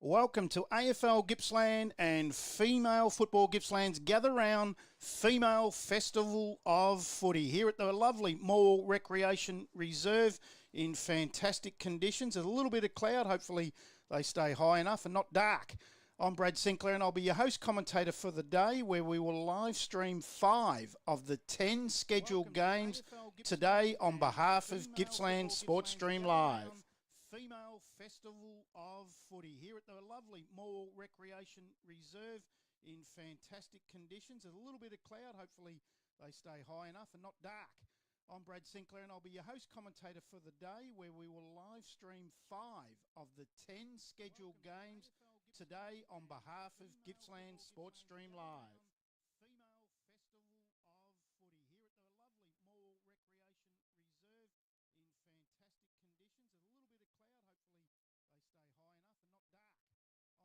Welcome to AFL Gippsland and Female Football Gippsland's Gather Round Female Festival of Footy here at the lovely Morwell Recreation Reserve in fantastic conditions. There's a little bit of cloud. Hopefully they stay high enough and not dark. I'm Brad Sinclair and I'll be your host commentator for the day, where we will live stream 5 of the 10 scheduled games today on behalf of Gippsland Sports Stream Live. Female Festival of Footy here at the lovely Morwell Recreation Reserve in fantastic conditions. There's a little bit of cloud. Hopefully they stay high enough and not dark. I'm Brad Sinclair and I'll be your host commentator for the day, where we will live stream 5 of the 10 scheduled games today on behalf of Gippsland Sports Stream Live. Female Festival of Footy here at the lovely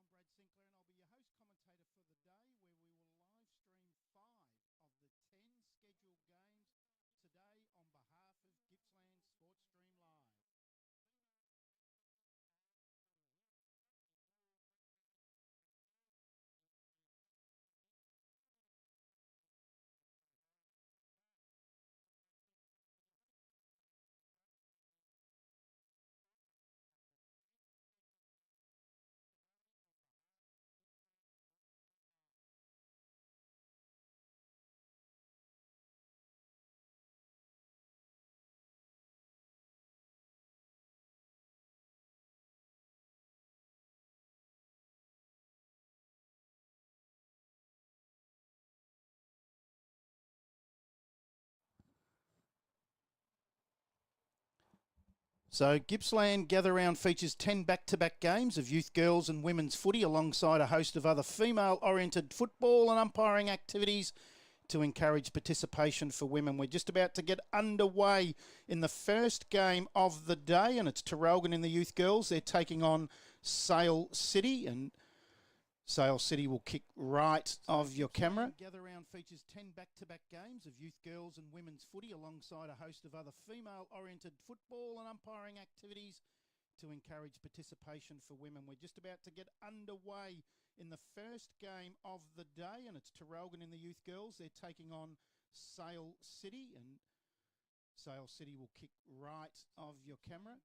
Morwell Recreation Reserve in fantastic conditions. There's a little bit of cloud. Hopefully they stay high enough and not dark. I'm Brad Sinclair and I'll be your host commentator for the day, where we will live stream 5 of the 10 scheduled games today on behalf of Gippsland Sports Stream Live. So Gippsland Gather Round features 10 back-to-back games of youth girls and women's footy, alongside a host of other female-oriented football and umpiring activities to encourage participation for women. We're just about to get underway in the first game of the day, and it's Traralgon in the youth girls. They're taking on Sale City, and Sale City will kick right of your camera. Gather Round features 10 back-to-back games of youth girls and women's footy, alongside a host of other female-oriented football and umpiring activities to encourage participation for women. We're just about to get underway in the first game of the day, and it's Traralgon in the youth girls. They're taking on Sale City, and Sale City will kick right of your camera.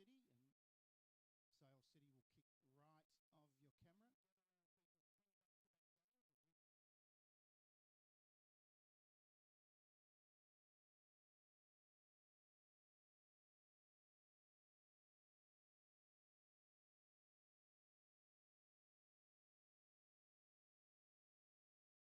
Gather Round features 10 back-to-back games of youth girls and women's footy, alongside a host of other female-oriented football and umpiring activities to encourage participation for women. We're just about to get underway in the first game of the day, and it's Traralgon in the youth girls. They're taking on Sale City, and Sale City will kick right of your camera.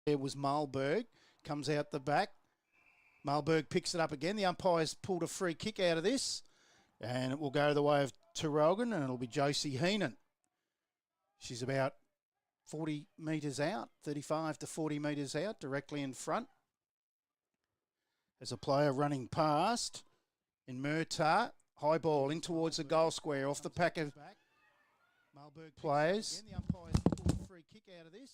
There was Marlberg, comes out the back. Marlberg picks it up again. The umpire's pulled a free kick out of this, and it will go the way of Traralgon, and it'll be Josie Heenan. She's about 40 metres out, 35 to 40 metres out, directly in front. There's a player running past in Murtagh. High ball in towards the goal square, off the pack of players. The umpire's pulled a free kick out of this,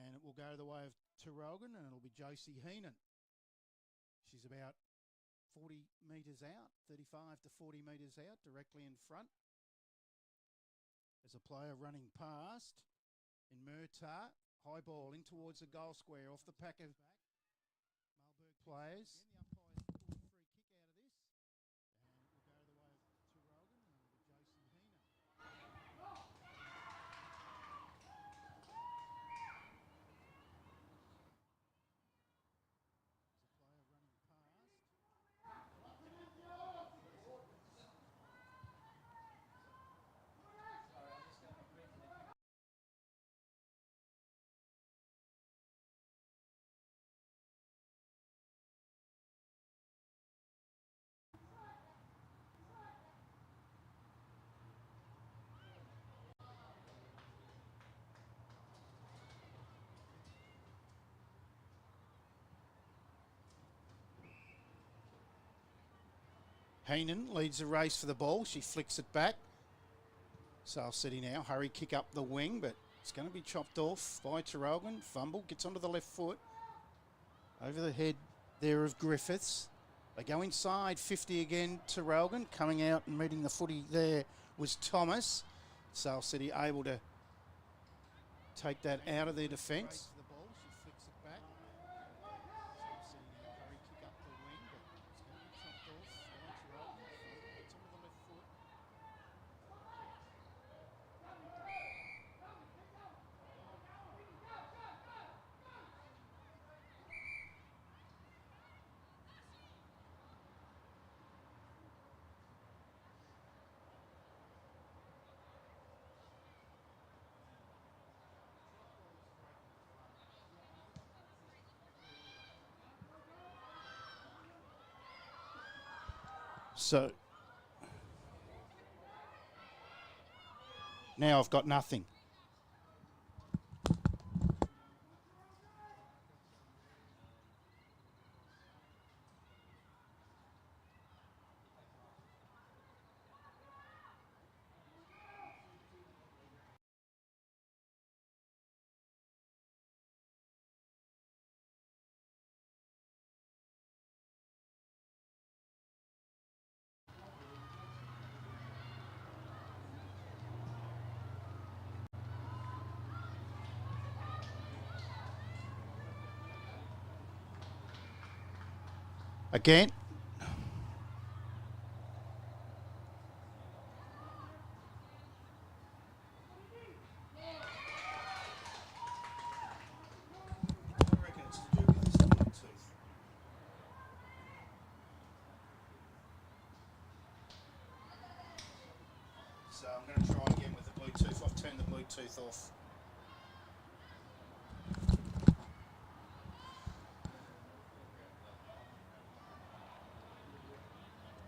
and it will go the way of Traralgon, and it'll be Josie Heenan. She's about 40 metres out, 35 to 40 metres out, directly in front. There's a player running past in Murtagh. High ball in towards the goal square, off the pack of players. Heenan leads the race for the ball. She flicks it back. Sale City now. Hurry kick up the wing, but it's going to be chopped off by Traralgon. Fumble. Gets onto the left foot. Over the head there of Griffiths. They go inside 50 again. Traralgon coming out and meeting the footy there was Thomas. Sale City able to take that out of their defence. So now I've got nothing. Again. I reckon it's to do with this Bluetooth. So I'm going to try again with the Bluetooth. I've turned the Bluetooth off.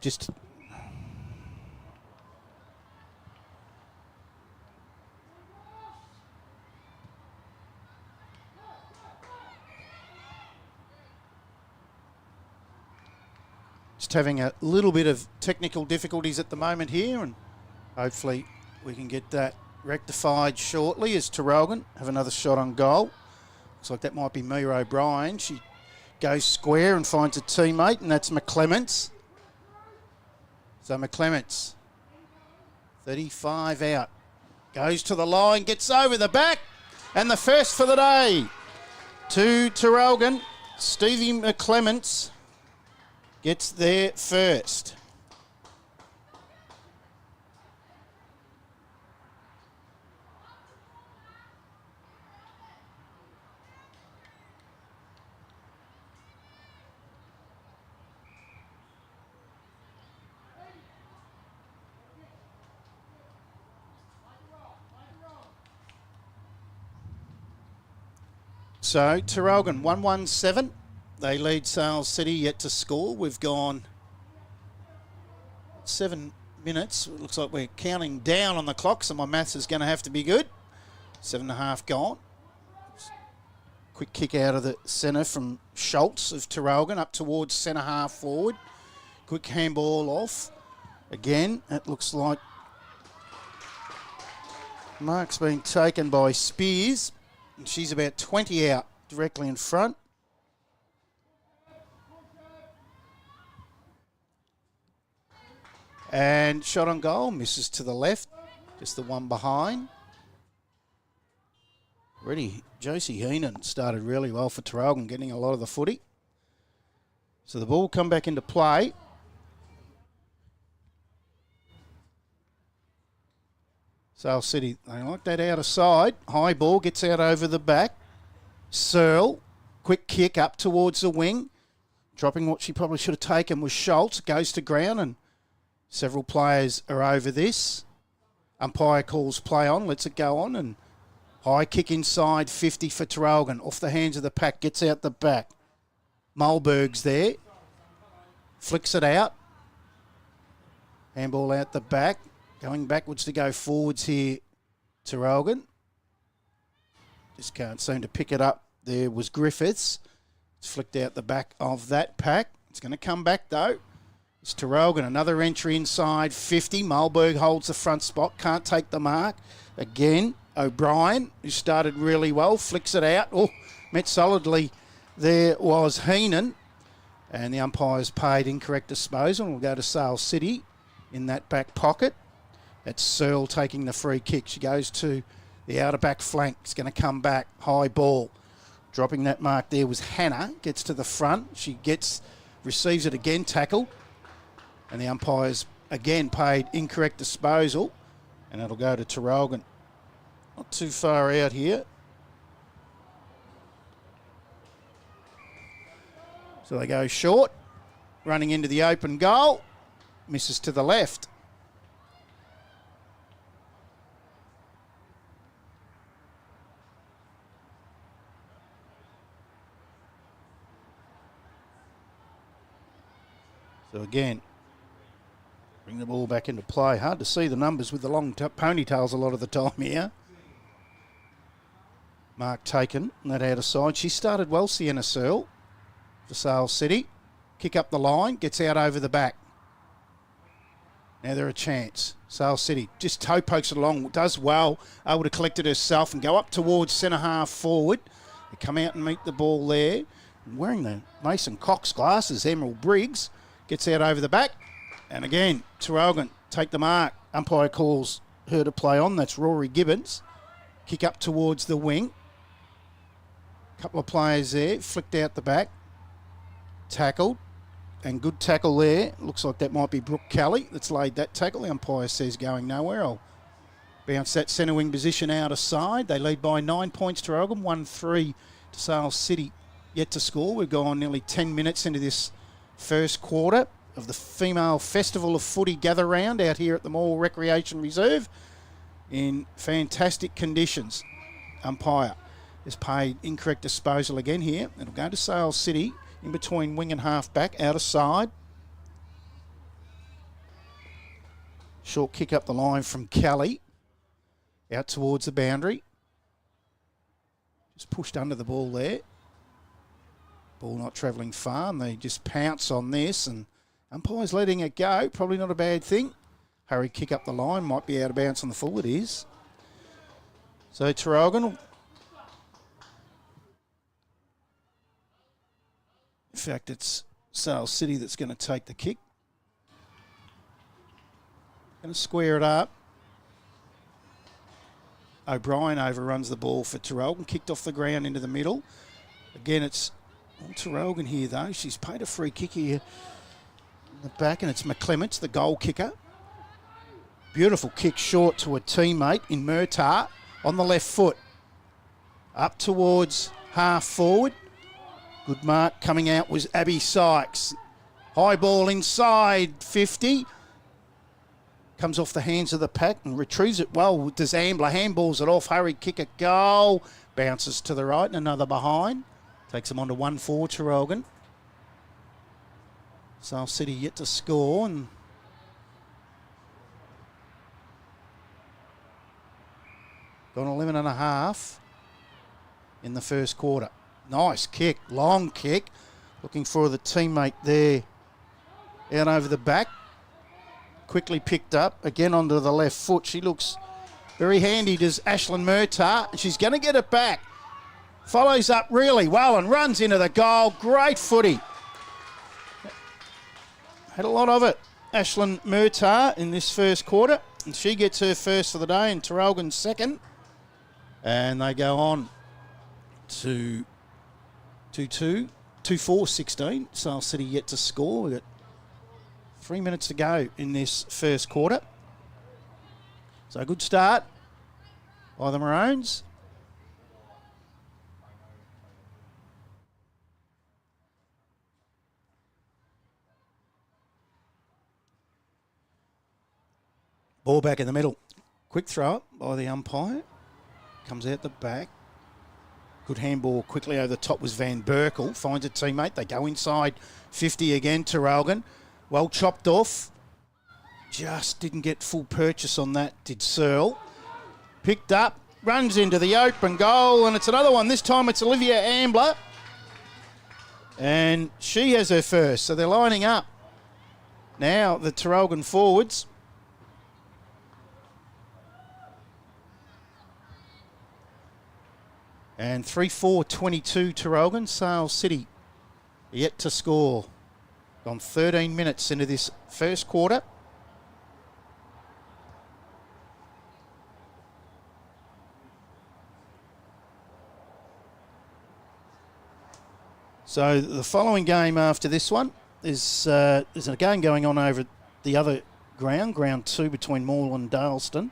Just having a little bit of technical difficulties at the moment here, and hopefully we can get that rectified shortly as Traralgon have another shot on goal. Looks like that might be Mia O'Brien. She goes square and finds a teammate, and that's McClements. So McClements, 35 out, goes to the line, gets over the back, and the first for the day to Traralgon. Stevie McClements gets there first. So, Traralgon 117. They lead Sale City yet to score. We've gone 7 minutes. It looks like we're counting down on the clock, so my maths is going to have to be good. 7.5 gone. Quick kick out of the centre from Schultz of Traralgon up towards centre half forward. Quick handball off. Again, it looks like mark's been taken by Spears. And she's about 20 out directly in front. And shot on goal, misses to the left, just the one behind. Already, Josie Heenan started really well for Traralgon, getting a lot of the footy. So the ball will come back into play. Sale City, they like that outer side. High ball gets out over the back. Searle, quick kick up towards the wing. Dropping what she probably should have taken was Schultz. Goes to ground and several players are over this. Umpire calls play on, lets it go on, and high kick inside 50 for Traralgon. Off the hands of the pack, gets out the back. Mulberg's there. Flicks it out. Handball out the back. Going backwards to go forwards here, Traralgon. Just can't seem to pick it up. There was Griffiths. It's flicked out the back of that pack. It's going to come back though. It's Traralgon, another entry inside 50. Mulberg holds the front spot, can't take the mark. Again, O'Brien, who started really well, flicks it out. Oh, met solidly there was Heenan. And the umpires paid incorrect disposal. We'll go to Sale City in that back pocket. That's Searle taking the free kick. She goes to the outer back flank. It's going to come back. High ball. Dropping that mark there was Hannah. Gets to the front. She receives it again, tackled. And the umpires again paid incorrect disposal. And it'll go to Traralgon. Not too far out here. So they go short. Running into the open goal. Misses to the left. So again, bring the ball back into play. Hard to see the numbers with the long ponytails a lot of the time here. Mark taken, and that outer side. She started well, Sienna Searle, for Sale City. Kick up the line, gets out over the back. Now they're a chance. Sale City just toe pokes it along, does well, able to collect it herself and go up towards centre half forward. They come out and meet the ball there. Wearing the Mason Cox glasses, Emerald Briggs. Gets out over the back. And again, Traralgon take the mark. Umpire calls her to play on. That's Rory Gibbons. Kick up towards the wing. Couple of players there. Flicked out the back. Tackled. And good tackle there. Looks like that might be Brooke Kelly that's laid that tackle. The umpire says going nowhere. I'll bounce that centre wing position out aside. They lead by 9 points, Traralgon. 1-3 to Sale City. Yet to score. We've gone nearly 10 minutes into this first quarter of the Female Festival of Footy gather round out here at the Morwell Recreation Reserve in fantastic conditions. Umpire has paid incorrect disposal again here. It'll go to Sale City in between wing and half back, out of side. Short kick up the line from Kelly. Out towards the boundary. Just pushed under the ball there. Ball not travelling far, and they just pounce on this, and umpire's letting it go. Probably not a bad thing. Hurry kick up the line, might be out of bounds on the full. It is. So Traralgon, in fact, it's Sale City that's going to take the kick. Going to square it up. O'Brien overruns the ball for Traralgon, kicked off the ground into the middle. Again, it's Traralgon here, though. She's paid a free kick here in the back, and it's McClements, the goal kicker. Beautiful kick short to a teammate in Murtagh on the left foot. Up towards half forward. Good mark coming out was Abby Sykes. High ball inside 50. Comes off the hands of the pack and retrieves it well. Does Ambler, handballs it off. Hurry kick a goal. Bounces to the right and another behind. Takes them on to 1-4, Traralgon. Sale City yet to score, and gone 11 and a half in the first quarter. Nice kick, long kick. Looking for the teammate there out over the back. Quickly picked up, again onto the left foot. She looks very handy, does Ashlyn Murtagh. She's going to get it back. Follows up really well and runs into the goal. Great footy. Had a lot of it. Ashlyn Murtagh in this first quarter. And she gets her first for the day and Traralgon second. And they go on to 2-2, 2-4-16. Sale City yet to score. We've got 3 minutes to go in this first quarter. So a good start by the Maroons. Ball back in the middle. Quick throw up by the umpire. Comes out the back. Good handball quickly over the top was Van Berkel. Finds a teammate. They go inside 50 again. Traralgon. Well chopped off. Just didn't get full purchase on that, did Searle. Picked up. Runs into the open goal. And it's another one. This time it's Olivia Ambler. And she has her first. So they're lining up. Now the Traralgon forwards. And 3-4-22 Traralgon. Sales City yet to score. Gone 13 minutes into this first quarter. So the following game after this one is there's a game going on over the other ground 2 between Morwell and Daleston.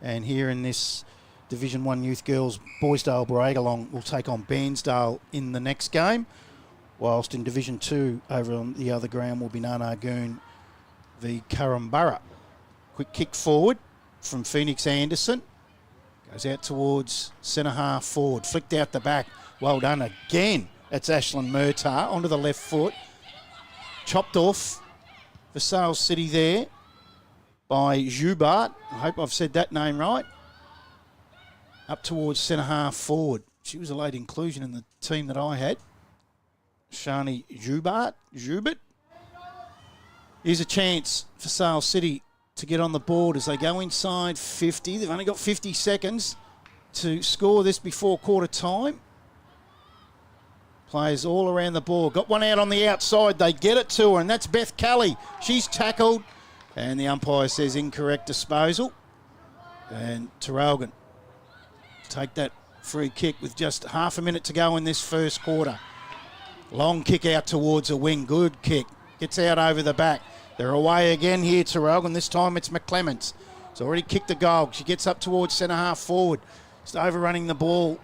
And here in this Division 1 Youth Girls, Bairnsdale Bragalong will take on Bairnsdale in the next game. Whilst in Division 2 over on the other ground will be Narnagoon v Currumborough. Quick kick forward from Phoenix Anderson. Goes out towards centre half forward. Flicked out the back. Well done again. That's Ashlyn Murtagh onto the left foot. Chopped off for Sales City there by Joubert. I hope I've said that name right. Up towards centre half forward. She was a late inclusion in the team that I had. Shani Joubert. Here's a chance for Sales City to get on the board as they go inside 50. They've only got 50 seconds to score this before quarter time. Players all around the ball. Got one out on the outside. They get it to her, and that's Beth Kelly. She's tackled, and the umpire says incorrect disposal. And Traralgon take that free kick with just half a minute to go in this first quarter. Long kick out towards a wing. Good kick. Gets out over the back. They're away again here, Traralgon. This time it's McClements. It's already kicked the goal. She gets up towards centre half forward. Just overrunning the ball.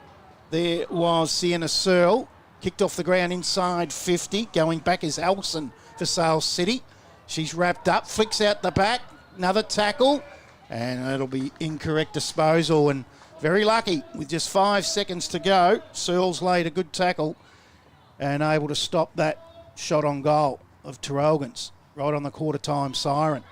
There was Sienna Searle. Kicked off the ground inside 50. Going back is Elson for Sales City. She's wrapped up. Flicks out the back. Another tackle. And it'll be incorrect disposal. And very lucky with just 5 seconds to go. Searle's laid a good tackle and able to stop that shot on goal of Traralgon's right on the quarter time siren.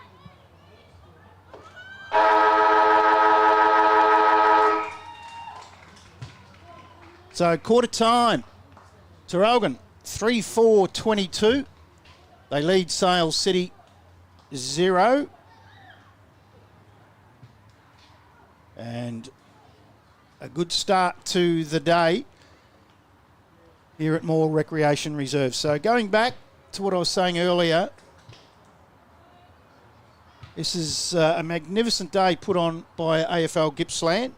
So quarter time. Traralgon 3-4-22. They lead Sales City 0. And a good start to the day here at Morwell Recreation Reserve. So going back to what I was saying earlier, this is a magnificent day put on by AFL Gippsland.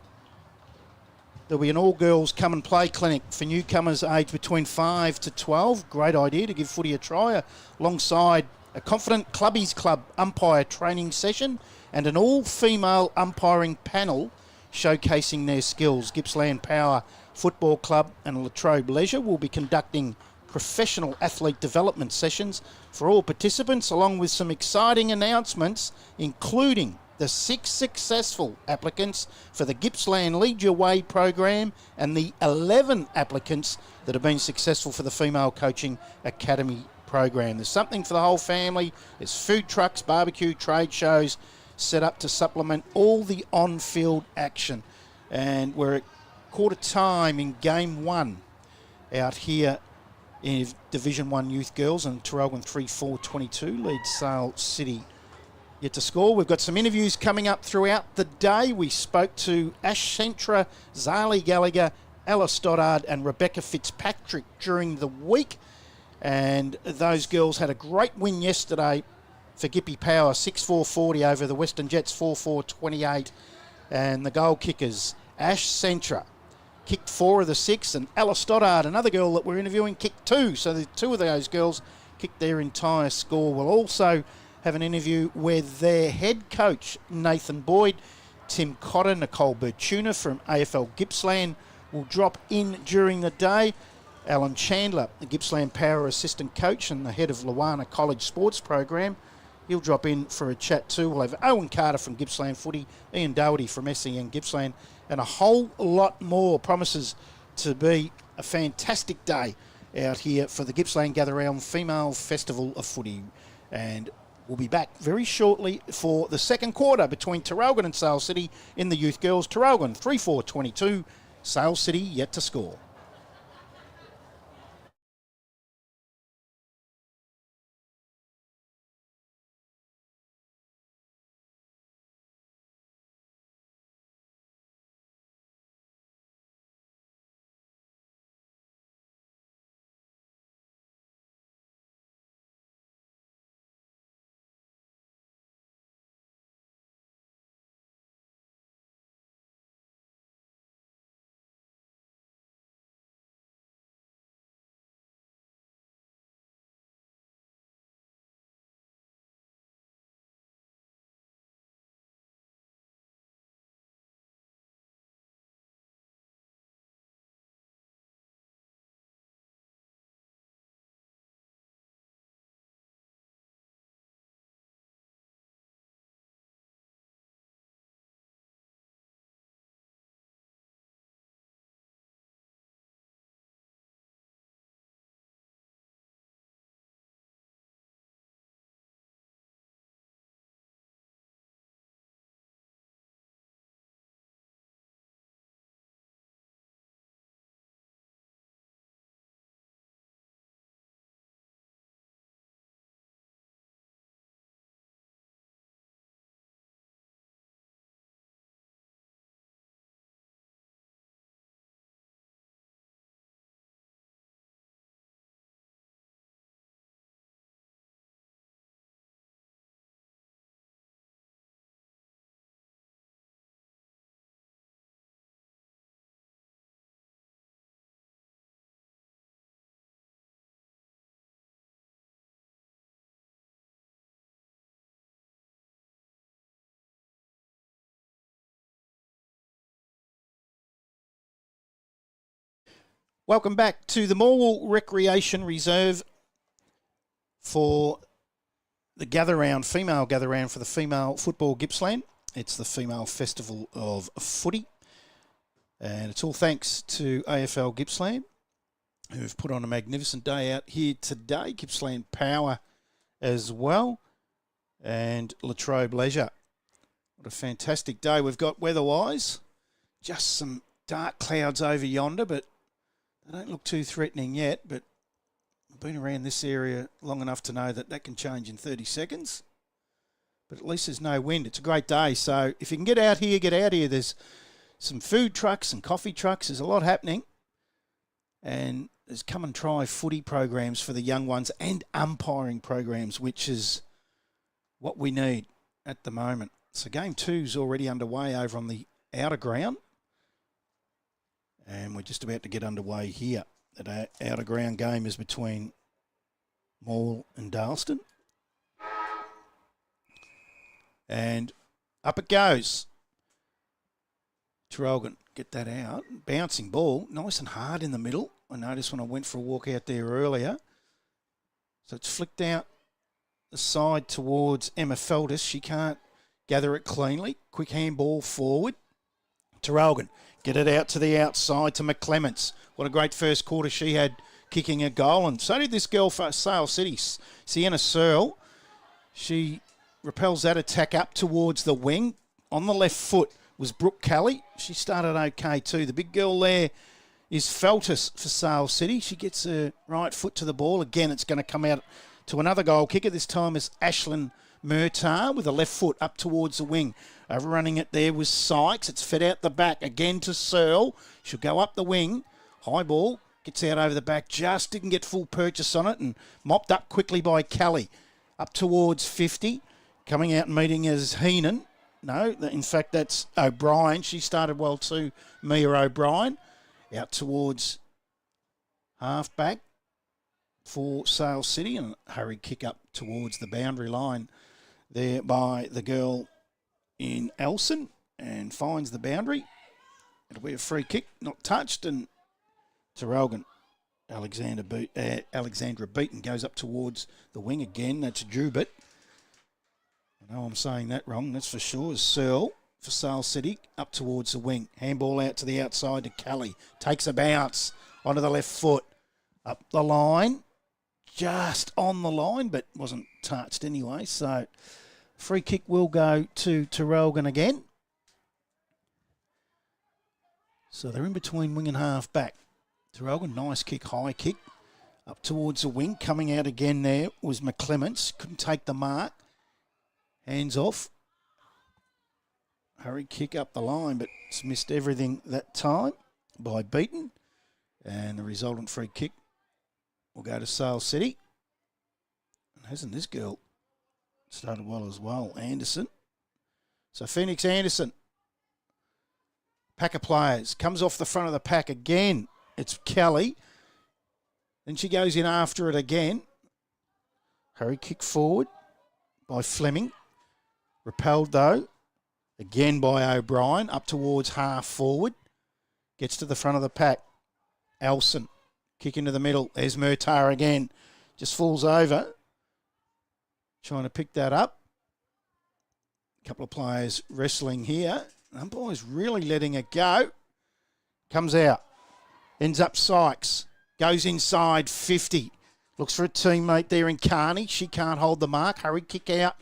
There'll be an all-girls come and play clinic for newcomers aged between 5 to 12. Great idea to give footy a try, alongside a confident clubbies club umpire training session and an all-female umpiring panel showcasing their skills. Gippsland Power Football Club and La Trobe Leisure will be conducting professional athlete development sessions for all participants, along with some exciting announcements, including the 6 successful applicants for the Gippsland Lead Your Way program and the 11 applicants that have been successful for the Female Coaching Academy program. There's something for the whole family. There's food trucks, barbecue, trade shows set up to supplement all the on-field action. And we're at quarter time in game 1 out here in Division 1 Youth Girls, and Traralgon 3-4-22 leads Sales City yet to score. We've got some interviews coming up throughout the day. We spoke to Ash Centra, Zali Gallagher, Ella Stoddard and Rebecca Fitzpatrick during the week. And those girls had a great win yesterday for Gippy Power, 6-4-40 over the Western Jets, 4-4-28. And the goal kickers, Ash Centra kicked 4 of the 6, and Ella Stoddard, another girl that we're interviewing, kicked 2. So the 2 of those girls kicked their entire score. We'll also have an interview with their head coach, Nathan Boyd. Tim Cotter, Nicole Bertuna from AFL Gippsland will drop in during the day. Alan Chandler, the Gippsland Power assistant coach and the head of Luana College sports program, he'll drop in for a chat too. We'll have Owen Carter from Gippsland Footy, Ian Doherty from SEN Gippsland, and a whole lot more. Promises to be a fantastic day out here for the Gippsland Gather Round Female Festival of Footy. And we'll be back very shortly for the second quarter between Traralgon and Sales City in the Youth Girls. Traralgon 3-4-22, Sales City yet to score. Welcome back to the Morwell Recreation Reserve for the female gather round for the female football Gippsland. It's the female festival of footy. And it's all thanks to AFL Gippsland, who've put on a magnificent day out here today. Gippsland Power as well. And Latrobe Leisure. What a fantastic day we've got weather-wise. Just some dark clouds over yonder, but they don't look too threatening yet, but I've been around this area long enough to know that can change in 30 seconds. But at least there's no wind. It's a great day. So if you can get out here, get out here. There's some food trucks and coffee trucks. There's a lot happening. And there's come and try footy programs for the young ones and umpiring programs, which is what we need at the moment. So game 2's already underway over on the outer ground. And we're just about to get underway here. That outer ground game is between Morwell and Dalston. And up it goes. Traralgon, get that out. Bouncing ball, nice and hard in the middle. I noticed when I went for a walk out there earlier. So it's flicked out the side towards Emma Feltis. She can't gather it cleanly. Quick handball forward. Traralgon, get it out to the outside to McClements. What a great first quarter she had kicking a goal. And so did this girl for Sale City, Sienna Searle. She repels that attack up towards the wing. On the left foot was Brooke Kelly. She started okay too. The big girl there is Feltis for Sale City. She gets her right foot to the ball. Again, it's going to come out to another goal kicker. This time is Ashlyn Murtar with a left foot up towards the wing. Overrunning it there was Sykes. It's fed out the back again to Searle. She'll go up the wing. High ball. Gets out over the back. Just didn't get full purchase on it and mopped up quickly by Kelly. Up towards 50. Coming out and meeting as Heenan. No, in fact, that's O'Brien. She started well too, Mia O'Brien. Out towards half-back for Sale City. And a hurried kick up towards the boundary line there by the girl in Elson, and finds the boundary. It'll be a free kick, not touched, and Traralgon, Alexandra Beaton goes up towards the wing again. That's Jubit. I know I'm saying that wrong, that's for sure. Is Searle for Sale City, up towards the wing. Handball out to the outside to Kelly. Takes a bounce onto the left foot. Up the line. Just on the line, but wasn't touched anyway, so free kick will go to Traralgon again. So they're in between wing and half back. Traralgon, nice kick, high kick. Up towards the wing. Coming out again there was McClements. Couldn't take the mark. Hands off. Hurry kick up the line, but it's missed everything that time by Beaton. And the resultant free kick will go to Sale City. And hasn't this girl started well as well? Anderson. So Phoenix Anderson. Pack of players. Comes off the front of the pack again. It's Kelly. Then she goes in after it again. Hurry kick forward by Fleming. Repelled though. Again by O'Brien. Up towards half forward. Gets to the front of the pack. Elson. Kick into the middle. There's Murtar again. Just falls over. Trying to pick that up. A couple of players wrestling here. Umpire's really letting it go. Comes out. Ends up Sykes. Goes inside 50. Looks for a teammate there in Carney. She can't hold the mark. Hurry kick out.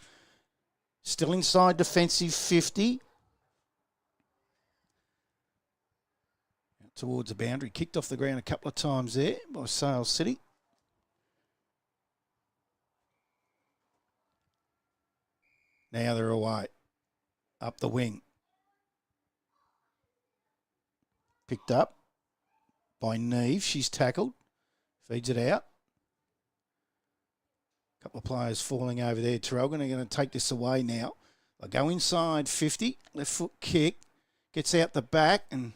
Still inside defensive 50. Out towards the boundary. Kicked off the ground a couple of times there by Sale City. Now they're away. Up the wing. Picked up by Neve. She's tackled. Feeds it out. A couple of players falling over there. Traralgon are going to take this away now. They go inside 50. Left foot kick. Gets out the back and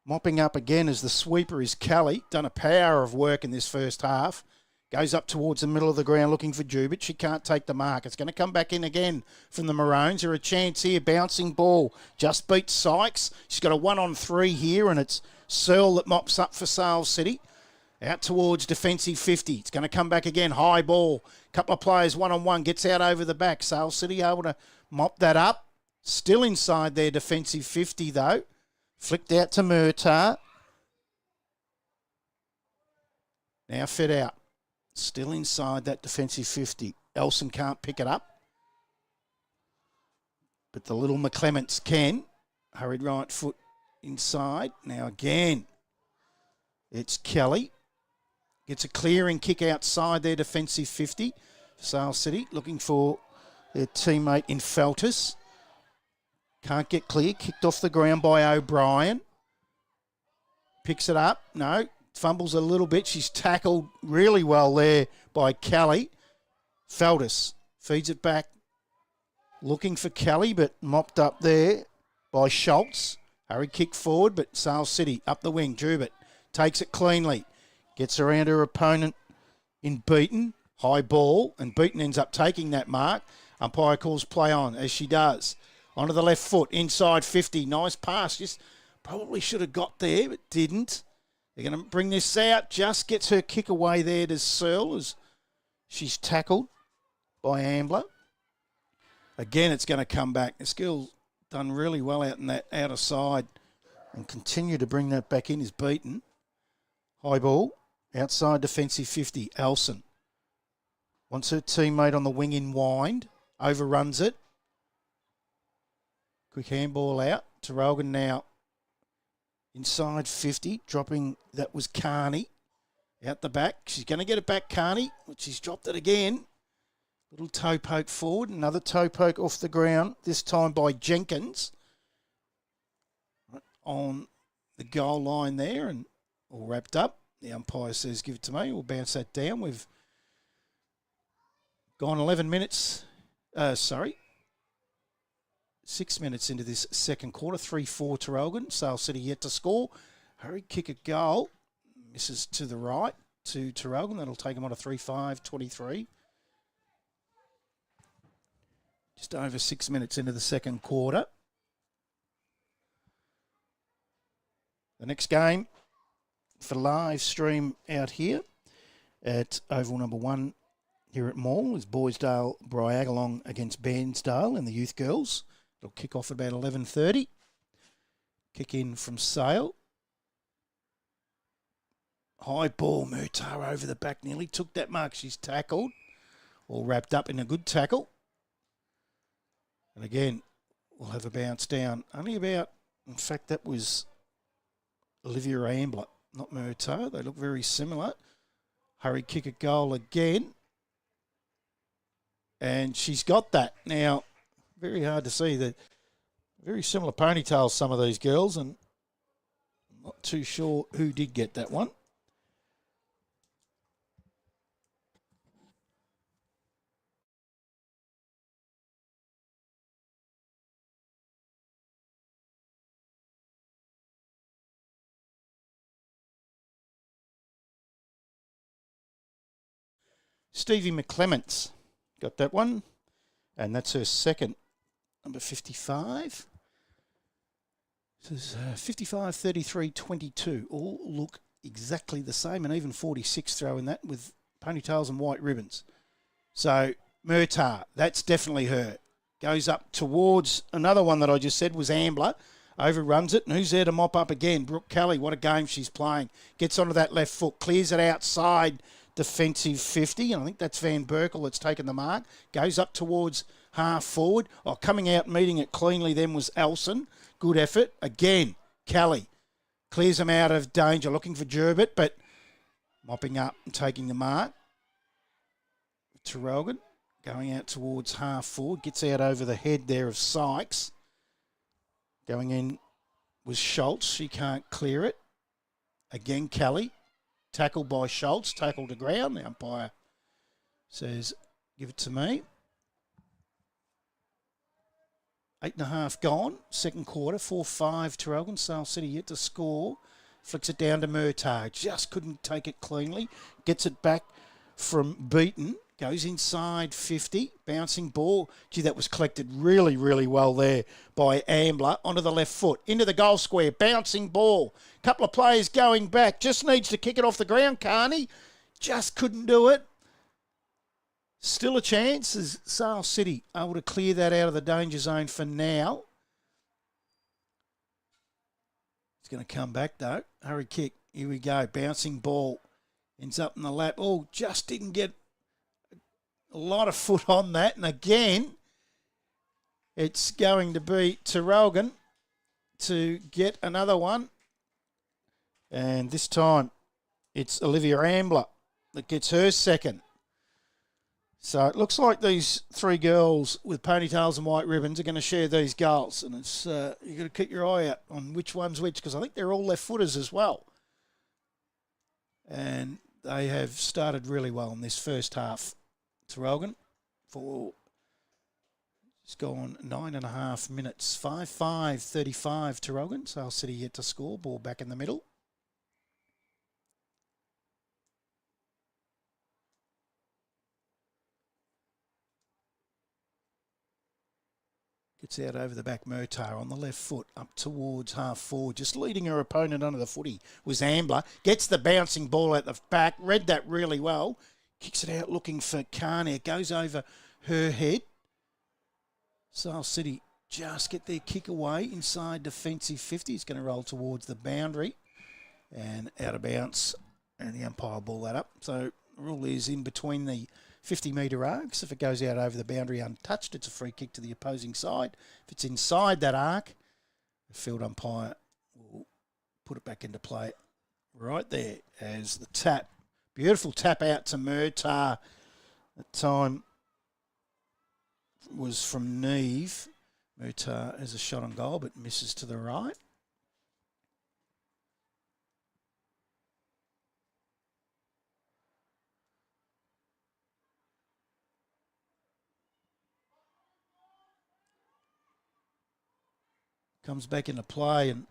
mopping up again as the sweeper is Kelly. Done a power of work in this first half. Goes up towards the middle of the ground looking for Jubit. She can't take the mark. It's going to come back in again from the Maroons. There a chance here. Bouncing ball. Just beats Sykes. She's got a 1-on-3 here, and it's Searle that mops up for Sale City. Out towards defensive 50. It's going to come back again. High ball. Couple of players one-on-one. Gets out over the back. Sale City able to mop that up. Still inside their defensive 50 though. Flicked out to Murtagh. Now fed out. Still inside that defensive 50. Elson can't pick it up. But the little McClements can. Hurried right foot inside. Now again, it's Kelly. Gets a clearing kick outside their defensive 50. Sale City looking for their teammate in Feltus. Can't get clear. Kicked off the ground by O'Brien. Picks it up. No. Fumbles a little bit. She's tackled really well there by Kelly. Feltus feeds it back. Looking for Kelly, but mopped up there by Schultz. Hurry kick forward, but Sale City up the wing. Jubert takes it cleanly. Gets around her opponent in Beaton. High ball, and Beaton ends up taking that mark. Umpire calls play on, as she does. Onto the left foot, inside 50. Nice pass. Just probably should have got there, but didn't. They're going to bring this out. Just gets her kick away there to Searle as she's tackled by Ambler. Again, it's going to come back. The skill's done really well out in that outer side and continue to bring that back in is Beaton. High ball, outside defensive 50, Elson. Wants her teammate on the wing in wind. Overruns it. Quick handball out. Traralgon now inside 50, dropping, that was Carney. Out the back. She's going to get it back, Carney, but she's dropped it again. Little toe poke forward. Another toe poke off the ground, this time by Jenkins. On the goal line there and all wrapped up. The umpire says, give it to me. We'll bounce that down. We've gone 11 minutes. 6 minutes into this second quarter. 3-4 Traralgon. Sale City yet to score. Hurry kick a goal. Misses to the right to Traralgon. That'll take them on a 3-5, 23. Just over 6 minutes into the second quarter. The next game for live stream out here at Oval number 1 here at Morwell is Boysdale Bryagalong against Bairnsdale and the youth girls. It'll kick off at about 11:30. Kick in from Sale. High ball, Murtagh over the back, nearly took that mark. She's tackled, all wrapped up in a good tackle. And again, we'll have a bounce down. Only about, in fact, that was Olivia Ambler, not Murtagh. They look very similar. Hurry kick a goal again. And she's got that. Now, very hard to see that. Very similar ponytails, some of these girls, and I'm not too sure who did get that one. Stevie McClements got that one, and that's her second, number 55. This is 55, 33, 22. All look exactly the same, and even 46 throw in that with ponytails and white ribbons. So Murtagh, that's definitely her. Goes up towards another one that I just said was Ambler. Overruns it, and who's there to mop up again? Brooke Kelly, what a game she's playing. Gets onto that left foot, clears it outside defensive 50, and I think that's Van Berkel that's taken the mark. Goes up towards half forward. Oh, coming out, meeting it cleanly then was Elson. Good effort. Again, Kelly clears them out of danger, looking for Gerbert, but mopping up and taking the mark. Traralgon going out towards half forward, gets out over the head there of Sykes. Going in was Schultz. She can't clear it. Again, Kelly. Tackled by Schultz. Tackled to ground. The umpire says, give it to me. 8.5 gone. Second quarter. 4-5 Traralgon. Sale City yet to score. Flicks it down to Murtagh. Just couldn't take it cleanly. Gets it back from Beaton. Goes inside 50. Bouncing ball. Gee, that was collected really, really well there by Ambler. Onto the left foot. Into the goal square. Bouncing ball. Couple of players going back. Just needs to kick it off the ground, Carney. Just couldn't do it. Still a chance as Sale City able to clear that out of the danger zone for now. It's going to come back though. Hurry kick. Here we go. Bouncing ball. Ends up in the lap. Oh, just didn't get a lot of foot on that. And again, it's going to be Traralgon to get another one. And this time it's Olivia Ambler that gets her second. So it looks like these three girls with ponytails and white ribbons are going to share these goals. And it's you've got to keep your eye out on which one's which, because I think they're all left footers as well. And they have started really well in this first half. Traralgon for it's gone 9.5 minutes. 5-5-35 Traralgon. Sale City yet to score. Ball back in the middle. Gets out over the back. Murtar on the left foot up towards half forward. Just leading her opponent under the footy was Ambler. Gets the bouncing ball at the back. Read that really well. Kicks it out looking for Carney. It goes over her head. Sale City just get their kick away inside defensive 50. It's going to roll towards the boundary and out of bounds. And the umpire ball that up. So the rule is in between the 50-metre arcs. If it goes out over the boundary untouched, it's a free kick to the opposing side. If it's inside that arc, the field umpire will put it back into play right there as the tap. Beautiful tap out to Murtar. That time was from Neve. Murtar has a shot on goal but misses to the right. Comes back into play and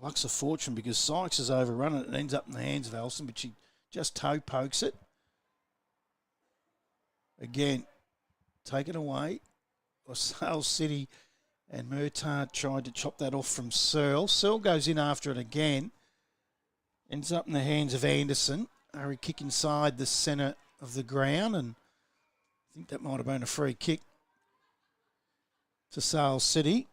lucks of fortune because Sykes has overrun it and ends up in the hands of Elson, but she just toe pokes it. Again, taken away by Sale City, and Murtard tried to chop that off from Searle. Searle goes in after it again. Ends up in the hands of Anderson. Hurry kick inside the centre of the ground, and I think that might have been a free kick to Sale City.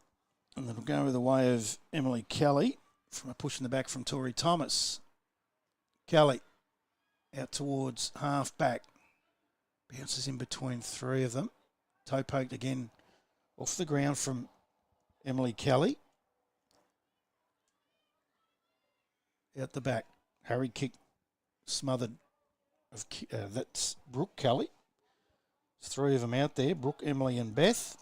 And it'll go the way of Emily Kelly from a push in the back from Tori Thomas. Kelly out towards half back. Bounces in between three of them. Toe poked again off the ground from Emily Kelly. Out the back. Harry kick smothered. That's Brooke Kelly. There's three of them out there. Brooke, Emily and Beth.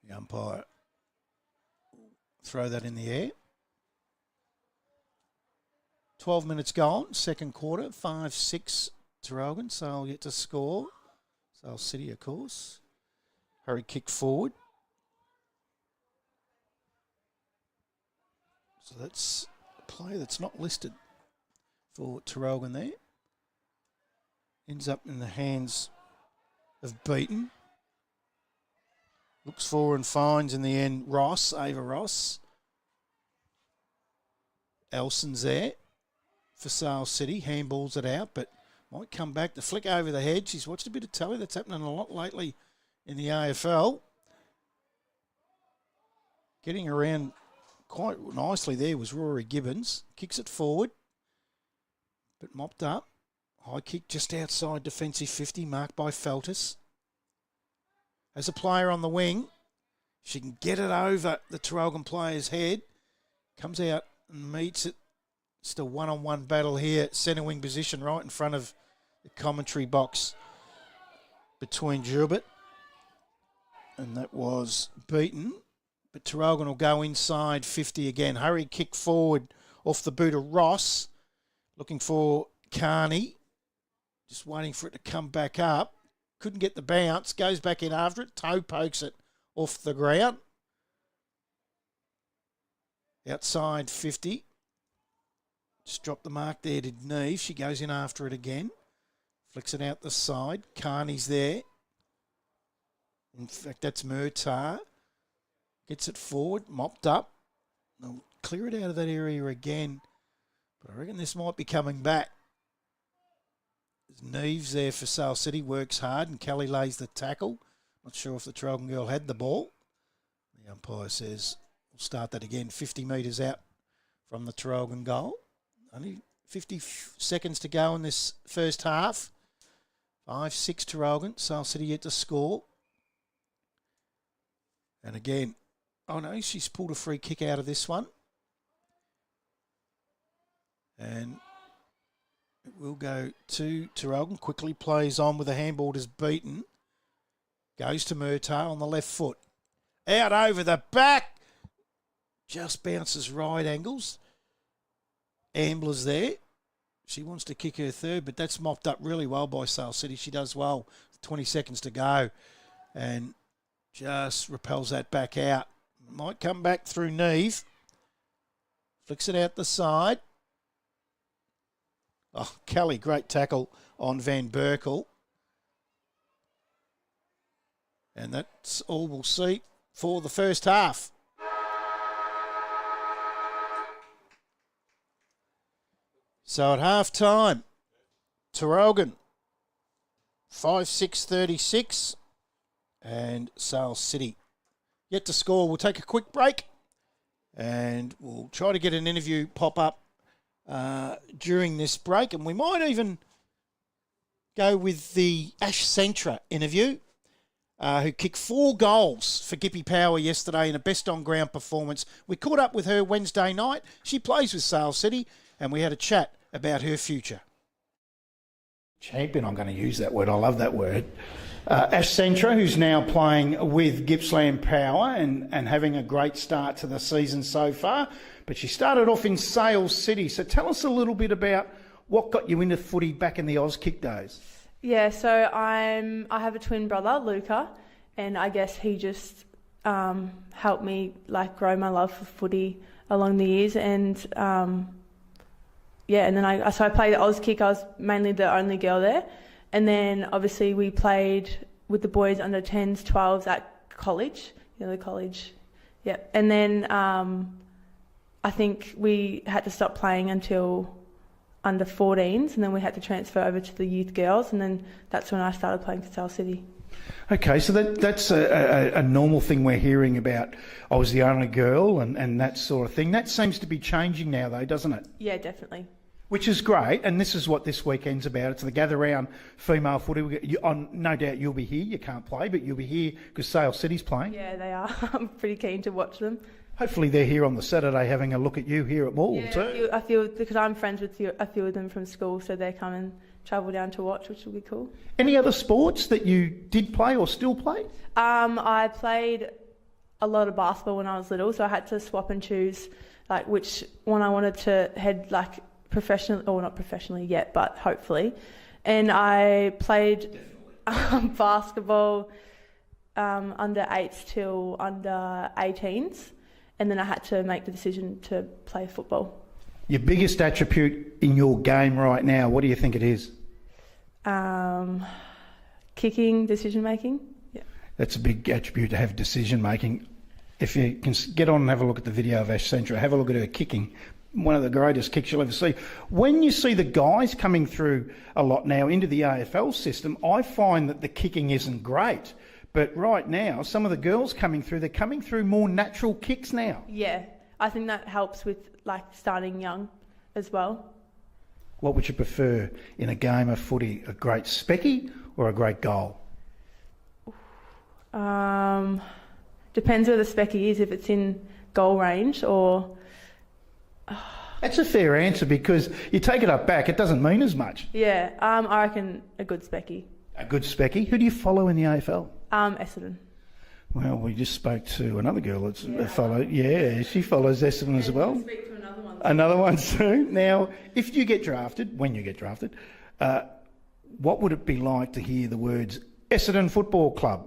The umpire throw that in the air. 12 minutes gone, second quarter, 5-6 Traralgon. Sale yet to score. Sale City, of course. Hurry kick forward. So that's a play that's not listed for Traralgon there. Ends up in the hands of Beaton. Looks for and finds in the end Ross, Ava Ross. Elson's there for Sale City. Handballs it out, but might come back. The flick over the head. She's watched a bit of telly. That's happening a lot lately in the AFL. Getting around quite nicely there was Rory Gibbons. Kicks it forward, but mopped up. High kick just outside defensive 50, marked by Feltus. As a player on the wing, she can get it over the Traralgon player's head. Comes out and meets it. It's a one-on-one battle here. Centre wing position right in front of the commentary box between Gilbert. And that was beaten. But Traralgon will go inside 50 again. Hurry kick forward off the boot of Ross. Looking for Carney. Just waiting for it to come back up. Couldn't get the bounce. Goes back in after it. Toe pokes it off the ground. Outside 50. Just dropped the mark there to Neve. She goes in after it again. Flicks it out the side. Carney's there. In fact, that's Murtagh. Gets it forward, mopped up. They'll clear it out of that area again. But I reckon this might be coming back. There's Neves there for Sale City. Works hard and Kelly lays the tackle. Not sure if the Traralgon girl had the ball. The umpire says we'll start that again. 50 metres out from the Traralgon goal. Only 50 seconds to go in this first half. 5-6 Traralgon. Sale City yet to score. And again, oh no, she's pulled a free kick out of this one. And it will go to Traralgon. Quickly plays on with the handball is beaten. Goes to Murtagh on the left foot. Out over the back. Just bounces right angles. Ambler's there. She wants to kick her third, but that's mopped up really well by Sale City. She does well. 20 seconds to go. And just repels that back out. Might come back through Neve. Flicks it out the side. Oh, Kelly, great tackle on Van Berkel. And that's all we'll see for the first half. So at half time, Traralgon 5-6-36 and Sale City yet to score. We'll take a quick break and we'll try to get an interview pop up during this break, and we might even go with the Ash Centra interview, who kicked 4 goals for Gippy Power yesterday in a best-on-ground performance. We caught up with her Wednesday night. She plays with Sale City, and we had a chat about her future. Champion, I'm going to use that word. I love that word. Ash Centra, who's now playing with Gippsland Power and having a great start to the season so far. But she started off in Sale City. So tell us a little bit about what got you into footy back in the Auskick days. Yeah, so I have a twin brother, Luca, and I guess he just helped me grow my love for footy along the years. And and then I played at Auskick. I was mainly the only girl there. And then obviously we played with the boys under 10s, 12s at college, the college. Yeah. And then I think we had to stop playing until under 14s, and then we had to transfer over to the youth girls, and then that's when I started playing for Sale City. Okay, so that's a normal thing we're hearing about. I was the only girl and that sort of thing. That seems to be changing now, though, doesn't it? Yeah, definitely. Which is great, and this is what this weekend's about. It's the Gather Round female footy. No doubt you'll be here. You can't play, but you'll be here because Sale City's playing. Yeah, they are. I'm pretty keen to watch them. Hopefully they're here on the Saturday having a look at you here at Morwell too. I feel because I'm friends with a few of them from school, so they come and travel down to watch, which will be cool. Any other sports that you did play or still play? I played a lot of basketball when I was little, so I had to swap and choose which one I wanted to head professionally, or not professionally yet, but hopefully. And I played basketball under 8s till under 18s, and then I had to make the decision to play football. Your biggest attribute in your game right now, what do you think it is? Kicking, decision making. Yeah. That's a big attribute to have, decision making. If you can get on and have a look at the video of Ash Centra, have a look at her kicking. One of the greatest kicks you'll ever see. When you see the guys coming through a lot now into the AFL system, I find that the kicking isn't great. But right now, some of the girls coming through, they're coming through more natural kicks now. Yeah, I think that helps with starting young as well. What would you prefer in a game of footy, a great specky or a great goal? Depends where the specky is, if it's in goal range or... That's a fair answer because you take it up back, it doesn't mean as much. Yeah, I reckon a good specky. A good specky? Who do you follow in the AFL? Essendon. Well, we just spoke to another girl that's followed. Yeah, she follows Essendon as well. Speak to another one. Another one soon. Now, if you get drafted, when you get drafted, what would it be like to hear the words Essendon Football Club?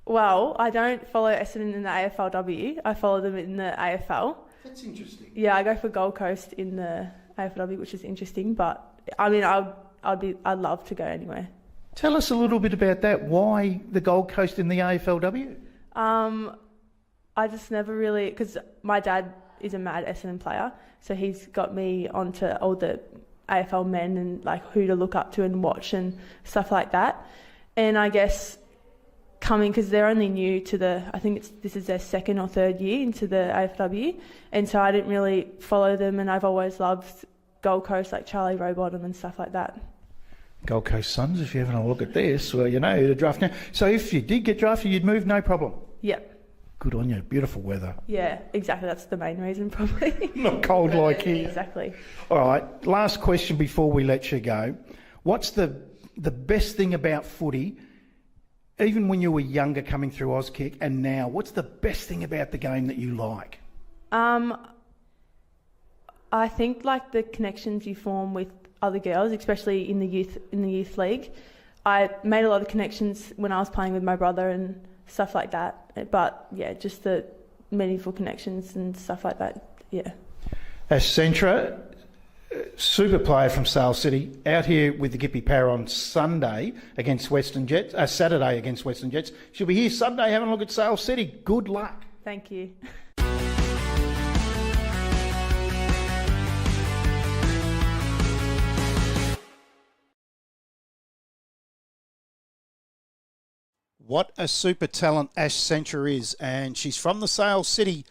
Well, I don't follow Essendon in the AFLW. I follow them in the AFL. That's interesting. Yeah, I go for Gold Coast in the AFLW, which is interesting. But I mean, I I'd love to go anywhere. Tell us a little bit about that. Why the Gold Coast in the AFLW? I just never really, because my dad is a mad Essendon player, so he's got me onto all the AFL men and like who to look up to and watch and stuff like that. And I guess coming, because they're only new to I think this is their second or third year into the AFW, and so I didn't really follow them, and I've always loved Gold Coast, like Charlie Rowbottom and stuff like that. Gold Coast Suns, if you're having a look at this, well, you know who to draft now. So if you did get drafted, you'd move, no problem? Yep. Good on you. Beautiful weather. Yeah, exactly. That's the main reason, probably. Not cold like here. Exactly. All right, last question before we let you go. What's the best thing about footy, even when you were younger coming through Auskick and now, what's the best thing about the game that you like? I think like the connections you form with other girls, especially in the youth league. I made a lot of connections when I was playing with my brother and stuff like that. But yeah, just the meaningful connections and stuff like that. Yeah. Ash Centra, super player from Sale City, out here with the Gippy Power on Saturday against Western Jets. She'll be here Sunday having a look at Sale City. Good luck. Thank you. What a super talent Ash Centra is, and she's from the Sale City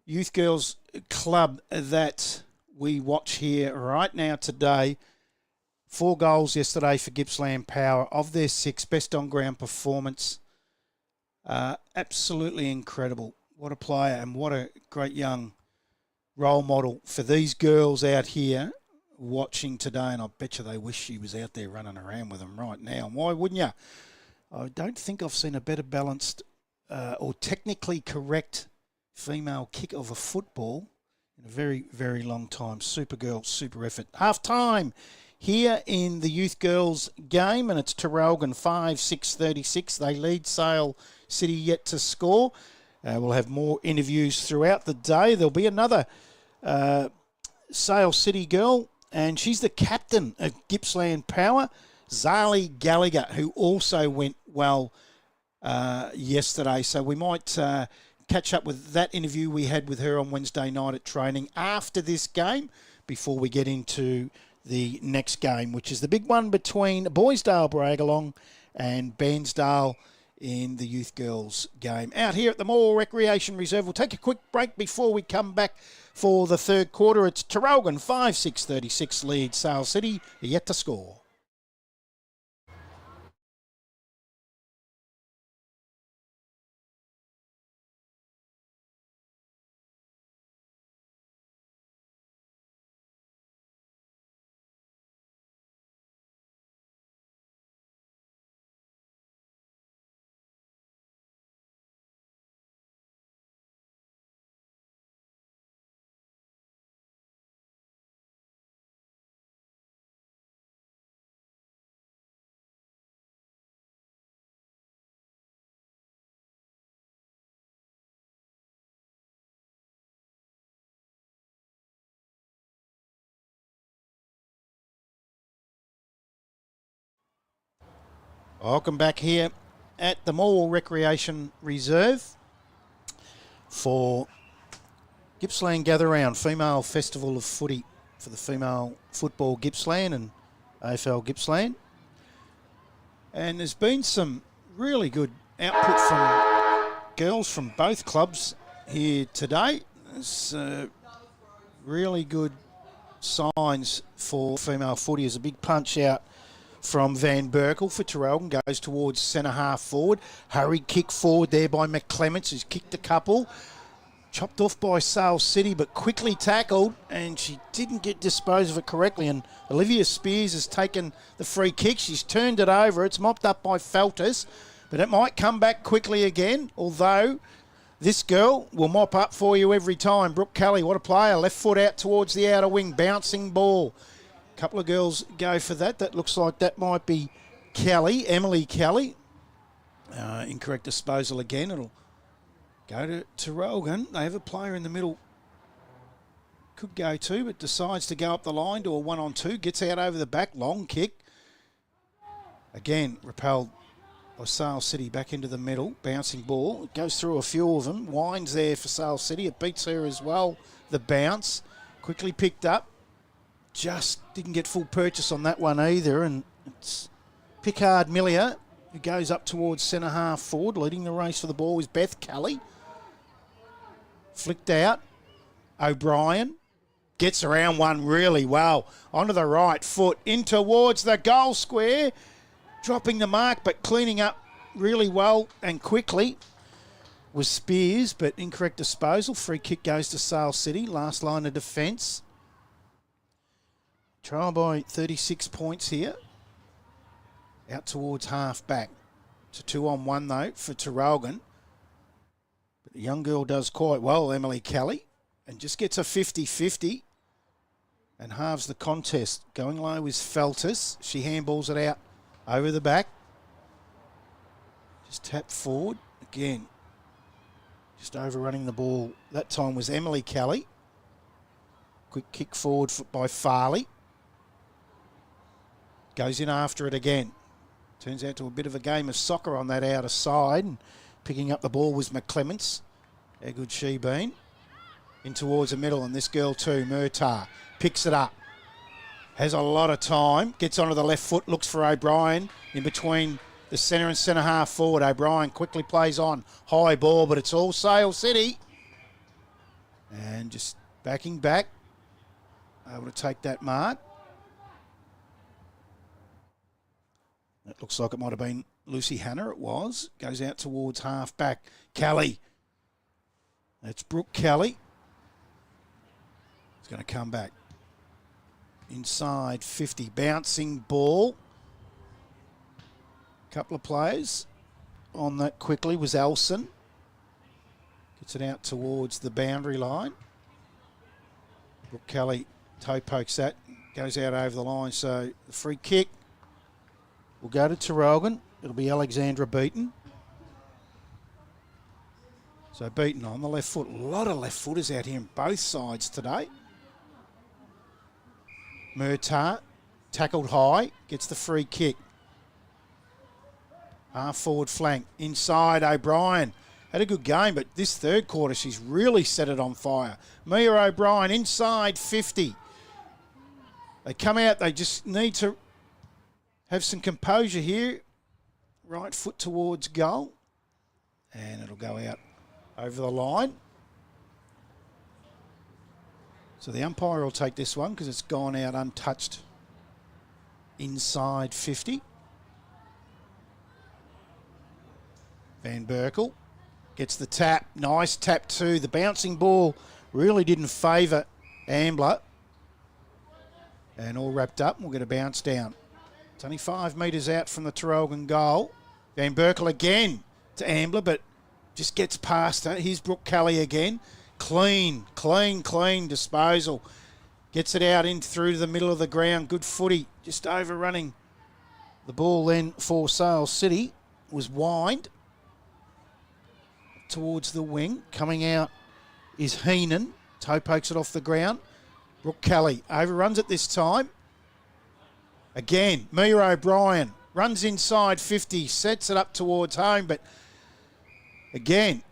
Youth Girls Club that we watch here right now today. 4 goals yesterday for Gippsland Power. Of their 6, best on-ground performance. Absolutely incredible. What a player and what a great young role model for these girls out here watching today, and I bet you they wish she was out there running around with them right now. Why wouldn't you? I don't think I've seen a better balanced or technically correct female kick of a football in a very, very long time. Super girl, super effort. Half time here in the youth girls game, and it's Traralgon 5-6-36. They lead Sale City yet to score. We'll have more interviews throughout the day. There'll be another Sale City girl, and she's the captain of Gippsland Power, Zali Gallagher, who also went well yesterday. So we might catch up with that interview we had with her on Wednesday night at training after this game before we get into the next game, which is the big one between Bairnsdale Bragalong and Bairnsdale in the youth girls game. Out here at the Morwell Recreation Reserve, we'll take a quick break before we come back for the third quarter. It's Traralgon 5-6-36 lead Sale City, yet to score. Welcome back here at the Morwell Recreation Reserve for Gippsland Gather Round, Female Festival of Footy for the Female Football Gippsland and AFL Gippsland. And there's been some really good output from girls from both clubs here today. There's really good signs for female footy. There's a big punch out from Van Berkel for Traralgon, goes towards centre half forward. Hurried kick forward there by McClements, who's kicked a couple. Chopped off by Sale City, but quickly tackled, and she didn't dispose of it correctly. And Olivia Spears has taken the free kick. She's turned it over. It's mopped up by Feltus, but it might come back quickly again, although this girl will mop up for you every time. Brooke Kelly, what a player. Left foot out towards the outer wing, bouncing ball. Couple of girls go for that. That looks like that might be Kelly, Emily Kelly. Incorrect disposal again. It'll go to Traralgon. They have a player in the middle. Could go to, but decides to go up the line to a 1-on-2. Gets out over the back. Long kick. Again, repelled by Sale City back into the middle. Bouncing ball. It goes through a few of them. Winds there for Sale City. It beats her as well. The bounce. Quickly picked up. Just didn't get full purchase on that one either. And it's Pickard Millier who goes up towards centre half forward. Leading the race for the ball is Beth Kelly. Flicked out. O'Brien gets around one really well. Onto the right foot. In towards the goal square. Dropping the mark but cleaning up really well and quickly was Spears, but incorrect disposal. Free kick goes to Sale City. Last line of defence. Trial by 36 points here. Out towards half back. It's a 2-on-1 though for Traralgon. But the young girl does quite well, Emily Kelly, and just gets a 50-50 and halves the contest. Going low is Feltus. She handballs it out over the back. Just tap forward. Again, just overrunning the ball. That time was Emily Kelly. Quick kick forward by Farley. Goes in after it again. Turns out to a bit of a game of soccer on that outer side. And picking up the ball was McClements. How good she been. In towards the middle, and this girl too, Murtagh, picks it up. Has a lot of time. Gets onto the left foot, looks for O'Brien in between the centre and centre half forward. O'Brien quickly plays on. High ball, but it's all Sale City. And just backing back. Able to take that mark. That looks like it might have been Lucy Hanna, it was. Goes out towards half back. Kelly. That's Brooke Kelly. It's going to come back. Inside 50, bouncing ball. Couple of players on that quickly was Elson. Gets it out towards the boundary line. Brooke Kelly toe pokes that, goes out over the line. So the free kick will go to Traralgon. It'll be Alexandra Beaton. So Beaton on the left foot. A lot of left footers out here on both sides today. Murtagh, tackled high, gets the free kick. Half forward flank, inside O'Brien. Had a good game, but this third quarter, she's really set it on fire. Mia O'Brien, inside 50. They come out, they just need to have some composure here. Right foot towards goal. And it'll go out over the line. So the umpire will take this one because it's gone out untouched inside 50. Van Berkel gets the tap. Nice tap too. The bouncing ball really didn't favour Ambler. And all wrapped up. We'll get a bounce down. It's only 5 metres out from the Traralgon goal. Van Berkel again to Ambler, but just gets past her. Here's Brooke Kelly again. Clean disposal. Gets it out in through to the middle of the ground. Good footy. Just overrunning the ball then for Sale City was Wind towards the wing. Coming out is Heenan. Toe pokes it off the ground. Brooke Kelly overruns it this time. Again, Mia O'Brien runs inside 50, sets it up towards home, but again,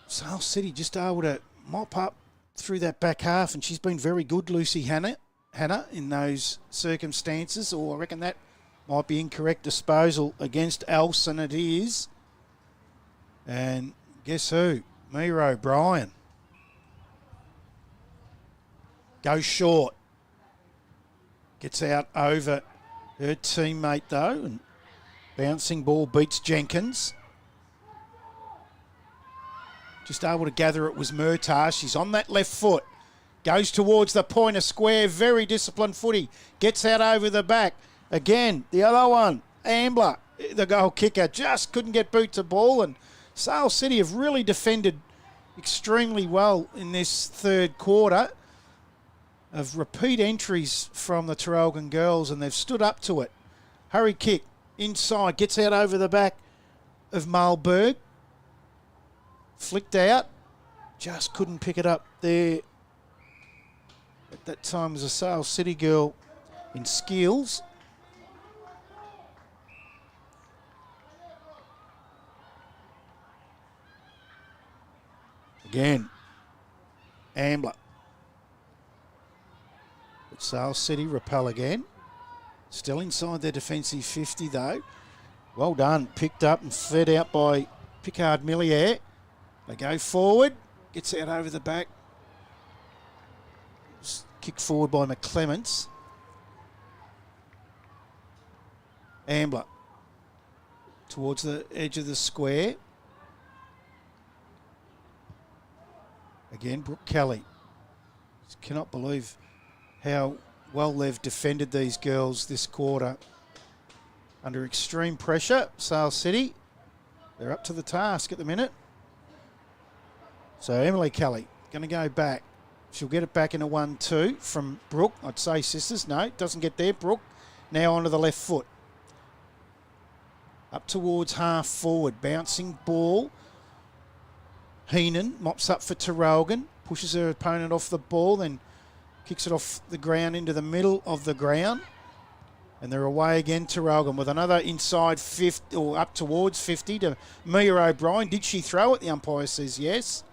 Sale City just able to mop up through that back half, and she's been very good, Lucy Hanna, in those circumstances, or I reckon that might be incorrect disposal against Elson, it is. And guess who? Mia O'Brien. Goes short. Gets out over her teammate though, and bouncing ball beats Jenkins. Just able to gather it was Murtagh. She's on that left foot. Goes towards the pointer square. Very disciplined footy. Gets out over the back. Again, the other one. Ambler, the goal kicker, just couldn't get boot to ball. And Sale City have really defended extremely well in this third quarter of repeat entries from the Traralgon girls, and they've stood up to it. Hurry kick. Inside. Gets out over the back of Marlberg. Flicked out, just couldn't pick it up there. At that time was a Sale City girl in skills. Again, Ambler. But Sale City repel again. Still inside their defensive 50 though. Well done. Picked up and fed out by Picard Millier. They go forward. Gets out over the back. Kicked forward by McClements. Ambler towards the edge of the square. Again, Brooke Kelly. Just cannot believe how well they've defended these girls this quarter. Under extreme pressure, Sale City. They're up to the task at the minute. So Emily Kelly going to go back. She'll get it back in a 1-2 from Brooke. I'd say sisters. No, doesn't get there. Brooke now onto the left foot. Up towards half forward. Bouncing ball. Heenan mops up for Traralgon. Pushes her opponent off the ball. Then kicks it off the ground into the middle of the ground. And they're away again, Traralgon, with another inside 50, or up towards 50 to Mia O'Brien. Did she throw it? The umpire says yes.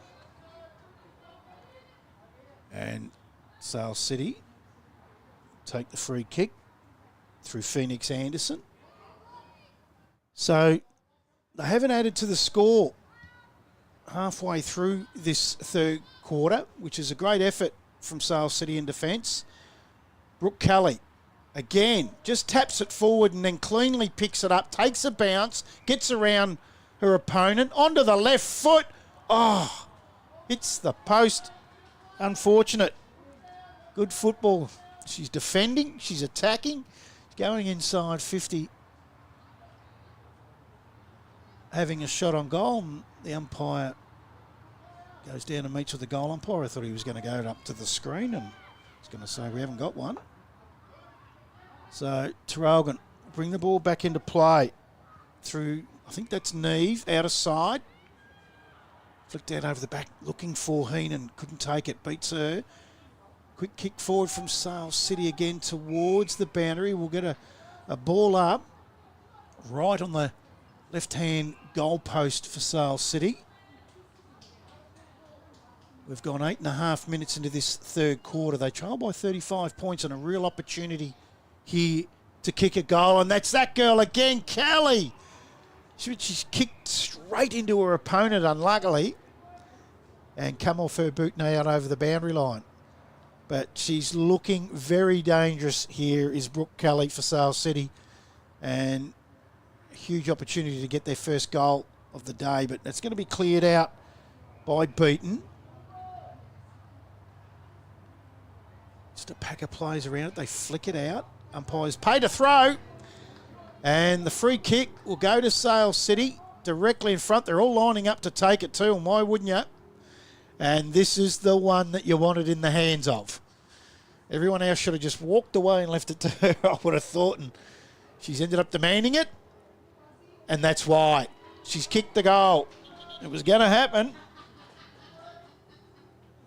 And Sale City take the free kick through Phoenix Anderson. So they haven't added to the score halfway through this third quarter, which is a great effort from Sale City in defence. Brooke Kelly, again, just taps it forward and then cleanly picks it up, takes a bounce, gets around her opponent, onto the left foot. Oh, hits the post. Unfortunate. Good football. She's defending, she's attacking, going inside 50, having a shot on goal. The umpire goes down and meets with the goal umpire. I thought he was going to go up to the screen and he's going to say we haven't got one. So Traralgon bring the ball back into play through, I think that's Neve, out of side. Flicked out over the back, looking for Heenan, couldn't take it, beats her. Quick kick forward from Sale City again towards the boundary. We'll get a ball up right on the left-hand goal post for Sale City. We've gone 8.5 minutes into this third quarter. They trail by 35 points and a real opportunity here to kick a goal, and that's that girl again, Kelly. She's kicked straight into her opponent, unluckily, and come off her boot now out over the boundary line. But she's looking very dangerous here, is Brooke Kelly for Sale City, and a huge opportunity to get their first goal of the day, but that's going to be cleared out by Beaton. Just a pack of players around it. They flick it out. Umpires pay to throw. And the free kick will go to Sale City directly in front. They're all lining up to take it too, and why wouldn't you? And this is the one that you wanted in the hands of. Everyone else should have just walked away and left it to her, I would have thought. And she's ended up demanding it. And that's why. She's kicked the goal. It was going to happen.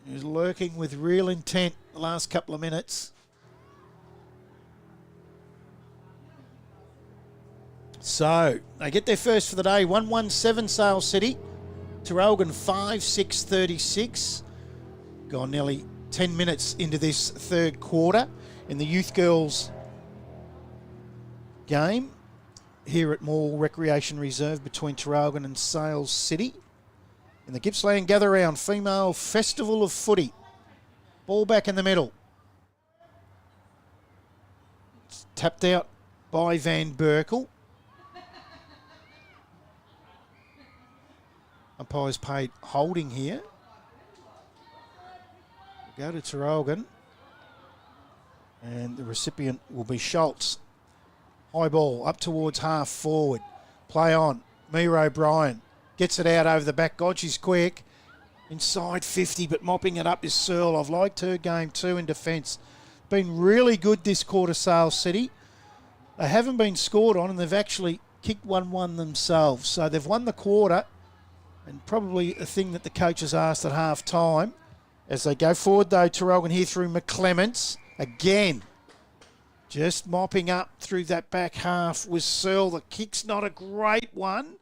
He was lurking with real intent the last couple of minutes. So, they get their first for the day. 1-1-7 Sale City. Traralgon 5-6-36. Gone nearly 10 minutes into this third quarter in the youth girls game here at Morwell Recreation Reserve between Traralgon and Sale City. In the Gippsland Gather Round Female Festival of Footy. Ball back in the middle. It's tapped out by Van Berkel. Umpires paid holding here. We'll go to Traralgon. And the recipient will be Schultz. High ball up towards half forward. Play on. Mia O'Brien gets it out over the back. God, she's quick. Inside 50, but mopping it up is Searle. I've liked her game too in defence. Been really good this quarter, Sale City. They haven't been scored on and they've actually kicked 1-1 themselves. So they've won the quarter. And probably a thing that the coaches asked at half time. As they go forward though, Traralgon here through McClements. Again, just mopping up through that back half was Searle. The kick's not a great one.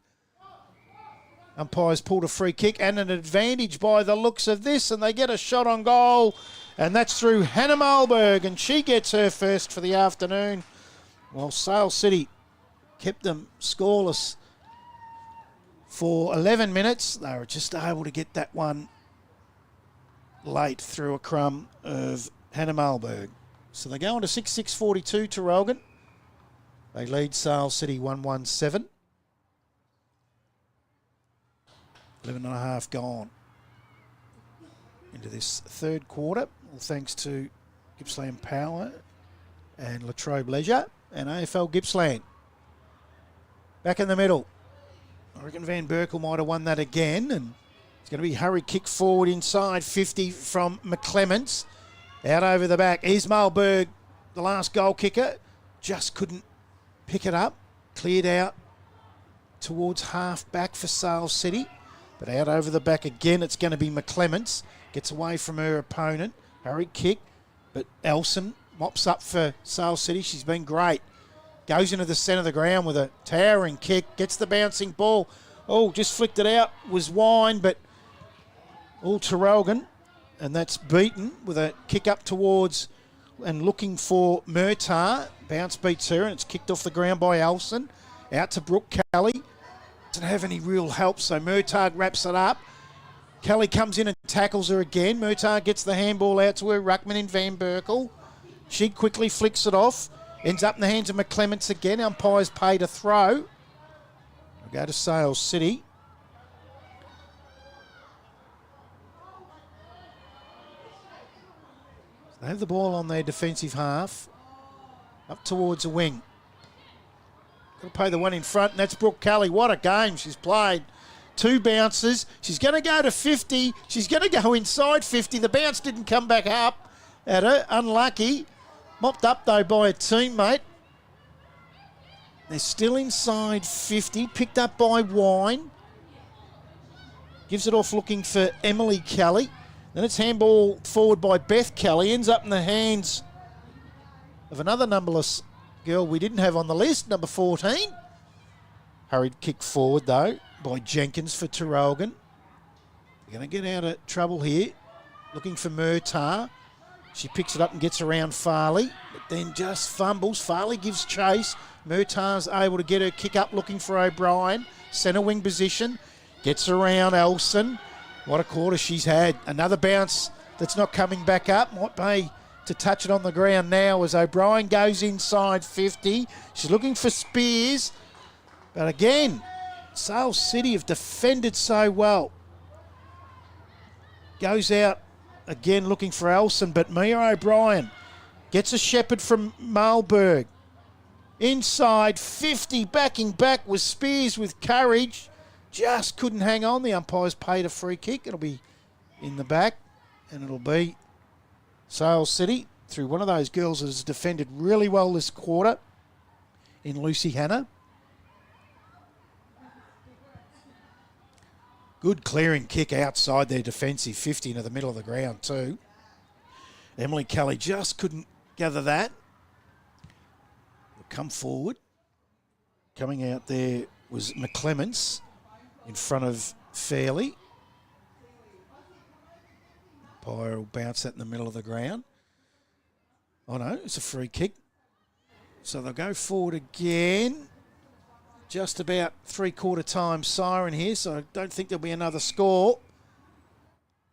Umpires pulled a free kick and an advantage by the looks of this, and they get a shot on goal, and that's through Hannah Malberg, and she gets her first for the afternoon, while Sale City kept them scoreless for 11 minutes. They were just able to get that one late through a crumb of Hannah Malberg. So they go on to 6-6-42 Traralgon. They lead Sale City 1-1-7. 11 and a half gone into this third quarter. All thanks to Gippsland Power and Latrobe Leisure and AFL Gippsland. Back in the middle. I reckon Van Berkel might have won that again, and it's going to be hurry kick forward inside 50 from McClements. Out over the back. Ismailberg, the last goal kicker, just couldn't pick it up. Cleared out towards half back for Sale City. But out over the back again, it's going to be McClements. Gets away from her opponent. Hurry kick. But Elson mops up for Sale City. She's been great. Goes into the centre of the ground with a towering kick. Gets the bouncing ball. Oh, just flicked it out. Was Wine, but all Traralgon. And that's beaten with a kick up towards and looking for Murtagh. Bounce beats her, and it's kicked off the ground by Elson. Out to Brooke Kelly. Doesn't have any real help, so Murtagh wraps it up. Kelly comes in and tackles her again. Murtagh gets the handball out to her ruckman in Van Berkel. She quickly flicks it off. Ends up in the hands of McClements again. Umpires paid a throw. We'll go to Sale City. They have the ball on their defensive half. Up towards the wing. Got to pay the one in front, and that's Brooke Kelly. What a game she's played. 2 bounces. She's going to go to 50. She's going to go inside 50. The bounce didn't come back up at her. Unlucky. Mopped up, though, by a teammate. They're still inside 50. Picked up by Wine. Gives it off looking for Emily Kelly. Then it's handball forward by Beth Kelly. Ends up in the hands of another numberless girl we didn't have on the list, number 14. Hurried kick forward, though, by Jenkins for Traralgon. They're going to get out of trouble here. Looking for Murtagh. She picks it up and gets around Farley, but then just fumbles. Farley gives chase. Murtagh's able to get her kick up looking for O'Brien. Centre wing position. Gets around Elson. What a quarter she's had. Another bounce that's not coming back up. Might be to touch it on the ground now as O'Brien goes inside 50. She's looking for Spears. But again, Sale City have defended so well. Goes out again looking for Elson, but Mia O'Brien gets a shepherd from Malberg. Inside 50, backing back was Spears with courage. Just couldn't hang on. The umpires paid a free kick. It'll be in the back, and it'll be Sale City through one of those girls that has defended really well this quarter in Lucy Hannah. Good clearing kick outside their defensive 50 into the middle of the ground too. Emily Kelly just couldn't gather that. Will come forward. Coming out there was McClements in front of Fairley. Umpire will bounce that in the middle of the ground. Oh no, it's a free kick. So they'll go forward again. Just about 3/4 time siren here, so I don't think there'll be another score.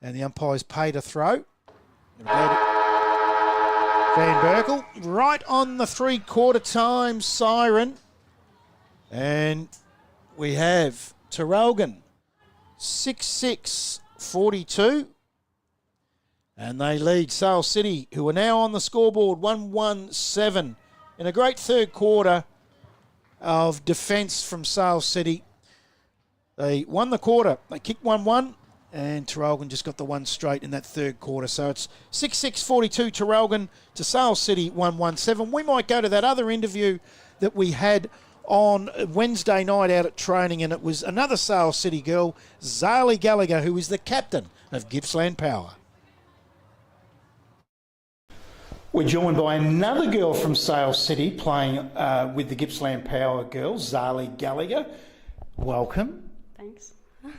And the umpires paid a throw. Van Berkel right on the 3/4 time siren. And we have Traralgon 6-6-42. And they lead Sale City, who are now on the scoreboard 1-1-7 in a great third quarter of defence from Sale City. They won the quarter. They kicked 1-1, and Traralgon just got the one straight in that third quarter. So it's 6-6-42 Traralgon to Sale City 1-1-7. We might go to that other interview that we had on Wednesday night out at training, and it was another Sale City girl, Zali Gallagher, who is the captain of Gippsland Power. We're joined by another girl from Sale City playing with the Gippsland Power girls, Zali Gallagher. Welcome. Thanks.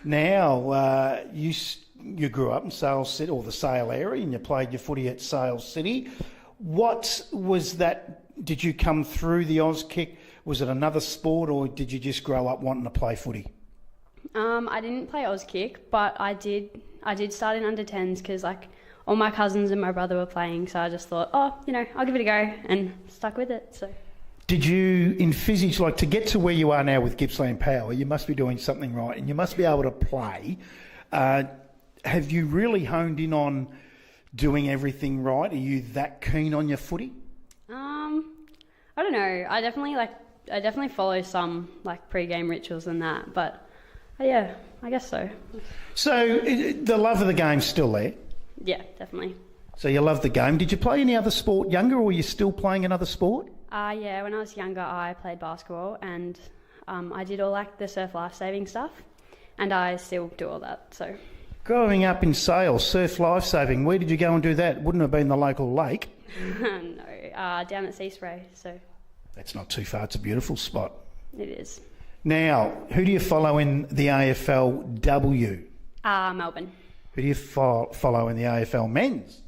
Now, you grew up in Sale City, or the Sale area, and you played your footy at Sale City. What was that? Did you come through the Auskick? Was it another sport, or did you just grow up wanting to play footy? I didn't play Auskick, but I did start in under 10s because like all my cousins and my brother were playing, so I just thought, I'll give it a go, and stuck with it. So. Did you envisage, like, to get to where you are now with Gippsland Power, you must be doing something right and you must be able to play. Have you really honed in on doing everything right? Are you that keen on your footy? I don't know. I definitely follow some like pre-game rituals and that, but yeah, I guess so. So the love of the game's still there? Yeah, definitely. So you love the game. Did you play any other sport younger, or were you still playing another sport? Yeah, when I was younger, I played basketball, and I did all like the surf lifesaving stuff, and I still do all that. So, growing up in Sale, surf lifesaving, where did you go and do that? Wouldn't have been the local lake. No, down at Sea Spray. So that's not too far. It's a beautiful spot. It is. Now, who do you follow in the AFLW? Melbourne. Who do you follow in the AFL Men's?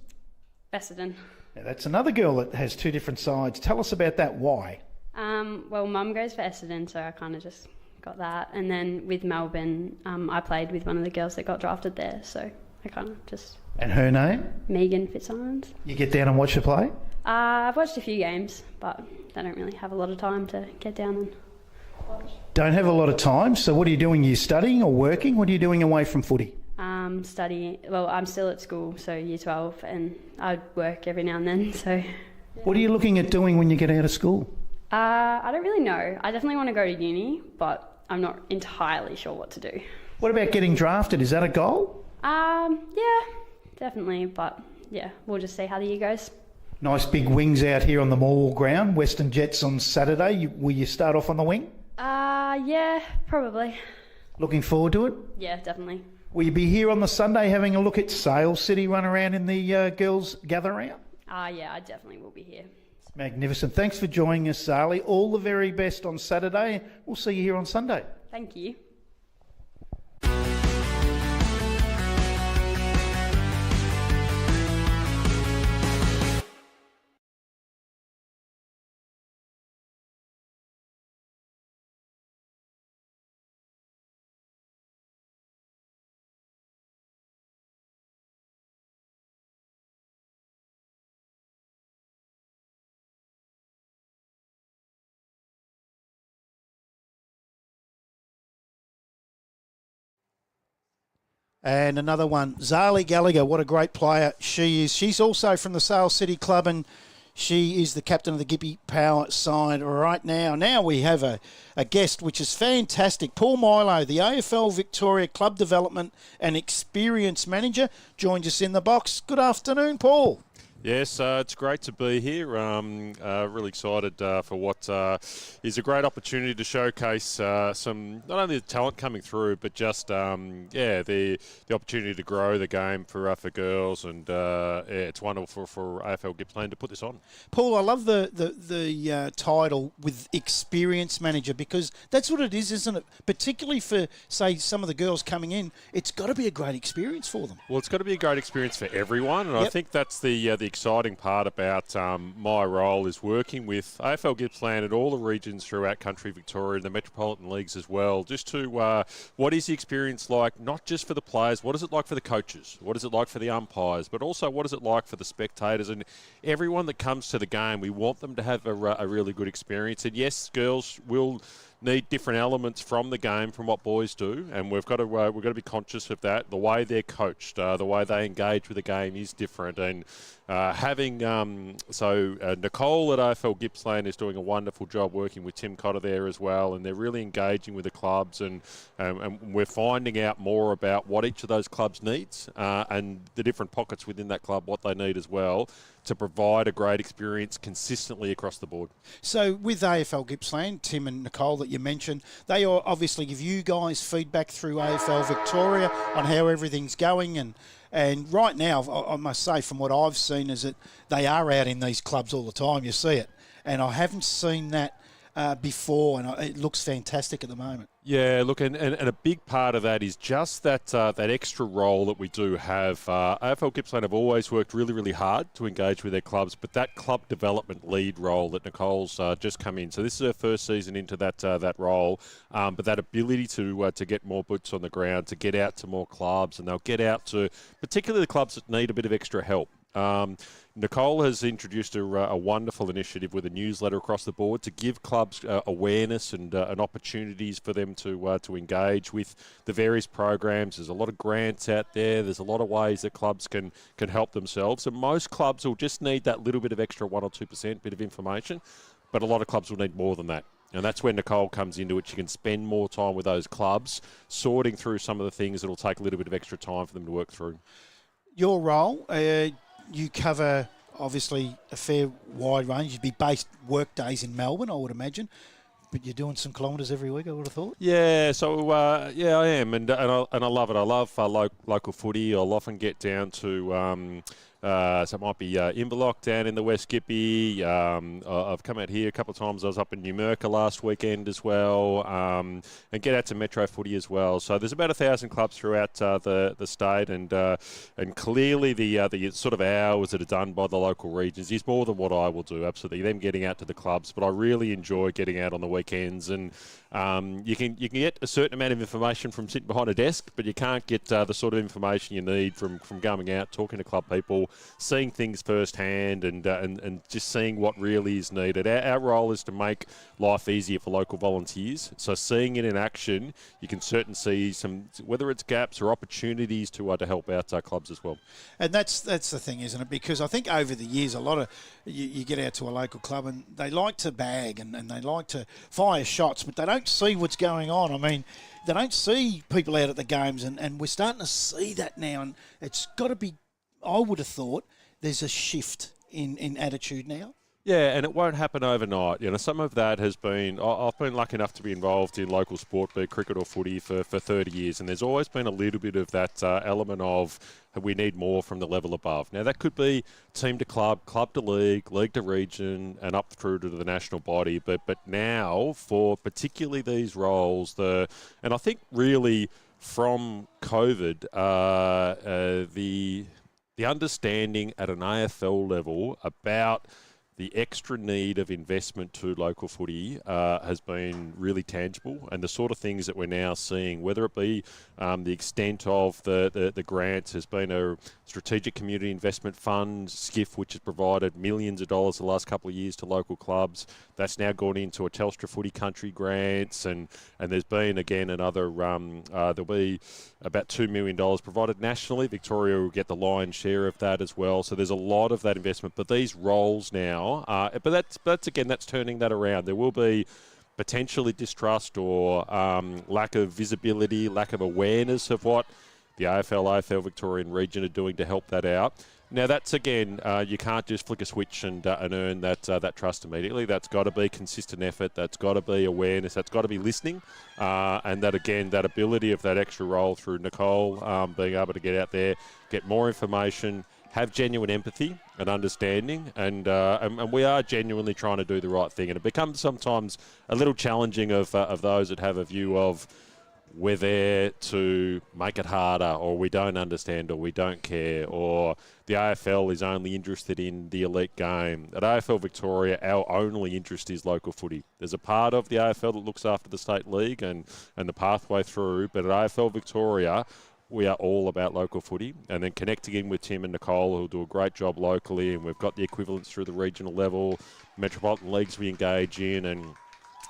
Essendon. Now, that's another girl that has two different sides. Tell us about that. Why? Well, Mum goes for Essendon, so I kind of just got that. And then with Melbourne, I played with one of the girls that got drafted there, so I kind of just... And her name? Megan Fitzsimons. You get down and watch her play? I've watched a few games, but I don't really have a lot of time to get down and watch. Don't have a lot of time, so what are you doing? Are you studying or working? What are you doing away from footy? Studying. Well, I'm still at school, so year 12, and I work every now and then, so... Yeah. What are you looking at doing when you get out of school? I don't really know. I definitely want to go to uni, but I'm not entirely sure what to do. What about getting drafted? Is that a goal? Yeah, definitely, but yeah, we'll just see how the year goes. Nice big wings out here on the Morwell ground. Western Jets on Saturday. Will you start off on the wing? Yeah, probably. Looking forward to it? Yeah, definitely. Will you be here on the Sunday having a look at Sale City run around in the girls' gather round? Yeah, I definitely will be here. Magnificent. Thanks for joining us, Sally. All the very best on Saturday. We'll see you here on Sunday. Thank you. And another one, Zali Gallagher, what a great player she is. She's also from the Sale City Club, and she is the captain of the Gippy Power side right now. Now we have a guest, which is fantastic. Paul Milo, the AFL Victoria Club Development and Experience Manager, joins us in the box. Good afternoon, Paul. Yes, it's great to be here. Really excited for what is a great opportunity to showcase some, not only the talent coming through, but just the opportunity to grow the game for girls, and it's wonderful for AFL Gippsland to put this on. Paul, I love the title with Experience Manager, because that's what it is, isn't it? Particularly for, say, some of the girls coming in, it's got to be a great experience for them. Well, it's got to be a great experience for everyone, and I think that's the exciting part about my role is working with AFL Gippsland and all the regions throughout country Victoria and the metropolitan leagues as well, just to what is the experience like, not just for the players, what is it like for the coaches, what is it like for the umpires, but also what is it like for the spectators and everyone that comes to the game. We want them to have a really good experience, and yes, girls will need different elements from the game from what boys do, and we've got to be conscious of that. The way they're coached, the way they engage with the game is different, and having Nicole at AFL Gippsland is doing a wonderful job working with Tim Cotter there as well, and they're really engaging with the clubs, and we're finding out more about what each of those clubs needs and the different pockets within that club, what they need as well, to provide a great experience consistently across the board. So with AFL Gippsland, Tim and Nicole that you mentioned, they obviously give you guys feedback through AFL Victoria on how everything's going, and right now, I must say, from what I've seen, is that they are out in these clubs all the time. You see it. And I haven't seen that before, and it looks fantastic at the moment. Yeah, look, and a big part of that is just that extra role that we do have. AFL Gippsland have always worked really, really hard to engage with their clubs, but that club development lead role that Nicole's just come in. So this is her first season into that role, but that ability to get more boots on the ground, to get out to more clubs, and they'll get out to particularly the clubs that need a bit of extra help. Nicole has introduced a wonderful initiative with a newsletter across the board to give clubs awareness and opportunities for them to engage with the various programs. There's a lot of grants out there. There's a lot of ways that clubs can help themselves. And most clubs will just need that little bit of extra 1 or 2% bit of information, but a lot of clubs will need more than that. And that's when Nicole comes into it. She can spend more time with those clubs, sorting through some of the things that will take a little bit of extra time for them to work through. Your role, you cover obviously a fair wide range. You'd be based work days in Melbourne, I would imagine, but you're doing some kilometres every week, I would have thought. Yeah, so I am, and I love it. I love local footy. I'll often get down to. So it might be Inverloch down in the West Gippy. I've come out here a couple of times. I was up in Newmerka last weekend as well, and get out to Metro footy as well. So there's about 1,000 clubs throughout the state, and clearly the sort of hours that are done by the local regions is more than what I will do. Absolutely, them getting out to the clubs, but I really enjoy getting out on the weekends, and you can get a certain amount of information from sitting behind a desk, but you can't get the sort of information you need from going out, talking to club people, seeing things firsthand, and just seeing what really is needed. Our role is to make life easier for local volunteers. So seeing it in action, you can certainly see some, whether it's gaps or opportunities to help out our clubs as well. And that's the thing, isn't it? Because I think over the years, a lot of you get out to a local club and they like to bag and they like to fire shots, but they don't see what's going on. I mean, they don't see people out at the games, and we're starting to see that now, and it's got to be, I would have thought there's a shift in attitude now. Yeah, and it won't happen overnight. You know, some of that has been, I've been lucky enough to be involved in local sport, be it cricket or footy, for 30 years, and there's always been a little bit of that element of we need more from the level above. Now, that could be team to club, club to league, league to region, and up through to the national body. But now, for particularly these roles, and I think really from COVID, the understanding at an AFL level about the extra need of investment to local footy has been really tangible, and the sort of things that we're now seeing, whether it be the extent of the grants, has been a strategic community investment fund, SCIF, which has provided millions of dollars the last couple of years to local clubs. That's now gone into a Telstra Footy Country grants, and there's been again another, there'll be about $2 million provided nationally. Victoria will get the lion's share of that as well. So there's a lot of that investment, but these roles now, but that's turning that around. There will be potentially distrust or lack of visibility, lack of awareness of what the AFL Victorian region are doing to help that out. Now, that's, again, you can't just flick a switch and earn that trust immediately. That's got to be consistent effort. That's got to be awareness. That's got to be listening. And that, again, that ability of that extra role through Nicole, being able to get out there, get more information, have genuine empathy and understanding, and we are genuinely trying to do the right thing. And it becomes sometimes a little challenging of those that have a view of we're there to make it harder, or we don't understand, or we don't care, or the AFL is only interested in the elite game. At AFL Victoria, our only interest is local footy. There's a part of the AFL that looks after the state league and the pathway through, but at AFL Victoria, we are all about local footy, and then connecting in with Tim and Nicole, who'll do a great job locally, and we've got the equivalents through the regional level, metropolitan leagues we engage in, and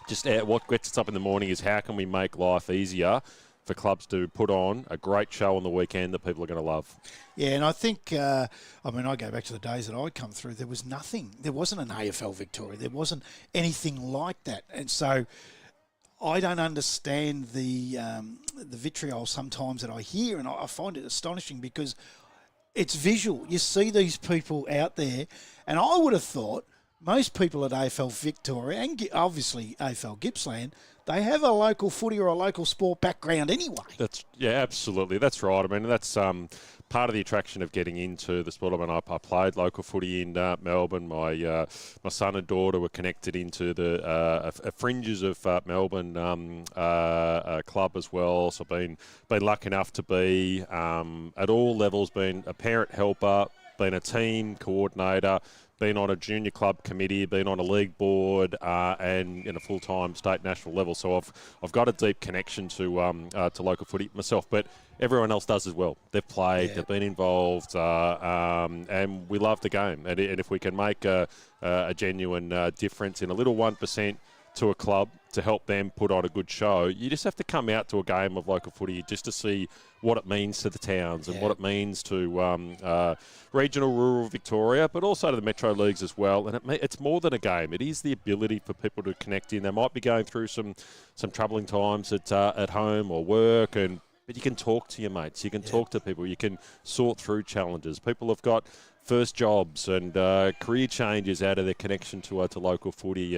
just what gets us up in the morning is how can we make life easier for clubs to put on a great show on the weekend that people are going to love. Yeah, and I think, I go back to the days that I'd come through, there was nothing. There wasn't an AFL Victoria. There wasn't anything like that. And so I don't understand the vitriol sometimes that I hear, and I find it astonishing because it's visual. You see these people out there, and I would have thought most people at AFL Victoria, and obviously AFL Gippsland, they have a local footy or a local sport background anyway. Absolutely. That's right. I mean, that's part of the attraction of getting into the sport. I mean, I played local footy in Melbourne. My son and daughter were connected into the fringes of Melbourne club as well. So I've been lucky enough to be at all levels, been a parent helper, been a team coordinator, been on a junior club committee, been on a league board, and in a full-time state national level. So I've got a deep connection to local footy myself, but everyone else does as well. They've played, they've been involved, and we love the game. And if we can make a genuine difference in a little 1% to a club to help them put on a good show, you just have to come out to a game of local footy just to see what it means to the towns and what it means to regional, rural Victoria, but also to the Metro Leagues as well. And it's more than a game. It is the ability for people to connect in. They might be going through some troubling times at home or work, but you can talk to your mates. You can talk to people. You can sort through challenges. People have got first jobs and career changes out of their connection to local footy.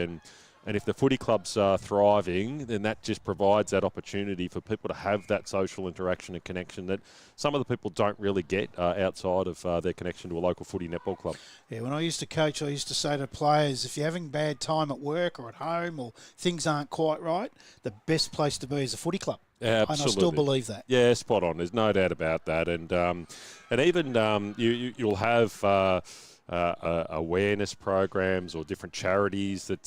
And if the footy clubs are thriving, then that just provides that opportunity for people to have that social interaction and connection that some of the people don't really get outside of their connection to a local footy netball club. Yeah, when I used to coach, I used to say to players, if you're having bad time at work or at home or things aren't quite right, the best place to be is a footy club. Absolutely. And I still believe that. Yeah, spot on. There's no doubt about that. And even you'll have awareness programs or different charities that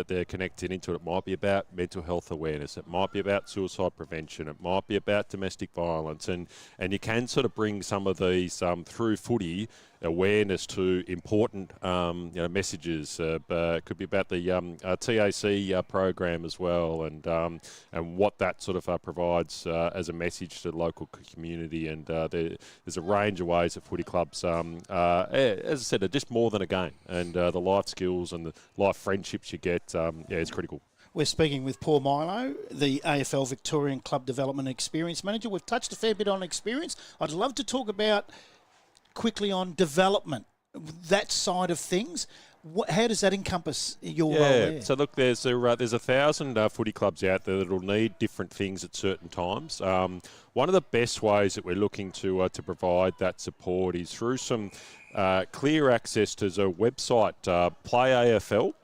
they're connected into. It might be about mental health awareness. It might be about suicide prevention. It might be about domestic violence. And you can sort of bring some of these through footy awareness to important messages. It could be about the TAC program as well, and what that sort of provides as a message to the local community. And there's a range of ways that footy clubs, as I said, are just more than a game. And the life skills and the life friendships you get, it's critical. We're speaking with Paul Milo, the AFL Victorian Club Development Experience Manager. We've touched a fair bit on experience. I'd love to talk about quickly on development, that side of things. How does that encompass your role there? So look, there's 1,000 footy clubs out there that will need different things at certain times. One of the best ways that we're looking to provide that support is through some clear access to the website Play AFL,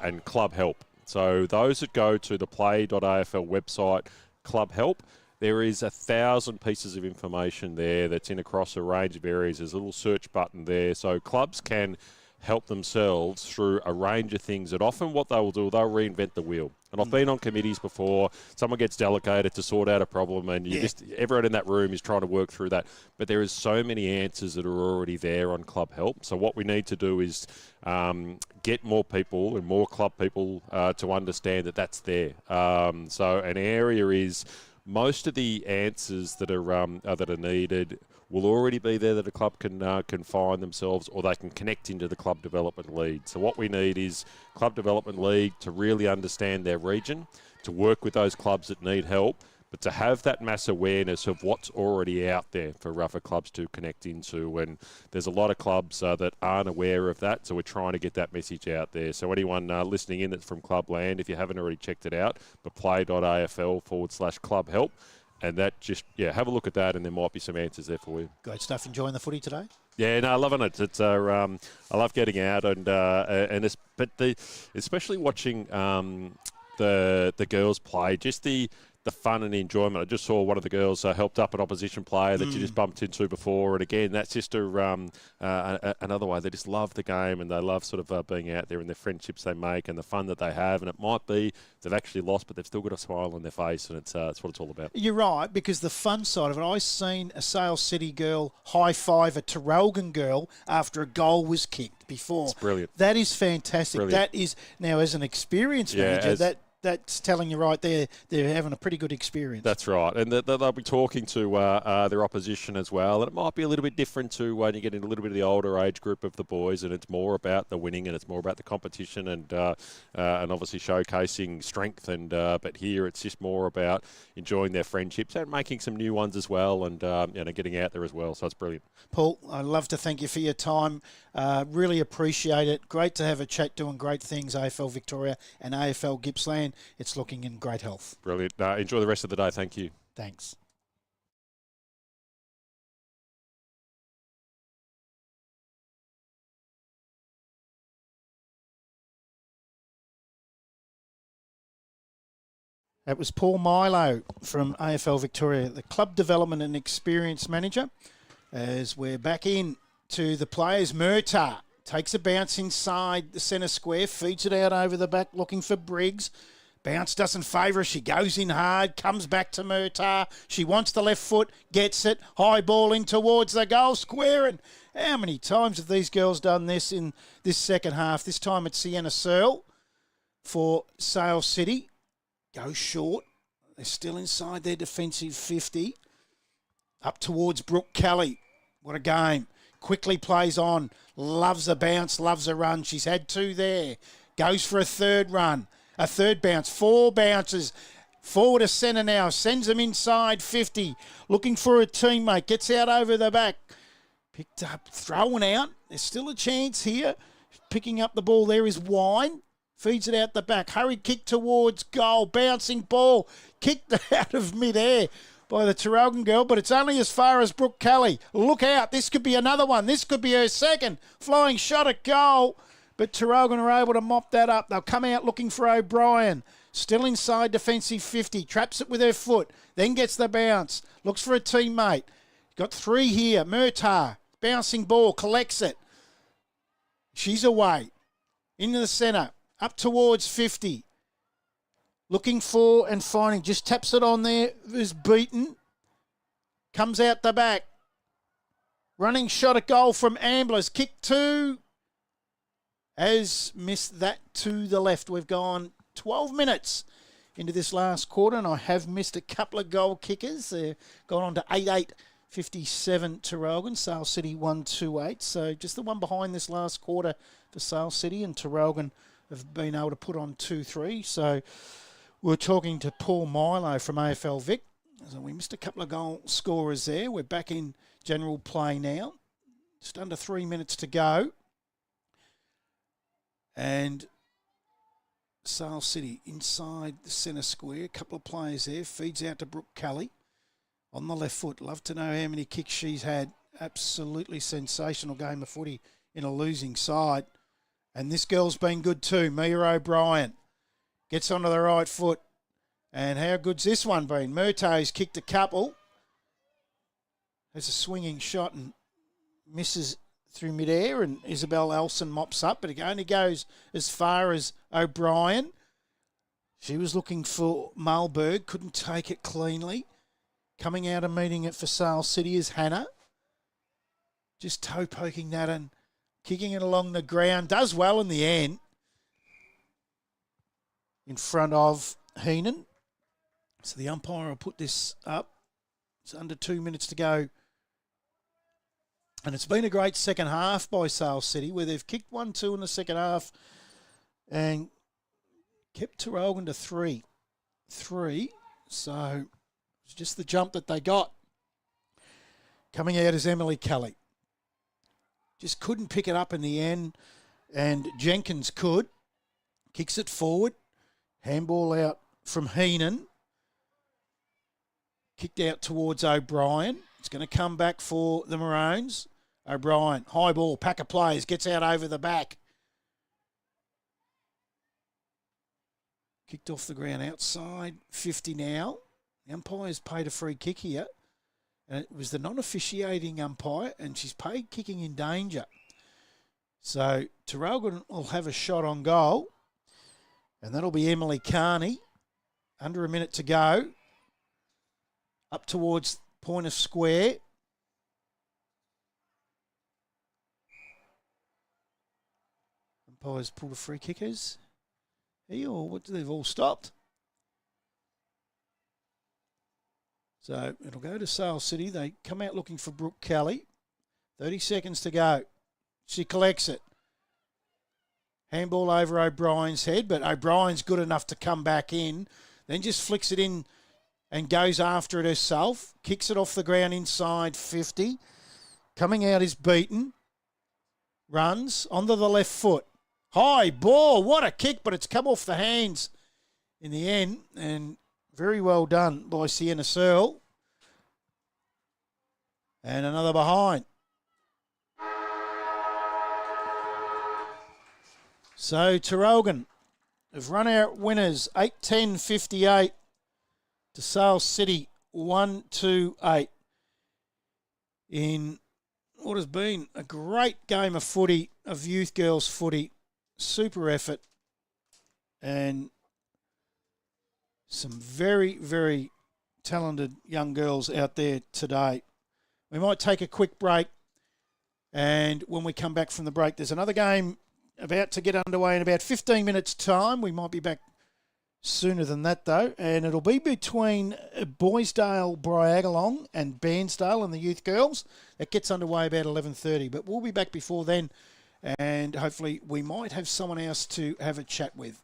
and Club Help. So those that go to the play.afl website, Club Help, there is 1,000 pieces of information there that's in across a range of areas. There's a little search button there. So clubs can help themselves through a range of things that often what they will do, they'll reinvent the wheel. And I've been on committees before, someone gets delegated to sort out a problem and everyone in that room is trying to work through that. But there is so many answers that are already there on Club Help. So what we need to do is get more people and more club people to understand that that's there. So an area is most of the answers that are needed will already be there that a club can find themselves, or they can connect into the club development lead. So what we need is club development league to really understand their region, to work with those clubs that need help, but to have that mass awareness of what's already out there for rougher clubs to connect into. And there's a lot of clubs that aren't aware of that, so we're trying to get that message out there. So anyone listening in that's from Clubland, if you haven't already checked it out, but play.afl/club help. And that just, have a look at that, and there might be some answers there for you. Great stuff. Enjoying the footy today? Yeah, no, loving it. It's I love getting out especially watching the girls play. Just the fun and the enjoyment. I just saw one of the girls helped up an opposition player that you just bumped into before, and again, that's just another way. They just love the game, and they love sort of being out there and the friendships they make and the fun that they have. And it might be they've actually lost, but they've still got a smile on their face, and it's what it's all about. You're right, because the fun side of it, I seen a Sale City girl high five a Traralgon girl after a goal was kicked before. It's brilliant. That is fantastic. Brilliant. That is, now as an experienced manager, that's telling you right there they're having a pretty good experience. That's right. And they'll be talking to their opposition as well. And it might be a little bit different to when you get into a little bit of the older age group of the boys, and it's more about the winning and it's more about the competition and obviously showcasing strength. And but here it's just more about enjoying their friendships and making some new ones as well, and getting out there as well. So it's brilliant. Paul, I'd love to thank you for your time. Really appreciate it. Great to have a chat doing great things, AFL Victoria and AFL Gippsland. It's looking in great health. Brilliant. Enjoy the rest of the day. Thank you. Thanks. That was Paul Milo from AFL Victoria, the Club Development and Experience Manager. As we're back in to the players, Murtagh takes a bounce inside the centre square, feeds it out over the back, looking for Briggs. Bounce doesn't favour her. She goes in hard, comes back to Murtagh. She wants the left foot, gets it, high ball in towards the goal square. And how many times have these girls done this in this second half? This time it's Sienna Searle for Sale City. Goes short. They're still inside their defensive 50. Up towards Brooke Kelly. What a game. Quickly plays on. Loves a bounce, loves a run. She's had 2 there. Goes for a third run. A third bounce. 4 bounces. Forward to centre now. Sends them inside 50. Looking for a teammate. Gets out over the back. Picked up. Thrown out. There's still a chance here. Picking up the ball there is Wine. Feeds it out the back. Hurried kick towards goal. Bouncing ball. Kicked out of midair by the Traralgon girl, but it's only as far as Brooke Kelly. Look out. This could be another one. This could be her second. Flying shot at goal. But Traralgon are able to mop that up. They'll come out looking for O'Brien. Still inside defensive 50. Traps it with her foot. Then gets the bounce. Looks for a teammate. Got 3 here. Murtagh. Bouncing ball. Collects it. She's away. Into the centre. Up towards 50. Looking for and finding. Just taps it on there. Is beaten. Comes out the back. Running shot at goal from Amblers. Kick 2. Has missed that to the left. We've gone 12 minutes into this last quarter, and I have missed a couple of goal kickers. They're gone on to 8-8. 57 Traralgon, Sale City 128. So just the one behind this last quarter for Sale City, and Traralgon have been able to put on 2-3. So we're talking to Paul Milo from AFL Vic. So we missed a couple of goal scorers there. We're back in general play now. Just under 3 minutes to go. And Sale City inside the centre square. A couple of players there. Feeds out to Brooke Kelly. On the left foot. Love to know how many kicks she's had. Absolutely sensational game of footy in a losing side. And this girl's been good too. Mia O'Brien gets onto the right foot. And how good's this one been? Murtagh's kicked a couple. Has a swinging shot and misses through midair. And Isabel Elson mops up. But it only goes as far as O'Brien. She was looking for Marlberg. Couldn't take it cleanly. Coming out and meeting it for Sale City is Hannah. Just toe poking that and kicking it along the ground. Does well in the end. In front of Heenan. So the umpire will put this up. It's under 2 minutes to go. And it's been a great second half by Sale City, where they've kicked 1-2 in the second half and kept Traralgon to 3. So it's just the jump that they got. Coming out is Emily Kelly. Just couldn't pick it up in the end. And Jenkins could. Kicks it forward. Handball out from Heenan. Kicked out towards O'Brien. It's going to come back for the Maroons. O'Brien, high ball, pack of players, gets out over the back. Kicked off the ground outside, 50 now. The umpire's paid a free kick here. And it was the non-officiating umpire, and she's paid kicking in danger. So Traralgon will have a shot on goal. And that'll be Emily Carney. Under a minute to go. Up towards point of square. Umpires pulled a free kickers. Or what? They've all stopped. So it'll go to Sale City. They come out looking for Brooke Kelly. 30 seconds to go. She collects it. Handball over O'Brien's head, but O'Brien's good enough to come back in. Then just flicks it in and goes after it herself. Kicks it off the ground inside 50. Coming out is beaten. Runs onto the left foot. High ball. What a kick, but it's come off the hands in the end. And very well done by Sienna Searle. And another behind. So Traralgon have run out winners 8-10-58 DeSale City 1-8 in what has been a great game of footy, of youth girls footy. Super effort and some very, very talented young girls out there today. We might take a quick break, and when we come back from the break, there's another game about to get underway in about 15 minutes' time. We might be back sooner than that, though, and it'll be between Boysdale, Bryagalong and Bairnsdale and the youth girls. It gets underway about 11:30, but we'll be back before then, and hopefully we might have someone else to have a chat with.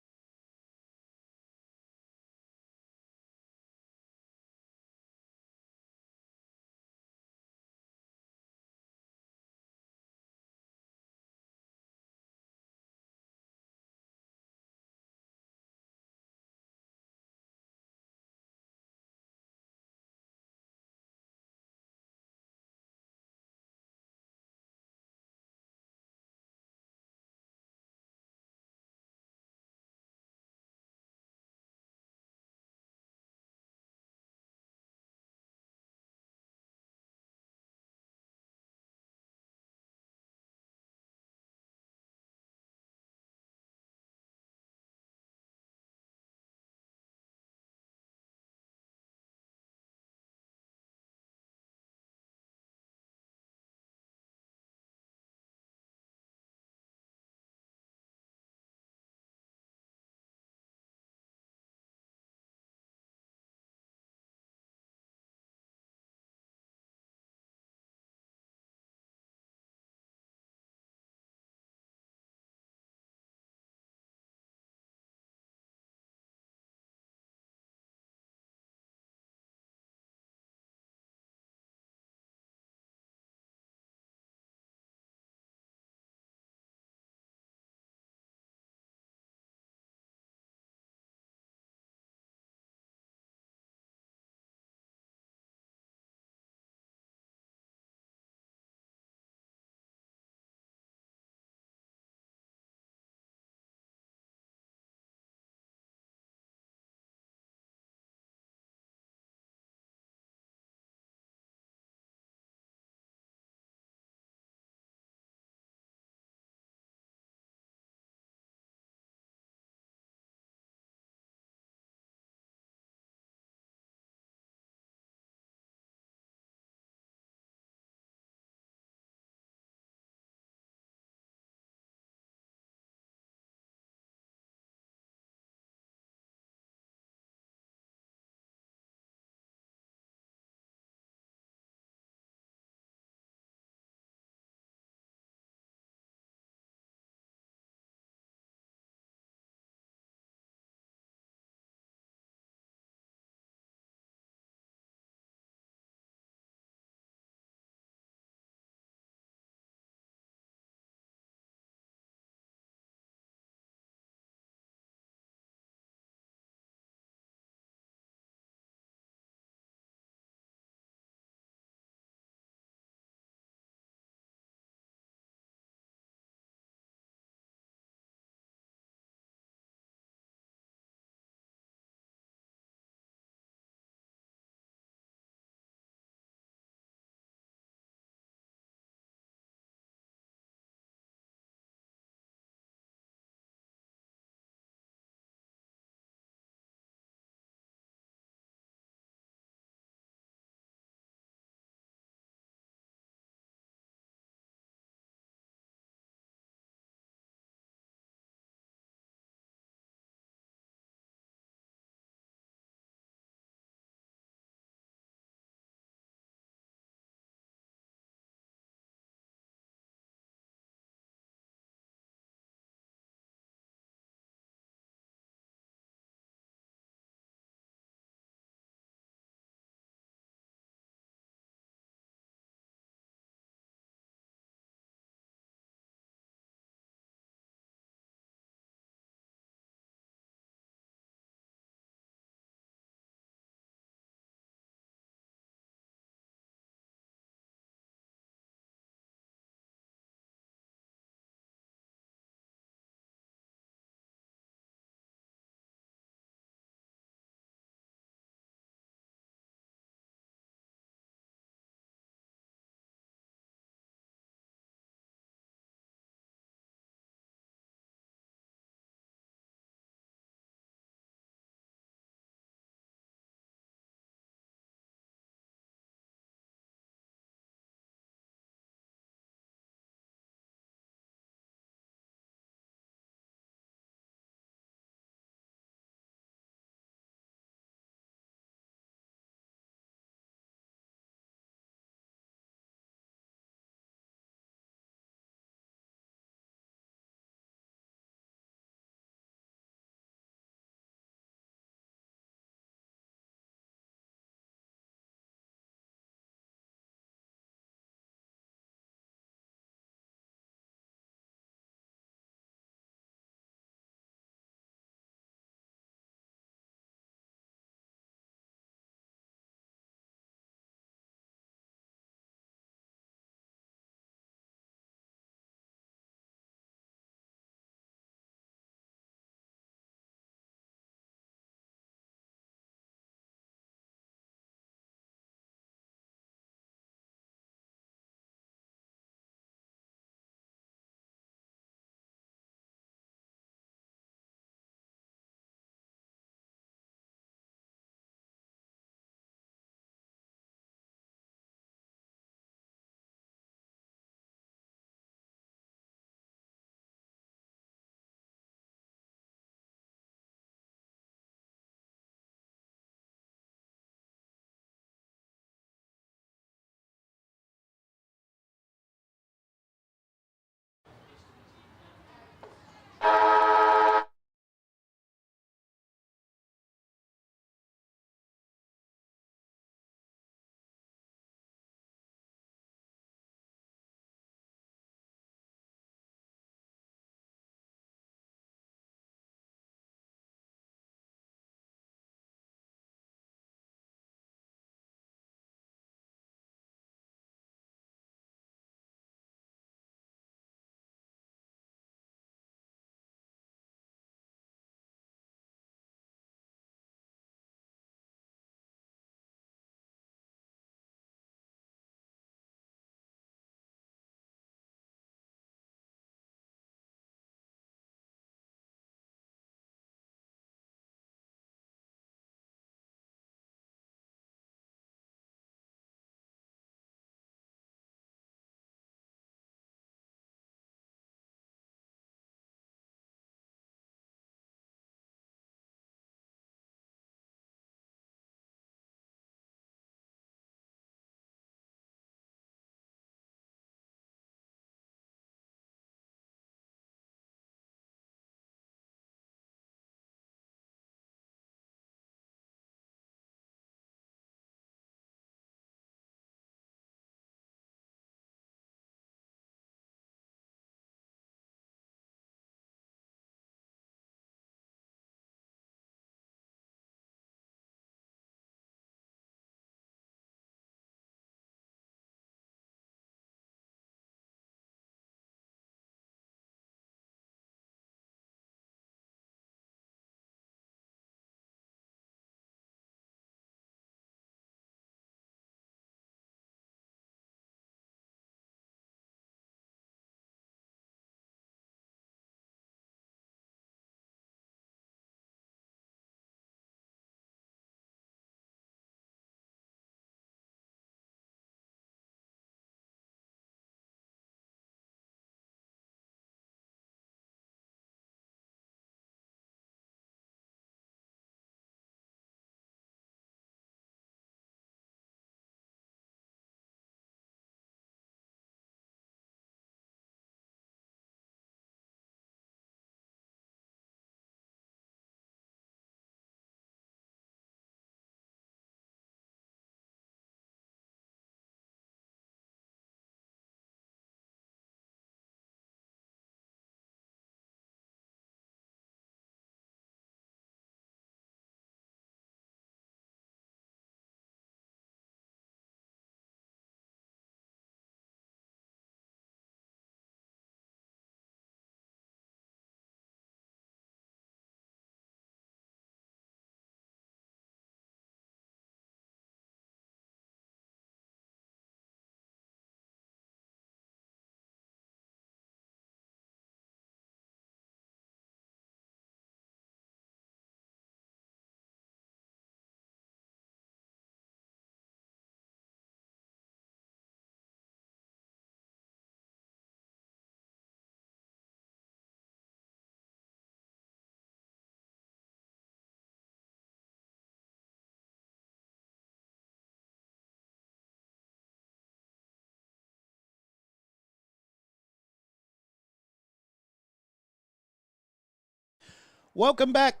Welcome back.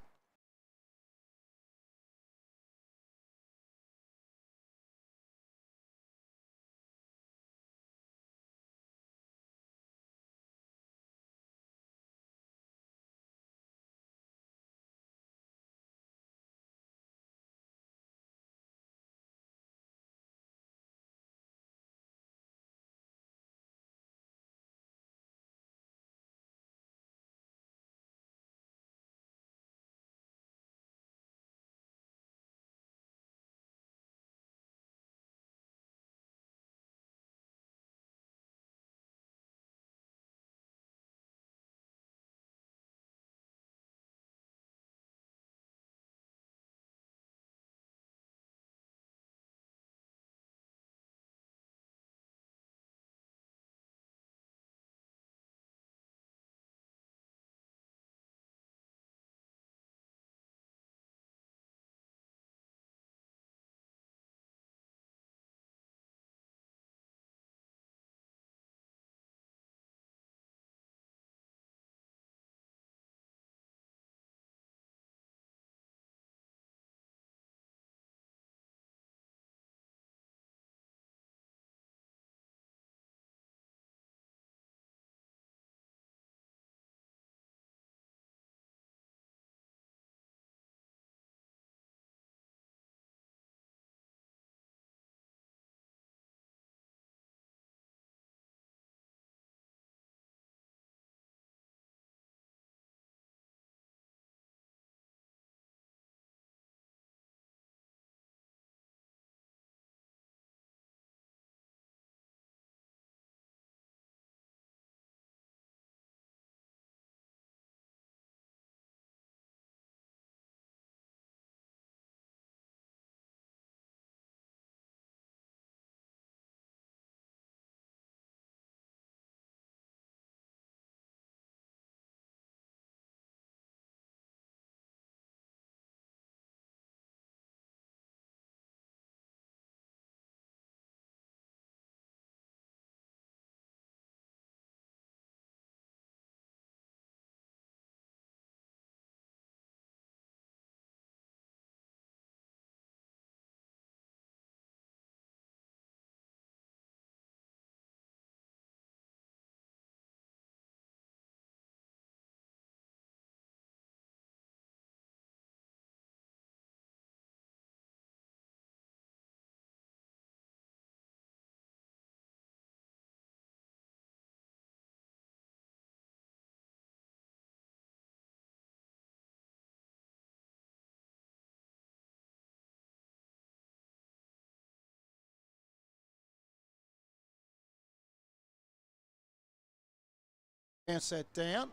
Now sat down.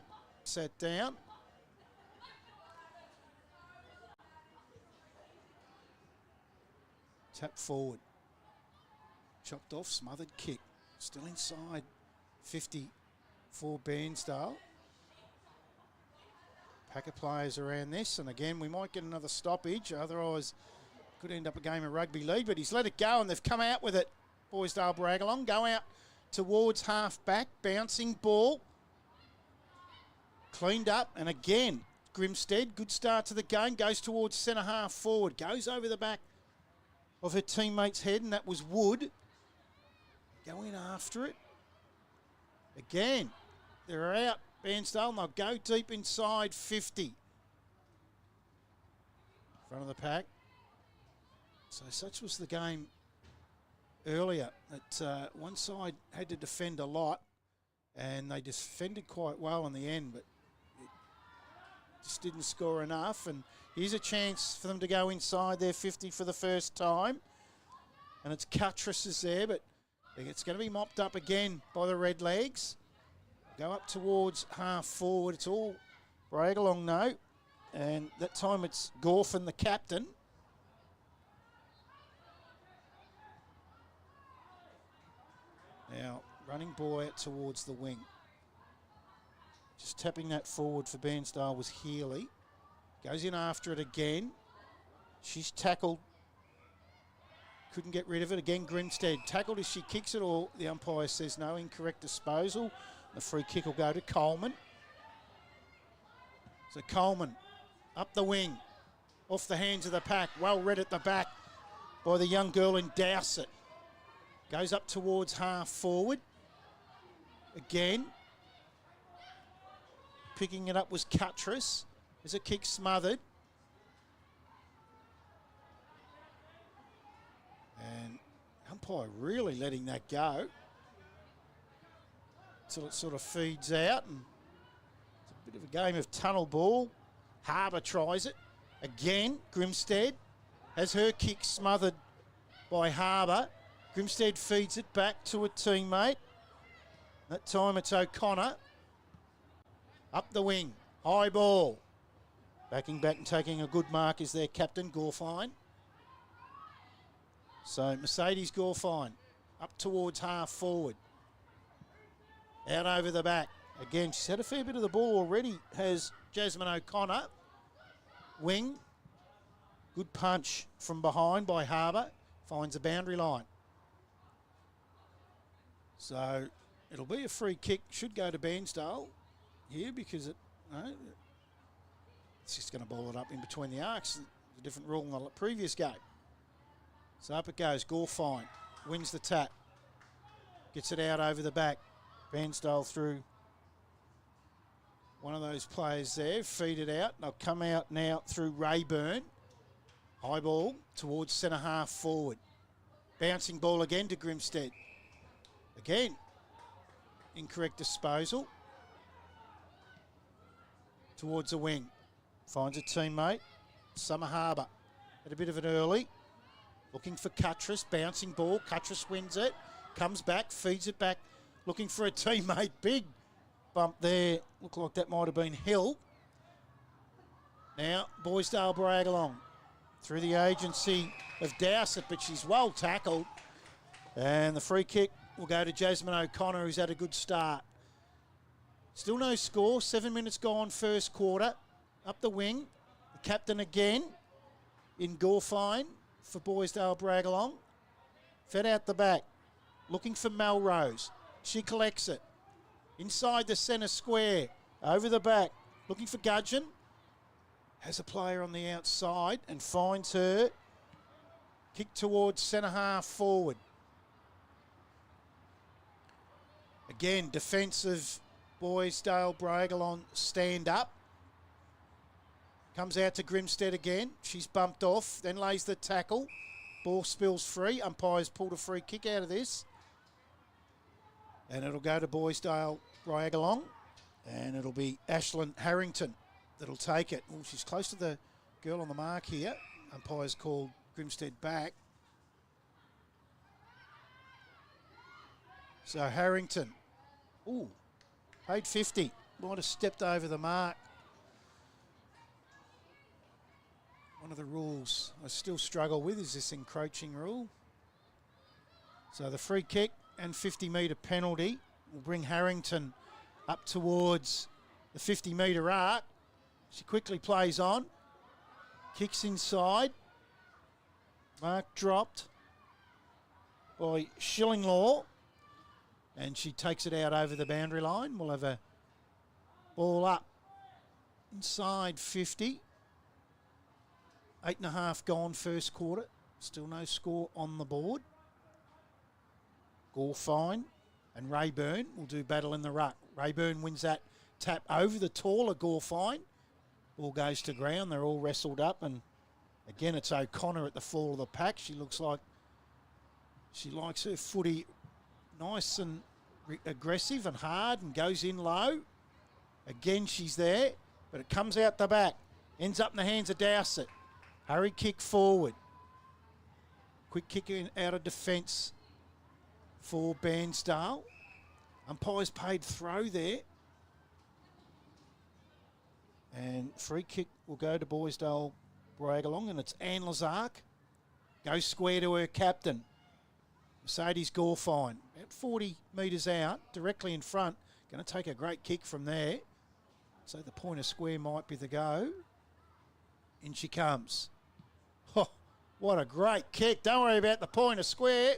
Tap forward. Chopped off, smothered kick. Still inside 50 for Bairnsdale. Pack of players around this, and again, we might get another stoppage. Otherwise, could end up a game of rugby league, but he's let it go, and they've come out with it. Boysdale Bragalong go out towards half back, bouncing ball. Cleaned up, and again, Grimstead, good start to the game, goes towards centre half forward, goes over the back of her teammate's head, and that was Wood. Going after it. Again, they're out, Bairnsdale, and they'll go deep inside 50. Front of the pack. So such was the game earlier, that one side had to defend a lot, and they defended quite well in the end, but just didn't score enough. And here's a chance for them to go inside their 50 for the first time. And it's Cuttress is there, but it's going to be mopped up again by the Red Legs. Go up towards half forward. It's all Bragalong now. And that time it's Gorfin, the captain. Now, running boy out towards the wing. Just tapping that forward for Bairnsdale was Healy. Goes in after it again. She's tackled. Couldn't get rid of it. Again, Grimstead tackled as she kicks it, or the umpire says no, incorrect disposal. The free kick will go to Coleman. So Coleman Up the wing. Off the hands of the pack. Well read at the back by the young girl in Dowsett. Goes up towards half forward. Again. Picking it up was Cuttress. As a kick smothered. And umpire really letting that go. Until it sort of feeds out. And it's a bit of a game of tunnel ball. Harbour tries it. Again, Grimstead has her kick smothered by Harbour. Grimstead feeds it back to a teammate. That time it's O'Connor. Up the wing. High ball. Backing back and taking a good mark is their captain, Gilfoil. So Mercedes Gilfoil up towards half forward. Out over the back. Again, she's had a fair bit of the ball already, has Jasmine O'Connor. Wing. Good punch from behind by Harbour. Finds a boundary line. So it'll be a free kick. Should go to Bairnsdale here because it's just going to ball it up in between the arcs. A different rule in the previous game. So up it goes. Gilfoil wins the tap. Gets it out over the back. Bairnsdale through one of those players there. Feed it out. They'll come out now through Rayburn. High ball towards centre half forward. Bouncing ball again to Grimstead. Again. Incorrect disposal. Towards the wing. Finds a teammate. Summer Harbour. Had a bit of an early. Looking for Cuttress. Bouncing ball. Cuttress wins it. Comes back. Feeds it back. Looking for a teammate. Big bump there. Looked like that might have been Hill. Now, Bairnsdale brag along. Through the agency of Dowsett, but she's well tackled. And the free kick will go to Jasmine O'Connor, who's had a good start. Still no score. 7 minutes gone first quarter. Up the wing. The captain again in Gilfoil for Bairnsdale brag along. Fed out the back. Looking for Melrose. She collects it. Inside the centre square. Over the back. Looking for Gudgeon. Has a player on the outside and finds her. Kick towards centre half forward. Again, defensive Bairnsdale Bragalon stand up. Comes out to Grimstead again. She's bumped off, then lays the tackle. Ball spills free. Umpires pulled a free kick out of this. And it'll go to Bairnsdale Bragalon. And it'll be Ashlyn Harrington that'll take it. Oh, she's close to the girl on the mark here. Umpires called Grimstead back. So Harrington, paid 50. Might have stepped over the mark. One of the rules I still struggle with is this encroaching rule. So the free kick and 50-metre penalty will bring Harrington up towards the 50-metre arc. She quickly plays on. Kicks inside. Mark dropped by Shillinglaw. And she takes it out over the boundary line. We'll have a ball up inside 50. 8.5 gone first quarter. Still no score on the board. Gilfoil and Rayburn will do battle in the ruck. Rayburn wins that tap over the taller Gilfoil. Ball goes to ground. They're all wrestled up. And again, it's O'Connor at the fall of the pack. She looks like she likes her footy nice and aggressive and hard and goes in low. Again, she's there, but it comes out the back. Ends up in the hands of Dowsett. Hurry kick forward. Quick kick in out of defence for Bairnsdale. Umpires paid throw there. And free kick will go to Bairnsdale Bragalong, and it's Anne Lazark. Goes square to her captain. Mercedes Gilfoil, about 40 metres out, directly in front. Going to take a great kick from there. So the point of square might be the go. In she comes. Oh, what a great kick. Don't worry about the point of square.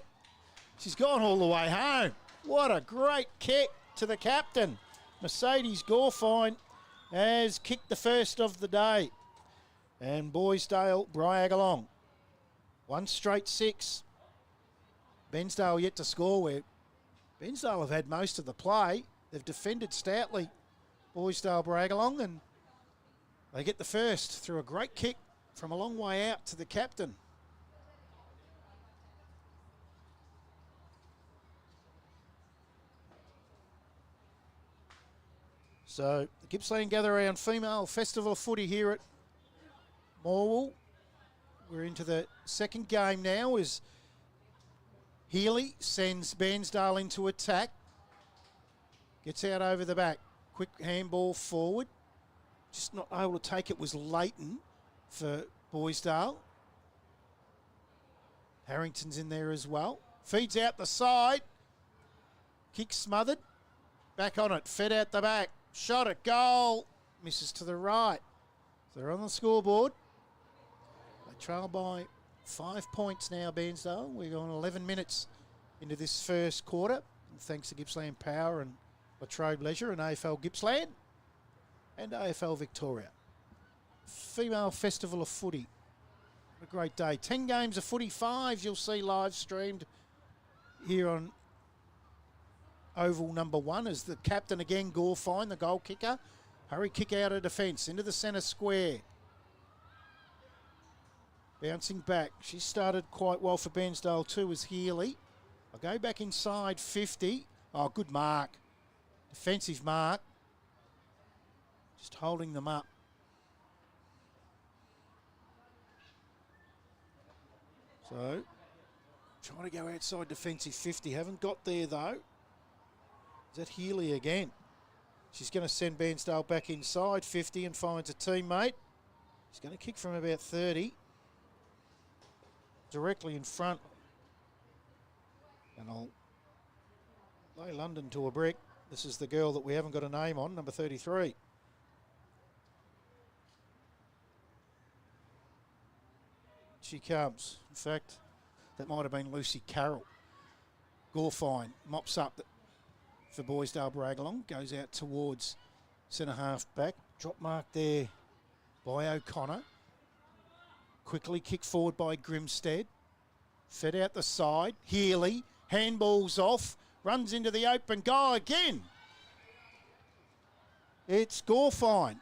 She's gone all the way home. What a great kick to the captain. Mercedes Gilfoil has kicked the first of the day. And Bairnsdale brag along. 1 straight 6. Bairnsdale yet to score where Bairnsdale have had most of the play. They've defended stoutly. Bairnsdale brag along and they get the first through a great kick from a long way out to the captain. So the Gippsland Gather Round Female Festival of Footy here at Morwell. We're into the second game now as Healy sends Bairnsdale into attack. Gets out over the back. Quick handball forward. Just not able to take it was Leighton for Bairnsdale. Harrington's in there as well. Feeds out the side. Kick smothered. Back on it. Fed out the back. Shot at goal. Misses to the right. So they're on the scoreboard. They trail by 5 points now, Bairnsdale. We're going 11 minutes into this first quarter. And thanks to Gippsland Power and Latrobe Leisure and AFL Gippsland and AFL Victoria. Female Festival of Footy. What a great day. 10 games of footy, 5 you'll see live streamed here on Oval number 1 as the captain again, Gilfoil, the goal kicker. Hurry kick out of defence into the centre square. Bouncing back. She started quite well for Bairnsdale too as Healy. I'll go back inside 50. Oh, good mark. Defensive mark. Just holding them up. So, trying to go outside defensive 50. Haven't got there though. Is that Healy again? She's going to send Bairnsdale back inside 50 and finds a teammate. She's going to kick from about 30. Directly in front. And I'll lay London to a brick. This is the girl that we haven't got a name on, number 33. She comes. In fact, that might have been Lucy Carroll. Gilfoil mops up for Bairnsdale Bragalong. Goes out towards centre half back. Drop mark there by O'Connor. Quickly kick forward by Grimstead. Fed out the side. Healy. Handballs off. Runs into the open goal again. It's Gilfoil.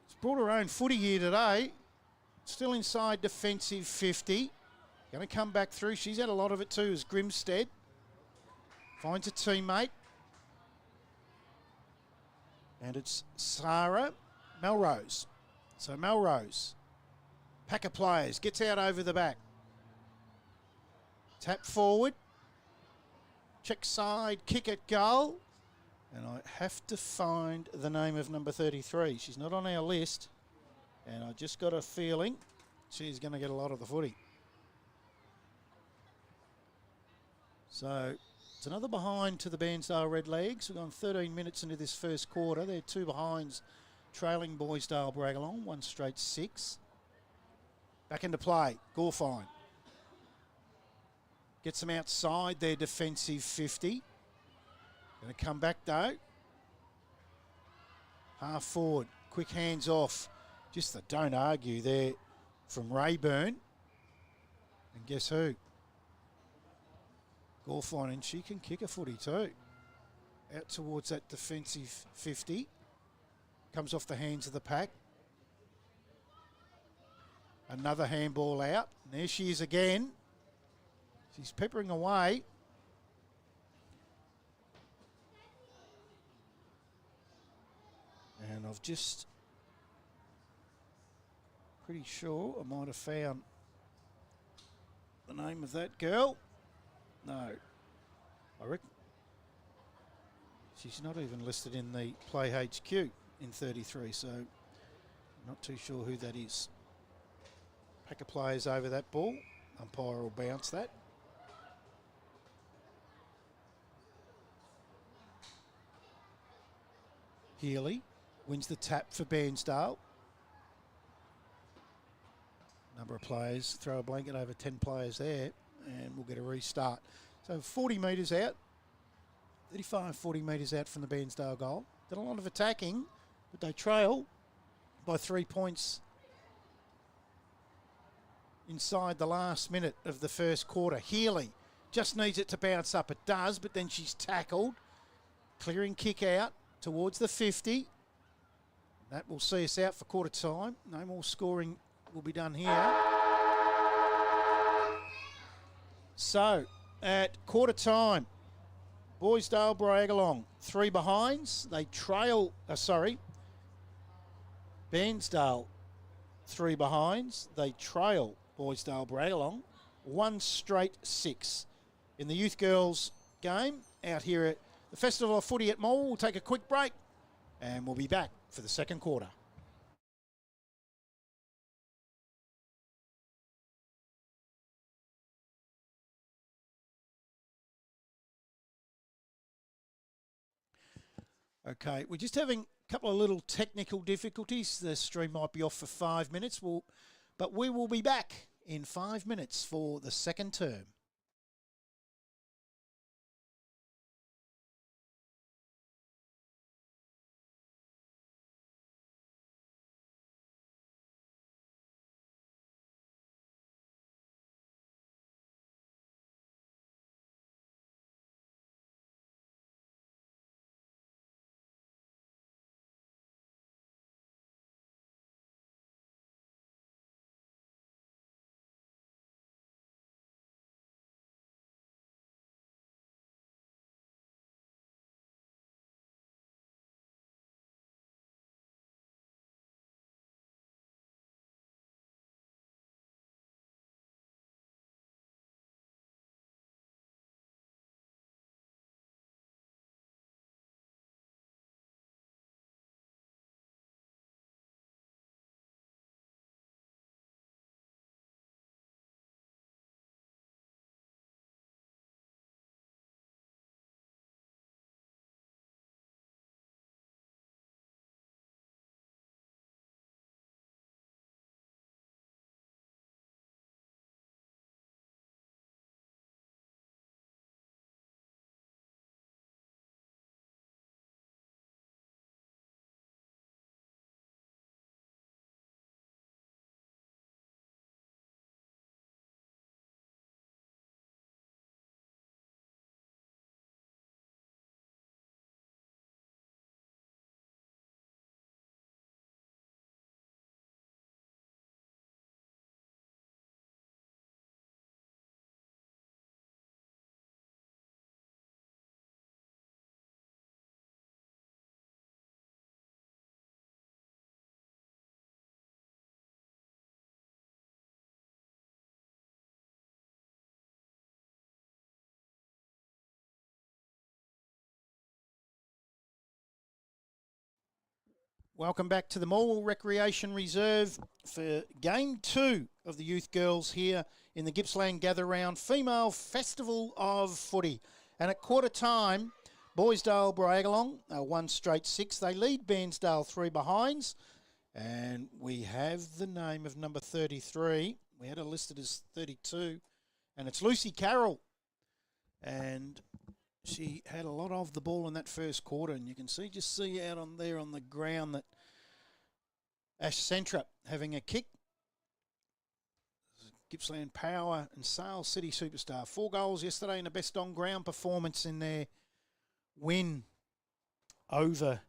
It's brought her own footy here today. Still inside defensive 50. Going to come back through. She's had a lot of it too as Grimstead. Finds a teammate. And it's Sarah Melrose. So Melrose. Pack of players. Gets out over the back. Tap forward. Check side. Kick at goal. And I have to find the name of number 33. She's not on our list. And I just got a feeling she's going to get a lot of the footy. So it's another behind to the Bairnsdale Red Legs. We've gone 13 minutes into this first quarter. They're 2 behinds trailing Bairnsdale Bragalong. 1 straight 6. Back into play. Gilfoil. Gets them outside their defensive 50. Going to come back though. Half forward. Quick hands off. Just the don't argue there from Rayburn. And guess who? Gilfoil, and she can kick a footy too. Out towards that defensive 50. Comes off the hands of the pack. Another handball out. And there she is again. She's peppering away. And I've just... pretty sure I might have found the name of that girl. No. I reckon she's not even listed in the Play HQ in 33, so not too sure who that is. Pack of players over that ball. Umpire will bounce that. Healy wins the tap for Bairnsdale. Number of players, throw a blanket over 10 players there, and we'll get a restart. So 40 metres out, 35, 40 metres out from the Bairnsdale goal. Did a lot of attacking, but they trail by 3 points inside the last minute of the first quarter. Healy just needs it to bounce up. It does, but then she's tackled. Clearing kick out towards the 50. That will see us out for quarter time. No more scoring will be done here. So, at quarter time, Bairnsdale Bragalong, 3 behinds. They trail, Bairnsdale, 3 behinds. They trail Bairnsdale Bragalong, 1 straight 6. In the youth girls game, out here at the Festival of Footy at Morwell, we'll take a quick break and we'll be back for the second quarter. Okay, we're just having a couple of little technical difficulties. The stream might be off for 5 minutes, but we will be back in 5 minutes for the second term. Welcome back to the Morwell Recreation Reserve for Game 2 of the Youth Girls here in the Gippsland Gather Round Female Festival of Footy. And at quarter time, Bairnsdale Bragalong, 1 straight 6. They lead Bairnsdale 3 behinds. And we have the name of number 33. We had her listed as 32. And it's Lucy Carroll. And she had a lot of the ball in that first quarter, and you can see out on there on the ground that Ash Centra having a kick. Gippsland Power and Sale City Superstar. 4 goals yesterday in a best on-ground performance in their win over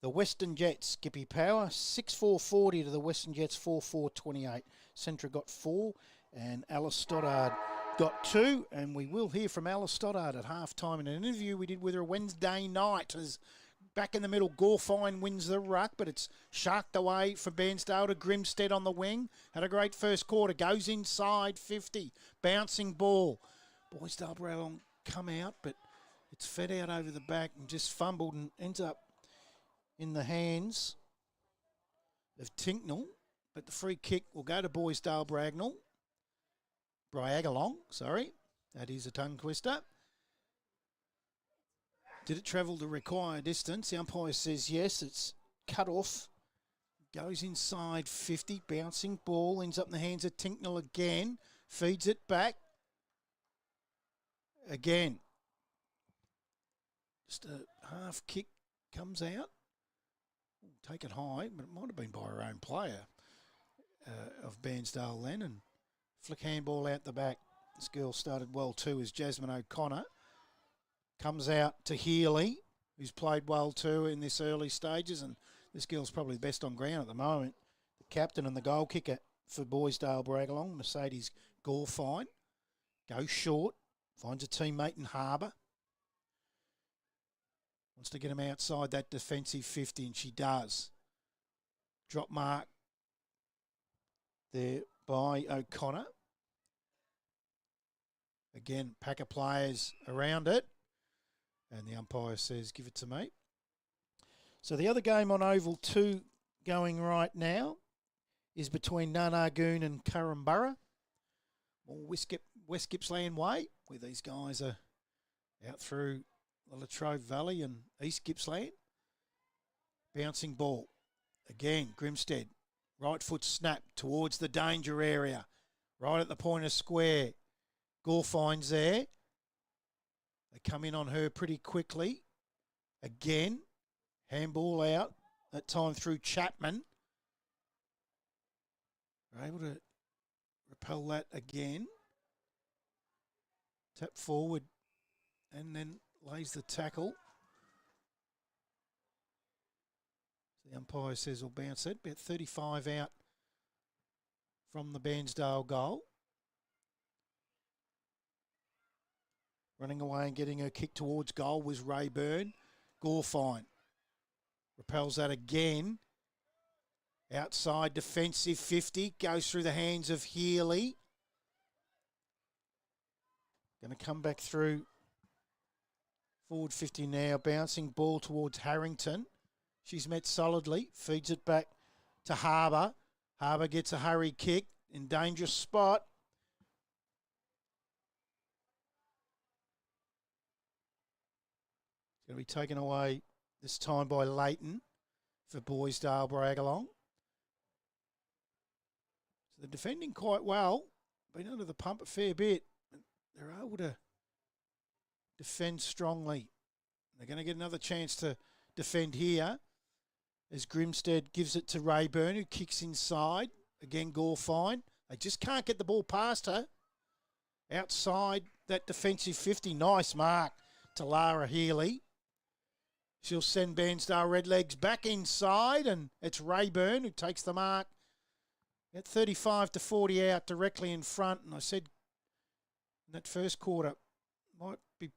the Western Jets. Gippy Power, 6-4-40 to the Western Jets, 4-4-28. Centra got 4, and Ella Stoddard got 2, and we will hear from Ella Stoddard at half-time in an interview we did with her Wednesday night. As back in the middle, Gilfoil wins the ruck, but it's sharked away from Bairnsdale to Grimstead on the wing. Had a great first quarter, goes inside 50, bouncing ball. Bairnsdale Bragalong come out, but it's fed out over the back and just fumbled and ends up in the hands of Tinknell. But the free kick will go to Bairnsdale Bragalong, that is a tongue twister. Did it travel the required distance? The umpire says yes, it's cut off. Goes inside 50, bouncing ball, ends up in the hands of Tinknell again. Feeds it back. Again. Just a half kick comes out. Take it high, but it might have been by her own player of Bairnsdale then, and Flick handball out the back. This girl started well too, is Jasmine O'Connor. Comes out to Healy, who's played well too in this early stages, and this girl's probably the best on ground at the moment. The captain and the goal kicker for Bairnsdale Bragalong, Mercedes Gilfoil, goes short, finds a teammate in Harbour. Wants to get him outside that defensive 50, and she does. Drop mark there by O'Connor. Again, pack of players around it. And the umpire says, give it to me. So the other game on Oval 2 going right now is between Narnagoon and Currumborough, or West Gippsland way, where these guys are out through the Latrobe Valley and East Gippsland. Bouncing ball. Again, Grimstead. Right foot snap towards the danger area. Right at the point of square. Gilfoil's there. They come in on her pretty quickly. Again, handball out. That time through Chapman. They're able to repel that again. Tap forward and then lays the tackle. So the umpire says we'll bounce it. About 35 out from the Bairnsdale goal. Running away and getting her kick towards goal was Rayburn. Gilfoil repels that again. Outside defensive 50. Goes through the hands of Healy. Going to come back through forward 50 now. Bouncing ball towards Harrington. She's met solidly. Feeds it back to Harbour. Harbour gets a hurry kick in dangerous spot. Going to be taken away this time by Leighton for Bairnsdale Bragalong. So they're defending quite well. Been under the pump a fair bit. They're able to defend strongly. They're going to get another chance to defend here as Grimstead gives it to Rayburn, who kicks inside. Again, Gilfoil. They just can't get the ball past her. Outside that defensive 50. Nice mark to Lara Healy. She'll send Bairnsdale Redlegs back inside, and it's Rayburn who takes the mark at 35 to 40 out directly in front. And I said in that first quarter might be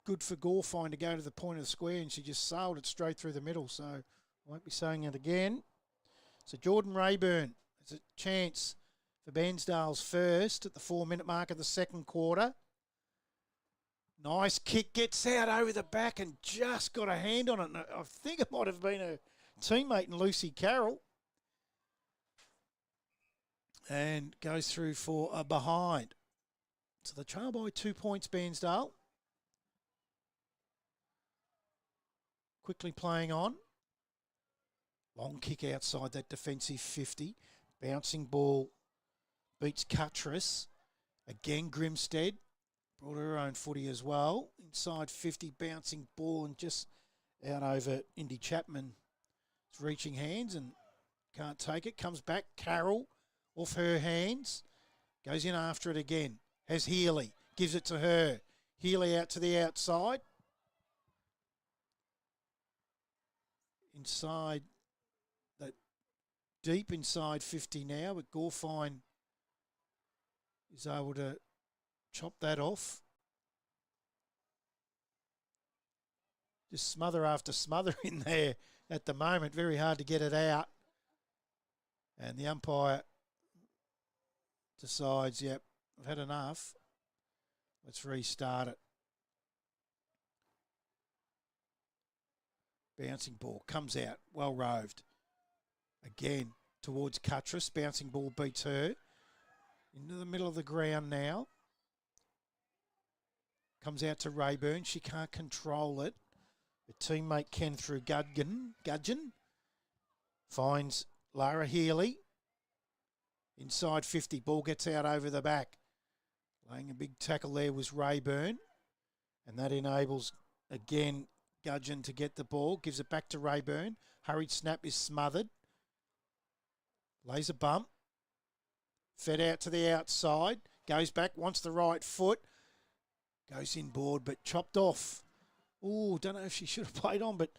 good for Gilfoil to go to the point of the square, and she just sailed it straight through the middle. So I won't be saying it again. So Jordan Rayburn has a chance for Bairnsdale's first at the 4-minute mark of the second quarter. Nice kick, gets out over the back and just got a hand on it. And I think it might have been her teammate in Lucy Carroll. And goes through for a behind. So the trail by 2 points, Bairnsdale. Quickly playing on. Long kick outside that defensive 50. Bouncing ball beats Cuttress. Again, Grimstead. Brought her own footy as well. Inside 50, bouncing ball and just out over Indy Chapman. It's reaching hands and can't take it. Comes back. Carroll off her hands. Goes in after it again. Has Healy. Gives it to her. Healy out to the outside. Inside, that deep inside 50 now, but Gilfoil is able to chop that off. Just smother after smother in there at the moment. Very hard to get it out. And the umpire decides, yep, I've had enough. Let's restart it. Bouncing ball comes out. Well roved. Again towards Cuttress. Bouncing ball beats her. Into the middle of the ground now. Comes out to Rayburn. She can't control it. Her teammate Ken through Gudgeon. Finds Lara Healy. Inside 50. Ball gets out over the back. Laying a big tackle there was Rayburn. And that enables, again, Gudgeon to get the ball. Gives it back to Rayburn. Hurried snap is smothered. Lays a bump. Fed out to the outside. Goes back, wants the right foot. Goes inboard, but chopped off. Oh, don't know if she should have played on, but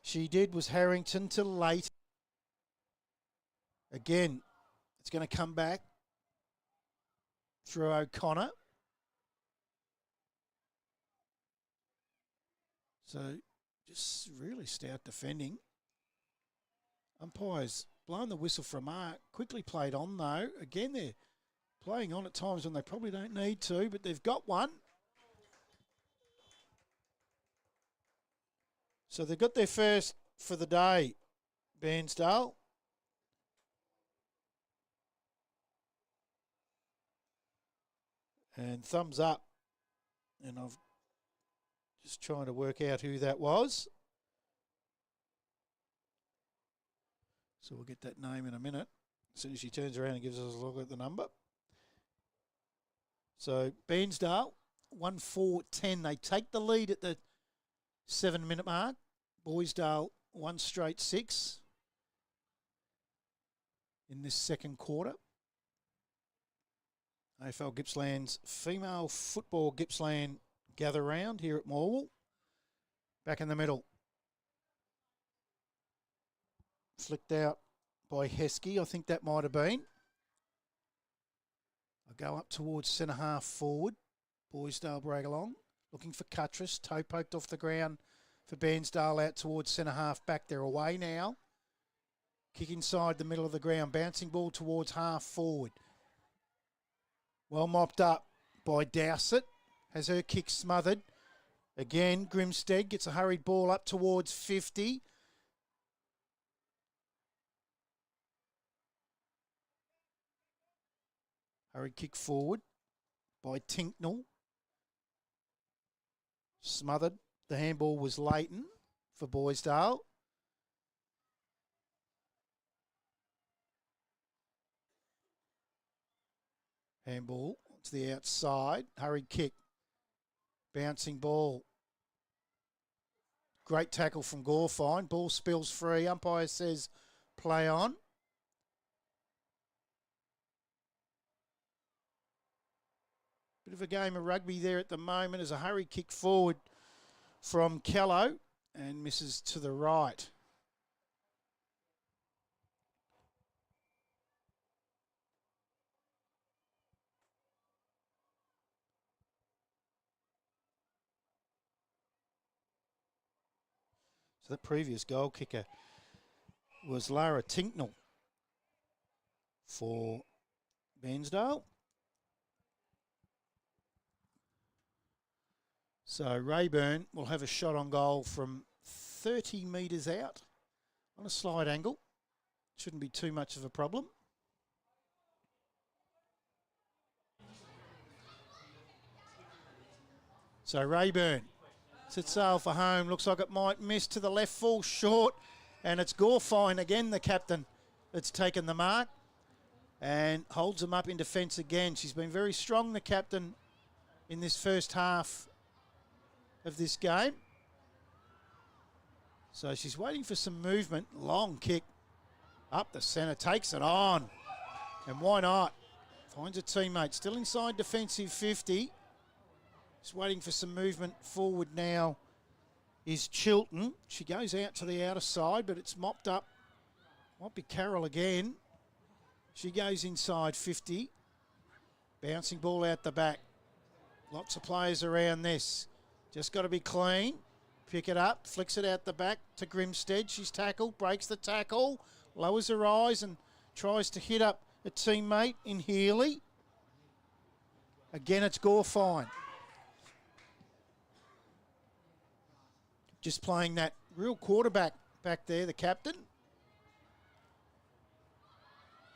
she did. Was Harrington to late. Again, it's going to come back through O'Connor. So just really stout defending. Umpires blown the whistle for a mark. Quickly played on though. Again, they're playing on at times when they probably don't need to, but they've got one. So they've got their first for the day, Bairnsdale. And thumbs up. And I've just trying to work out who that was. So we'll get that name in a minute. As soon as she turns around and gives us a look at the number. So Bairnsdale, 1-4-10. They take the lead at the 7-minute mark. Boysdale, 1 straight 6 in this second quarter. AFL Gippsland's female football Gippsland gather round here at Morwell. Back in the middle. Flicked out by Heskey. I think that might have been. I go up towards centre half forward. Boysdale break along. Looking for Cuttress. Toe poked off the ground for Bairnsdale out towards centre half back. They're away now. Kick inside the middle of the ground. Bouncing ball towards half forward. Well mopped up by Dowsett. Has her kick smothered. Again, Grimstead gets a hurried ball up towards 50. Hurried kick forward by Tinknell. Smothered. The handball was Leighton for Boysdale. Handball to the outside. Hurried kick. Bouncing ball. Great tackle from Gilfoil. Ball spills free. Umpire says play on. Bit of a game of rugby there at the moment as a hurry kick forward from Kello and misses to the right. So the previous goal kicker was Lara Tinknell for Bairnsdale. So Rayburn will have a shot on goal from 30 metres out on a slide angle. Shouldn't be too much of a problem. So Rayburn sets sail for home. Looks like it might miss to the left, fall short. And it's Gilfoil again, the captain, that's taken the mark and holds them up in defence again. She's been very strong, the captain, in this first half of this game. So she's waiting for some movement. Long kick up the centre, takes it on. And why not? Finds a teammate. Still inside defensive 50. Just waiting for some movement forward now is Chilton. She goes out to the outer side, but it's mopped up. Might be Carroll again. She goes inside 50. Bouncing ball out the back. Lots of players around this. Just got to be clean. Pick it up. Flicks it out the back to Grimstead. She's tackled. Breaks the tackle. Lowers her eyes and tries to hit up a teammate in Healy. Again, it's Gilfoil. Just playing that real quarterback back there, the captain.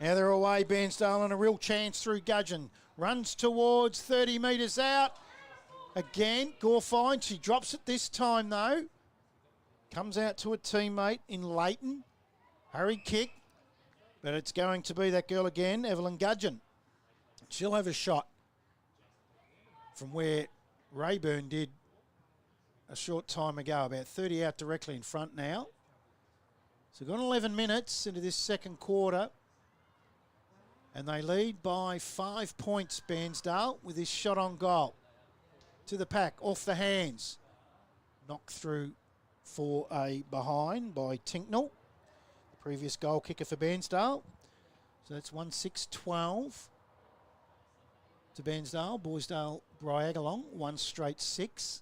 Now they're away, Bairnsdale, and a real chance through Gudgeon. Runs towards 30 metres out. Again, Gilfoil, she drops it this time though. Comes out to a teammate in Leighton. Hurried kick, but it's going to be that girl again, Evelyn Gudgeon. She'll have a shot from where Rayburn did a short time ago, about 30 out directly in front now. So we've got 11 minutes into this second quarter. And they lead by 5 points, Bairnsdale, with his shot on goal. To the pack, off the hands. Knocked through for a behind by Tinknell, the previous goal kicker for Bairnsdale. So that's 1-6-12 to Bairnsdale. Boysdale, Bryagalong, 1 straight 6.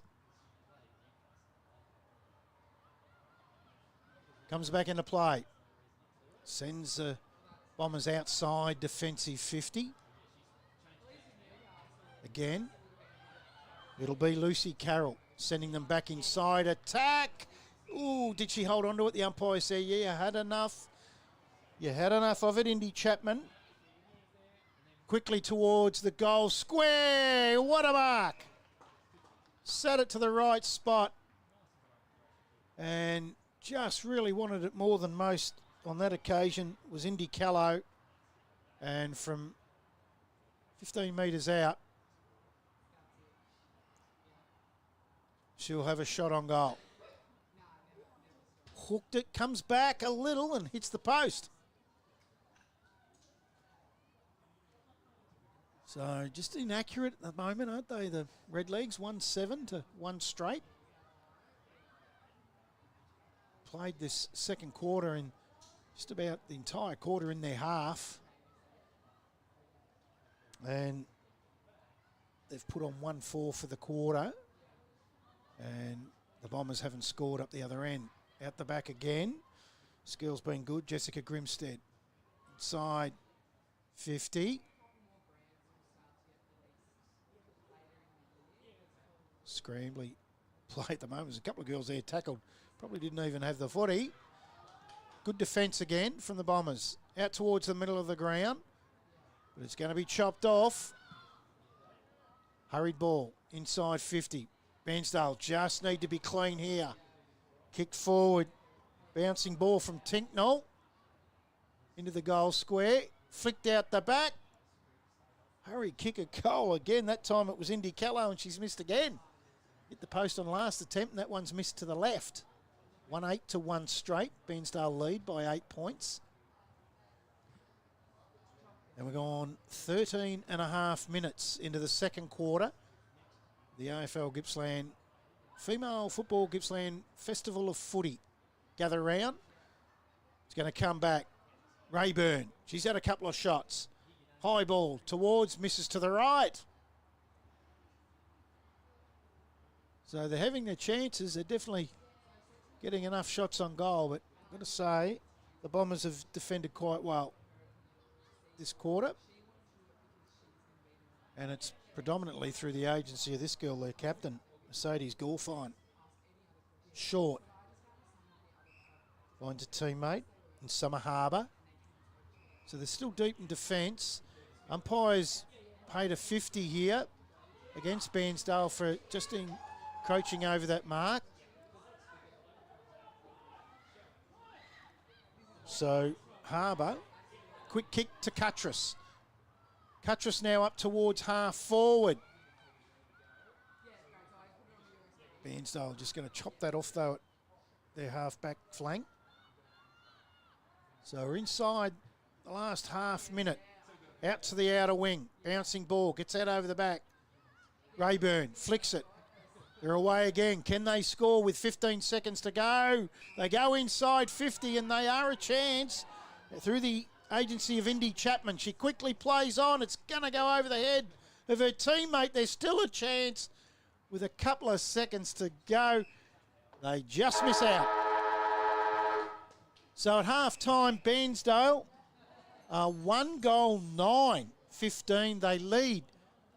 Comes back into play. Sends the Bombers outside defensive 50. Again, it'll be Lucy Carroll sending them back inside. Attack! Ooh, did she hold on to it? The umpire said, yeah, you had enough. You had enough of it, Indy Chapman. Quickly towards the goal square. What a mark! Set it to the right spot. And just really wanted it more than most on that occasion was Indy Callow. And from 15 metres out, she'll have a shot on goal. Hooked it, comes back a little and hits the post. So just inaccurate at the moment, aren't they? The Redlegs, 1-7 to 1 straight. Played this second quarter in just about the entire quarter in their half. And they've put on 1-4 for the quarter. And the Bombers haven't scored up the other end. Out the back again. Skill's been good. Jessica Grimstead. Inside 50. Scrambly play at the moment. There's a couple of girls there tackled. Probably didn't even have the footy. Good defence again from the Bombers. Out towards the middle of the ground. But it's going to be chopped off. Hurried ball. Inside 50. Bairnsdale just need to be clean here. Kicked forward. Bouncing ball from Tinknell. Into the goal square. Flicked out the back. Hurry kick a goal again. That time it was Indy Callow and she's missed again. Hit the post on last attempt and that one's missed to the left. 1-8 to 1 straight. Bairnsdale lead by 8 points. And we're gone 13 and a half minutes into the second quarter. The AFL Gippsland, Female Football Gippsland Festival of Footy. Gather round. It's going to come back. Rayburn. She's had a couple of shots. High ball towards, misses to the right. So they're having their chances. They're definitely getting enough shots on goal. But I've got to say, the Bombers have defended quite well this quarter. And it's predominantly through the agency of this girl, their captain, Mercedes Gilfoil. Short. Finds a teammate in Summer Harbour. So they're still deep in defence. Umpires paid a 50 here against Bairnsdale for just encroaching over that mark. So Harbour, quick kick to Cuttress. Cuttress now up towards half forward. Bairnsdale just going to chop that off though at their half back flank. So we're inside the last half minute. Out to the outer wing. Bouncing ball. Gets out over the back. Rayburn flicks it. They're away again. Can they score with 15 seconds to go? They go inside 50 and they are a chance. Through the agency of Indy Chapman. She quickly plays on. It's going to go over the head of her teammate. There's still a chance with a couple of seconds to go. They just miss out. So at half-time, Bairnsdale, 1 goal, 9-15. They lead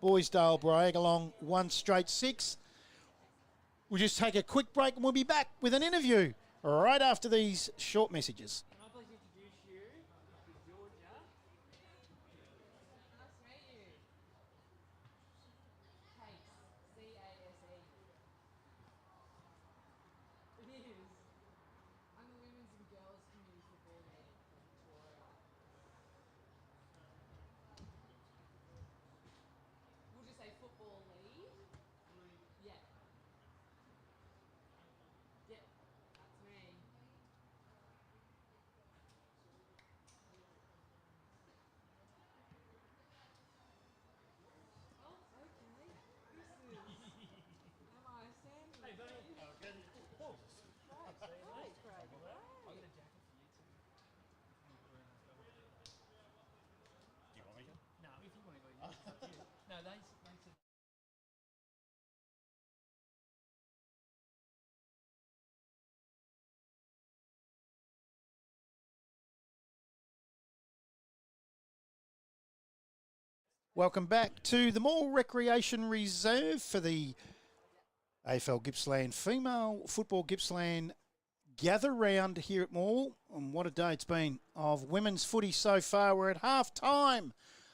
Boysdale Bryagalong 1 straight 6. We'll just take a quick break and we'll be back with an interview right after these short messages. Welcome back to the Morwell Recreation Reserve for the AFL Gippsland Female Football Gippsland gather round here at Morwell. And what a day it's been of women's footy so far. We're at half time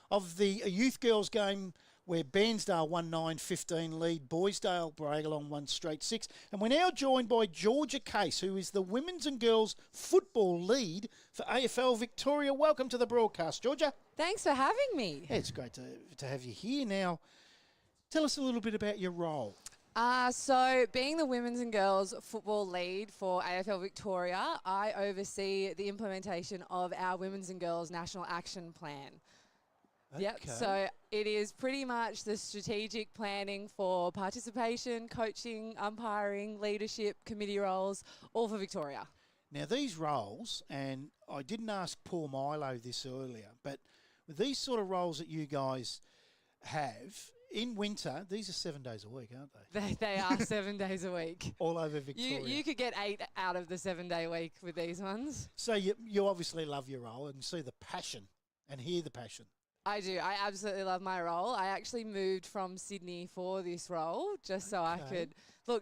of the youth girls game where Bairnsdale won 9-15 lead, Boysdale Bragalong won straight 6. And we're now joined by Georgia Case, who is the women's and girls football lead for AFL Victoria. Welcome to the broadcast, Georgia. Thanks for having me. Yeah, it's great to have you here. Now, tell us a little bit about your role. So being the women's and girls football lead for AFL Victoria, I oversee the implementation of our women's and girls national action plan. Okay. Yep, so it is pretty much the strategic planning for participation, coaching, umpiring, leadership, committee roles, all for Victoria. Now, these roles, and I didn't ask Paul Milo this earlier, but with these sort of roles that you guys have, in winter, these are 7 days a week, aren't they? They are 7 days a week. All over Victoria. You could get 8 out of the 7 day week with these ones. So you obviously love your role and see the passion and hear the passion. I do. I absolutely love my role. I actually moved from Sydney for this role just so I could,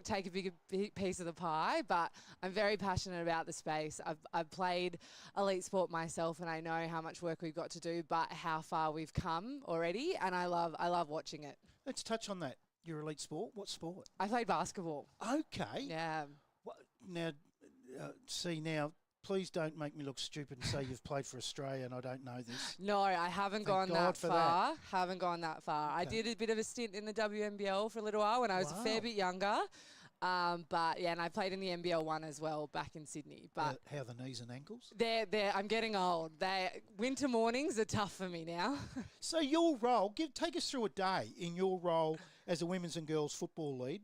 take a bigger piece of the pie. But I'm very passionate about the space. I've played elite sport myself and I know how much work we've got to do, but how far we've come already. And I love watching it. Let's touch on that. Your elite sport? What sport? I played basketball. Okay. Yeah. Now, please don't make me look stupid and say you've played for Australia and I don't know this. No, I haven't gone that far. Haven't gone that far. Okay. I did a bit of a stint in the WNBL for a little while when I was a fair bit younger. But yeah, and I played in the NBL 1 as well back in Sydney. But how are the knees and ankles? I'm getting old. Winter mornings are tough for me now. So your role, take us through a day in your role as a women's and girls football lead.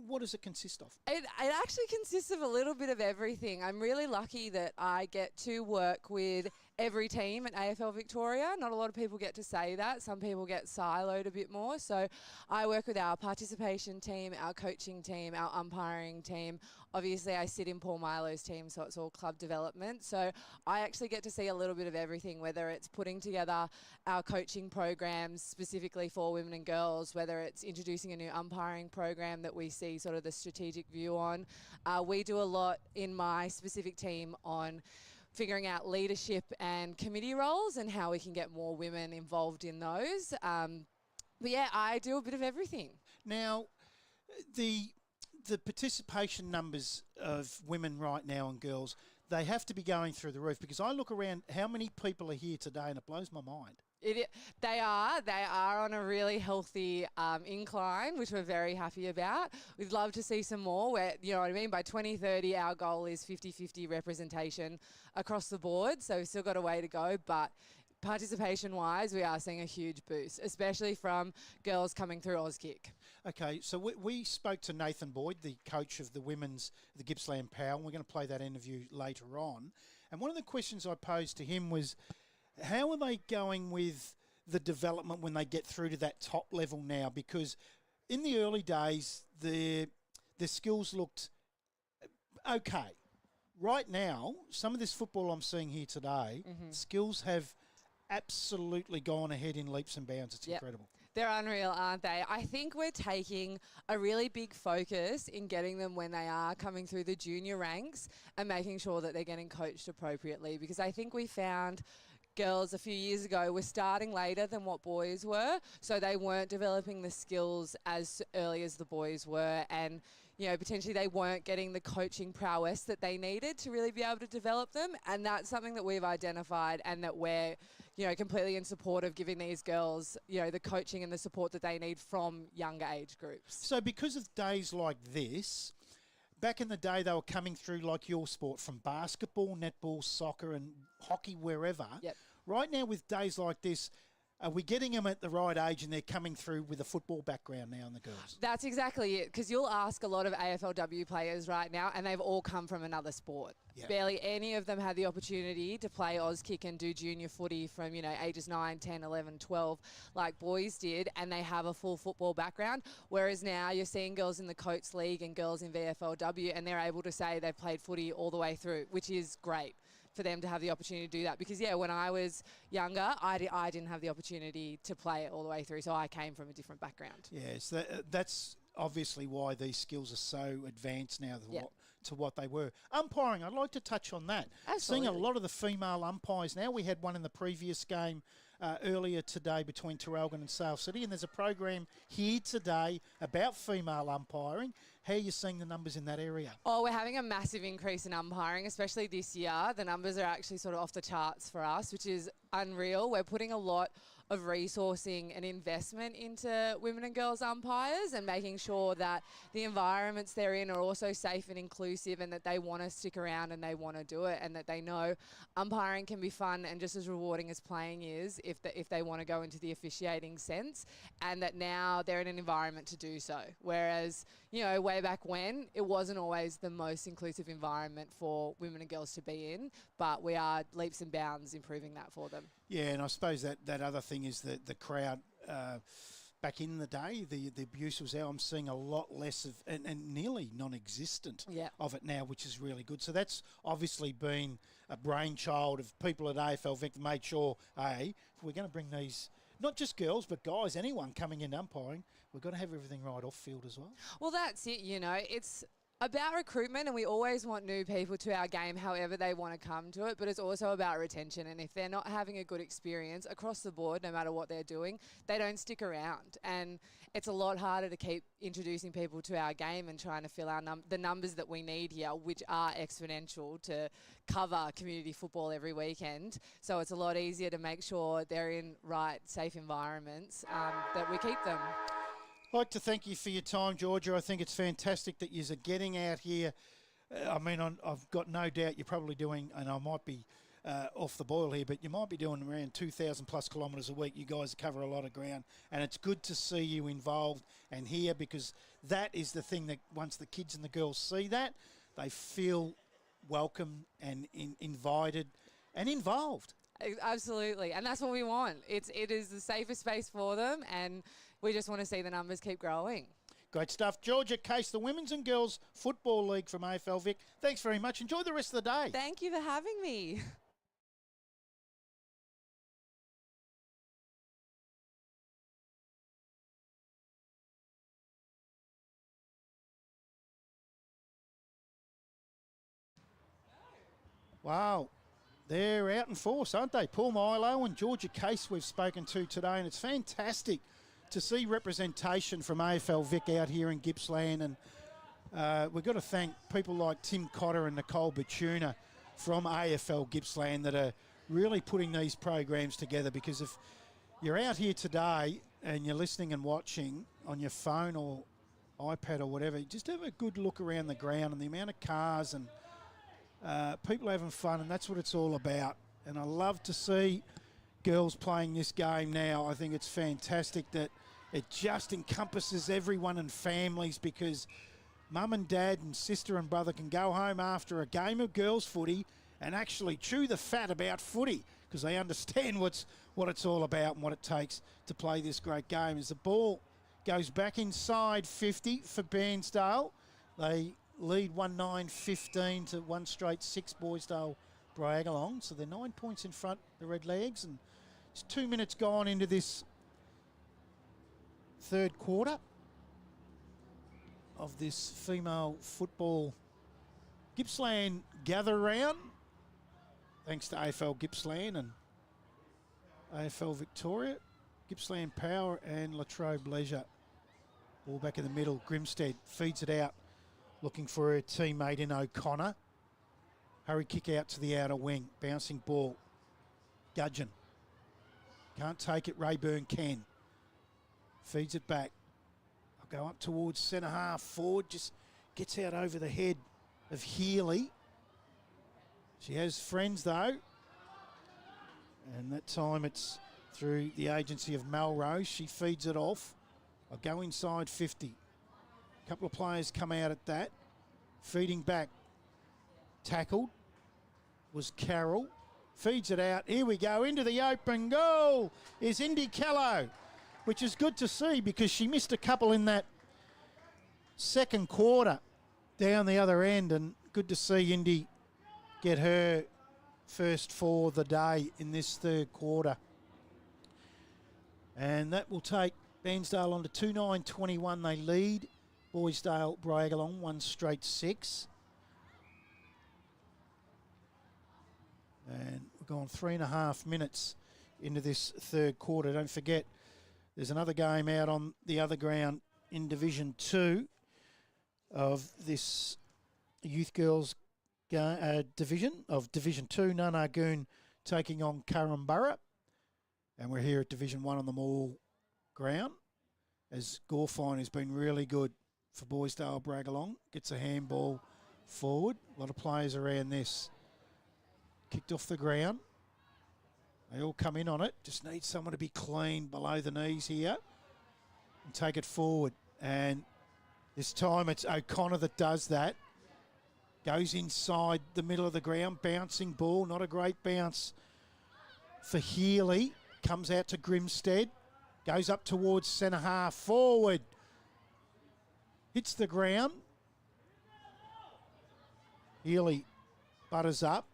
What does it consist of? It actually consists of a little bit of everything. I'm really lucky that I get to work with every team at AFL Victoria. Not a lot of people get to say that. Some people get siloed a bit more. So I work with our participation team, our coaching team, our umpiring team. Obviously, I sit in Paul Milo's team, so it's all club development. So I actually get to see a little bit of everything, whether it's putting together our coaching programs specifically for women and girls, whether it's introducing a new umpiring program that we see sort of the strategic view on. We do a lot in my specific team on figuring out leadership and committee roles and how we can get more women involved in those. But yeah, I do a bit of everything. Now, the participation numbers of women right now and girls, they have to be going through the roof because I look around how many people are here today and it blows my mind. They are on a really healthy incline, which we're very happy about. We'd love to see some more. You know what I mean? By 2030, our goal is 50-50 representation across the board. So we've still got a way to go, but participation-wise, we are seeing a huge boost, especially from girls coming through Auskick. Okay, so we spoke to Nathan Boyd, the coach of the Gippsland Power, and we're going to play that interview later on. And one of the questions I posed to him was, how are they going with the development when they get through to that top level now? Because in the early days, their skills looked okay. Right now, some of this football I'm seeing here today, skills have absolutely gone ahead in leaps and bounds. It's incredible. They're unreal, aren't they? I think we're taking a really big focus in getting them when they are coming through the junior ranks and making sure that they're getting coached appropriately, because I think we found girls a few years ago were starting later than what boys were, so they weren't developing the skills as early as the boys were, and potentially they weren't getting the coaching prowess that they needed to really be able to develop them. And that's something that we've identified and that we're completely in support of giving these girls the coaching and the support that they need from younger age groups. So because of days like this, back in the day, they were coming through like your sport from basketball, netball, soccer and hockey, wherever. Yep. Right now with days like this, are we getting them at the right age and they're coming through with a football background now in the girls? That's exactly it, because you'll ask a lot of AFLW players right now and they've all come from another sport. Yep. Barely any of them had the opportunity to play Auskick and do junior footy from, ages 9, 10, 11, 12 like boys did, and they have a full football background, whereas now you're seeing girls in the Coates League and girls in VFLW and they're able to say they've played footy all the way through, which is great for them to have the opportunity to do that. Because, when I was younger, I didn't have the opportunity to play it all the way through, so I came from a different background. Yes, that's obviously why these skills are so advanced now to what they were. Umpiring, I'd like to touch on that. Absolutely. Seeing a lot of the female umpires now. We had one in the previous game earlier today between Traralgon and Sale City, and there's a program here today about female umpiring. How are you seeing the numbers in that area? Oh, we're having a massive increase in umpiring, especially this year. The numbers are actually sort of off the charts for us, which is unreal. We're putting a lot of resourcing and investment into women and girls umpires and making sure that the environments they're in are also safe and inclusive, and that they want to stick around and they want to do it, and that they know umpiring can be fun and just as rewarding as playing is if they want to go into the officiating sense, and that now they're in an environment to do so. Whereas, way back when, it wasn't always the most inclusive environment for women and girls to be in, but we are leaps and bounds improving that for them. Yeah, and I suppose that other thing is that the crowd back in the day, the abuse was there. I'm seeing a lot less of, and nearly non-existent of it now, which is really good. So that's obviously been a brainchild of people at AFL Vic that made sure, if we're going to bring these, not just girls, but guys, anyone coming in umpiring, we've got to have everything right off field as well. Well, that's it, it's about recruitment, and we always want new people to our game however they want to come to it, but it's also about retention. And if they're not having a good experience across the board, no matter what they're doing, they don't stick around. And it's a lot harder to keep introducing people to our game and trying to fill our the numbers that we need here, which are exponential to cover community football every weekend. So it's a lot easier to make sure they're in right, safe environments, that we keep them. I'd like to thank you for your time, Georgia. I think it's fantastic that you're getting out here. I've got no doubt you're probably doing, and I might be off the boil here, but you might be doing around 2,000 plus kilometres a week. You guys cover a lot of ground, and it's good to see you involved and here, because that is the thing that once the kids and the girls see that, they feel welcome and invited and involved. Absolutely, and that's what we want. It is the safest space for them, and we just want to see the numbers keep growing. Great stuff. Georgia Case, the Women's and Girls Football League from AFL Vic. Thanks very much. Enjoy the rest of the day. Thank you for having me. Wow. They're out in force, aren't they? Paul Milo and Georgia Case we've spoken to today, and it's fantastic to see representation from AFL Vic out here in Gippsland. And we've got to thank people like Tim Cotter and Nicole Batuna from AFL Gippsland that are really putting these programs together, because if you're out here today and you're listening and watching on your phone or iPad or whatever, just have a good look around the ground and the amount of cars and people having fun, and that's what it's all about. And I love to see girls playing this game now. I think it's fantastic that it just encompasses everyone and families, because mum and dad and sister and brother can go home after a game of girls footy and actually chew the fat about footy, because they understand what it's all about and what it takes to play this great game. As the ball goes back inside 50 for Bairnsdale, they lead 1-9-15 to 1 straight 6 Boysdale brag along. So they're 9 points in front, the Red Legs, and it's 2 minutes gone into this third quarter of this female football Gippsland gather round. Thanks to AFL Gippsland and AFL Victoria, Gippsland Power and Latrobe Leisure. Ball back in the middle, Grimstead feeds it out, looking for her teammate in O'Connor. Hurry kick out to the outer wing. Bouncing ball. Gudgeon. Can't take it. Rayburn can. Feeds it back. I'll go up towards centre half. Forward just gets out over the head of Healy. She has friends though. And that time it's through the agency of Melrose. She feeds it off. I'll go inside 50. A couple of players come out at that. Feeding back. Tackled was Carroll. Feeds it out. Here we go. Into the open goal is Indy Callow, which is good to see because she missed a couple in that second quarter down the other end, and good to see Indy get her first for the day in this third quarter. And that will take Bairnsdale on to 2-9-21. They lead. Boysdale brag along 1 straight 6. And we're going 3.5 minutes into this third quarter. Don't forget, there's another game out on the other ground in Division 2 of this youth girls division of Division 2. Nunargoon taking on Currumborough. And we're here at Division 1 on the Morwell ground as Gilfoil has been really good for Boysdale Bragalong. Gets a handball forward. A lot of players around this. Kicked off the ground. They all come in on it. Just need someone to be clean below the knees here and take it forward. And this time it's O'Connor that does that. Goes inside the middle of the ground. Bouncing ball. Not a great bounce for Healy. Comes out to Grimstead. Goes up towards centre half. Forward. Hits the ground. Healy butters up.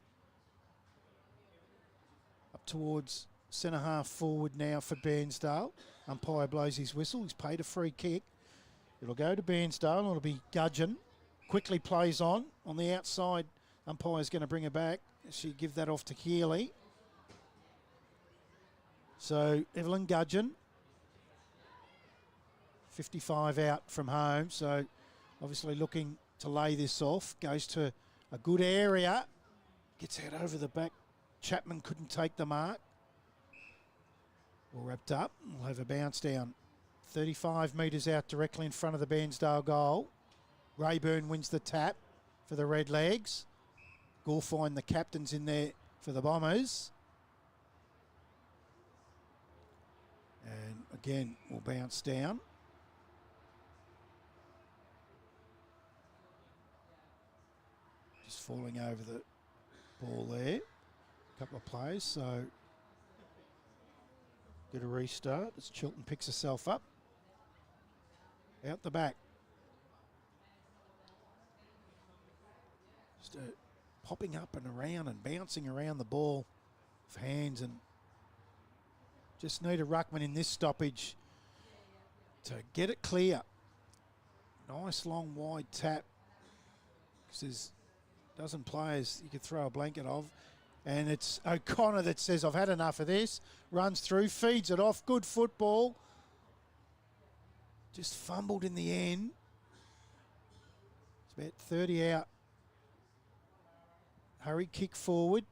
Up towards centre half forward now for Bairnsdale. Umpire blows his whistle. He's paid a free kick. It'll go to Bairnsdale. It'll be Gudgeon. Quickly plays on the outside. Umpire's going to bring her back. She give that off to Healy. So Evelyn Gudgeon, 55 out from home. So obviously looking to lay this off. Goes to a good area. Gets out over the back. Chapman couldn't take the mark. All wrapped up. We'll have a bounce down. 35 metres out directly in front of the Bairnsdale goal. Rayburn wins the tap for the Red Legs. Gilfoil, the captain's in there for the Bombers. And again, we'll bounce down. Just falling over the ball there. A couple of players, so get a restart as Chilton picks herself up. Out the back. Just popping up and around and bouncing around the ball with hands, and just need a ruckman in this stoppage to get it clear. Nice long wide tap because there's a dozen players you could throw a blanket of. And it's O'Connor that says, I've had enough of this. Runs through, feeds it off. Good football. Just fumbled in the end. It's about 30 out. Hurry kick forward.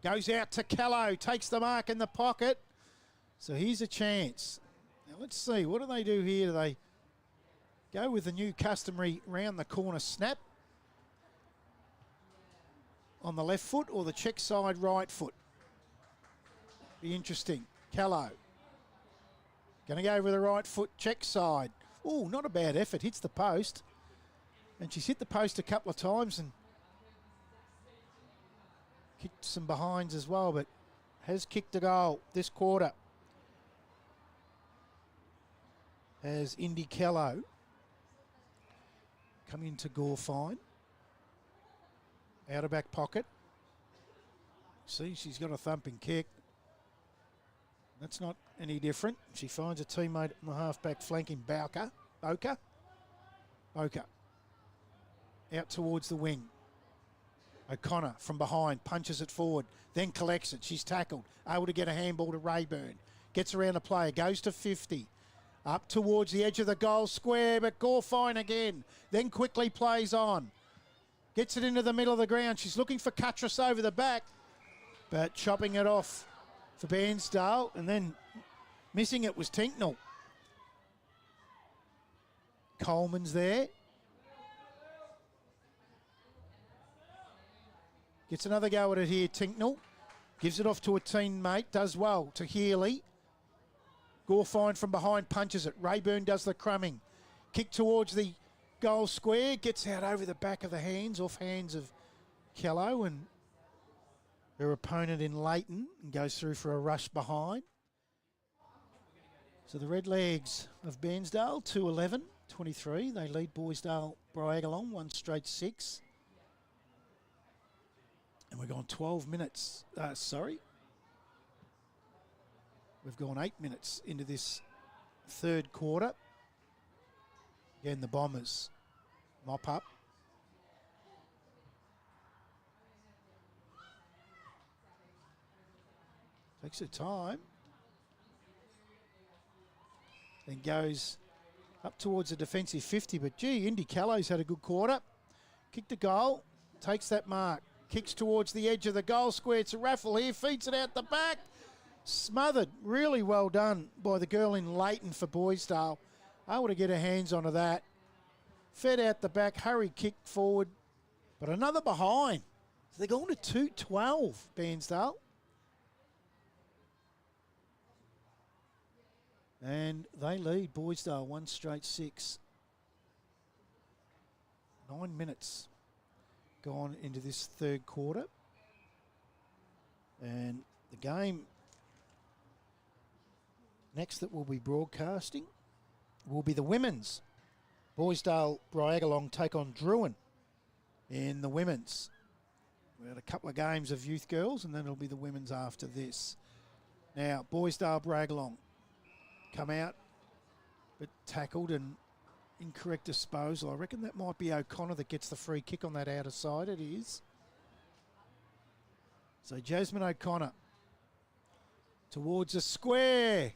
Goes out to Callow. Takes the mark in the pocket. So here's a chance. Now let's see. What do they do here? Do they go with the new customary round the corner snap on the left foot or the check side right foot? Be interesting. Callow. Going to go with the right foot check side. Oh, not a bad effort. Hits the post. And she's hit the post a couple of times and kicked some behinds as well, but has kicked a goal this quarter. As Indy Callow come into Gilfoil. Out of back pocket. See, she's got a thumping kick. That's not any different. She finds a teammate on the half-back flanking Boker. Out towards the wing. O'Connor from behind, punches it forward, then collects it. She's tackled, able to get a handball to Rayburn. Gets around a player, goes to 50. Up towards the edge of the goal square, but Gilfoil again. Then quickly plays on. Gets it into the middle of the ground. She's looking for Cuttress over the back, but chopping it off for Bairnsdale. And then missing it was Tinknell. Coleman's there. Gets another go at it here, Tinknell. Gives it off to a teammate, does well to Healy. Gilfoil from behind punches it. Rayburn does the crumbing. Kick towards the goal square, gets out over the back of the hands, off hands of Kello and her opponent in Leighton, and goes through for a rush behind. So the Redlegs of Bairnsdale, 2-11-23. They lead Bairnsdale Bryagalong, 1 straight 6. And we've gone 12 minutes. We've gone 8 minutes into this third quarter. Again, the Bombers mop up. Takes her time. Then goes up towards the defensive 50. But, gee, Indy Callows had a good quarter. Kicked a goal. Takes that mark. Kicks towards the edge of the goal square. It's a raffle here. Feeds it out the back. Smothered. Really well done by the girl in Leighton for Bairnsdale. Able to get her hands onto that. Fed out the back. Hurry kick forward. But another behind. So they're going to 2-12, Bairnsdale. And they lead Bairnsdale 1 straight 6. 9 minutes gone into this third quarter. And the game next that we'll be broadcasting will be the women's. Bairnsdale Bryagalong take on Druin in the women's. We had a couple of games of youth girls, and then it'll be the women's after this. Now, Bairnsdale Bryagalong come out, but tackled and incorrect disposal. I reckon that might be O'Connor that gets the free kick on that outer side. It is. So Jasmine O'Connor towards the square.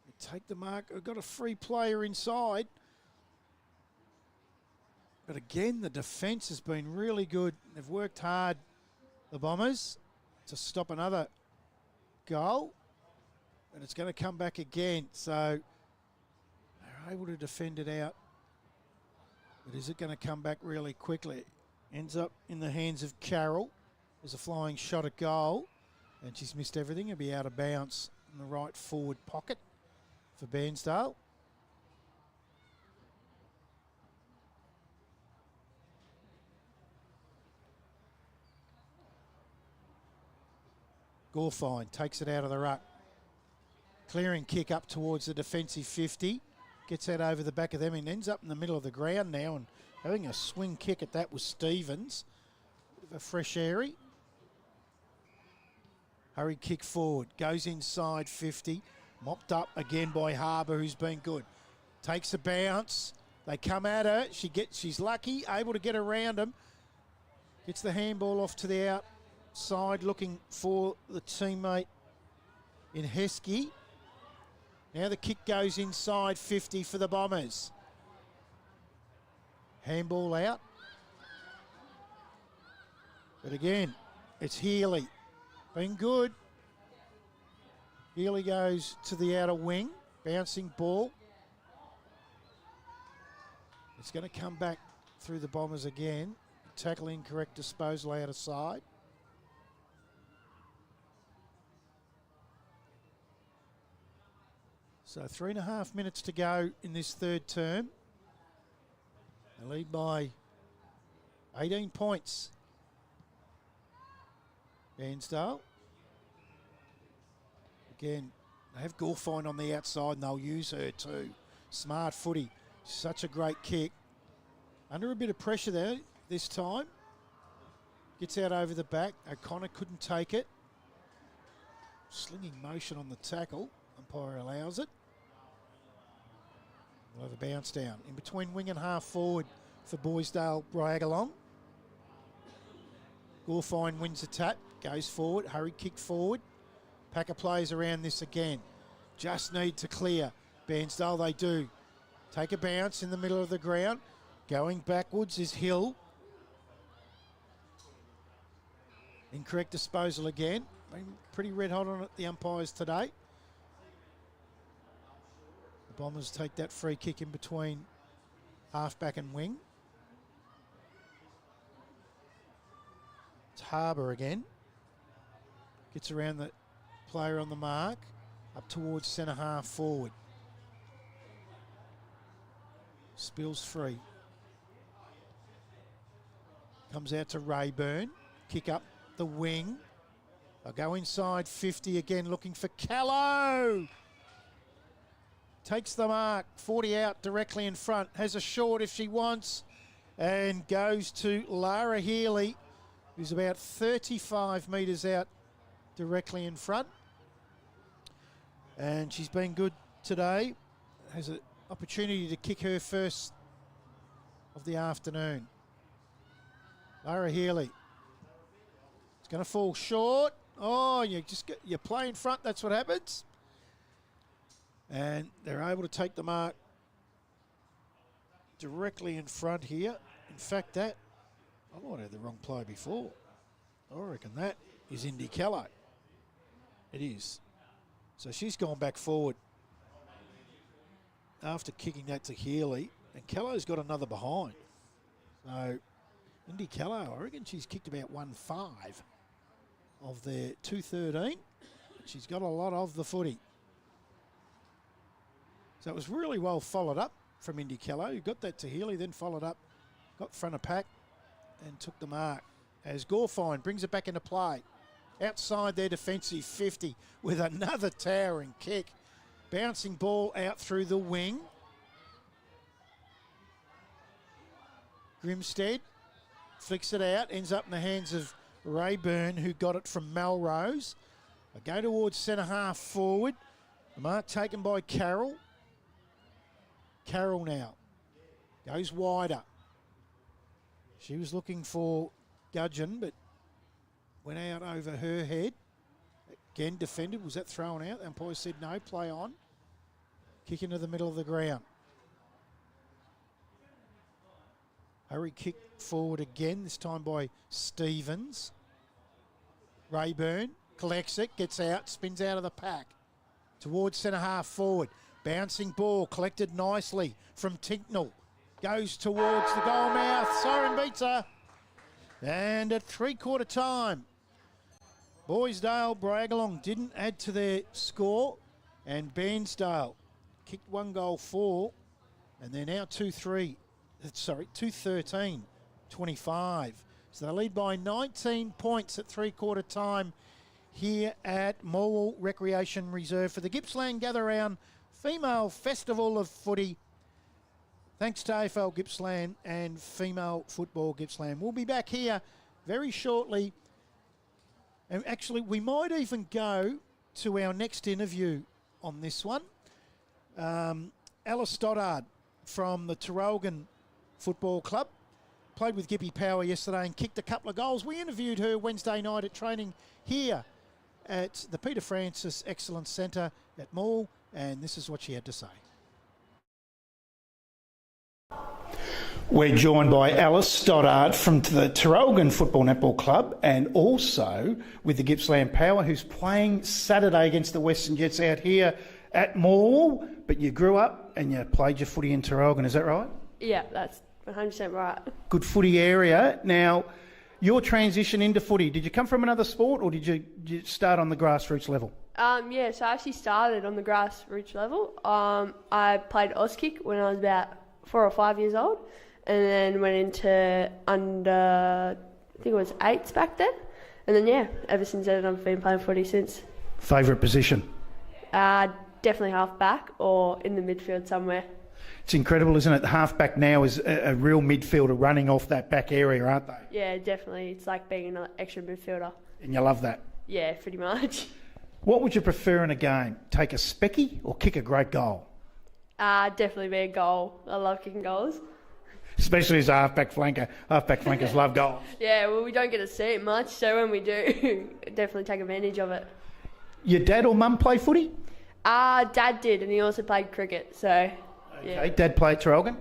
They take the mark. We've got a free player inside. But again, the defence has been really good. They've worked hard, the Bombers, to stop another goal. And it's going to come back again. So they're able to defend it out. But is it going to come back really quickly? Ends up in the hands of Carroll. There's a flying shot at goal. And she's missed everything. It'll be out of bounds in the right forward pocket for Bairnsdale. Gilfoil takes it out of the ruck. Clearing kick up towards the defensive 50. Gets that over the back of them and ends up in the middle of the ground now and having a swing kick at that was Stevens. Bit of a fresh airy. Hurry kick forward. Goes inside 50. Mopped up again by Harbour, who's been good. Takes a bounce. They come at her. She's lucky, able to get around them. Gets the handball off to the outside, looking for the teammate in Heskey. Now the kick goes inside 50 for the Bombers. Handball out. But again, it's Healy. Been good. Healy goes to the outer wing. Bouncing ball. It's going to come back through the Bombers again. Tackle incorrect, disposal out of side. So 3.5 minutes to go in this third term. They lead by 18 points. Bairnsdale. Again, they have Gilfoil on the outside and they'll use her too. Smart footy. Such a great kick. Under a bit of pressure there this time. Gets out over the back. O'Connor couldn't take it. Slinging motion on the tackle. Umpire allows it. We'll have a bounce down. In between wing and half forward for Bairnsdale Bryagalong. Gilfoil wins the tap. Goes forward. Hurry kick forward. Pack of players around this again. Just need to clear. Bairnsdale, they do. Take a bounce in the middle of the ground. Going backwards is Hill. Incorrect disposal again. Been pretty red hot on it, the umpires today. The Bombers take that free kick in between halfback and wing. It's Harbour again. Gets around the player on the mark. Up towards centre half forward. Spills free. Comes out to Rayburn. Kick up the wing. They'll go inside 50 again, looking for Callow. Takes the mark, 40 out directly in front. Has a short if she wants. And goes to Lara Healy, who's about 35 metres out directly in front. And she's been good today. Has an opportunity to kick her first of the afternoon. Lara Healy. It's going to fall short. Oh, you play in front, that's what happens. And they're able to take the mark directly in front here. In fact, I might have had the wrong play before. I reckon that is Indy Callow. It is. So she's gone back forward after kicking that to Healy. And Callow's got another behind. So Indy Callow, I reckon she's kicked about 1-5 of their 2-13. She's got a lot of the footy. So it was really well followed up from Indy Callow, who got that to Healy, then followed up, got front of pack and took the mark. As Gilfoil brings it back into play. Outside their defensive 50 with another towering kick. Bouncing ball out through the wing. Grimstead flicks it out, ends up in the hands of Rayburn, who got it from Melrose. They go towards centre half forward. The mark taken by Carroll. Carroll now goes wider. She was looking for Gudgeon, but went out over her head. Again defended. Was that thrown out? The umpire said no, play on. Kick into the middle of the ground. Hurry kick forward again, this time by Stevens. Rayburn collects it, gets out, spins out of the pack. Towards centre half forward. Bouncing ball collected nicely from Tinknell. Goes towards the goal mouth. Siren beats her. And at 3/4 time, Boysdale, Bragalong didn't add to their score. And Bairnsdale kicked 1 goal for. And they're now 2-13, 25. So they lead by 19 points at 3/4 time here at Morwell Recreation Reserve for the Gippsland Gather Round Female Festival of Footy. Thanks to AFL Gippsland and Female Football Gippsland. We'll be back here very shortly. And actually, we might even go to our next interview on this one. Ella Stoddard from the Traralgon Football Club. Played with Gippy Power yesterday and kicked a couple of goals. We interviewed her Wednesday night at training here at the Peter Francis Excellence Centre at Morwell, and this is what she had to say. We're joined by Ella Stoddard from the Traralgon Football Netball Club and also with the Gippsland Power, who's playing Saturday against the Western Jets out here at Morwell. But you grew up and you played your footy in Traralgon, is that right? Yeah, that's 100% right. Good footy area. Now, your transition into footy, did you come from another sport or did you start on the grassroots level? Yeah, so I actually started on the grassroots level. I played Auskick when I was about 4 or 5 years old and then went into under, I think it was 8s back then. And then, yeah, ever since then I've been playing footy since. Favourite position? Definitely half back or in the midfield somewhere. It's incredible, isn't it? The halfback now is a real midfielder running off that back area, aren't they? Yeah, definitely. It's like being an extra midfielder. And you love that? Yeah, pretty much. What would you prefer in a game? Take a specky or kick a great goal? Definitely be a goal. I love kicking goals. Especially as a halfback flanker. Halfback flankers love goals. Yeah, well, we don't get to see it much, so when we do, definitely take advantage of it. Your dad or mum play footy? Dad did, and he also played cricket, so... Okay, yeah. Dad played at Traralgon?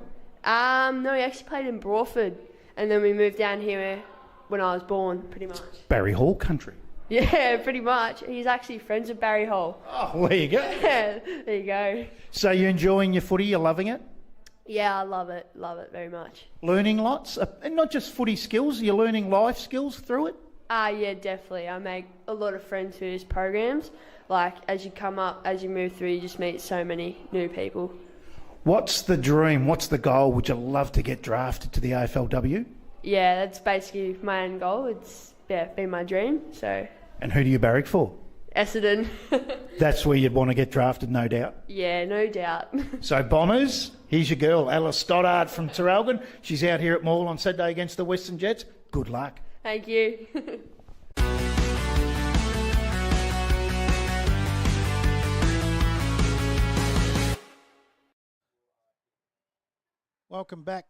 No, he actually played in Broadford, and then we moved down here when I was born, pretty much. Barry Hall country. Yeah, pretty much. He's actually friends with Barry Hall. Oh, well, there you go. Yeah, there you go. So you're enjoying your footy? You're loving it? Yeah, I love it very much. Learning lots? And not just footy skills, you're learning life skills through it? Yeah, definitely. I make a lot of friends through these programs. Like, as you come up, as you move through, you just meet so many new people. What's the dream? What's the goal? Would you love to get drafted to the AFLW? Yeah, that's basically my end goal. It's been my dream. So. And who do you barrack for? Essendon. That's where you'd want to get drafted, no doubt. Yeah, no doubt. So Bombers, here's your girl, Ella Stoddard from Traralgon. She's out here at Morwell on Saturday against the Western Jets. Good luck. Thank you. Welcome back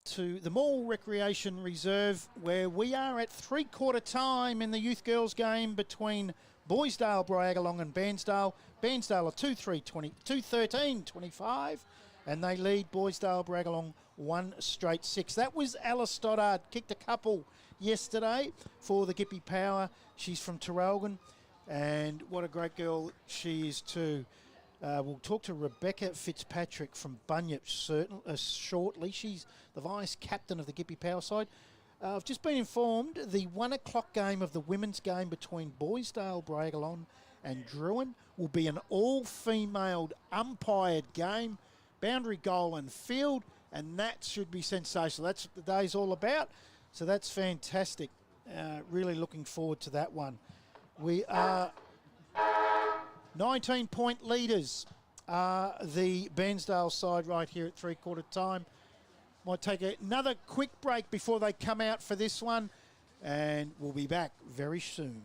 to the Morwell Recreation Reserve, where we are at three-quarter time in the youth girls game between Bairnsdale, Traralgon and Bairnsdale. Bairnsdale are 2-13-25, and they lead Bairnsdale, Traralgon 1-6. That was Ella Stoddard, kicked a couple yesterday for the Gippy Power. She's from Traralgon, and what a great girl she is too. We'll talk to Rebecca Fitzpatrick from Bunyip shortly. She's the vice captain of the Gippy Power side. I've just been informed the 1 o'clock game of the women's game between Bairnsdale, Traralgon and Druin will be an all-female umpired game, boundary goal and field, and that should be sensational. That's what the day's all about, so that's fantastic. Really looking forward to that one. We are 19-point leaders, the Bairnsdale side right here at three-quarter time. Might take another quick break before they come out for this one, and we'll be back very soon.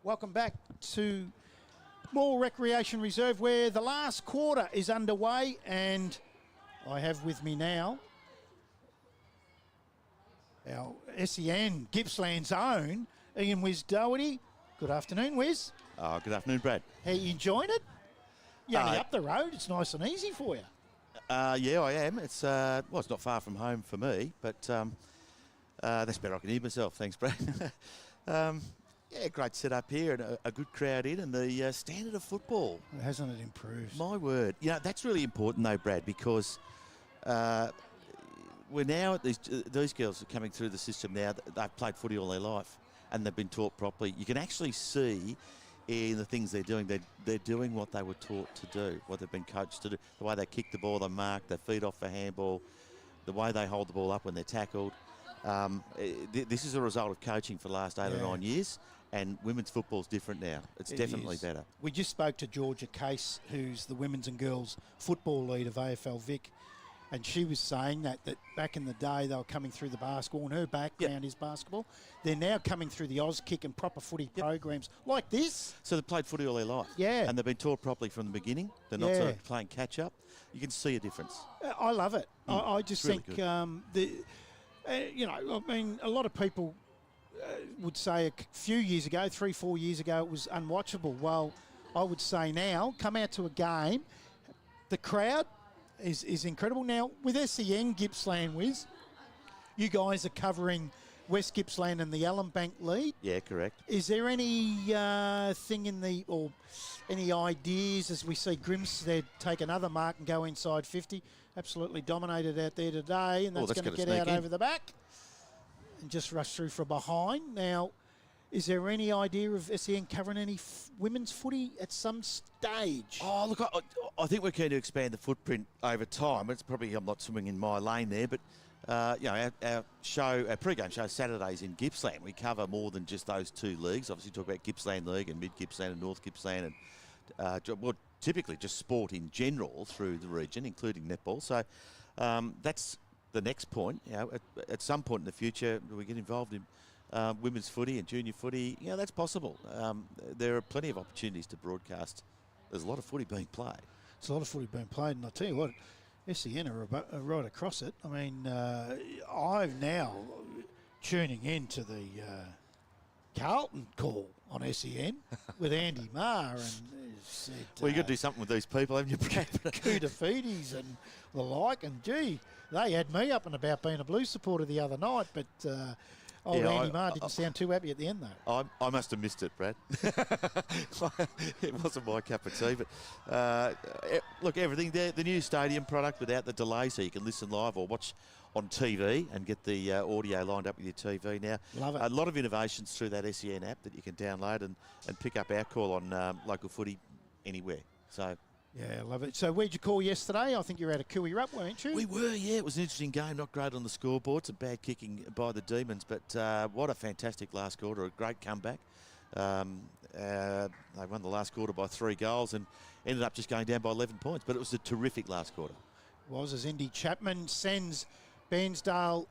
Welcome back to Morwell Recreation Reserve, where the last quarter is underway, and I have with me now our SEN Gippsland's own Ian Wiz Doherty. Good afternoon, Wiz. Good afternoon, Brad. How you enjoying it? You're only up the road. It's nice and easy for you. Yeah, I am. It's it's not far from home for me, but that's better. I can hear myself. Thanks, Brad. Yeah, great setup here and a good crowd in, and the standard of football. Hasn't it improved? My word. You know, that's really important though, Brad, because we're now at these girls are coming through the system now. They've played footy all their life and they've been taught properly. You can actually see in the things they're doing, they're doing what they were taught to do, what they've been coached to do. The way they kick the ball, they mark, they feed off for handball, the way they hold the ball up when they're tackled. This is a result of coaching for the last 8 or 9 years, and women's football's different now. It's definitely better. We just spoke to Georgia Case, who's the women's and girls football lead of AFL Vic, and she was saying that back in the day they were coming through the basketball, and her background is basketball. They're now coming through the Auskick and proper footy programs like this. So they've played footy all their life. Yeah. And they've been taught properly from the beginning. They're not sort of playing catch-up. You can see a difference. I love it. I just really think, I mean, a lot of people would say a few years ago, 3-4 years ago, it was unwatchable. Well, I would say now, come out to a game, the crowd is incredible. Now, with SEN Gippsland, Wiz, you guys are covering West Gippsland and the Allenbank lead. Yeah, correct. Is there any thing or any ideas as we see Grimstead take another mark and go inside 50? Absolutely dominated out there today, and that's going to get out over the back and just rush through from behind. Now, is there any idea of SEN covering any women's footy at some stage? Oh, look, I think we're keen to expand the footprint over time. It's probably, I'm not swimming in my lane there, but our pre-game show Saturdays in Gippsland, we cover more than just those two leagues. Obviously, talk about Gippsland League and Mid Gippsland and North Gippsland, and typically just sport in general through the region, including netball. So that's the next point. At some point in the future, we get involved in women's footy and junior footy. That's possible. There are plenty of opportunities to broadcast. There's a lot of footy being played. There's a lot of footy being played, and I'll tell you what, SEN are right across it. I mean, I'm now tuning in to the Carlton call on SEN with Andy Marr, and said, well, you got to do something with these people, haven't you? Kudafides and the like, and gee, they had me up and about being a Blues supporter the other night, but Andy Marr didn't sound too happy at the end, though. I must have missed it, Brad. It wasn't my cup of tea, but look, everything there, the new stadium product without the delay, so you can listen live or watch on TV and get the audio lined up with your TV now. Love it. A lot of innovations through that SEN app that you can download and pick up our call on local footy anywhere. So. Yeah, I love it. So where'd you call yesterday? I think you were at a Cooey Rup, weren't you? We were, yeah. It was an interesting game. Not great on the scoreboard. Some bad kicking by the Demons, but what a fantastic last quarter. A great comeback. They won the last quarter by 3 goals and ended up just going down by 11 points. But it was a terrific last quarter. It was, as Indy Chapman sends Bairnsdale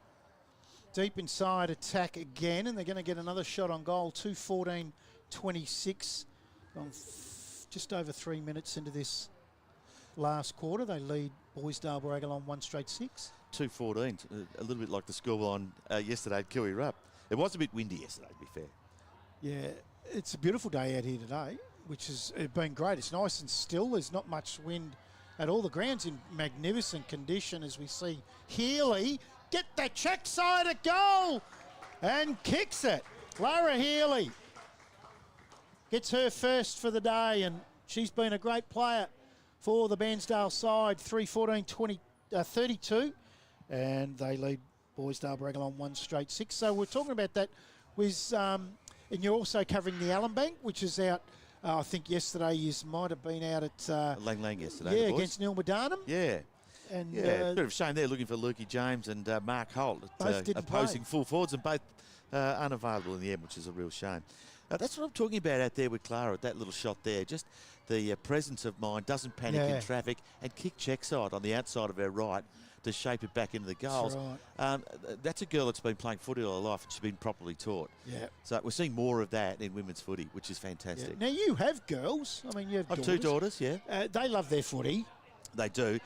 deep inside attack again, and they're going to get another shot on goal. 2:14:26 on just over 3 minutes into this last quarter. They lead Bairnsdale Barragalon 1-6. 2:14, a little bit like the scoreline yesterday at Cooey Rup. It was a bit windy yesterday, to be fair. Yeah, it's a beautiful day out here today, which has been great. It's nice and still. There's not much wind at all. The ground's in magnificent condition as we see Healy get the check side at goal and kicks it. Lara Healy gets her first for the day, and she's been a great player for the Bairnsdale side. 3:14:32, and they lead Bairnsdale Barragalon 1-6. So we're talking about that with, and you're also covering the Allenbank, which is out. I think yesterday might have been out at Lang yesterday. Yeah, against Nilmadarnum. Yeah. And bit of a shame there, looking for Lukey James and Mark Holt, opposing full forwards, and both unavailable in the end, which is a real shame. That's what I'm talking about out there with Clara, at that little shot there. Just the presence of mind, doesn't panic in traffic, and kick check side on the outside of her right to shape it back into the goals. That's right. That's a girl that's been playing footy all her life, and she's been properly taught. Yeah. So we're seeing more of that in women's footy, which is fantastic. Yeah. Now, you have girls. I mean, you have daughters. 2 daughters, yeah. They love their footy. They do.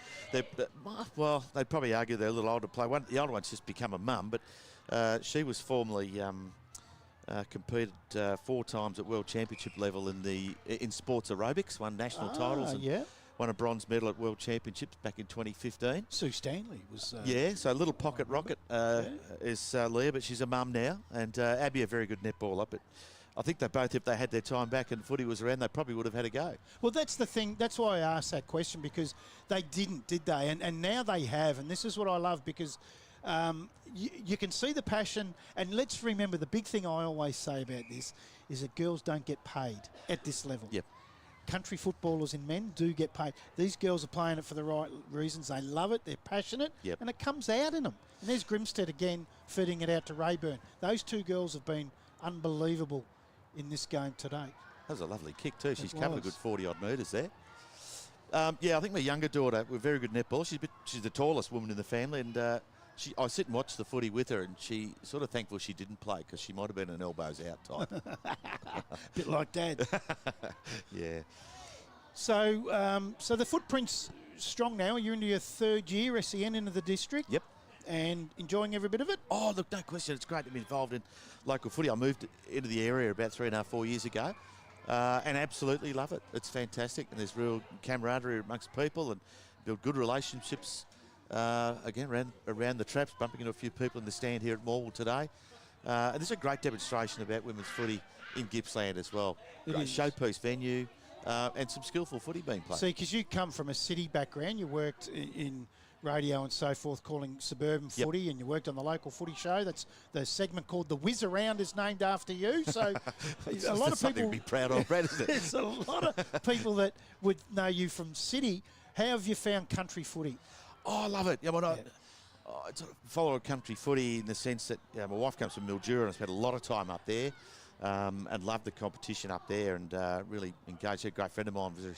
Well, they'd probably argue they're a little older to play. The older one's just become a mum, but she was formerly competed 4 times at World Championship level in sports aerobics, won national titles, and won a bronze medal at World Championships back in 2015. Sue Stanley was... so a little pocket rocket is Leah, but she's a mum now, and Abby a very good netballer, but I think they both, if they had their time back and footy was around, they probably would have had a go. Well, that's the thing. That's why I asked that question, because they didn't, did they? And now they have, and this is what I love, because you can see the passion. And let's remember, the big thing I always say about this is that girls don't get paid at this level. Yep. country footballers in men do get paid. These girls are playing it for the right reasons. They love it. They're passionate. Yep. And it comes out in them. And there's Grimstead again feeding it out to Rayburn. Those two girls have been unbelievable in this game today. That was a lovely kick too. She's It covered a was. good 40-odd metres there. Yeah, I think my younger daughter, we're very good netball. She's the tallest woman in the family, and I sit and watch the footy with her, and she sort of thankful she didn't play because she might have been an elbows out type. Bit like Dad. Yeah. So the footprint's strong now. You're into your third year, SEN, into the district. Yep. And enjoying every bit of it? Oh, look, no question. It's great to be involved in local footy. I moved into the area about 3.5, 4 years ago, and absolutely love it. It's fantastic, and there's real camaraderie amongst people and build good relationships. Again, around the traps, bumping into a few people in the stand here at Morwell today. And this is a great demonstration about women's footy in Gippsland as well. Great showpiece venue and some skillful footy being played. See, because you come from a city background, you worked in radio and so forth, calling suburban footy, and you worked on the local footy show. That's the segment called The Whiz Around is named after you. So a lot of people to be proud of, Brad, isn't it? There's a lot of people that would know you from city. How have you found country footy? Oh, I love it. I sort of follow country footy in the sense that my wife comes from Mildura and I spent a lot of time up there and loved the competition up there and really engaged. A great friend of mine was a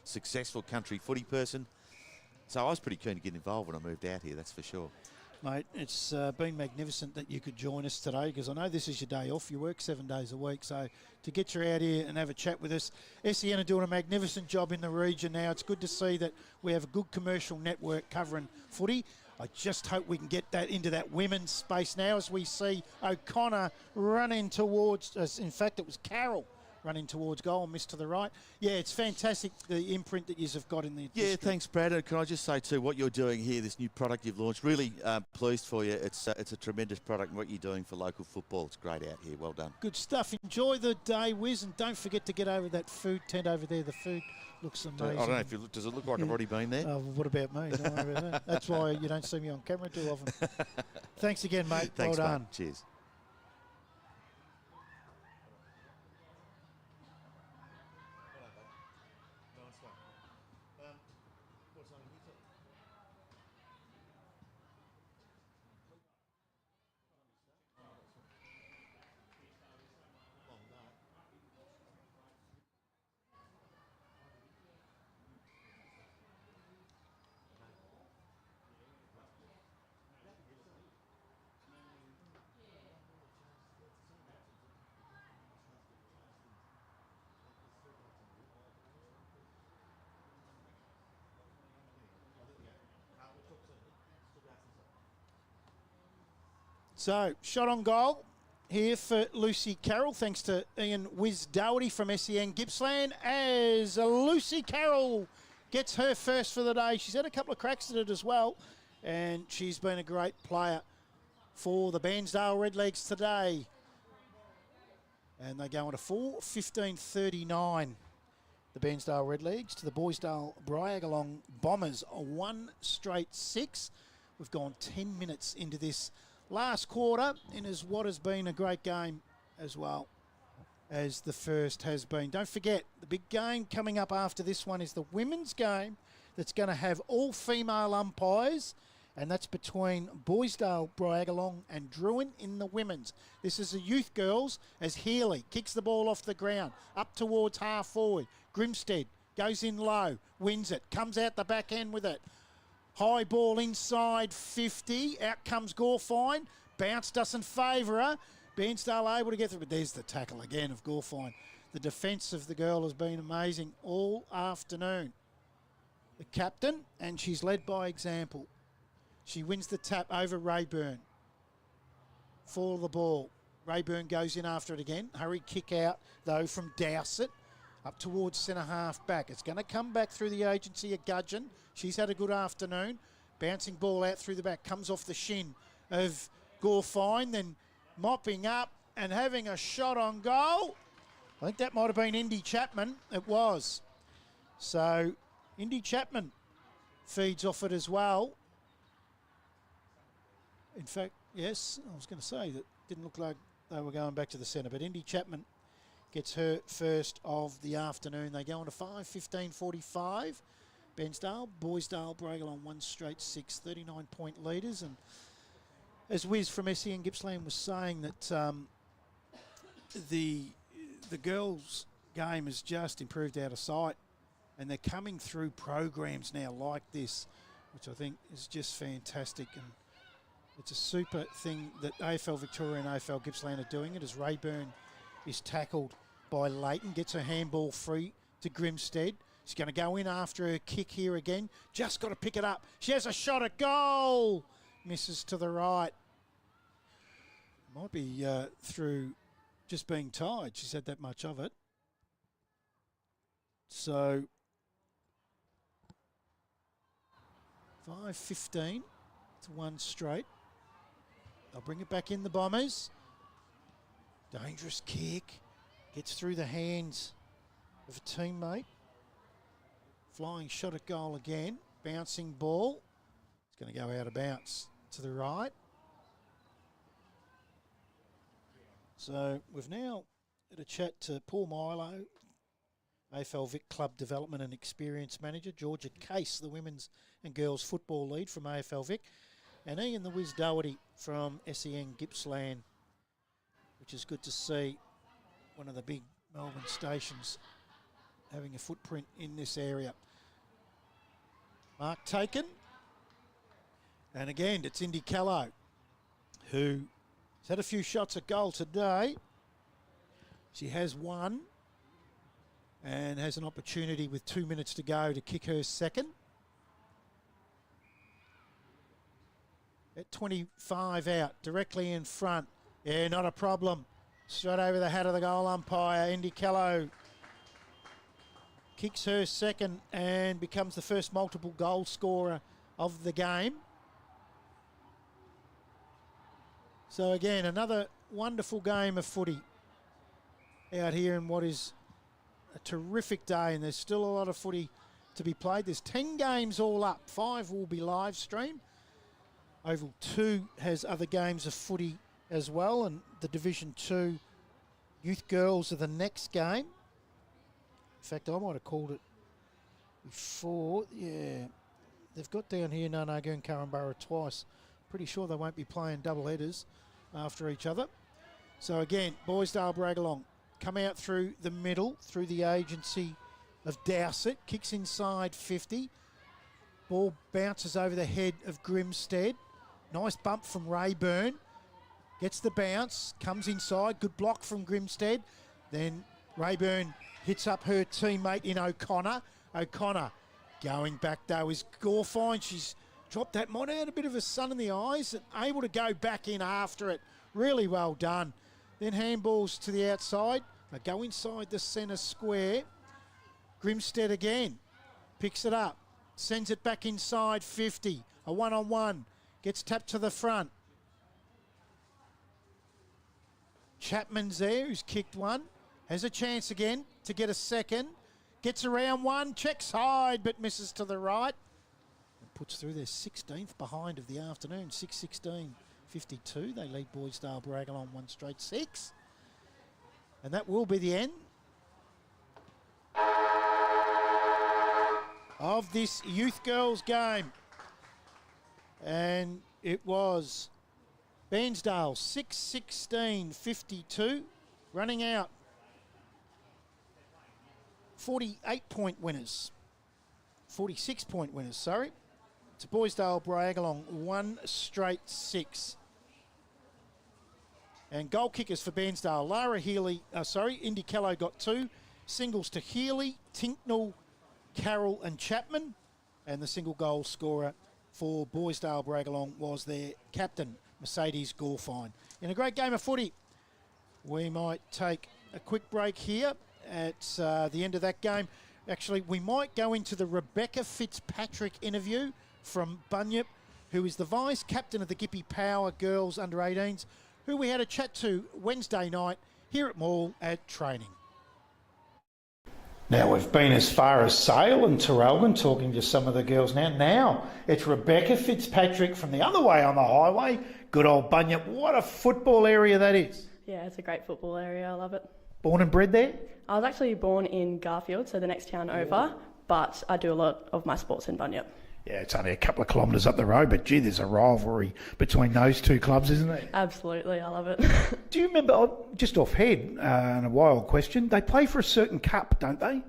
successful country footy person. So I was pretty keen to get involved when I moved out here, that's for sure. Mate, it's been magnificent that you could join us today because I know this is your day off. You work 7 days a week, so to get you out here and have a chat with us, SEN are doing a magnificent job in the region now. It's good to see that we have a good commercial network covering footy. I just hope we can get that into that women's space now as we see O'Connor running towards us. In fact, it was Carroll running towards goal and missed to the right. Yeah, it's fantastic, the imprint that you have got in the Yeah, district. thanks, Brad. And can I just say, too, what you're doing here, this new product you've launched, really pleased for you. It's a tremendous product, and what you're doing for local football, it's great out here. Well done. Good stuff. Enjoy the day, Wiz, and don't forget to get over that food tent over there. The food looks amazing. I don't know if you look, does it look like I've already been there? Oh, well, what about me? Don't worry about that. That's why you don't see me on camera too often. Thanks again, mate. Thanks, well done. mate. Cheers. So, shot on goal here for Lucy Carroll, thanks to Ian Wiz Doherty from SEN Gippsland, as Lucy Carroll gets her first for the day. She's had a couple of cracks at it as well, and she's been a great player for the Bairnsdale Redlegs today. And they go on to 4:15:39. The Bairnsdale Redlegs to the Boysdale Briagalong Bombers, a 1 straight 6. We've gone 10 minutes into this last quarter in as what has been a great game as well as the first has been. Don't forget, the big game coming up after this one is the women's game that's going to have all female umpires, and that's between Boysdale, Briagalong and Druin in the women's. This is the youth girls as Healy kicks the ball off the ground, up towards half forward. Grimstead goes in low, wins it, comes out the back end with it. High ball inside 50. Out comes Gilfoil. Bounce doesn't favour her. Bairnsdale able to get through, but there's the tackle again of Gilfoil. The defence of the girl has been amazing all afternoon. The captain, and she's led by example. She wins the tap over Rayburn. For the ball. Rayburn goes in after it again. Hurry kick out, though, from Dowsett. Up towards centre half back. It's going to come back through the agency of Gudgeon. She's had a good afternoon. Bouncing ball out through the back. Comes off the shin of Gilfoil. Then mopping up and having a shot on goal. I think that might have been Indy Chapman. It was. So Indy Chapman feeds off it as well. In fact, yes, I was going to say that didn't look like they were going back to the centre, but Indy Chapman gets her first of the afternoon. They go on to 5:15:45. Bairnsdale, Boysdale, Bragalong, 1 straight 6, 39-point leaders. And as Wiz from SEN Gippsland was saying, that the girls' game has just improved out of sight, and they're coming through programs now like this, which I think is just fantastic. And it's a super thing that AFL Victoria and AFL Gippsland are doing it, as Rayburn is tackled by Leighton, gets her handball free to Grimstead. She's going to go in after her kick here again. Just got to pick it up. She has a shot at goal. Misses to the right. Might be through just being tired. She's had that much of it. So 5:15 to 1 straight. They'll bring it back in, the Bombers. Dangerous kick. Gets through the hands of a teammate. Flying shot at goal again. Bouncing ball. It's going to go out of bounds to the right. So we've now had a chat to Paul Milo, AFL Vic Club Development and Experience Manager, Georgia Case, the Women's and Girls Football Lead from AFL Vic, and Ian the Wiz Doherty from SEN Gippsland, which is good to see one of the big Melbourne stations having a footprint in this area. Mark taken. And again, it's Indy Callow, who's had a few shots at goal today. She has one and has an opportunity with 2 minutes to go to kick her second. At 25 out, directly in front. Yeah, not a problem. Straight over the hat of the goal umpire. Indy Callow kicks her second and becomes the first multiple goal scorer of the game. So again, another wonderful game of footy out here in what is a terrific day, and there's still a lot of footy to be played. There's 10 games all up. 5 will be live streamed. Oval 2 has other games of footy as well, and the Division 2 youth girls are the next game. In fact, I might have called it before. Yeah, they've got down here Nunaga and Curramborough twice. Pretty sure they won't be playing double headers after each other. So again, Boysdale Bragalong come out through the middle, through the agency of Dowsett, kicks inside 50. Ball bounces over the head of Grimstead. Nice bump from Rayburn. Gets the bounce, comes inside, good block from Grimstead. Then Rayburn hits up her teammate in O'Connor. O'Connor going back though is Gilfoil. She's dropped that, might have had a bit of a sun in the eyes, and able to go back in after it. Really well done. Then handballs to the outside. They go inside the centre square. Grimstead again. Picks it up. Sends it back inside 50. A one-on-one. Gets tapped to the front. Chapman's there, who's kicked one. Has a chance again to get a second. Gets around one. Checks hide, but misses to the right. Puts through their 16th behind of the afternoon, 6:16:52. They lead Boysdale Bragalong 1 straight 6. And that will be the end of this youth girls game. And it was Bairnsdale 6:16:52, running out 48-point winners. 46-point winners, sorry. To Boysdale Bragalong 1 straight 6. And goal kickers for Bairnsdale. Indy Callow got 2. Singles to Healy, Tinknell, Carroll and Chapman. And the single goal scorer for Boysdale Bragalong was their captain, Mercedes Gilfoil. In a great game of footy, we might take a quick break here at the end of that game. Actually, we might go into the Rebecca Fitzpatrick interview from Bunyip, who is the vice captain of the Gippy Power Girls Under-18s, who we had a chat to Wednesday night here at Morwell at training. Now, we've been as far as Sale and Traralgon talking to some of the girls now. Now, it's Rebecca Fitzpatrick from the other way on the highway. Good old Bunyip. What a football area that is. Yeah, it's a great football area. I love it. Born and bred there? I was actually born in Garfield, so the next town over, but I do a lot of my sports in Bunyip. Yeah, it's only a couple of kilometres up the road, but gee, there's a rivalry between those two clubs, isn't there? Absolutely, I love it. Do you remember, just off head, and a wild question, they play for a certain cup, don't they?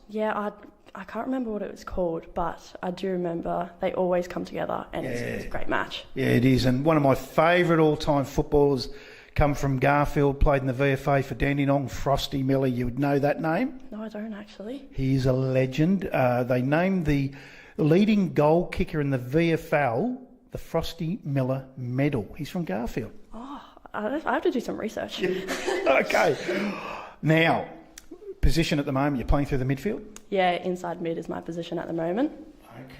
Yeah, I can't remember what it was called, but I do remember they always come together and it's a great match. Yeah, it is. And one of my favourite all-time footballers come from Garfield, played in the VFA for Dandenong, Frosty Miller. You would know that name? No, I don't actually. He's a legend. They named the leading goal kicker in the VFL the Frosty Miller Medal. He's from Garfield. Oh, I have to do some research. Okay. Now, position at the moment, you're playing through the midfield? Yeah, inside mid is my position at the moment.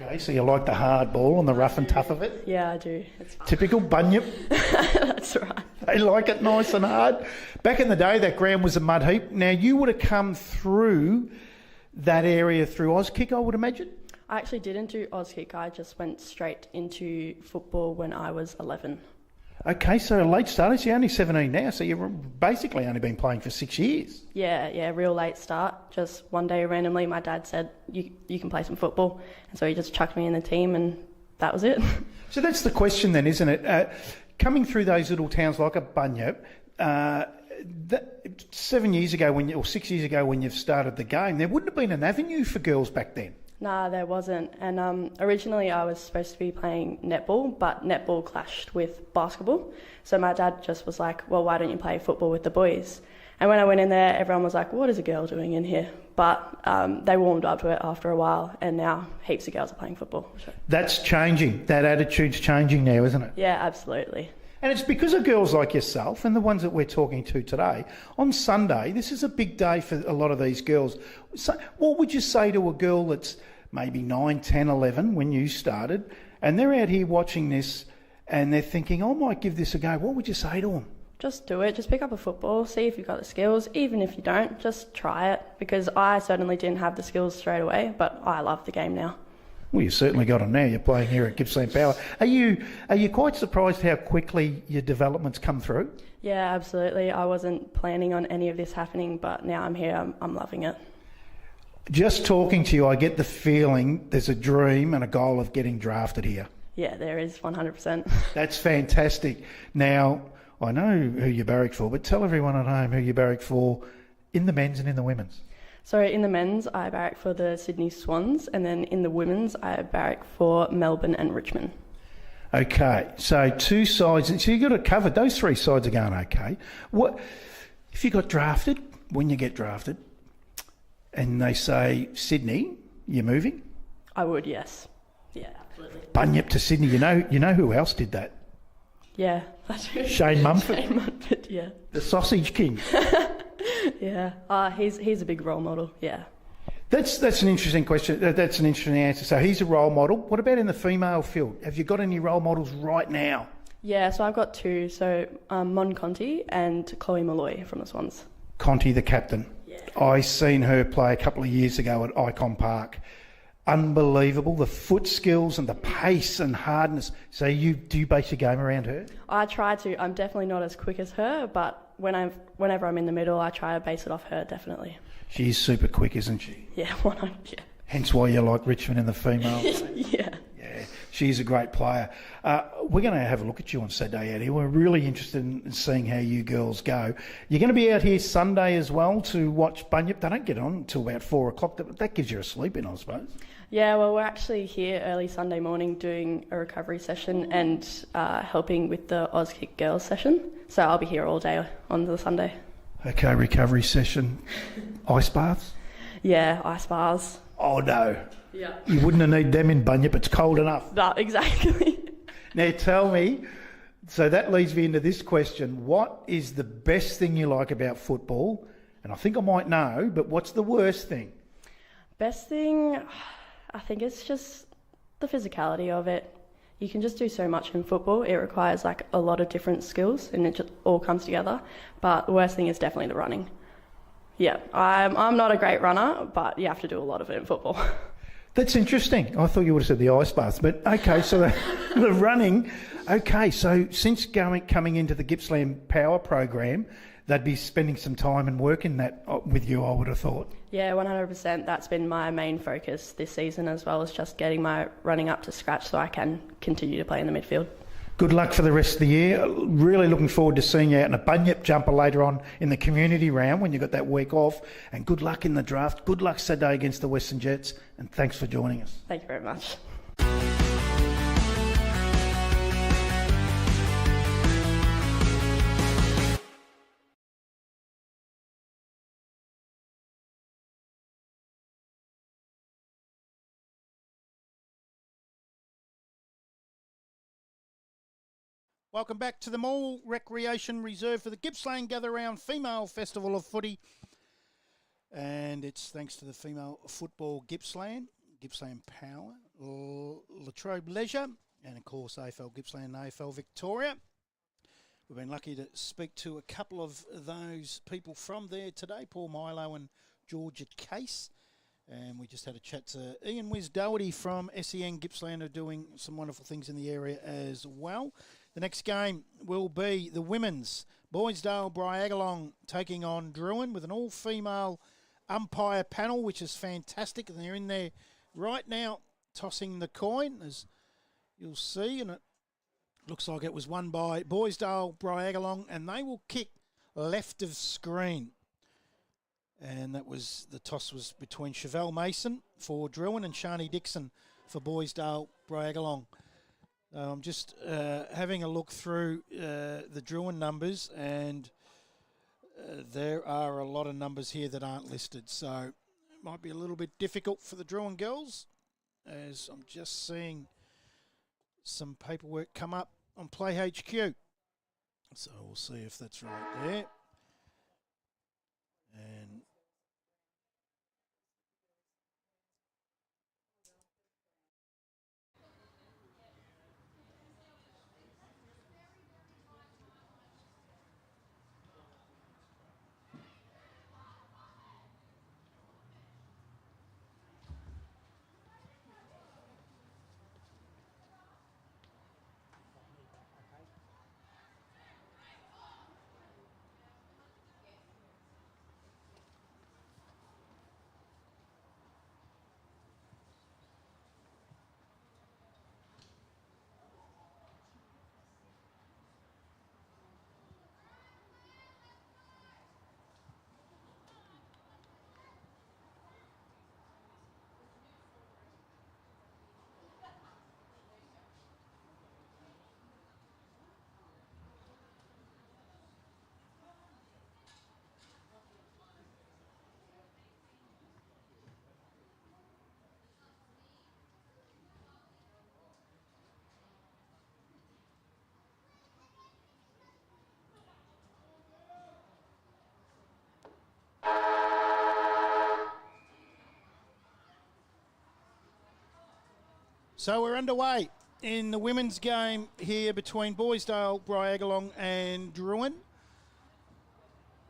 Okay, so you like the hard ball and the rough and tough of it? Yeah, I do. It's Typical Bunyip. That's right. They like it nice and hard. Back in the day, that ground was a mud heap. Now, you would have come through that area through Auskick, I would imagine? I actually didn't do Auskick. I just went straight into football when I was 11. Okay, so a late starter. So you're only 17 now, so you've basically only been playing for 6 years. Yeah, real late start. Just one day randomly, my dad said, you can play some football. And so he just chucked me in the team and that was it. So that's the question then, isn't it? Coming through those little towns like a Bunyip, 7 years ago or 6 years ago when you've started the game, there wouldn't have been an avenue for girls back then. Nah, there wasn't. And originally I was supposed to be playing netball, but netball clashed with basketball. So my dad just was like, well, why don't you play football with the boys? And when I went in there, everyone was like, what is a girl doing in here? But they warmed up to it after a while, and now heaps of girls are playing football. So. That's changing. That attitude's changing now, isn't it? Yeah, absolutely. And it's because of girls like yourself and the ones that we're talking to today. On Sunday, this is a big day for a lot of these girls. So what would you say to a girl that's maybe 9, 10, 11 when you started, and they're out here watching this and they're thinking, I might give this a go? What would you say to them? Just do it. Just pick up a football, see if you've got the skills. Even if you don't, just try it, because I certainly didn't have the skills straight away, but I love the game now. Well, you've certainly got them now. You're playing here at Gippsland Power. Are you quite surprised how quickly your developments come through? Yeah, absolutely. I wasn't planning on any of this happening, but now I'm here. I'm loving it. Just talking to you, I get the feeling there's a dream and a goal of getting drafted here. Yeah, there is, 100%. That's fantastic. Now, I know who you barrack for, but tell everyone at home who you barrack for in the men's and in the women's. So in the men's, I barrack for the Sydney Swans, and then in the women's, I barrack for Melbourne and Richmond. Okay, so two sides. So you've got it covered. Those three sides are going okay. What if you got drafted, when you get drafted, and they say, Sydney, you're moving? I would, yes. Yeah, absolutely. Bunyip to Sydney. You know who else did that? Yeah. Shane Mumford. Shane Mumford, yeah. The Sausage King. Yeah. He's a big role model, yeah. That's an interesting question. That's an interesting answer. So he's a role model. What about in the female field? Have you got any role models right now? Yeah, so I've got two. So Mon Conti and Chloe Malloy from the Swans. Conti, the captain. Yeah. I seen her play a couple of years ago at Icon Park. Unbelievable, the foot skills and the pace and hardness. So do you base your game around her? I try to. I'm definitely not as quick as her, but whenever I'm in the middle, I try to base it off her, definitely. She's super quick, isn't she? Yeah, 100%. Yeah. Hence why you like Richmond in the female. Yeah. Yeah, she's a great player. We're going to have a look at you on Saturday out here. We're really interested in seeing how you girls go. You're going to be out here Sunday as well to watch Bunyip. They don't get on until about 4 o'clock. That gives you a sleep in, I suppose. Yeah, well, we're actually here early Sunday morning doing a recovery session and helping with the Auskick girls session. So I'll be here all day on the Sunday. Okay, recovery session. Ice baths? Yeah, ice baths. Oh, no. Yeah. You wouldn't have need them in Bunyip. It's cold enough. No, exactly. Now, tell me, so that leads me into this question. What is the best thing you like about football? And I think I might know, but what's the worst thing? Best thing, I think it's just the physicality of it. You can just do so much in football. It requires like a lot of different skills and it just all comes together. But the worst thing is definitely the running. Yeah, I'm not a great runner, but you have to do a lot of it in football. That's interesting. I thought you would have said the ice baths, but okay, so the running. Okay, so since coming into the Gippsland Power program, they'd be spending some time and working that with you, I would have thought. Yeah, 100%. That's been my main focus this season, as well as just getting my running up to scratch so I can continue to play in the midfield. Good luck for the rest of the year. Really looking forward to seeing you out in a bunyip jumper later on in the community round when you've got that week off. And good luck in the draft. Good luck Saturday against the Western Jets. And thanks for joining us. Thank you very much. Welcome back to the Morwell Recreation Reserve for the Gippsland Gather Round Female Festival of Footy. And it's thanks to the Female Football Gippsland, Gippsland Power, La Trobe Leisure, and of course AFL Gippsland and AFL Victoria. We've been lucky to speak to a couple of those people from there today, Paul Milo and Georgia Case. And we just had a chat to Ian Wiz-Doherty from SEN Gippsland, who are doing some wonderful things in the area as well. The next game will be the women's Bairnsdale Bryagalong taking on Druin with an all-female umpire panel, which is fantastic. And they're in there right now tossing the coin, as you'll see. And it looks like it was won by Bairnsdale Bryagalong, and they will kick left of screen. And that was, the toss was between Chevelle Mason for Druin and Shani Dixon for Bairnsdale Bryagalong. I'm just having a look through the Druin numbers, and there are a lot of numbers here that aren't listed. So it might be a little bit difficult for the Druin girls, as I'm just seeing some paperwork come up on Play HQ. So we'll see if that's right there. And so we're underway in the women's game here between Bairnsdale, Bryagalong and Druin.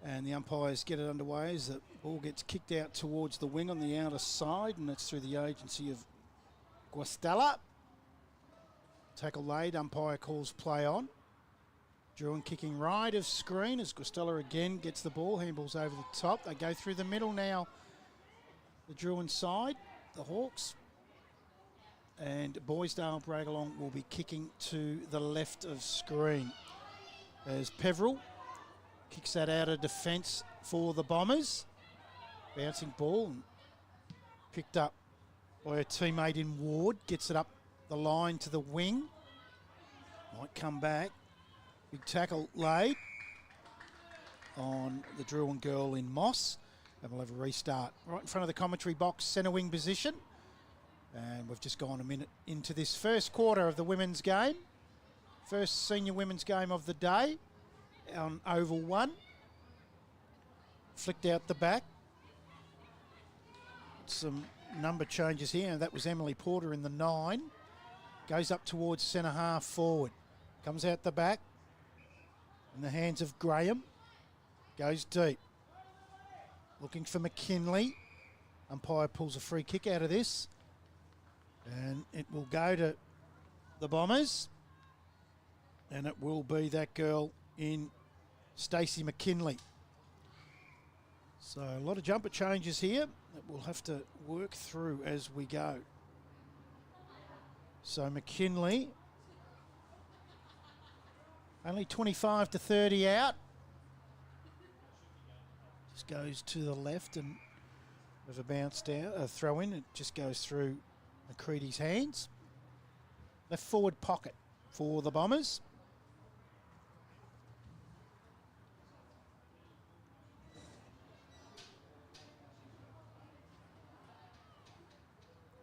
And the umpires get it underway as the ball gets kicked out towards the wing on the outer side, and that's through the agency of Guastella. Tackle laid, umpire calls play on. Druin kicking right of screen as Guastella again gets the ball, handballs over the top. They go through the middle now, the Druin side, the Hawks. And Bairnsdale Bryagalong will be kicking to the left of screen as Peveril kicks that out of defence for the Bombers. Bouncing ball and picked up by a teammate in Ward. Gets it up the line to the wing. Might come back. Big tackle laid on the Druin girl in Moss. And we'll have a restart right in front of the commentary box, centre wing position. And we've just gone a minute into this first quarter of the women's game. First senior women's game of the day on Oval 1. Flicked out the back. Some number changes here. That was Emily Porter in the 9. Goes up towards centre half forward. Comes out the back. In the hands of Graham. Goes deep. Looking for McKinley. Umpire pulls a free kick out of this. And it will go to the Bombers. And it will be that girl in Stacey McKinley. So a lot of jumper changes here that we'll have to work through as we go. So McKinley, only 25 to 30 out. Just goes to the left and with a bounce down, a throw in, it just goes through McCready's hands. Left forward pocket for the Bombers.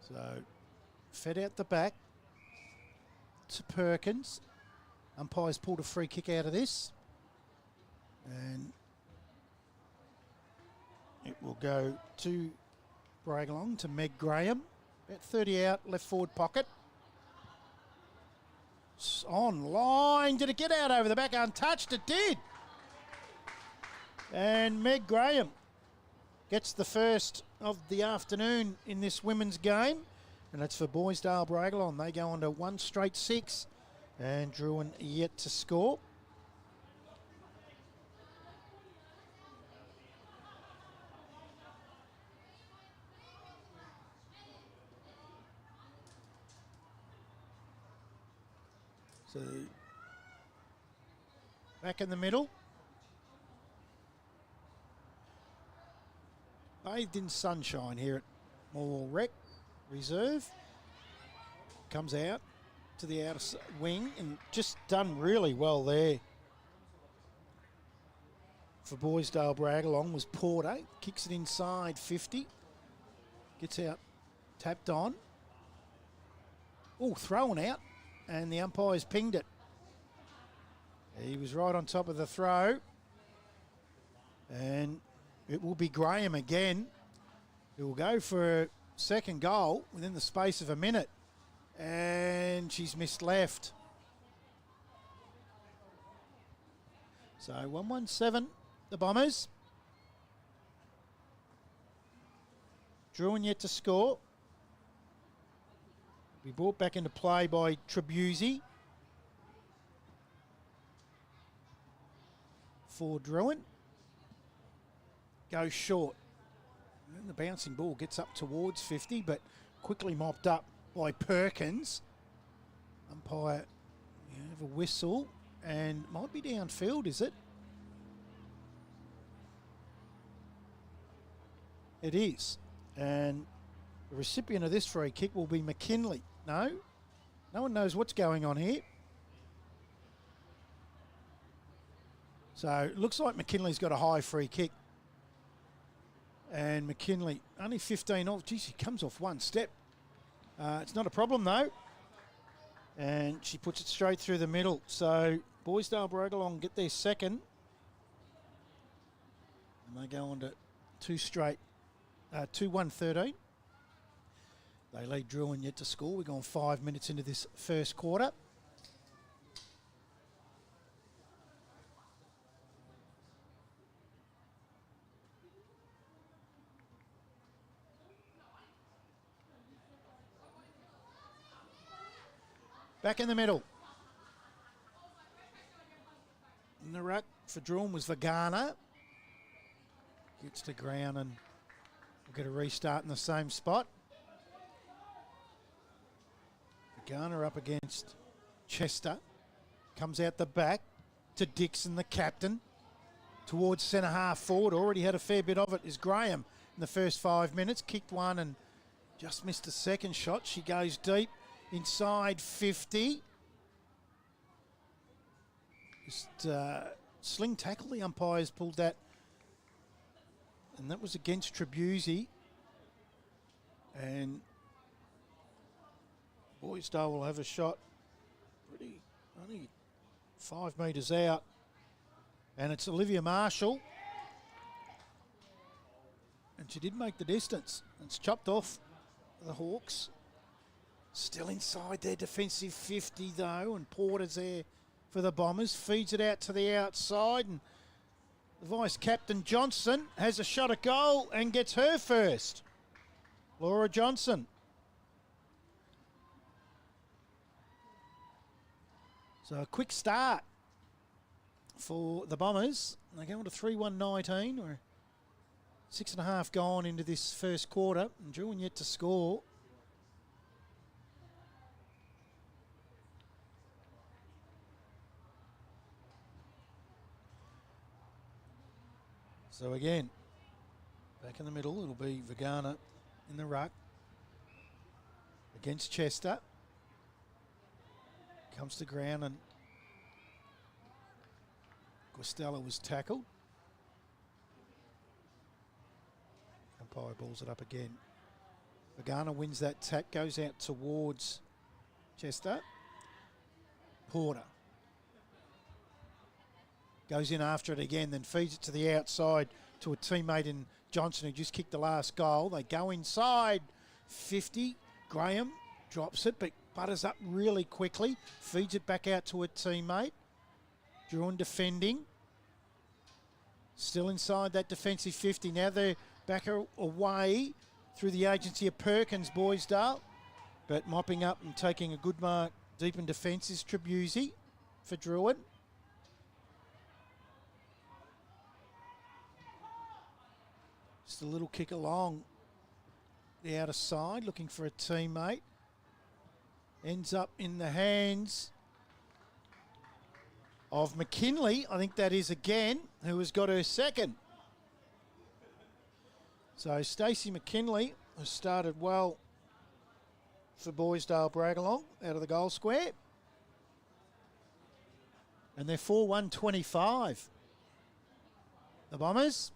So, fed out the back to Perkins. Umpire's pulled a free kick out of this. And it will go to Bragalong, to Meg Graham. About 30 out, left forward pocket. It's on line. Did it get out over the back untouched? It did. And Meg Graham gets the first of the afternoon in this women's game. And that's for Bairnsdale Bragalong. They go on to 1 straight 6. And Druin yet to score. So, back in the middle. Bathed in sunshine here at Morwell Rec Reserve. Comes out to the outer wing and just done really well there. For Bairnsdale Bragalong was Porter. Kicks it inside 50. Gets out, tapped on. Oh, thrown out. And the umpire's pinged it. He was right on top of the throw. And it will be Graham again. He will go for a second goal within the space of a minute. And she's missed left. So 1-1-7, the Bombers. Druin yet to score. Be brought back into play by Trabuzzi. For Druin. Goes short. And the bouncing ball gets up towards 50, but quickly mopped up by Perkins. Umpire, you have a whistle and might be downfield, is it? It is. And the recipient of this free kick will be McKinley. No? No one knows what's going on here. So it looks like McKinley's got a high free kick. And McKinley, only 15 off. Geez, he comes off one step. It's not a problem, though. And she puts it straight through the middle. So Bairnsdale Bragalong get their second. And they go on to 2-1-13. They lead Druin yet to score. We're going 5 minutes into this first quarter. Back in the middle. In the ruck for Druin was Vagana. Gets to ground and we'll get a restart in the same spot. Vagana up against Chester. Comes out the back to Dixon, the captain. Towards centre half forward. Already had a fair bit of it is Graham in the first 5 minutes. Kicked one and just missed a second shot. She goes deep. Inside 50. Just sling tackle. The umpires pulled that. And that was against Trabuzzi. And Bairnsdale will have a shot only 5 metres out. And it's Olivia Marshall. And she did make the distance. It's chopped off the Hawks. Still inside their defensive 50 though, and Porter's there for the Bombers. Feeds it out to the outside, and the vice-captain Johnson has a shot at goal and gets her first. Laura Johnson. So a quick start for the Bombers. They're going to 3-1-19. We're 6.5 gone into this first quarter. And Druin yet to score. So again, back in the middle, it'll be Vagana in the ruck against Chester. Comes to ground and Costello was tackled. Umpire balls it up again. Vagana wins that tack, goes out towards Chester. Porter goes in after it again, then feeds it to the outside to a teammate in Johnson who just kicked the last goal. They go inside 50. Graham drops it, but butters up really quickly. Feeds it back out to a teammate. Druin defending. Still inside that defensive 50. Now they're back away through the agency of Perkins, Bairnsdale. But mopping up and taking a good mark deep in defence is Tribuzzi for Druin. Just a little kick along the outer side, looking for a teammate. Ends up in the hands of McKinley. I think that is again, who has got her second. So Stacey McKinley has started well for Bairnsdale Bragalong out of the goal square. And they're 4-1-25. The Bombers.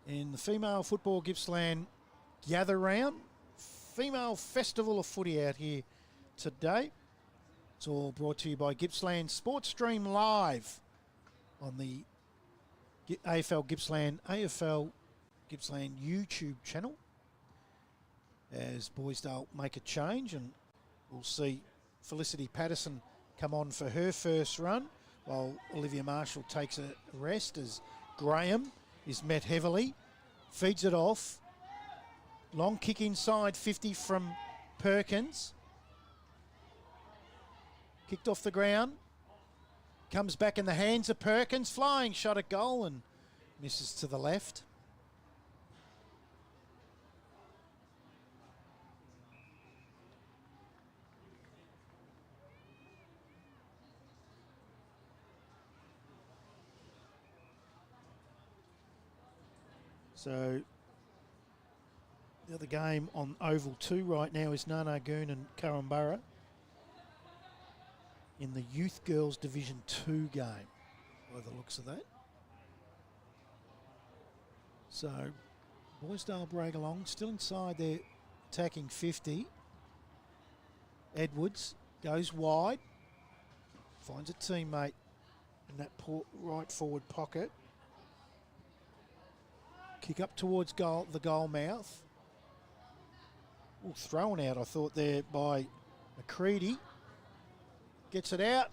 In the Female Football Gippsland Gather Round. Female Festival of Footy out here today. It's all brought to you by Gippsland Sports Stream Live on the AFL Gippsland YouTube channel. As Bairnsdale make a change, and we'll see Felicity Patterson come on for her first run, while Olivia Marshall takes a rest as Graham is met heavily, feeds it off. Long kick inside 50 from Perkins. Kicked off the ground. Comes back in the hands of Perkins. Flying shot at goal and misses to the left. So the other game on Oval 2 right now is Nanagoon and Currumborough in the Youth Girls Division 2 game, by the looks of that. So Bairnsdale Bragalong still inside their attacking 50. Edwards goes wide, finds a teammate in that right forward pocket. Kick up towards the goal mouth. Thrown out, I thought, there by McCready. Gets it out.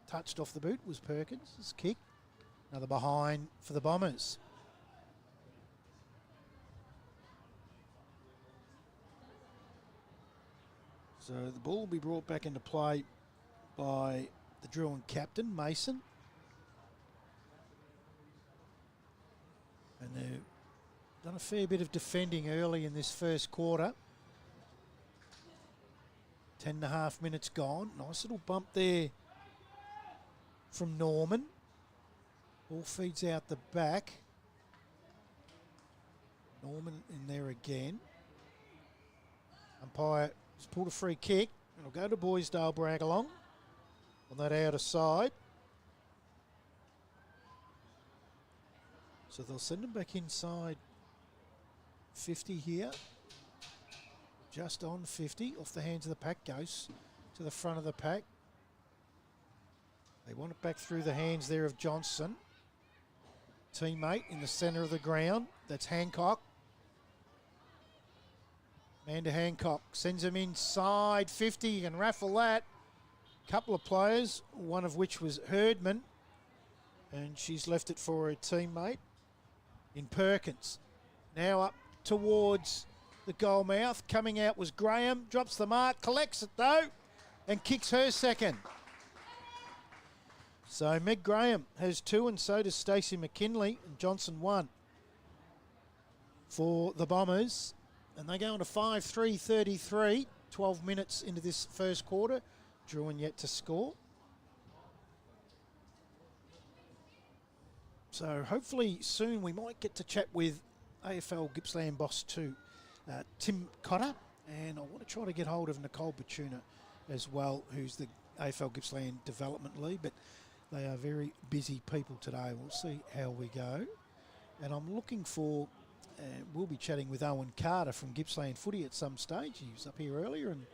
Touched off the boot was Perkins. This kick. Another behind for the Bombers. So the ball will be brought back into play by the Druin captain, Mason. And they've done a fair bit of defending early in this first quarter. 10.5 minutes gone. Nice little bump there from Norman. Ball feeds out the back. Norman in there again. Umpire has pulled a free kick. It'll go to Bairnsdale Bragalong on that outer side. So they'll send him back inside 50 here. Just on 50, off the hands of the pack, goes to the front of the pack. They want it back through the hands there of Johnson. Teammate in the centre of the ground, that's Hancock. Amanda Hancock sends him inside 50, you can raffle that. Couple of players, one of which was Herdman, and she's left it for her teammate in Perkins. Now up towards the goal mouth. Coming out was Graham. Drops the mark, collects it though, and kicks her second. So Meg Graham has 2, and so does Stacey McKinley, and Johnson 1 for the Bombers. And they go on to 5-3-33, 12 minutes into this first quarter. Druin yet to score. So hopefully soon we might get to chat with AFL Gippsland boss too, Tim Cotter. And I want to try to get hold of Nicole Batuna as well, who's the AFL Gippsland development lead. But they are very busy people today. We'll see how we go. And I'm looking for, we'll be chatting with Owen Carter from Gippsland Footy at some stage. He was up here earlier and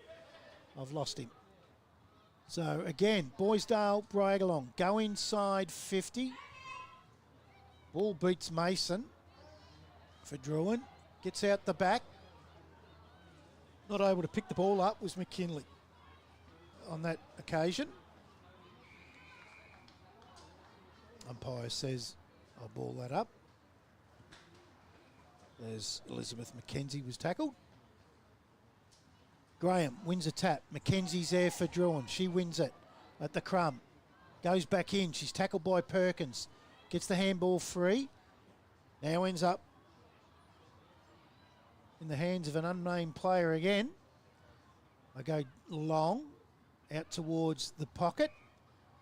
I've lost him. So again, Bairnsdale, Bragalong, go inside 50. Ball beats Mason for Druin. Gets out the back. Not able to pick the ball up was McKinley on that occasion. Umpire says, I'll ball that up. There's Elizabeth McKenzie was tackled. Graham wins a tap. McKenzie's there for Druin. She wins it at the crumb. Goes back in. She's tackled by Perkins. Gets the handball free. Now ends up in the hands of an unnamed player again. I go long, out towards the pocket.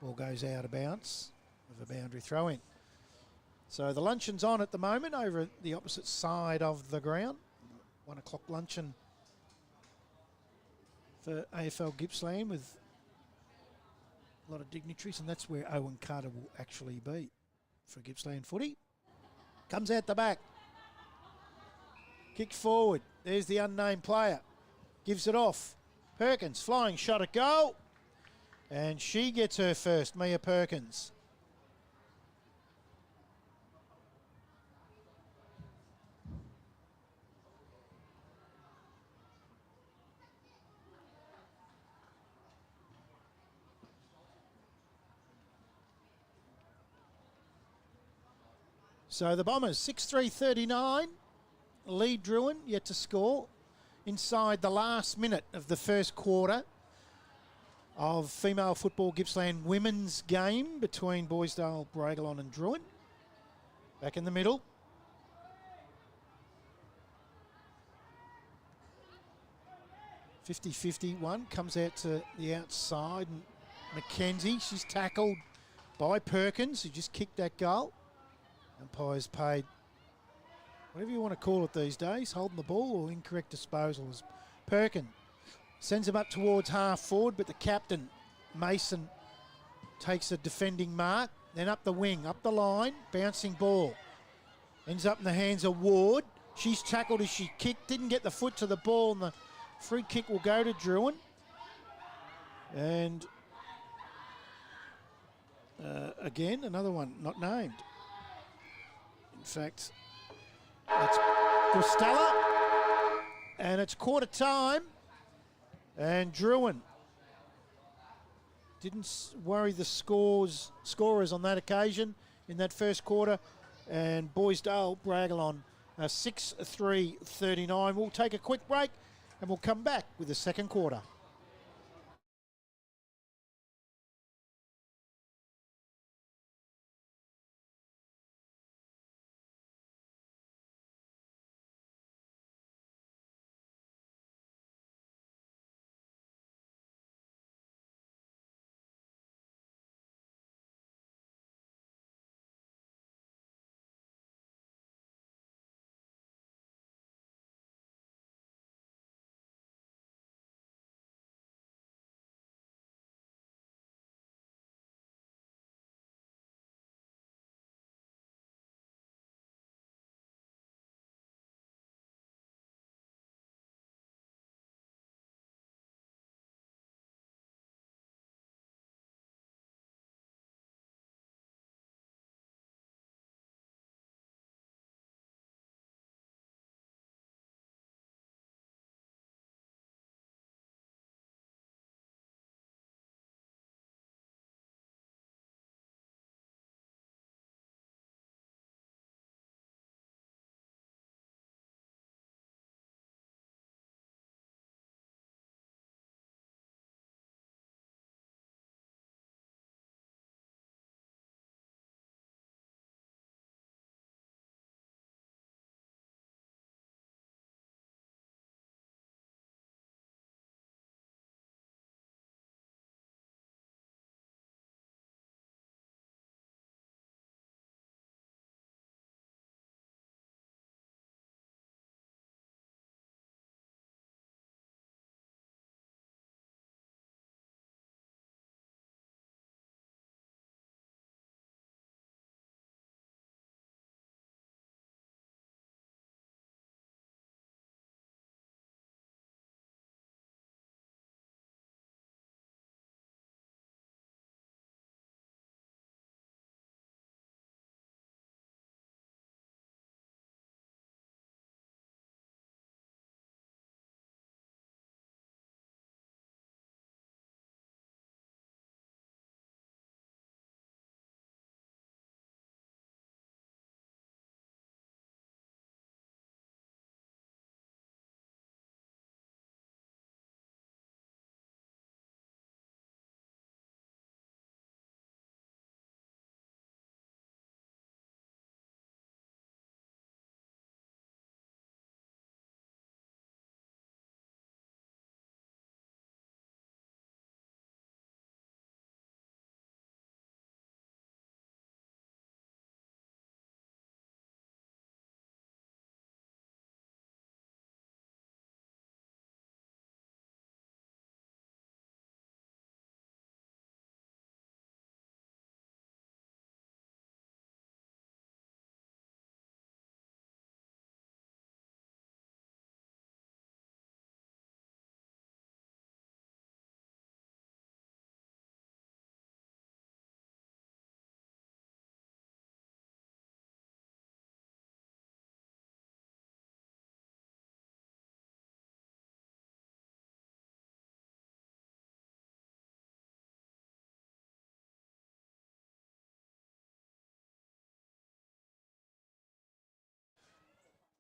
Ball goes out of bounds of a boundary throw in. So the luncheon's on at the moment over at the opposite side of the ground. 1 o'clock luncheon for AFL Gippsland with a lot of dignitaries, and that's where Owen Carter will actually be for Gippsland footy. Comes out the back. Kicked forward. There's the unnamed player. Gives it off. Perkins, flying shot at goal. And she gets her first, Mia Perkins. So the Bombers, 6-3-39, lead Druin, yet to score. Inside the last minute of the first quarter of female football Gippsland women's game between Bairnsdale, Bragalon and Druin. Back in the middle. (50-51) comes out to the outside. And McKenzie, she's tackled by Perkins, who just kicked that goal. Umpire's paid, whatever you want to call it these days, holding the ball or incorrect disposal. As Perkin sends him up towards half forward, but the captain, Mason, takes a defending mark. Then up the wing, up the line, bouncing ball. Ends up in the hands of Ward. She's tackled as she kicked, didn't get the foot to the ball, and the free kick will go to Druin. And again, another one not named. In fact, it's Christella, and it's quarter time, and Druin didn't worry the scorers on that occasion in that first quarter, and Bairnsdale, Bragalon, 6-3-39. We'll take a quick break, and we'll come back with the second quarter.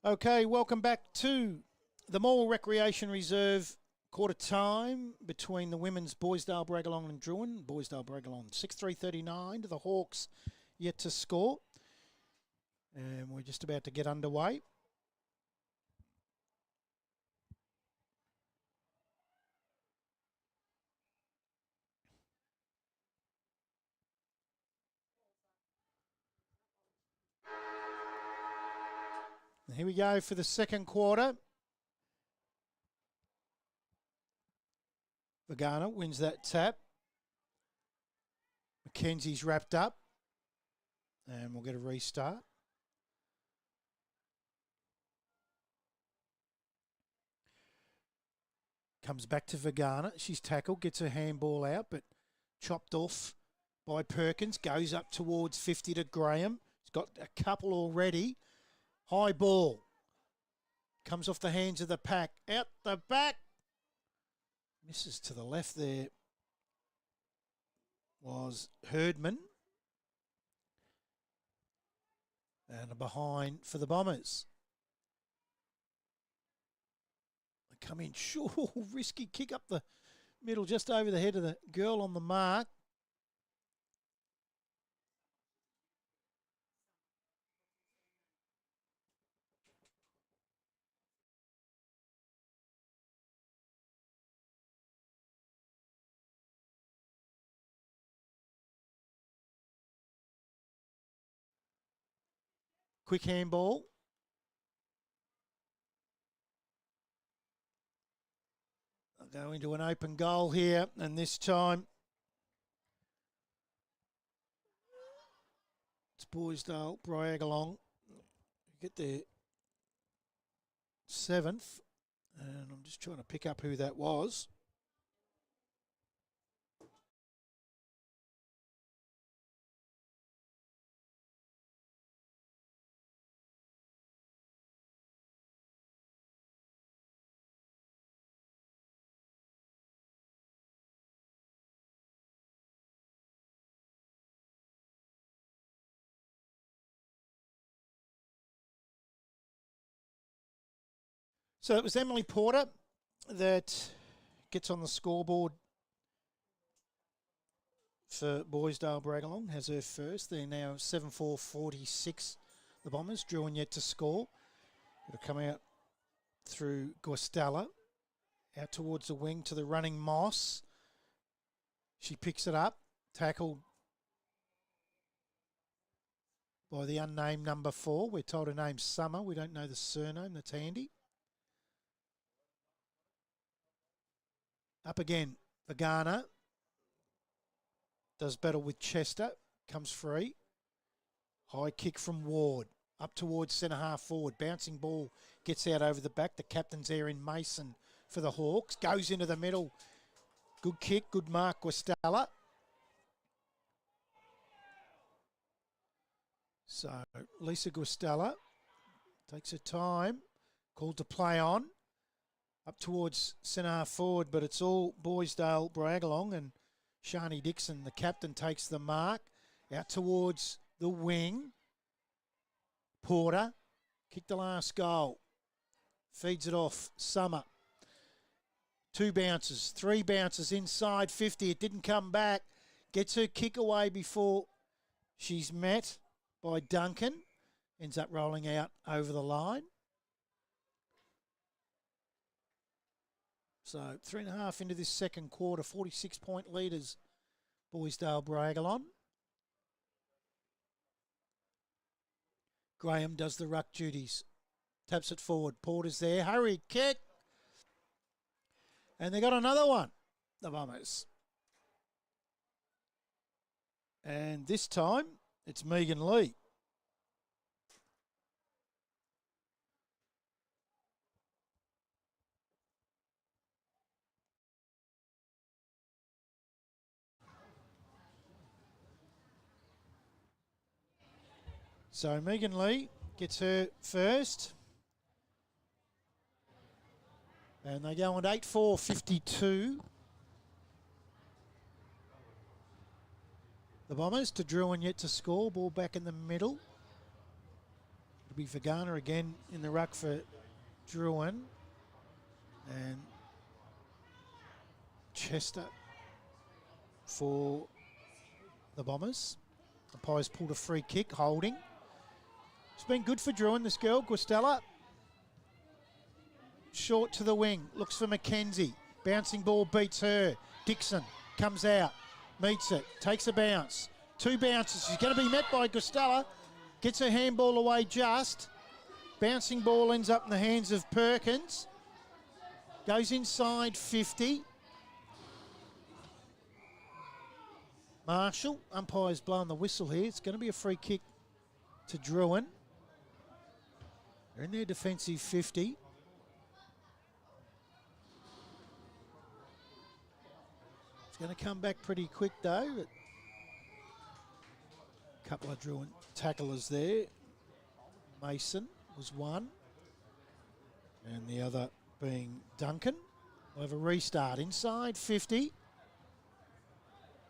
Okay, welcome back to the Morwell Recreation Reserve quarter time between the women's Bairnsdale, Braggalong and Druin. Bairnsdale, Braggalong 6-3-39 to the Hawks yet to score. And we're just about to get underway. And here we go for the second quarter. Vagana wins that tap. Mackenzie's wrapped up. And we'll get a restart. Comes back to Vagana. She's tackled, gets her handball out, but chopped off by Perkins. Goes up towards 50 to Graham. He's got a couple already. High ball. Comes off the hands of the pack. Out the back. Misses to the left there. Was Herdman. And a behind for the Bombers. They come in short. Risky kick up the middle just over the head of the girl on the mark. Quick handball. They'll go into an open goal here, and this time it's Bairnsdale, Braggalong. Get their 7th, and I'm just trying to pick up who that was. So it was Emily Porter that gets on the scoreboard for Bairnsdale Braggalong, has her first. They're now 7-4-46, the Bombers. Druin yet to score. It'll come out through Guastella, out towards the wing to the running Moss. She picks it up, tackled by the unnamed number 4. We're told her name's Summer. We don't know the surname. That's handy. Up again, Vagana does battle with Chester, comes free. High kick from Ward, up towards centre half forward. Bouncing ball gets out over the back. The captain's there in Mason for the Hawks. Goes into the middle. Good kick, good mark, Guastella. So Lisa Guastella takes her time, called to play on. Up towards centre half forward, but it's all Bairnsdale Braggalong, and Shani Dixon, the captain, takes the mark. Out towards the wing. Porter kicked the last goal. Feeds it off. Summer. 2 bounces, 3 bounces inside 50. It didn't come back. Gets her kick away before she's met by Duncan. Ends up rolling out over the line. So 3.5 into this second quarter, 46-point leaders, Bairnsdale Braggalong. Graham does the ruck duties. Taps it forward. Porter's there. Hurry, kick. And they got another one, the Bombers. And this time, it's Megan Lee. So Megan Lee gets her first. And they go on 8-4-52. The Bombers to Druin yet to score. Ball back in the middle. It'll be Vagana again in the ruck for Druin. And Chester for the Bombers. Umpires pulled a free kick, holding. It's been good for Druin, this girl, Guastella. Short to the wing, looks for Mackenzie. Bouncing ball beats her. Dixon comes out, meets it, takes a bounce. 2 bounces, she's going to be met by Guastella. Gets her handball away just. Bouncing ball ends up in the hands of Perkins. Goes inside 50. Marshall, umpire's blowing the whistle here. It's going to be a free kick to Druin. They're in their defensive 50. It's going to come back pretty quick though. But a couple of Druin tacklers there. Mason was one. And the other being Duncan. We'll have a restart inside 50.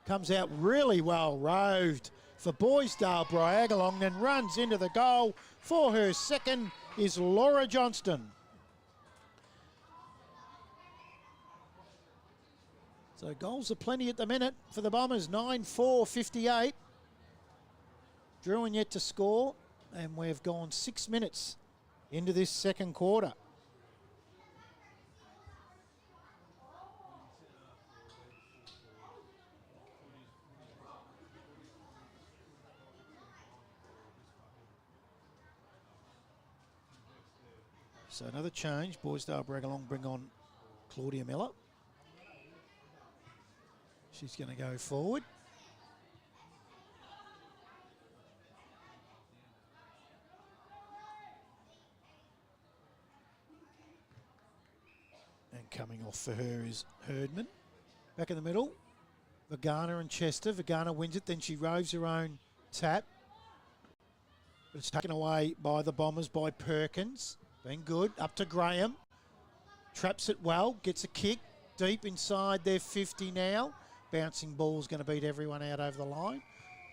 Comes out really well roved for Bairnsdale Bryagalong, then runs into the goal. For her second is Laura Johnston. So goals are plenty at the minute for the Bombers. 9-4-58. Druin yet to score, and we've gone 6 minutes into this second quarter. So another change. Bairnsdale Bryagalong bring on Claudia Miller. She's going to go forward. And coming off for her is Herdman. Back in the middle, Vagana and Chester. Vagana wins it, then she roves her own tap. But it's taken away by the Bombers by Perkins. Been good. Up to Graham. Traps it well. Gets a kick. Deep inside their 50 now. Bouncing ball's going to beat everyone out over the line.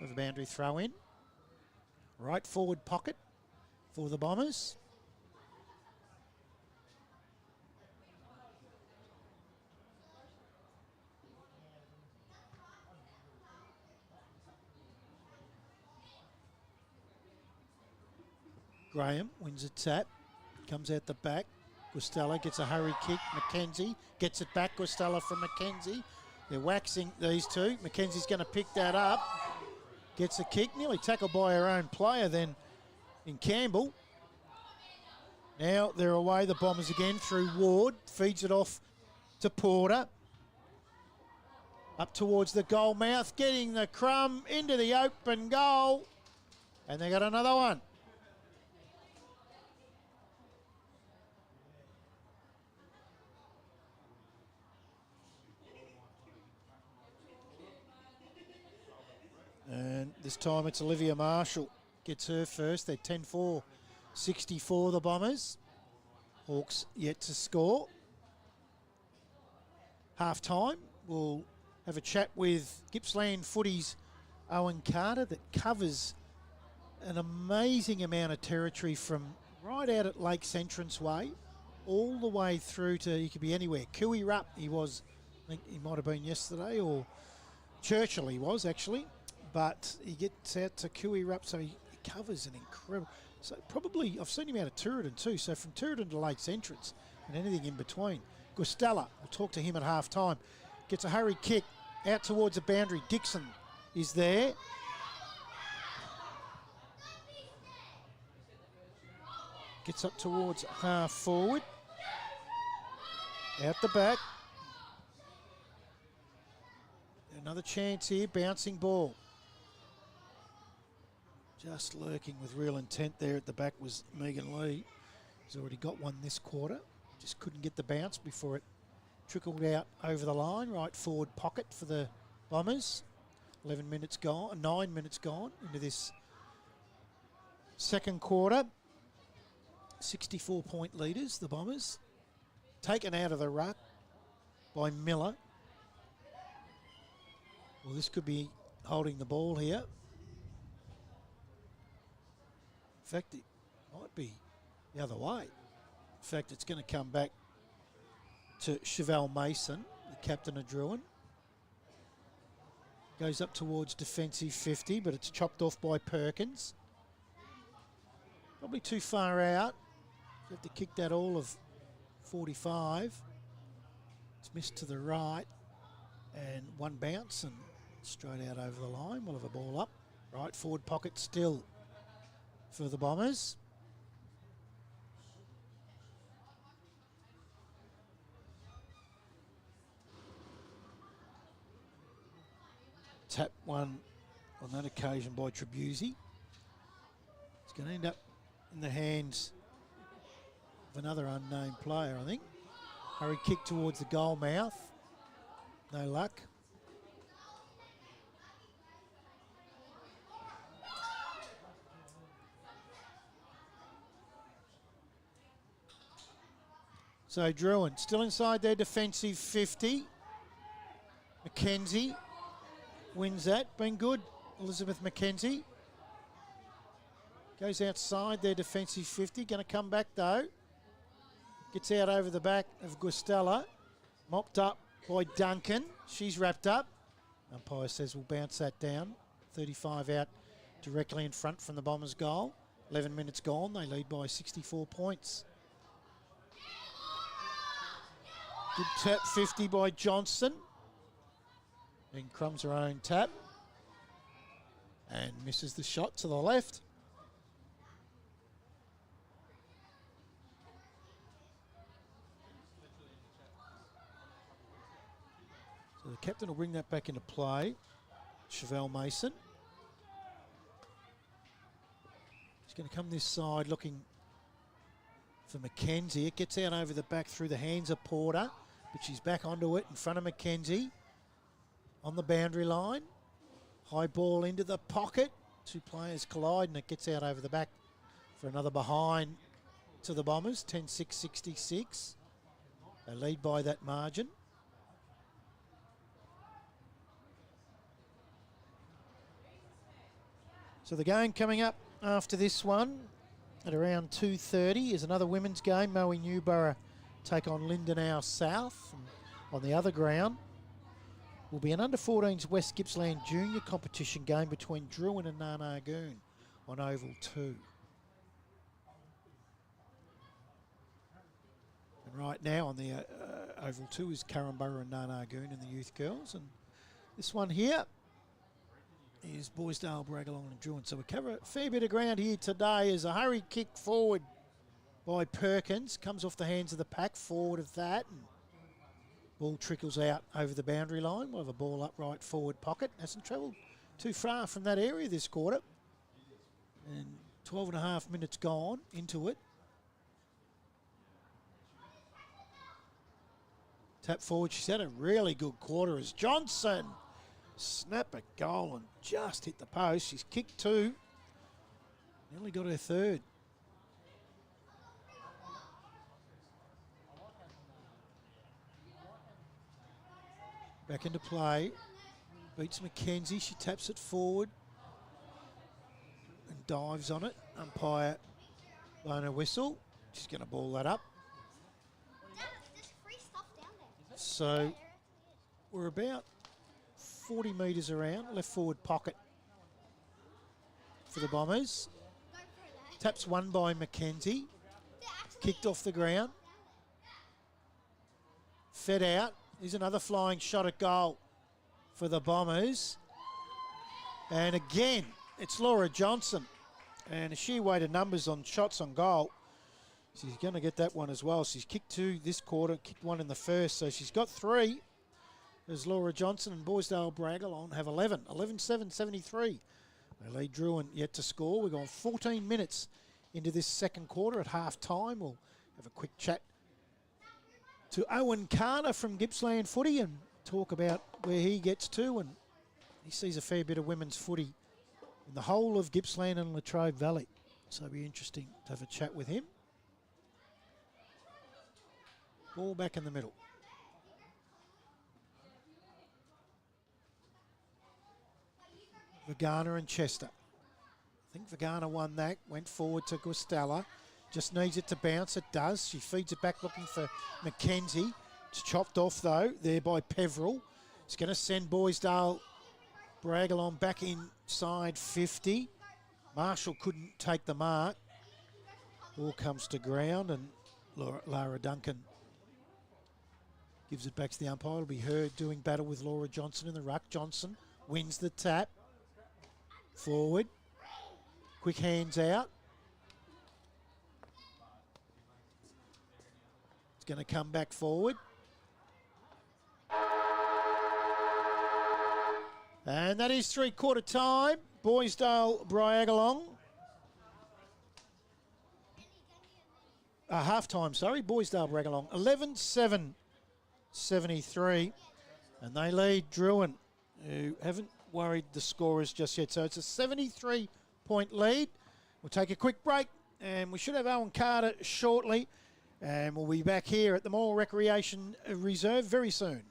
With a boundary throw in. Right forward pocket for the Bombers. Graham wins a tap. Comes out the back. Guastella gets a hurry kick. Mackenzie gets it back. Guastella from Mackenzie. They're waxing these two. Mackenzie's going to pick that up. Gets a kick. Nearly tackled by her own player then in Campbell. Now they're away, the Bombers again through Ward. Feeds it off to Porter. Up towards the goal mouth. Getting the crumb into the open goal. And they got another one. And this time it's Olivia Marshall. Gets her first. They're 10-4, 64 the Bombers. Hawks yet to score. Half time. We'll have a chat with Gippsland Footy's Owen Carter that covers an amazing amount of territory from right out at Lakes Entrance Way all the way through to, he could be anywhere. Cooey Rupp, he was, I think he might have been yesterday, or Churchill he was actually. But he gets out to Cooey Rupp, so he covers an incredible... So probably, I've seen him out of Turridan too, so from Turridan to Lakes Entrance and anything in between. Guastella, we'll talk to him at half time. Gets a hurry kick out towards the boundary. Dixon is there. Gets up towards half forward. Out the back. Another chance here, bouncing ball. Just lurking with real intent there at the back was Megan Lee. He's already got one this quarter. Just couldn't get the bounce before it trickled out over the line. Right forward pocket for the Bombers. 9 minutes gone into this second quarter. 64-point leaders, the Bombers. Taken out of the ruck by Miller. Well, this could be holding the ball here. In fact, Might be the other way. In fact, it's going to come back to Chevelle Mason, the captain of Druin. Goes up towards defensive 50, but it's chopped off by Perkins. Probably too far out. You have to kick that all of 45. It's missed to the right. And one bounce and straight out over the line. We'll have a ball up. Right forward pocket still for the Bombers. Tap one on that occasion by Trabuzzi. It's going to end up in the hands of another unnamed player, I think. Hurry kick towards the goal mouth. No luck. So Druin still inside their defensive 50. McKenzie wins that. Been good, Elizabeth McKenzie. Goes outside their defensive 50. Going to come back though. Gets out over the back of Guastella. Mopped up by Duncan. She's wrapped up. Umpire says we'll bounce that down. 35 out directly in front from the Bombers' goal. 11 minutes gone. They lead by 64 points. Good tap 50 by Johnson. And crumbs her own tap. And misses the shot to the left. So the captain will bring that back into play. Chevelle Mason. She's going to come this side looking for McKenzie. It gets out over the back through the hands of Porter, but she's back onto it in front of McKenzie. On the boundary line. High ball into the pocket. Two players collide and it gets out over the back for another behind to the Bombers. 10-6-66. They lead by that margin. So the game coming up after this one at around 2:30 is another women's game. Moe-Newborough take on Lindenow South. And on the other ground will be an under-14s West Gippsland junior competition game between Druin and Narnagoon on Oval 2. And right now on the Oval 2 is Carramborough and Narnagoon and the youth girls. And this one here is Bairnsdale, Braggalong and Druin. So we cover a fair bit of ground here today as a hurry kick forward by Perkins. Comes off the hands of the pack, forward of that. And ball trickles out over the boundary line. We'll have a ball up right forward pocket. Hasn't travelled too far from that area this quarter. And 12 and a half minutes gone into it. Tap forward. She's had a really good quarter as Johnson snap a goal and just hit the post. She's kicked two. Nearly got her third. Back into play. Beats McKenzie. She taps it forward and dives on it. Umpire blowing a whistle. She's going to ball that up. So we're about 40 metres around. Left forward pocket for the Bombers. Taps one by McKenzie. Kicked off the ground. Fed out. Here's another flying shot at goal for the Bombers. And again, it's Laura Johnson. And a sheer weight of numbers on shots on goal. She's going to get that one as well. She's kicked two this quarter, kicked one in the first. So she's got three. As Laura Johnson and Bairnsdale Braggalong have 11. 11-7-73. They lead Druin yet to score. We've gone 14 minutes into this second quarter at half time. We'll have a quick chat to Owen Carter from Gippsland Footy and talk about where he gets to. And he sees a fair bit of women's footy in the whole of Gippsland and Latrobe Valley. So it'll be interesting to have a chat with him. Ball back in the middle. Vagana and Chester. I think Vagana won that, went forward to Guastella. Just needs it to bounce. It does. She feeds it back looking for Mackenzie. It's chopped off, though, there by Peveril. It's going to send Bairnsdale Bragalon back inside 50. Marshall couldn't take the mark. Ball comes to ground, and Lara Duncan gives it back to the umpire. It'll be her doing battle with Laura Johnson in the ruck. Johnson wins the tap. Forward. Quick hands out. It's going to come back forward. And that is 3/4 time. Bairnsdale Bragalong. Half time, sorry. Bairnsdale Bragalong. 11-7, 73. And they lead Druin, who haven't worried the scorers just yet. So it's a 73-point lead. We'll take a quick break, and we should have Owen Carter shortly. And we'll be back here at the Morwell Recreation Reserve very soon.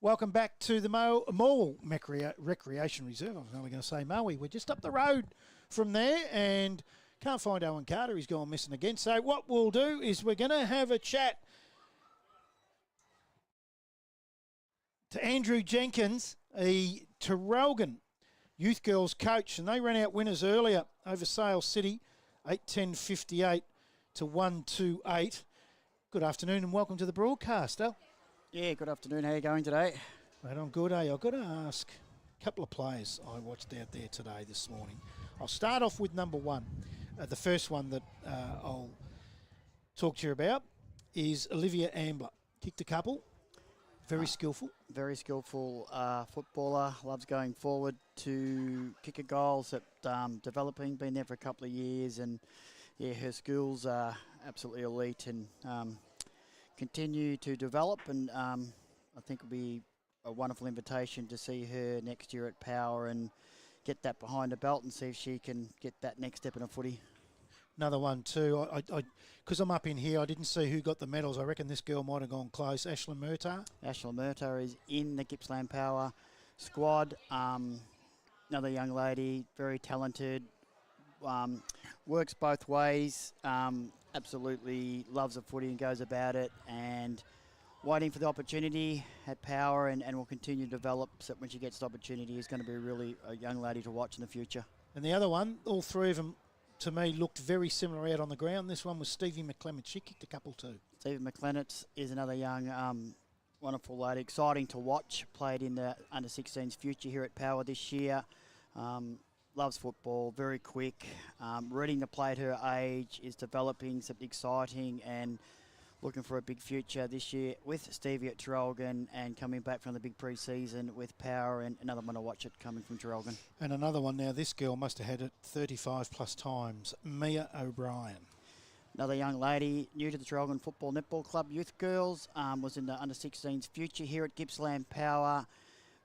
Welcome back to the Morwell Recreation Reserve. I was only going to say Moe. We're just up the road from there and can't find Owen Carter. He's gone missing again. So what we'll do is we're going to have a chat to Andrew Jenkins, a Traralgon youth girls coach, and they ran out winners earlier over Sale City, 8-10-58 to 1-2-8. Good afternoon and welcome to the broadcast, Al. Yeah, good afternoon. How are you going today? Mate, I'm good, eh? I've got to ask a couple of players I watched out there today, this morning. I'll start off with number one. The first one that I'll talk to you about is Olivia Ambler. Kicked a couple. Very skillful. Very skillful footballer. Loves going forward to kick a goals. Developing, been there for a couple of years. And, yeah, her skills are absolutely elite and continue to develop, and I think it'll be a wonderful invitation to see her next year at Power and get that behind her belt and see if she can get that next step in a footy. Another one too. Because I'm up in here, I didn't see who got the medals. I reckon this girl might have gone close. Ashlyn Murtagh. Ashlyn Murtagh is in the Gippsland Power squad. Another young lady, very talented. Works both ways. Absolutely loves the footy and goes about it, and waiting for the opportunity at Power, and will continue to develop. So when she gets the opportunity, is going to be really a young lady to watch in the future. And the other one, all three of them, to me, looked very similar out on the ground. This one was Stevie McClements. She kicked a couple too. Stevie McClements is another young, wonderful lady. Exciting to watch. Played in the under-16s future here at Power this year. Loves football, very quick, reading to play at her age, is developing, something exciting, and looking for a big future this year with Stevie at Traralgon and coming back from the big pre-season with Power, and another one to watch it coming from Traralgon. And another one now, this girl must have had it 35 plus times, Mia O'Brien. Another young lady, new to the Traralgon Football Netball Club Youth Girls, was in the under-16s future here at Gippsland Power,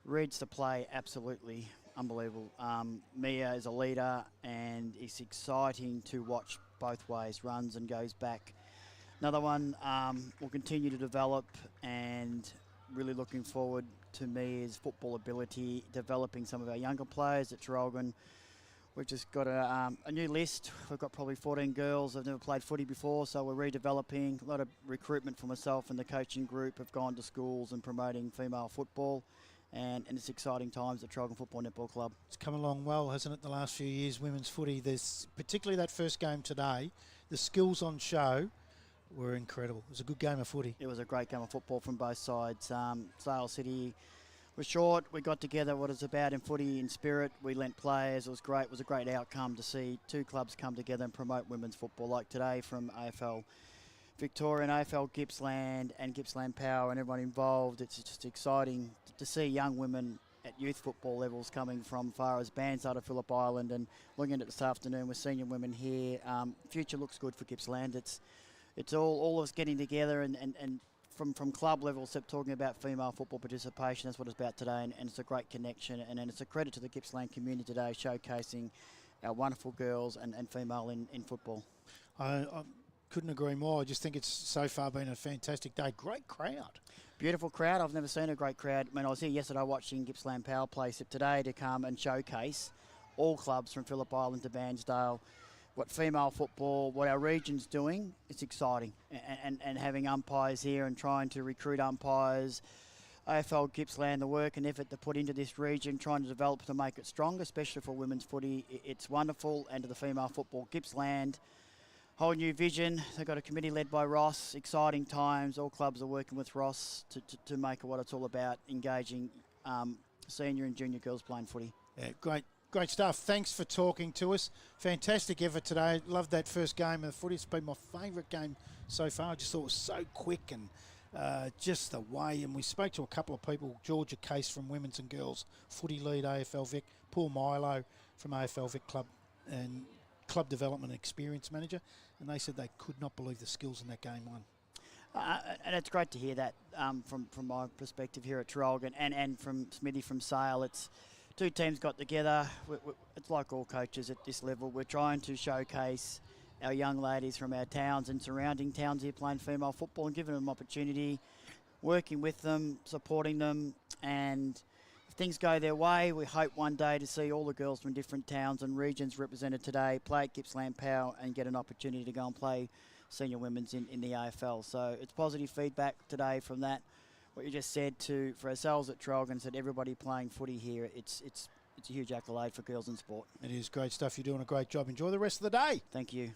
reads the play absolutely. Unbelievable. Mia is a leader and it's exciting to watch both ways, runs and goes back. Another one will continue to develop and really looking forward to me is football ability, developing some of our younger players at Traralgon. We've just got a new list. We've got probably 14 girls that have never played footy before, so we're redeveloping. A lot of recruitment for myself and the coaching group have gone to schools and promoting female football. And it's exciting times at Traralgon Football Netball Club. It's come along well, hasn't it, the last few years, women's footy. There's particularly that first game today. The skills on show were incredible. It was a good game of footy. It was a great game of football from both sides. Sale City was short. We got together what it's about in footy in spirit. We lent players. It was great. It was a great outcome to see two clubs come together and promote women's football like today from AFL Victoria and AFL Gippsland and Gippsland Power and everyone involved. It's just exciting to see young women at youth football levels coming from far as Bairnsdale to Phillip Island, and looking at it this afternoon with senior women here. Future looks good for Gippsland. It's all of us getting together and from club level, except talking about female football participation. That's what it's about today, and it's a great connection, and it's a credit to the Gippsland community today, showcasing our wonderful girls and female in football. I couldn't agree more. I just think it's so far been a fantastic day. Great crowd. Beautiful crowd. I've never seen a great crowd. I mean, I was here yesterday watching Gippsland Power play, so today to come and showcase all clubs from Phillip Island to Bairnsdale, what female football, what our region's doing, it's exciting. And having umpires here and trying to recruit umpires, AFL Gippsland, the work and effort to put into this region, trying to develop to make it stronger, especially for women's footy, it's wonderful. And to the female football, Gippsland, whole new vision. They've got a committee led by Ross. Exciting times. All clubs are working with Ross to make it what it's all about, engaging senior and junior girls playing footy. Yeah, great stuff. Thanks for talking to us. Fantastic effort today. Loved that first game of the footy. It's been my favourite game so far. I just thought it was so quick and just the way. And we spoke to a couple of people. Georgia Case from Women's and Girls Footy Lead, AFL Vic. Paul Milo from AFL Vic Club and Club Development Experience Manager. And they said they could not believe the skills in that game one. And it's great to hear that from my perspective here at Traralgon and from Smithy from Sale. It's two teams got together. It's like all coaches at this level. We're trying to showcase our young ladies from our towns and surrounding towns here playing female football and giving them opportunity, working with them, supporting them. And if things go their way, we hope one day to see all the girls from different towns and regions represented today play at Gippsland Power and get an opportunity to go and play senior women's in the AFL. So it's positive feedback today from that. What you just said for ourselves at Traralgon, said everybody playing footy here, it's a huge accolade for girls in sport. It is great stuff. You're doing a great job. Enjoy the rest of the day. Thank you.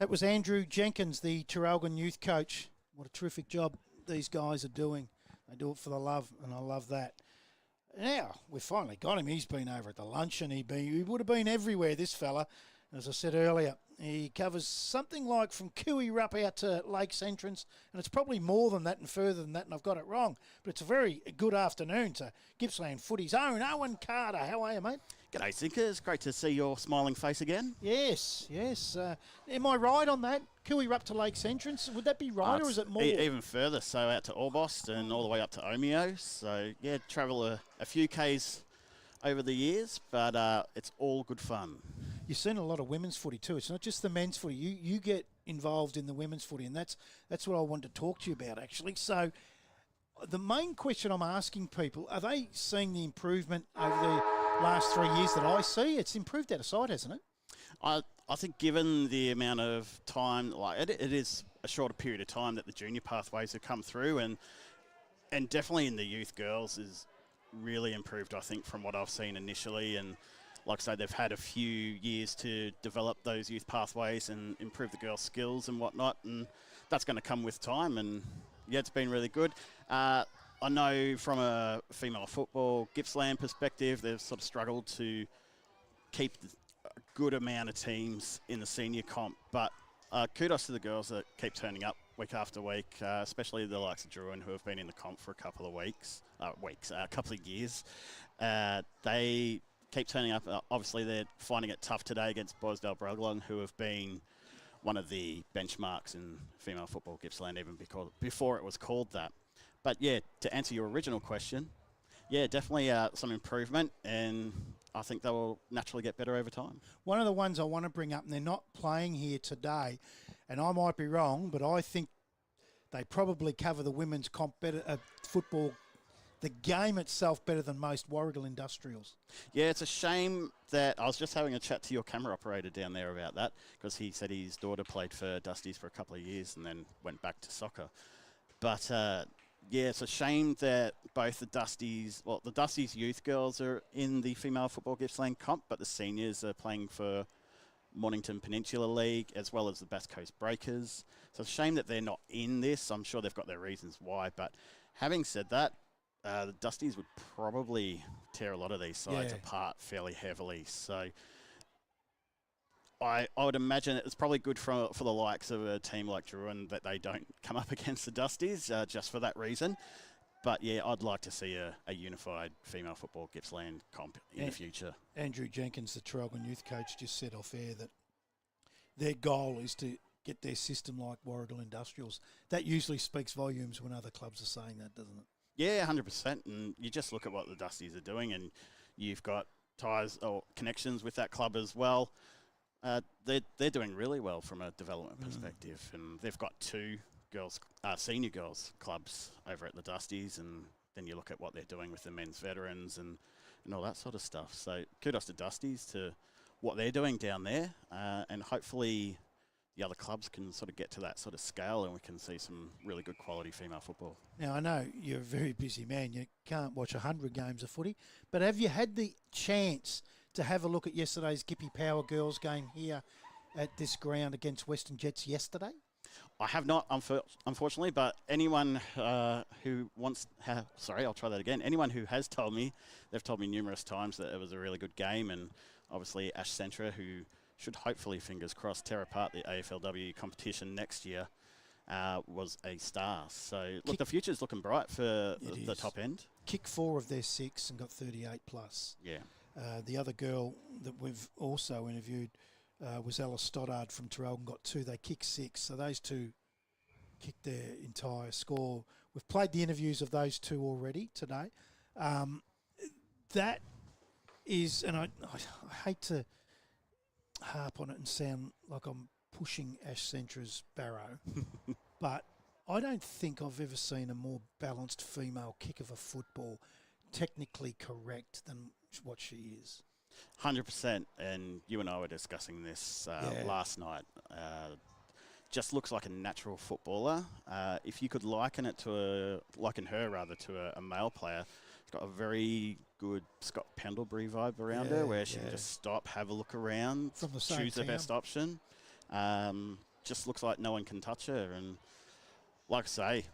That was Andrew Jenkins, the Traralgon youth coach. What a terrific job these guys are doing. They do it for the love, and I love that. Now, we've finally got him. He's been over at the luncheon. He would have been everywhere, this fella. As I said earlier, he covers something like from Cooey Rup out to Lakes Entrance, and it's probably more than that and further than that, and I've got it wrong. But it's a very good afternoon to Gippsland Footy's own Owen Carter. How are you, mate? G'day, Sinkers. Great to see your smiling face again. Yes. Am I right on that? Cooey up to Lakes Entrance, would that be right, or is it more? Even further, so out to Orbost and all the way up to Omeo. So, yeah, travel a few Ks over the years, but it's all good fun. You've seen a lot of women's footy too. It's not just the men's footy. You get involved in the women's footy, and that's what I wanted to talk to you about, actually. So the main question I'm asking people, are they seeing the improvement over the last 3 years that I see? It's improved out of sight, hasn't it? I think given the amount of time, like it is a shorter period of time that the junior pathways have come through, and definitely in the youth girls is really improved, I think, from what I've seen initially. And like I say, they've had a few years to develop those youth pathways and improve the girls' skills and whatnot, and that's going to come with time. And yeah, it's been really good. I know from a female football Gippsland perspective, they've sort of struggled to keep a good amount of teams in the senior comp, but kudos to the girls that keep turning up week after week, especially the likes of Druin, who have been in the comp for a couple of years. They keep turning up. Obviously, they're finding it tough today against Bairnsdale, who have been one of the benchmarks in female football Gippsland, even before it was called that. But yeah, to answer your original question, yeah, definitely some improvement, and I think they will naturally get better over time. One of the ones I want to bring up, and they're not playing here today, and I might be wrong, but I think they probably cover the women's comp better, football, the game itself, better than most Warragul Industrials. Yeah, it's a shame that I was just having a chat to your camera operator down there about that, because he said his daughter played for Dusties for a couple of years and then went back to soccer. But yeah, it's a shame that both the Dusties youth girls are in the female football Gippsland comp, but the seniors are playing for Mornington Peninsula League as well as the Bass Coast Breakers. So it's a shame that they're not in this. I'm sure they've got their reasons why. But having said that, the Dusties would probably tear a lot of these sides apart fairly heavily. So I would imagine it's probably good for the likes of a team like Druin that they don't come up against the Dusties just for that reason. But yeah, I'd like to see a unified female football Gippsland comp in the future. Andrew Jenkins, the Traralgon youth coach, just said off air that their goal is to get their system like Warragul Industrials. That usually speaks volumes when other clubs are saying that, doesn't it? Yeah, 100%. And you just look at what the Dusties are doing, and you've got ties or connections with that club as well. They're doing really well from a development perspective, and they've got two senior girls clubs over at the Dusties, and then you look at what they're doing with the men's veterans and all that sort of stuff. So kudos to Dusties to what they're doing down there, and hopefully the other clubs can sort of get to that sort of scale and we can see some really good quality female football. Now, I know you're a very busy man. You can't watch 100 games of footy, but have you had the chance to have a look at yesterday's Gippy Power girls game here at this ground against Western Jets yesterday? I have not, unfortunately, but anyone who I'll try that again. Anyone who has told me, they've told me numerous times that it was a really good game, and obviously Ash Centra, who should hopefully, fingers crossed, tear apart the AFLW competition next year, was a star. So, look, the future's looking bright for the top end. Kick 4 of their 6 and got 38 plus. Yeah. The other girl that we've also interviewed was Ella Stoddard from Traralgon, got 2. They kicked 6. So those two kicked their entire score. We've played the interviews of those two already today. That is, and I hate to harp on it and sound like I'm pushing Ash Centra's barrow, but I don't think I've ever seen a more balanced female kick of a football, technically correct, than what she is. 100%, and you and I were discussing this last night. Just looks like a natural footballer. If you could liken her to a male player, she's got a very good Scott Pendlebury vibe around her, where she can just stop, have a look around, choose the best option. Just looks like no one can touch her, and like I say,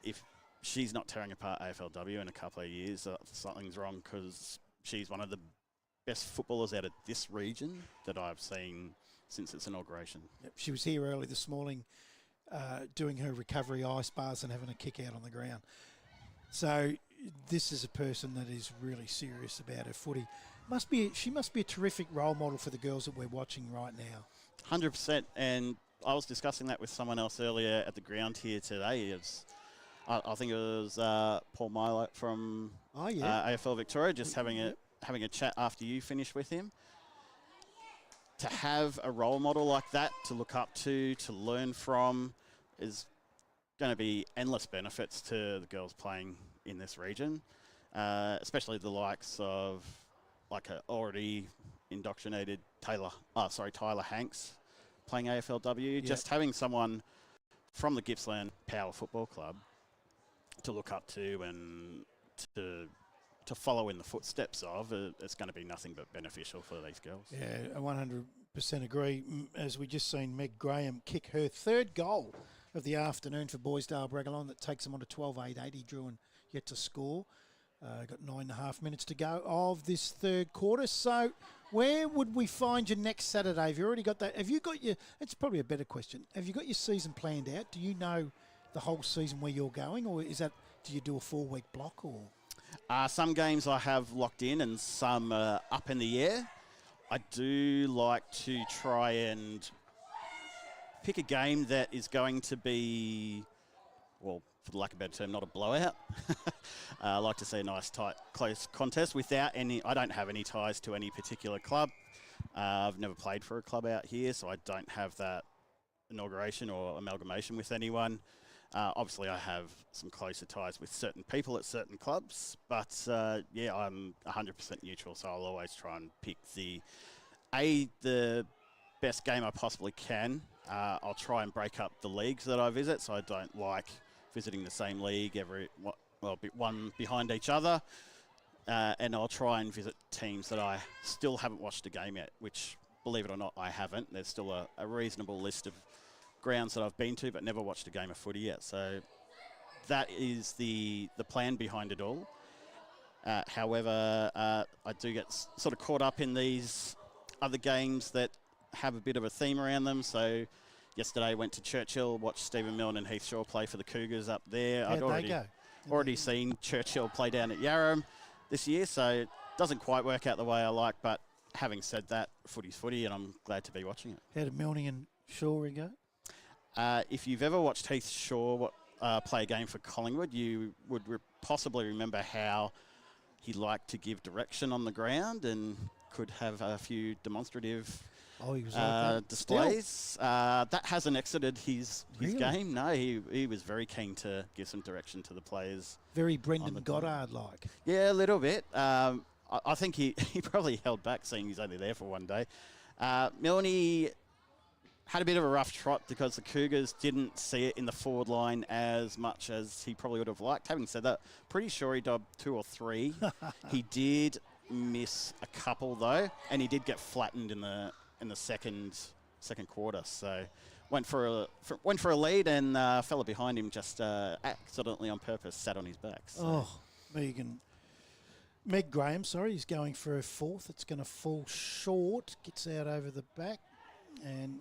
if she's not tearing apart AFLW in a couple of years, something's wrong, because she's one of the best footballers out of this region that I've seen since its inauguration. Yep, she was here early this morning doing her recovery ice bars and having a kick out on the ground. So this is a person that is really serious about her footy. She must be a terrific role model for the girls that we're watching right now. 100%. And I was discussing that with someone else earlier at the ground here today. I think it was Paul Milo from AFL Victoria, just having a chat after you finished with him. To have a role model like that to look up to learn from, is going to be endless benefits to the girls playing in this region, especially the likes of like a already indoctrinated Tyler Hanks playing AFLW. Yep. Just having someone from the Gippsland Power Football Club to look up to and to follow in the footsteps of, it's going to be nothing but beneficial for these girls. Yeah, I 100% agree. As we just seen Meg Graham kick her third goal of the afternoon for Bairnsdale Braggalon that takes them on to 12-8-80, drew and yet to score. Got 9.5 minutes to go of this third quarter. So where would we find you next Saturday? Have you already got that? Have you got your, it's probably a better question, have you got your season planned out? Do you know the whole season where you're going, or is that, do you do a 4-week block? Or some games I have locked in and some up in the air. I do like to try and pick a game that is going to be, well, for the lack of a better term, not a blowout. I like to see a nice, tight, close contest without any, I don't have any ties to any particular club. I've never played for a club out here, so I don't have that inauguration or amalgamation with anyone. Obviously, I have some closer ties with certain people at certain clubs, but yeah, I'm 100% neutral, so I'll always try and pick the best game I possibly can. I'll try and break up the leagues that I visit, so I don't like visiting the same league one behind each other, and I'll try and visit teams that I still haven't watched a game yet, which, believe it or not, I haven't. There's still a reasonable list of grounds that I've been to but never watched a game of footy yet. So that is the plan behind it all. However, I do get sort of caught up in these other games that have a bit of a theme around them. So yesterday I went to Churchill, watched Stephen Milne and Heath Shaw play for the Cougars up there. I'd already seen Churchill play down at Yarram this year, so it doesn't quite work out the way I like. But having said that, footy's footy, and I'm glad to be watching it. How did Milne and Shaw go? If you've ever watched Heath Shaw play a game for Collingwood, you would possibly remember how he liked to give direction on the ground and could have a few demonstrative displays. That hasn't exited his game. No, he was very keen to give some direction to the players. Very Brendan Goddard-like. Yeah, a little bit. I think he probably held back, seeing he's only there for one day. Milne had a bit of a rough trot because the Cougars didn't see it in the forward line as much as he probably would have liked. Having said that, pretty sure he dobbed 2 or 3. He did miss a couple though, and he did get flattened in the second quarter. So went for a lead, and fella behind him just accidentally on purpose sat on his back. So. Meg Graham, he's going for a fourth. It's going to fall short. Gets out over the back, and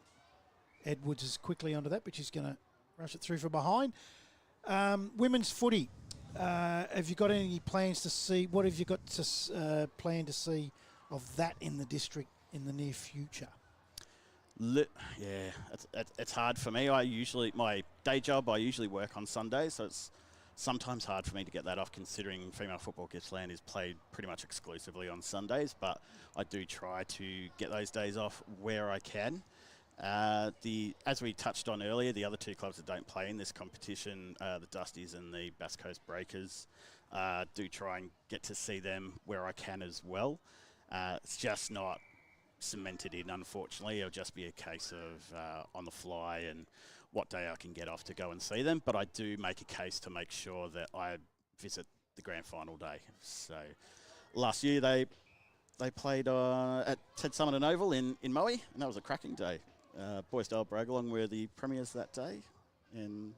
Edwards is quickly onto that, but she's going to rush it through from behind. Women's footy. Have you got any plans to see? What have you got to plan to see of that in the district in the near future? It's hard for me. My day job, I usually work on Sundays, so it's sometimes hard for me to get that off, considering female football Gippsland is played pretty much exclusively on Sundays, but I do try to get those days off where I can. As we touched on earlier, the other 2 clubs that don't play in this competition, the Dusties and the Bass Coast Breakers, do try and get to see them where I can as well. It's just not cemented in, unfortunately. It'll just be a case of on the fly and what day I can get off to go and see them. But I do make a case to make sure that I visit the grand final day. So last year they played at Ted Summerton Oval in Moe, and that was a cracking day. Bairnsdale Braggalong were the premiers that day, and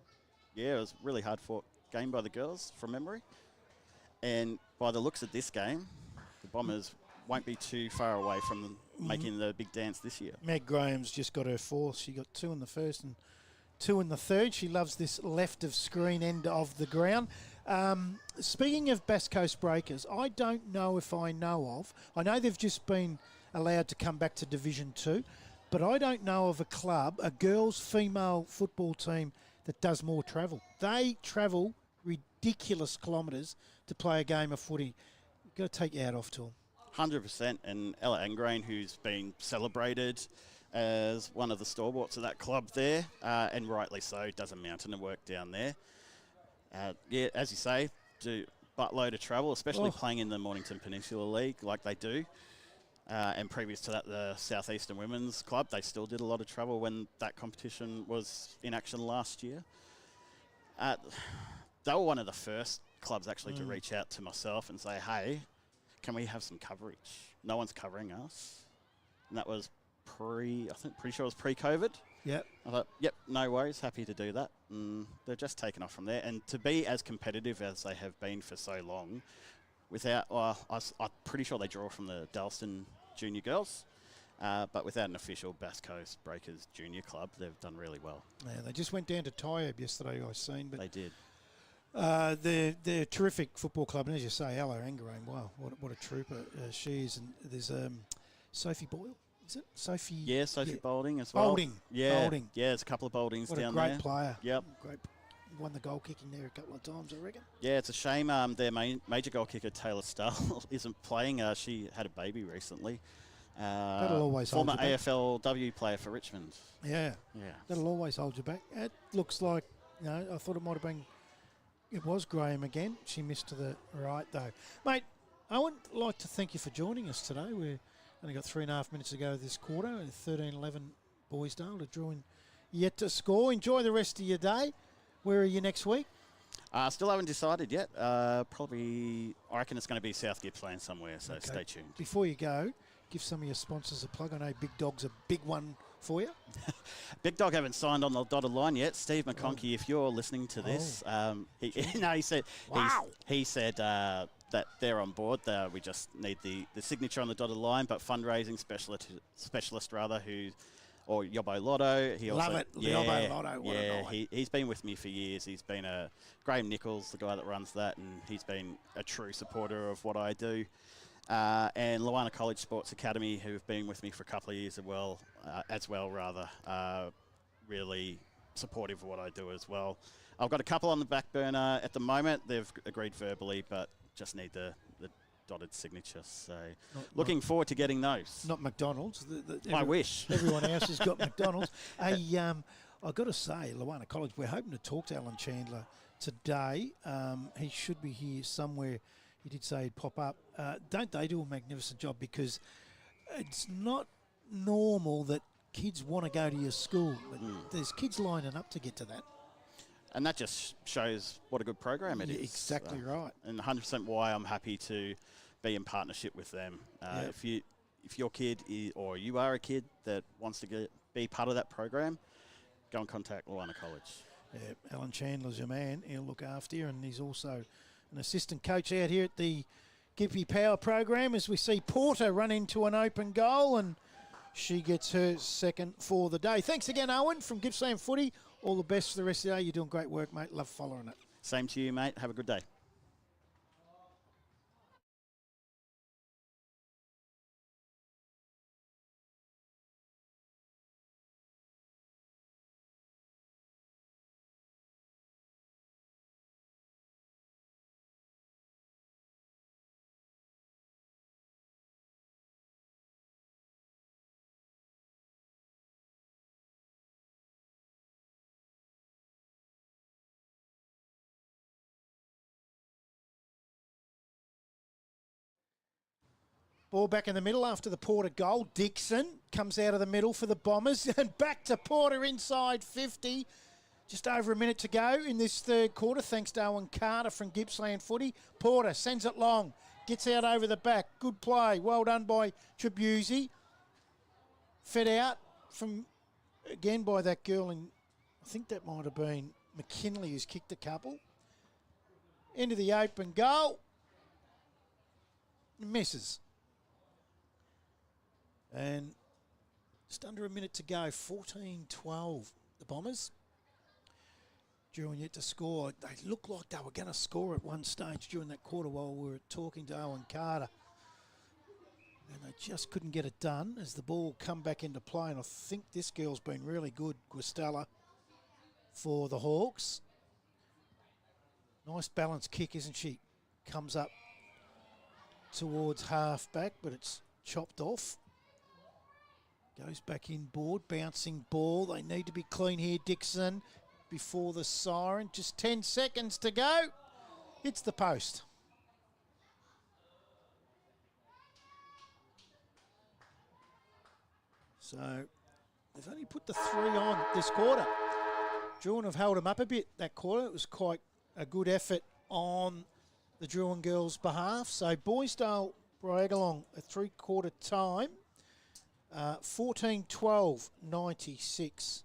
yeah, it was a really hard fought game by the girls from memory. And by the looks of this game, the Bombers won't be too far away from making the big dance this year. Meg Graham's just got her fourth. She got 2 in the first and 2 in the third. She loves this left of screen end of the ground. Speaking of Bass Coast Breakers, I don't know if I know of. I know they've just been allowed to come back to Division 2, but I don't know of a club, a girls' female football team that does more travel. They travel ridiculous kilometres to play a game of footy. You've got to take your hat off to them. 100%. And Ella Angrain, who's been celebrated as one of the stalwarts of that club there, and rightly so, does a mountain of work down there. Yeah, as you say, do buttload of travel, especially playing in the Mornington Peninsula League like they do. And previous to that, the Southeastern Women's Club, they still did a lot of travel when that competition was in action last year. They were one of the first clubs actually to reach out to myself and say, hey, can we have some coverage? No one's covering us. And that was pretty sure it was pre-COVID. Yep. I thought, yep, no worries, happy to do that. And they're just taken off from there. And to be as competitive as they have been for so long, without, I'm pretty sure they draw from the Dalston Junior Girls, but without an official Bass Coast Breakers Junior Club, they've done really well. Yeah, they just went down to Tyab yesterday, I've seen. But they did. They're a terrific football club. And as you say, Ella Angrain, wow, what a trooper she is. And there's Sophie Boyle. Is it Sophie? Yeah, Sophie Boulding as well. Boulding. Yeah, there's a couple of Bouldings down there. What a great player. Yep. Great. Won the goal kicking there a couple of times, I reckon. Yeah, it's a shame their major goal kicker, Taylor Stull, isn't playing. She had a baby recently. That'll always hold former you back. AFLW player for Richmond. Yeah. Yeah. That'll always hold you back. It looks like, I thought it might have been, it was Graham again. She missed to the right, though. Mate, I would like to thank you for joining us today. We've only got 3.5 minutes to go this quarter. 13-11 Bairnsdale to draw in yet to score. Enjoy the rest of your day. Where are you next week? Still haven't decided yet. Probably, I reckon it's going to be South Gippsland somewhere, so stay tuned. Before you go, give some of your sponsors a plug. I know Big Dog's a big one for you. Big Dog haven't signed on the dotted line yet. Steve McConkey, if you're listening to this, he said he said that they're on board. We just need the signature on the dotted line, but fundraising specialist rather, or Yobbo Lotto. He Love also, it. Yobbo Lotto. What yeah, a night. he's been with me for years. He's been Graham Nichols, the guy that runs that, and he's been a true supporter of what I do. And Luana College Sports Academy, who've been with me for a couple of years as well, really supportive of what I do as well. I've got a couple on the back burner at the moment. They've agreed verbally, but just need the dotted signature. So looking forward to getting those. Not McDonald's. I wish. Everyone else has got McDonald's. I've got to say, Luana College, we're hoping to talk to Alan Chandler today. He should be here somewhere. He did say he'd pop up. Don't they do a magnificent job? Because it's not normal that kids want to go to your school. But there's kids lining up to get to that. And that just shows what a good program it is. Exactly right. And 100% why I'm happy to be in partnership with them. If your kid or you are a kid that wants to be part of that program, go and contact Luana College. Yeah, Alan Chandler's your man. He'll look after you, and he's also an assistant coach out here at the Gippy Power program as we see Porter run into an open goal, and she gets her second for the day. Thanks again, Owen, from Gippsland Footy. All the best for the rest of the day. You're doing great work, mate. Love following it. Same to you, mate. Have a good day. Ball back in the middle after the Porter goal. Dixon comes out of the middle for the Bombers and back to Porter inside 50. Just over a minute to go in this third quarter, thanks to Owen Carter from Gippsland Footy. Porter sends it long, gets out over the back. Good play. Well done by Tribuzzi. Fed out again by that girl, and I think that might have been McKinley who's kicked a couple. Into the open goal. Misses. And just under a minute to go, 14-12, the Bombers. Druin yet to score. They looked like they were going to score at one stage during that quarter while we were talking to Owen Carter. And they just couldn't get it done as the ball come back into play. And I think this girl's been really good, Guastella, for the Hawks. Nice balanced kick, isn't she? Comes up towards half-back, but it's chopped off. Goes back inboard, bouncing ball. They need to be clean here, Dixon, before the siren. Just 10 seconds to go. Hits the post. So they've only put the 3 on this quarter. Druin have held them up a bit that quarter. It was quite a good effort on the Druin girls' behalf. So Bairnsdale brag along a 3-quarter time. 14-12, 96.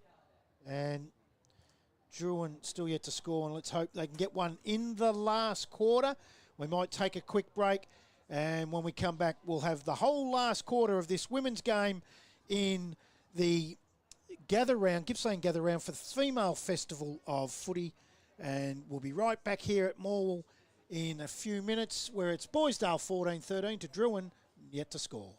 And Druin still yet to score, and let's hope they can get one in the last quarter. We might take a quick break, and when we come back, we'll have the whole last quarter of this women's game in the gather round, Gippsland gather round for the Female Festival of Footy. And we'll be right back here at Morwell in a few minutes, where it's Bairnsdale 14-13 to Druin, yet to score.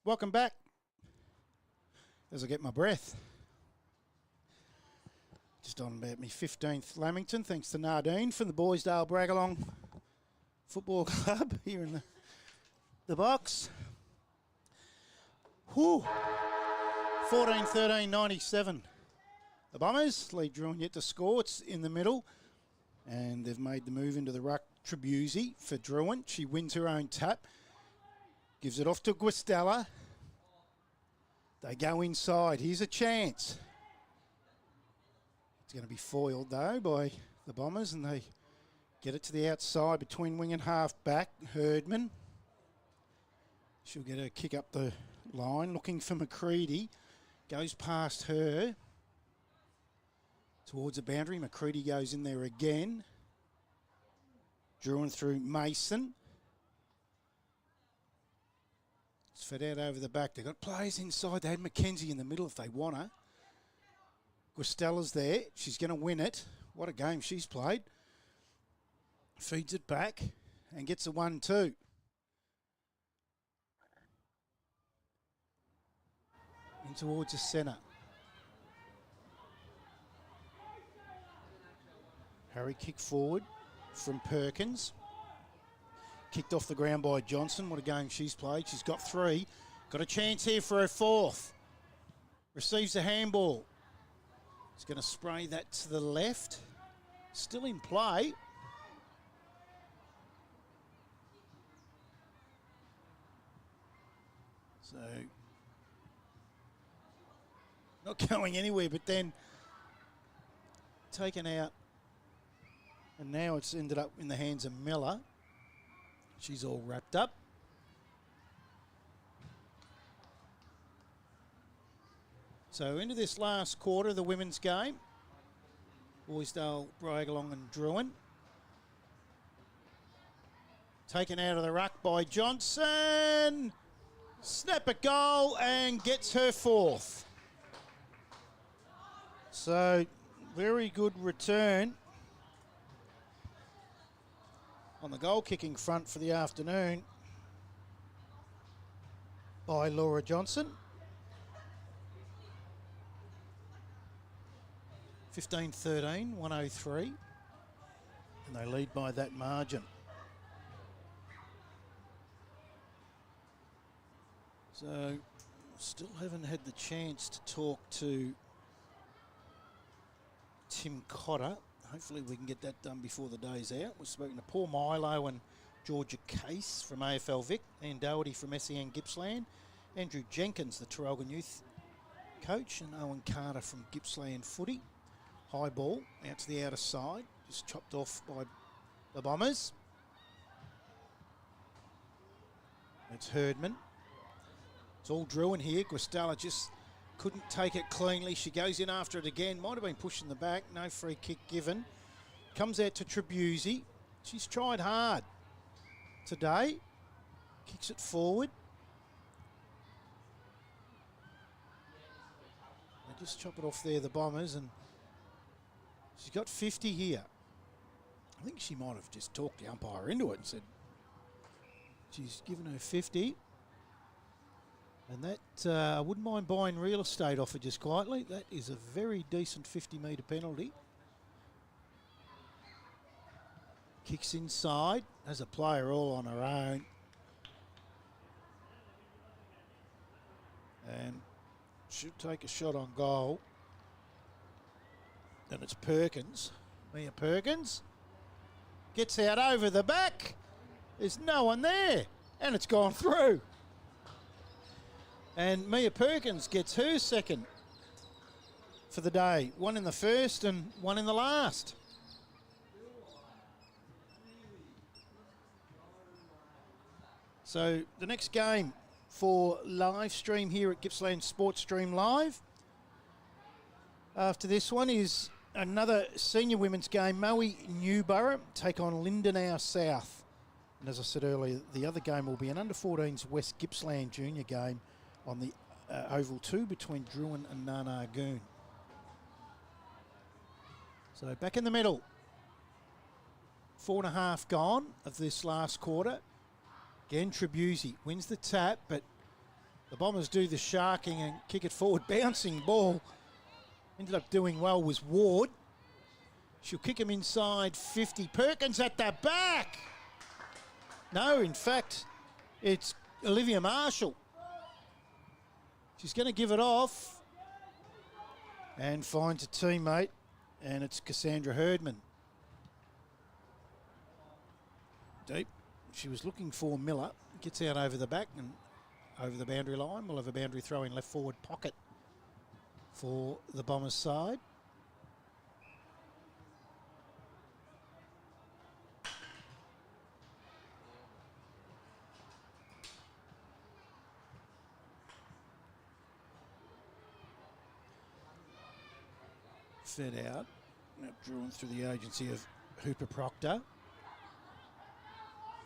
Welcome back. As I get my breath. Just on about me 15th Lamington, thanks to Nardine from the Bairnsdale Bragalong Football Club here in the box. Whew. 14-13-97. The Bombers lead Druin yet to score. It's in the middle. And they've made the move into the ruck. Tribuzzi for Druin. She wins her own tap. Gives it off to Guastella. They go inside. Here's a chance. It's going to be foiled, though, by the Bombers, and they get it to the outside between wing and half back. Herdman. She'll get a kick up the line, looking for McCready. Goes past her. Towards the boundary. McCready goes in there again. Druin through Mason. It's fed out over the back. They've got players inside. They had Mackenzie in the middle if they want her. Guastella's there. She's going to win it. What a game she's played. Feeds it back and gets a 1-2. In towards the centre. Harry kick forward from Perkins. Kicked off the ground by Johnson. What a game she's played. She's got 3. Got a chance here for her 4th. Receives the handball. He's going to spray that to the left. Still in play. So, not going anywhere, but then taken out. And now it's ended up in the hands of Miller. She's all wrapped up. So into this last quarter of the women's game. Bairnsdale, Bragalong and Druin. Taken out of the ruck by Johnson. Snap a goal and gets her 4th. So very good return on the goal kicking front for the afternoon by Laura Johnson. 15-13, 103. And they lead by that margin. So, still haven't had the chance to talk to Tim Cotter. Hopefully we can get that done before the day's out. We've spoken to Paul Milo and Georgia Case from AFL Vic, Ian Doherty from SEN Gippsland, Andrew Jenkins, the Traralgon youth coach, and Owen Carter from Gippsland Footy. High ball out to the outer side, just chopped off by the Bombers. It's Herdman. It's all Druin here. Guastella just couldn't take it cleanly. She goes in after it again. Might have been pushing the back. No free kick given. Comes out to Tribuzzi. She's tried hard today. Kicks it forward. They just chop it off there, the Bombers, and she's got 50 here. I think she might have just talked the umpire into it and said she's given her 50. And that, I wouldn't mind buying real estate off her just quietly. That is a very decent 50-metre penalty. Kicks inside. Has a player all on her own. And should take a shot on goal. And it's Perkins. Mia Perkins. Gets out over the back. There's no one there. And it's gone through. And Mia Perkins gets her second for the day. One in the first and one in the last. So the next game for live stream here at Gippsland Sports Stream Live. After this one is another senior women's game. Moe-Newborough take on Lindenow South. And as I said earlier, the other game will be an under-14s West Gippsland junior game on the Oval 2 between Druin and Narnagoon. So back in the middle. 4.5 gone of this last quarter. Again, Tribuzzi wins the tap, but The Bombers do the sharking and kick it forward. Bouncing ball. Ended up doing well was Ward. She'll kick him inside 50. Perkins at the back. No, in fact, it's Olivia Marshall. She's going to give it off and finds a teammate, and it's Cassandra Herdman. Deep. She was looking for Miller. Gets out over the back and over the boundary line. We'll have a boundary throw in left forward pocket for the Bombers side. Fed out. Now drawn through the agency of Hooper Proctor.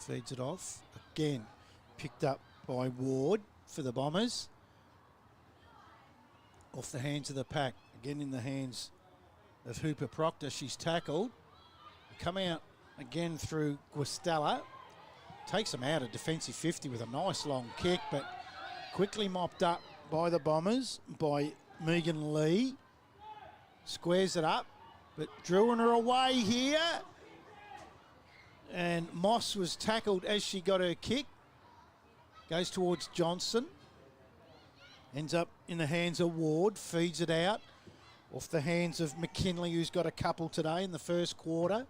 Feeds it off. Again, picked up by Ward for the Bombers. Off the hands of the pack. Again in the hands of Hooper Proctor. She's tackled. Come out again through Guastella. Takes them out a defensive 50 with a nice long kick, but quickly mopped up by the Bombers, by Megan Lee. Squares it up, but drawing her away here. And Moss was tackled as she got her kick. Goes towards Johnson. Ends up in the hands of Ward. Feeds it out. Off the hands of McKinley, who's got a couple today in the first quarter.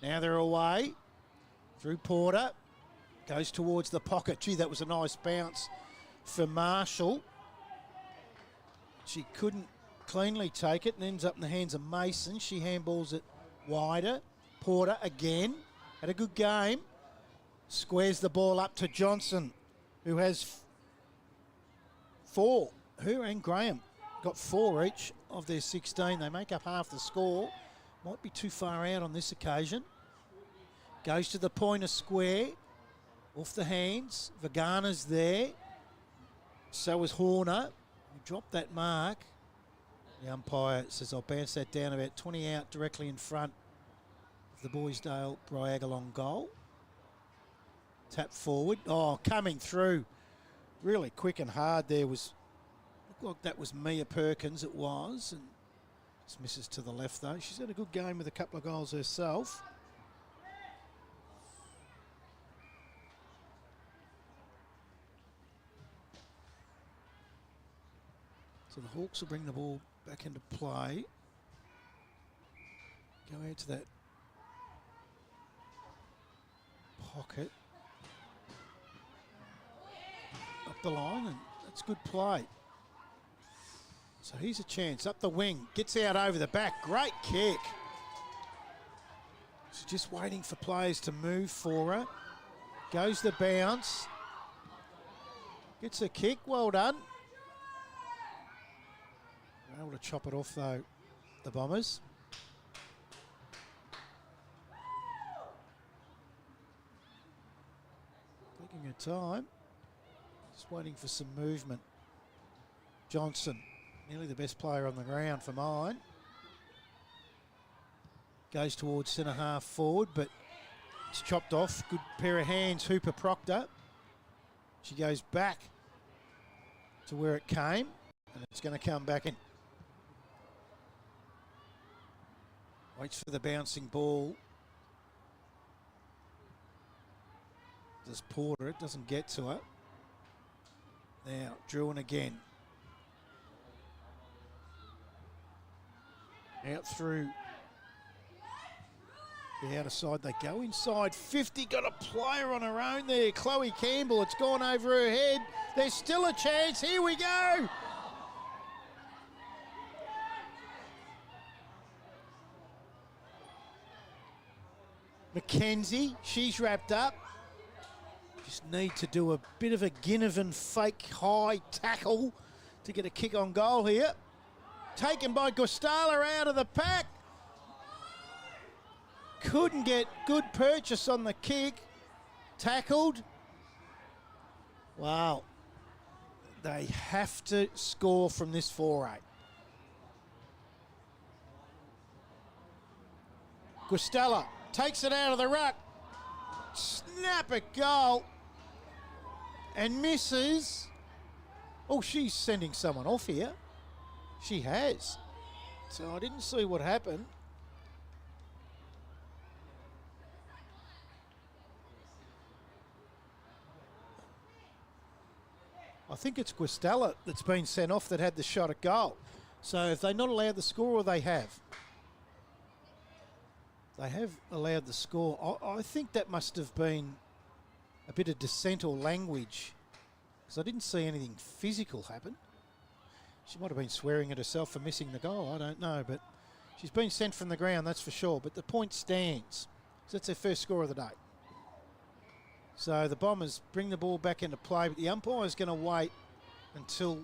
Now they're away. Through Porter. Goes towards the pocket. Gee, that was a nice bounce for Marshall. She couldn't cleanly take it and ends up in the hands of Mason. She handballs it wider. Porter again. Had a good game. Squares the ball up to Johnson, who has 4. Her and Graham got 4 each of their 16. They make up half the score. Might be too far out on this occasion. Goes to the pointer square. Off the hands. Vagana's there. So is Horner. He dropped that mark. The umpire says I'll bounce that down about 20 out directly in front of the Bairnsdale Bryagalong goal. Tap forward. Oh, coming through really quick and hard there was, looked like that was Mia Perkins, it was. And just misses to the left though. She's had a good game with a couple of goals herself. So the Hawks will bring the ball back into play. Go out to that pocket. Up the line, and that's good play. So here's a chance. Up the wing. Gets out over the back. Great kick. She's just waiting for players to move for her. Goes the bounce. Gets a kick. Well done. Able to chop it off though, the Bombers. Taking her time. Just waiting for some movement. Johnson, nearly the best player on the ground for mine. Goes towards centre half forward, but it's chopped off. Good pair of hands, Hooper Proctor. She goes back to where it came, and it's going to come back in. Waits for the bouncing ball. Does Porter, it doesn't get to her. Now, Druin again. Out through the outer side they go. Inside 50, got a player on her own there. Chloe Campbell, it's gone over her head. There's still a chance, here we go. Mackenzie, she's wrapped up. Just need to do a bit of a Ginnivan fake high tackle to get a kick on goal here. Taken by Gustala out of the pack. Couldn't get good purchase on the kick. Tackled. Wow. They have to score from this foray. Gustala takes it out of the ruck. Snap a goal. And misses. Oh, she's sending someone off here. She has. So I didn't see what happened. I think it's Guastella that's been sent off that had the shot at goal. So if they not allowed the score, or they have? They have allowed the score. I think that must have been a bit of dissent or language, because I didn't see anything physical happen. She might have been swearing at herself for missing the goal. I don't know, but she's been sent from the ground, that's for sure. But the point stands. So that's their first score of the day. So the Bombers bring the ball back into play, but the umpire's going to wait until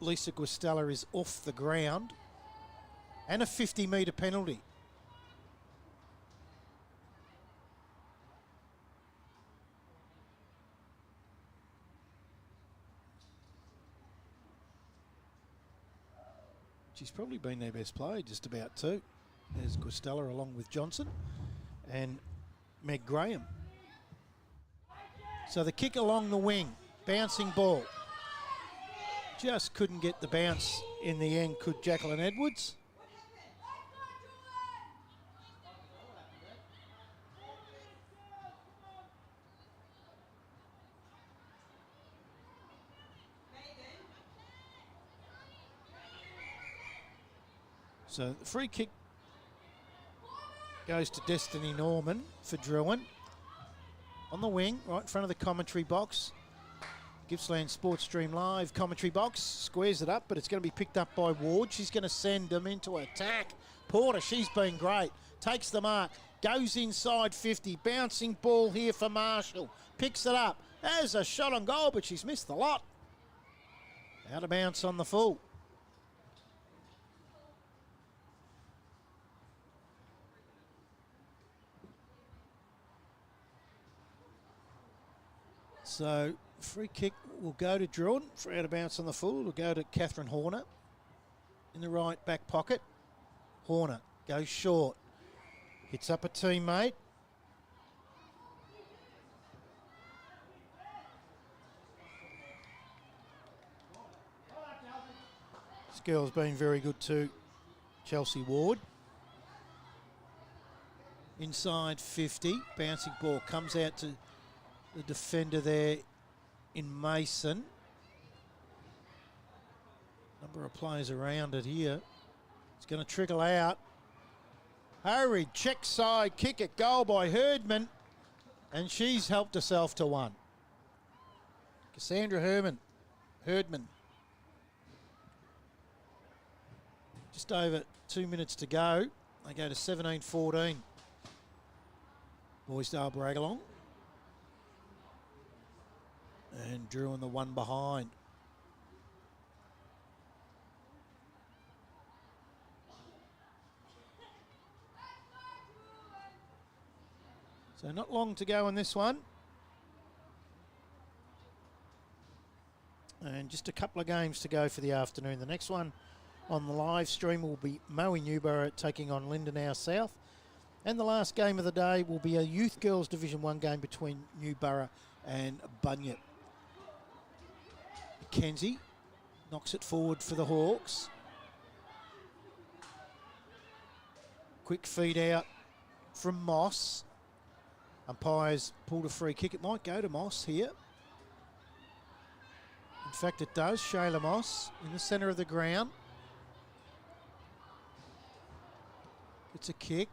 Lisa Guastella is off the ground, and a 50-metre penalty. She's probably been their best player, just about too. There's Guastella along with Johnson and Meg Graham. So the kick along the wing, bouncing ball. Just couldn't get the bounce in the end, could Jacqueline Edwards. So the free kick goes to Destiny Norman for Druin. On the wing, right in front of the commentary box. Gippsland Sports Stream Live commentary box. Squares it up, but it's going to be picked up by Ward. She's going to send them into attack. Porter, she's been great. Takes the mark. Goes inside 50. Bouncing ball here for Marshall. Picks it up. There's a shot on goal, but she's missed the lot. Out of bounce on the full. So free kick will go to Druin for out of bounce on the full. It'll go to Catherine Horner in the right back pocket. Horner goes short. Hits up a teammate. This girl's been very good too. Chelsea Ward. Inside 50. Bouncing ball comes out to the defender there in Mason. Number of players around it here. It's going to trickle out. Hurry, check side, kick at goal by Herdman. And she's helped herself to one. Cassandra Herdman. Just over 2 minutes to go. They go to 17-14. Bairnsdale Bragalong. And Drew in the one behind. So not long to go in this one. And just a couple of games to go for the afternoon. The next one on the live stream will be Moe-Newborough taking on Lindenow South. And the last game of the day will be a Youth Girls Division 1 game between Newborough and Bunyip. Mackenzie knocks it forward for the Hawks. Quick feed out from Moss. Umpires pulled a free kick. It might go to Moss here. In fact, it does. Shayla Moss in the centre of the ground. It's a kick.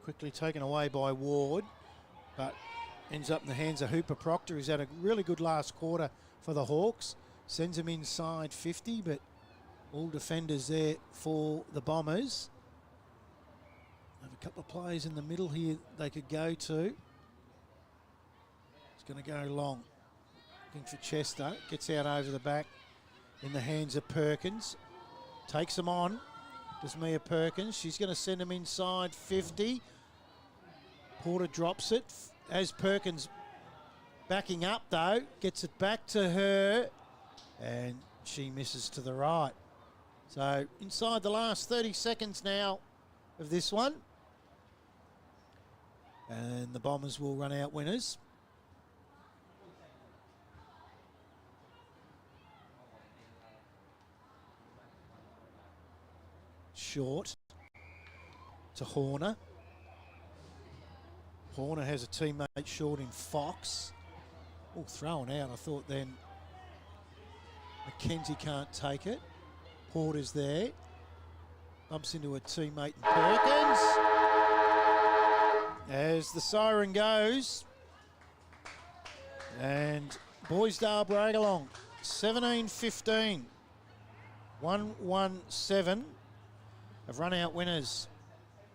Quickly taken away by Ward, but ends up in the hands of Hooper Proctor, who's had a really good last quarter for the Hawks. Sends him inside 50, but all defenders there for the Bombers. Have a couple of players in the middle here they could go to. It's going to go long. Looking for Chester. Gets out over the back in the hands of Perkins. Takes them on. Does Mia Perkins. She's going to send him inside 50. Porter drops it. As Perkins backing up though, gets it back to her and she misses to the right. So inside the last 30 seconds now of this one. And the Bombers will run out winners. Short to Horner. Horner has a teammate short in Fox. Oh, thrown out. I thought then McKenzie can't take it. Porter's there. Bumps into a teammate in Perkins. As the siren goes. And Bairnsdale Bragalong, 17-15. 1-1-7 have run out winners.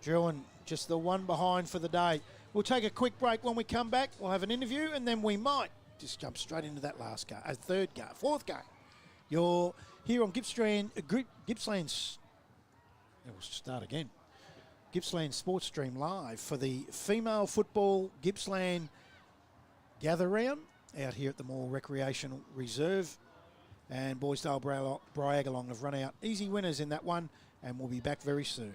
Druin just the one behind for the day. We'll take a quick break. When we come back, we'll have an interview, and then we might just jump straight into that last game, a third game, fourth game. You're here on Gippsland's. We'll start again. Gippsland Sports Stream live for the female football Gippsland gather round out here at the Morwell Recreational Reserve. And Bairnsdale Bragalong have run out easy winners in that one, and we'll be back very soon.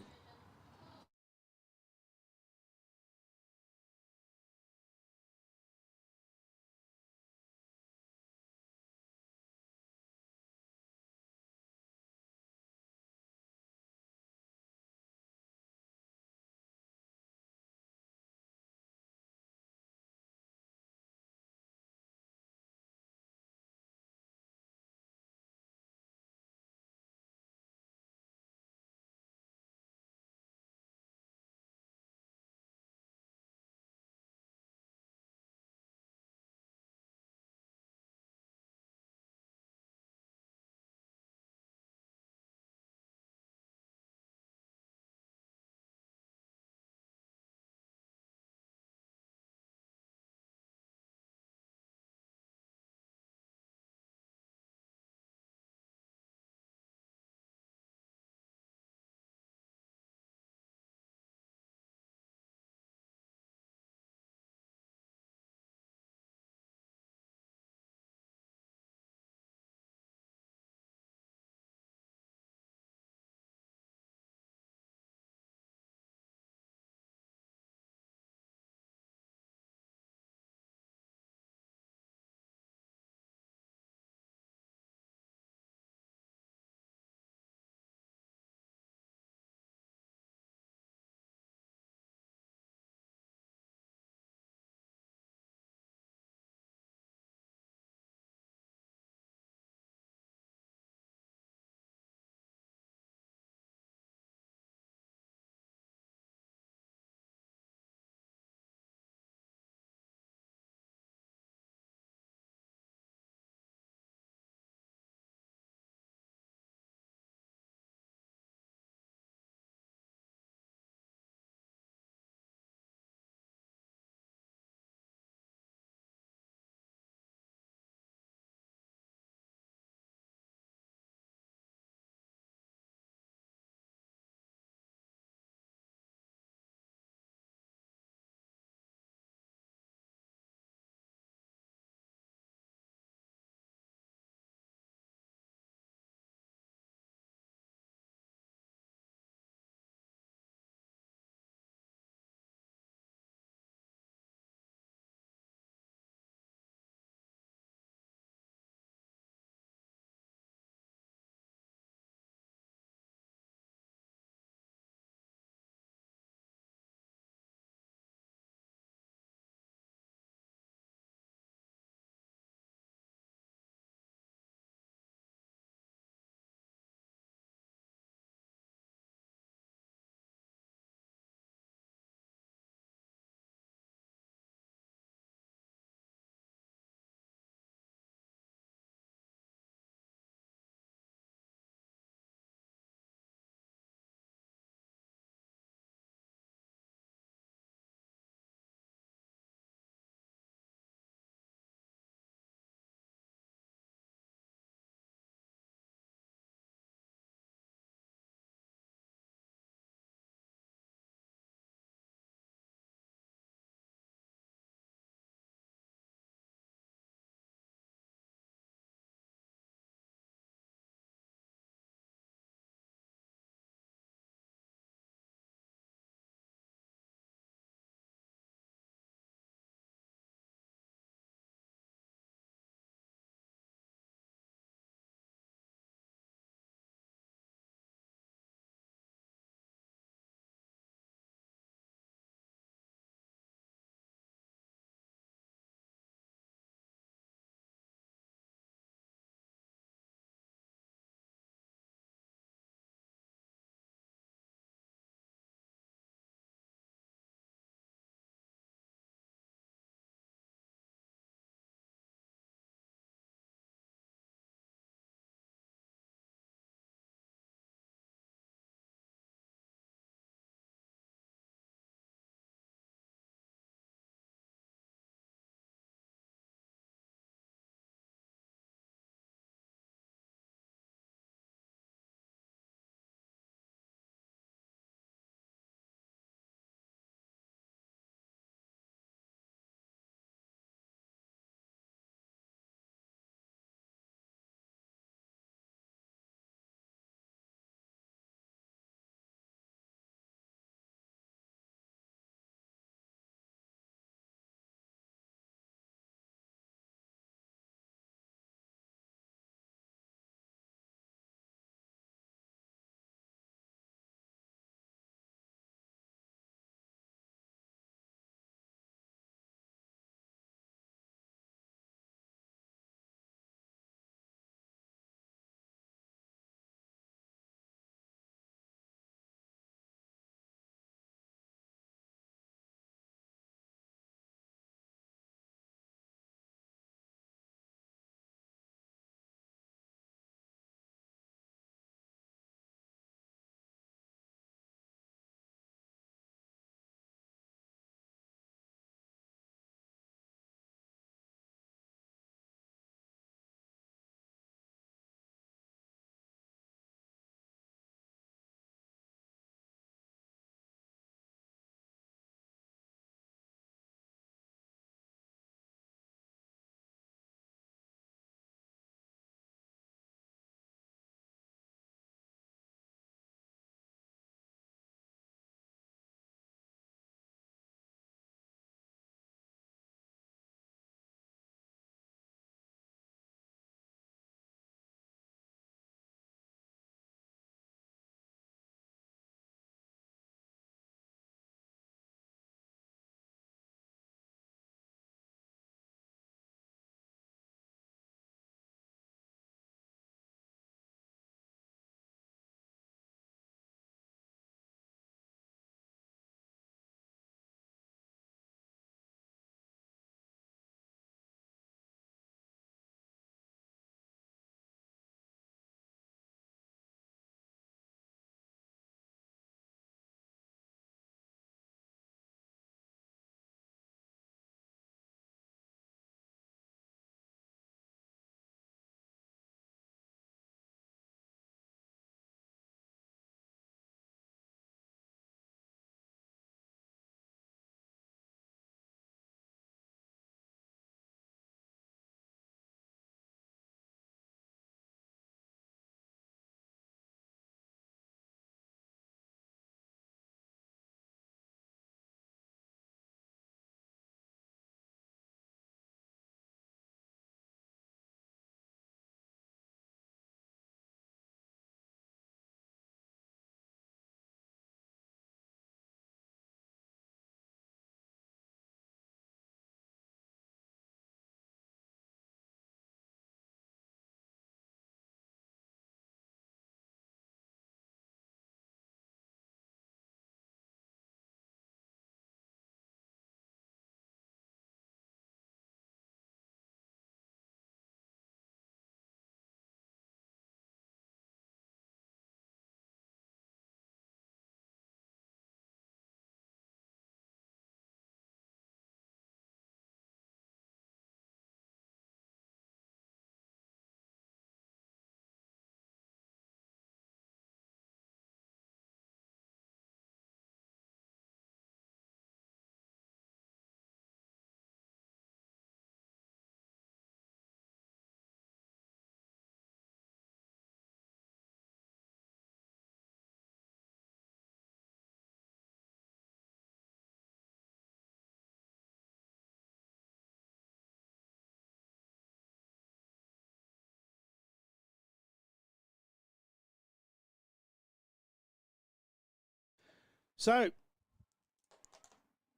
So,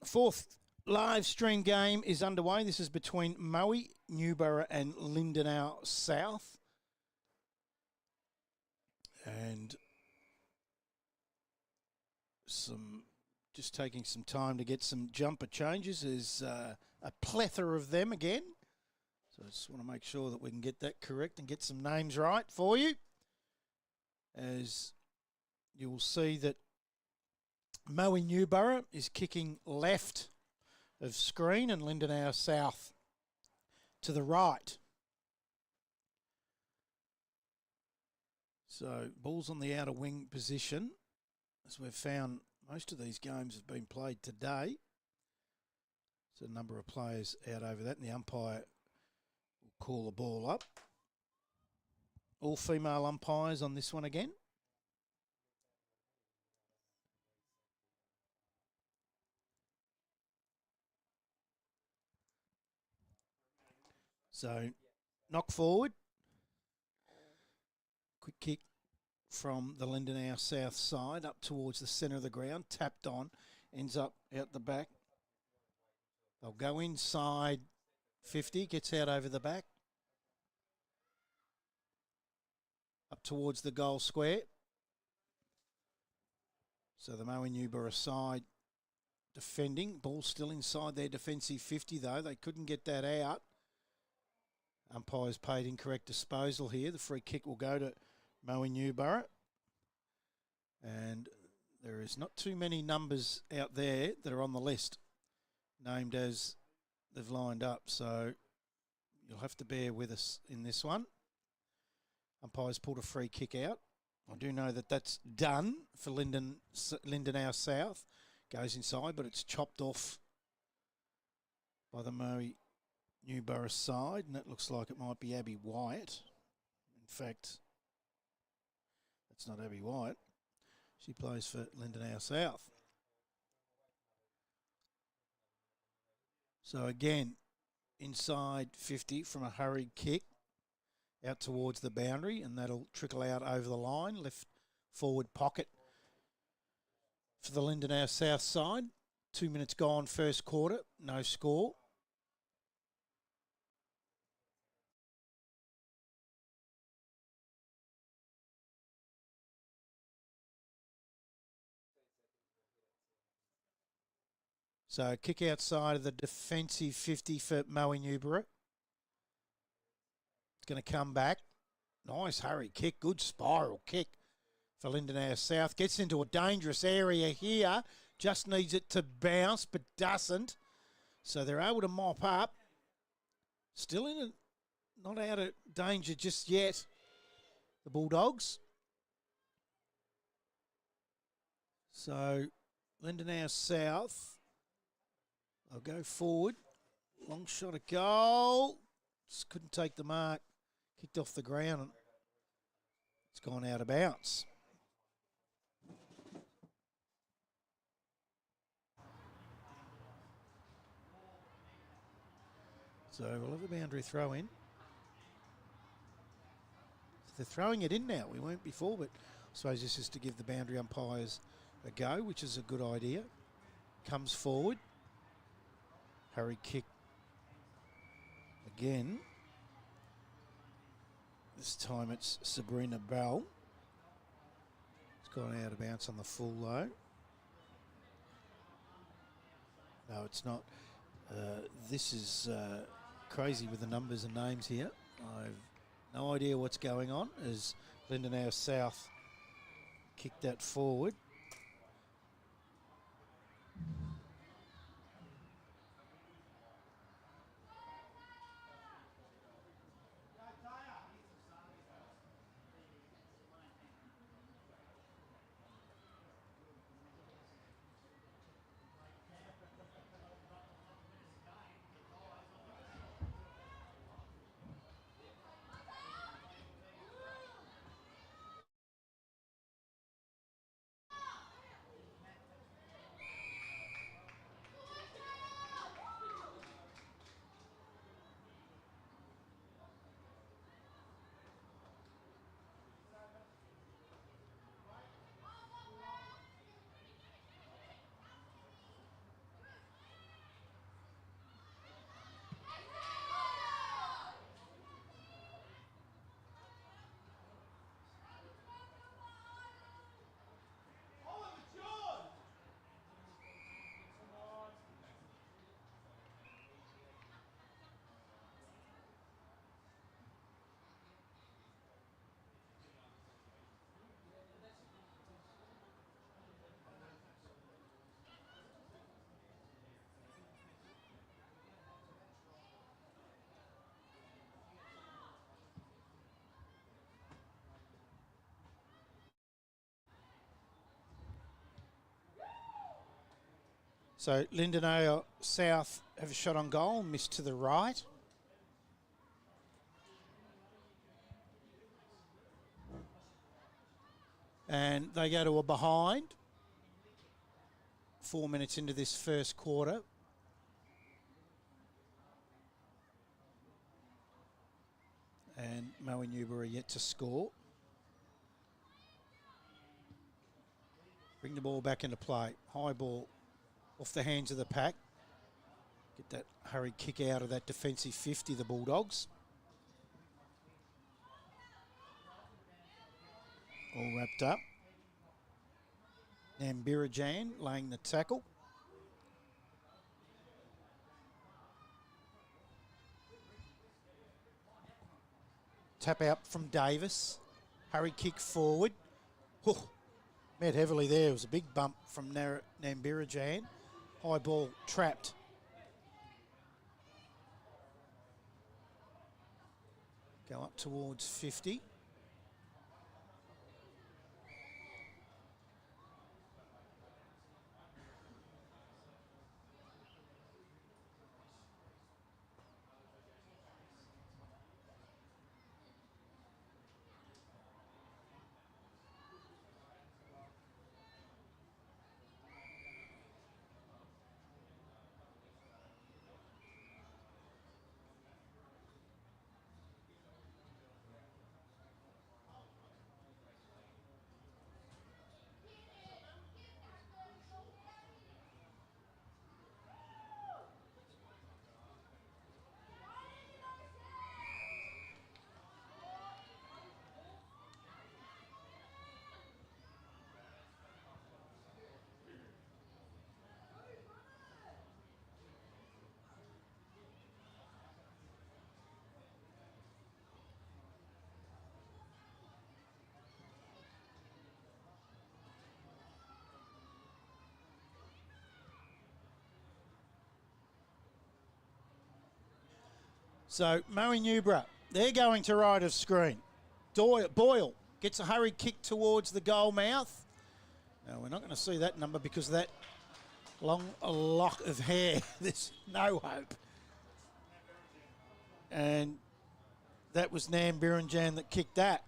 fourth live stream game is underway. This is between Moe-Newborough and Lindenow South. And just taking some time to get some jumper changes. There's a plethora of them again. So I just want to make sure that we can get that correct and get some names right for you. As you will see that Moe-Newborough is kicking left of screen and Lindenow South to the right. So ball's on the outer wing position. As we've found, most of these games have been played today. So a number of players out over that, and the umpire will call the ball up. All female umpires on this one again. So knock forward. Quick kick from the Lindenow South side up towards the centre of the ground. Tapped on. Ends up out the back. They'll go inside 50. Gets out over the back. Up towards the goal square. So the Moe-Newborough side defending. Ball still inside their defensive 50 though. They couldn't get that out. Umpires paid incorrect disposal here. The free kick will go to Moe-Newborough. And there is not too many numbers out there that are on the list named as they've lined up. So you'll have to bear with us in this one. Umpires pulled a free kick out. I do know that that's done for Lindenow South. Goes inside, but it's chopped off by the Moe-Newborough side, and that looks like it might be Abby Wyatt. In fact, that's not Abby Wyatt. She plays for Lindenow South. So again, inside 50 from a hurried kick out towards the boundary, and that'll trickle out over the line. Left forward pocket for the Lindenow South side. 2 minutes gone, first quarter, no score. So kick outside of the defensive 50 for Moe-Newborough. It's going to come back. Nice hurry kick. Good spiral kick for Lindenow South. Gets into a dangerous area here. Just needs it to bounce, but doesn't. So they're able to mop up. Still in it, not out of danger just yet. The Bulldogs. So Lindenow South. They'll go forward. Long shot of goal. Just couldn't take the mark. Kicked off the ground. And it's gone out of bounds. So we'll have a boundary throw in. They're throwing it in now. We weren't before, but I suppose this is to give the boundary umpires a go, which is a good idea. Comes forward. Hurry kick again. This time it's Sabrina Bell. It's gone out of bounds on the full though. No, it's not. This is crazy with the numbers and names here. I've no idea what's going on as Lindenow South kicked that forward. So Lindenow South have a shot on goal, missed to the right. And they go to a behind. 4 minutes into this first quarter. And Moe-Newborough yet to score. Bring the ball back into play. High ball off the hands of the pack. Get that hurried kick out of that defensive 50, the Bulldogs. All wrapped up. Nambirajan laying the tackle. Tap out from Davis. Hurry kick forward. Oh, met heavily there. It was a big bump from Nambirajan. High ball trapped. Go up towards 50. So Moe-Newborough, they're going to right of screen. Boyle gets a hurried kick towards the goal mouth. Now, we're not going to see that number because of that long lock of hair. There's no hope. And that was Nambirajan that kicked that,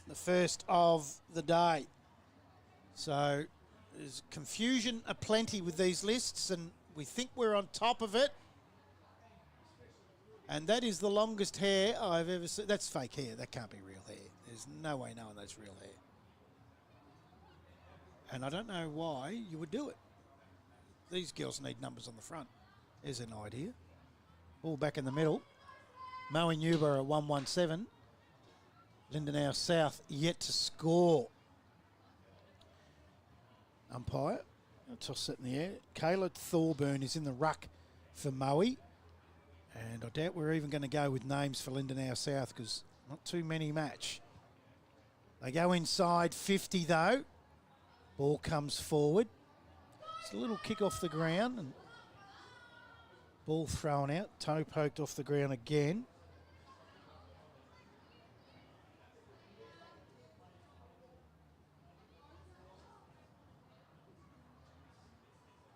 the first of the day. So there's confusion aplenty with these lists, and we think we're on top of it. And that is the longest hair I've ever seen. That's fake hair. That can't be real hair. There's no way knowing that's real hair. And I don't know why you would do it. These girls need numbers on the front. There's an idea. Ball back in the middle. Moe-Newborough 117. Lindenow South yet to score. Umpire. I'll toss it in the air. Kayla Thorburn is in the ruck for Moe. And I doubt we're even going to go with names for Lindenow South because not too many match. They go inside 50 though. Ball comes forward. It's a little kick off the ground and ball thrown out. Toe poked off the ground again.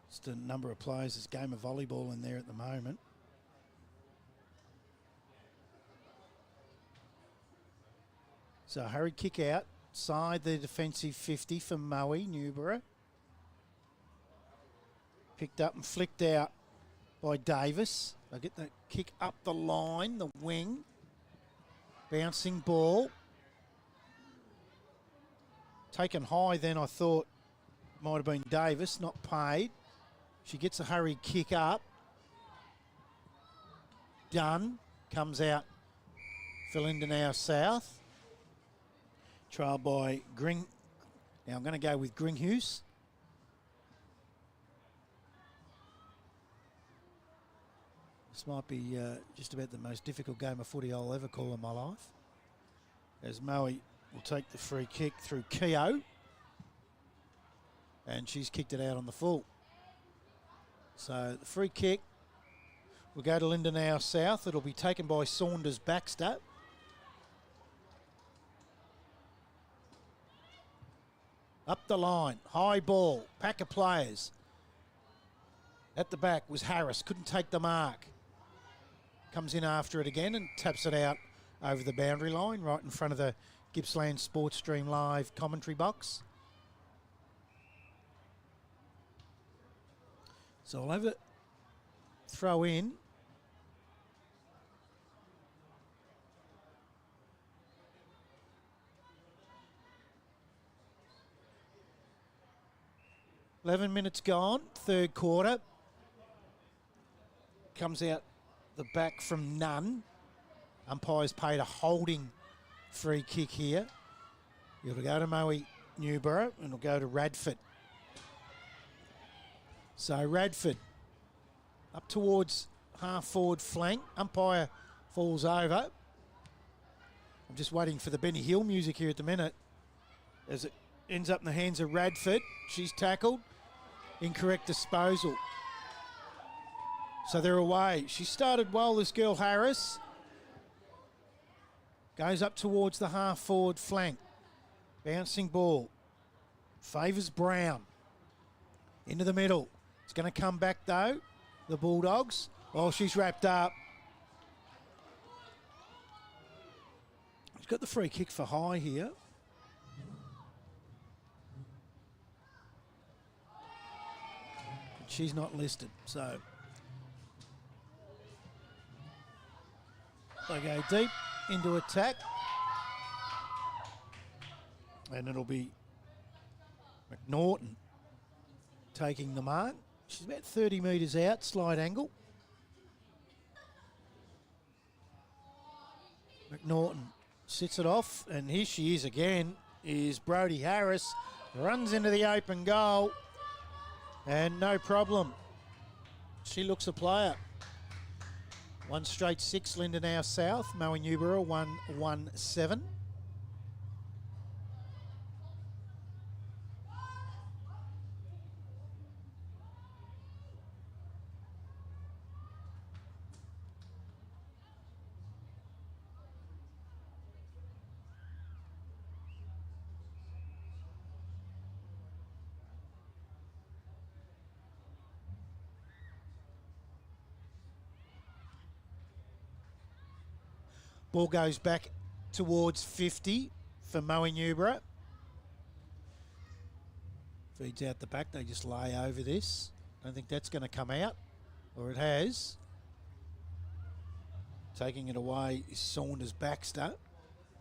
Just a number of players. There's a game of volleyball in there at the moment. So hurry kick out, side the defensive 50 for Moe-Newborough. Picked up and flicked out by Davis. They get the kick up the line, the wing. Bouncing ball. Taken high then, I thought might have been Davis, not paid. She gets a hurried kick up. Done. Comes out for Lindenow South. Trial by Gring. Now I'm going to go with Gringhuse. This might be just about the most difficult game of footy I'll ever call in my life. As Moe will take the free kick through Keogh. And she's kicked it out on the full. So the free kick will go to Lindenow South. It'll be taken by Saunders Baxter. Up the line, high ball, pack of players. At the back was Harris, couldn't take the mark. Comes in after it again and taps it out over the boundary line, right in front of the Gippsland Sports Stream Live commentary box. So I'll have it throw in. $11 minutes gone, third quarter. Comes out the back from Nunn. Umpire's paid a holding free kick here. It'll go to Moe-Newborough and it'll go to Radford. So Radford up towards half forward flank. Umpire falls over. I'm just waiting for the Benny Hill music here at the minute as it ends up in the hands of Radford. She's tackled. Incorrect disposal. So they're away. She started well, this girl Harris. Goes up towards the half forward flank. Bouncing ball. Favours Brown. Into the middle. It's going to come back though. The Bulldogs. Oh, she's wrapped up. She's got the free kick for high here. She's not listed, so they go deep into attack, and it'll be McNaughton taking the mark. She's about 30 metres out, slide angle. McNaughton sits it off, and here she is again, is Brodie Harris, runs into the open goal. And no problem. She looks a player. 1 straight 6, Lindenow South. Moe-Newborough 1-1-7. Ball goes back towards 50 for Moe-Newborough. Feeds out the back. They just lay over this. I don't think that's going to come out, or it has. Taking it away is Saunders Baxter.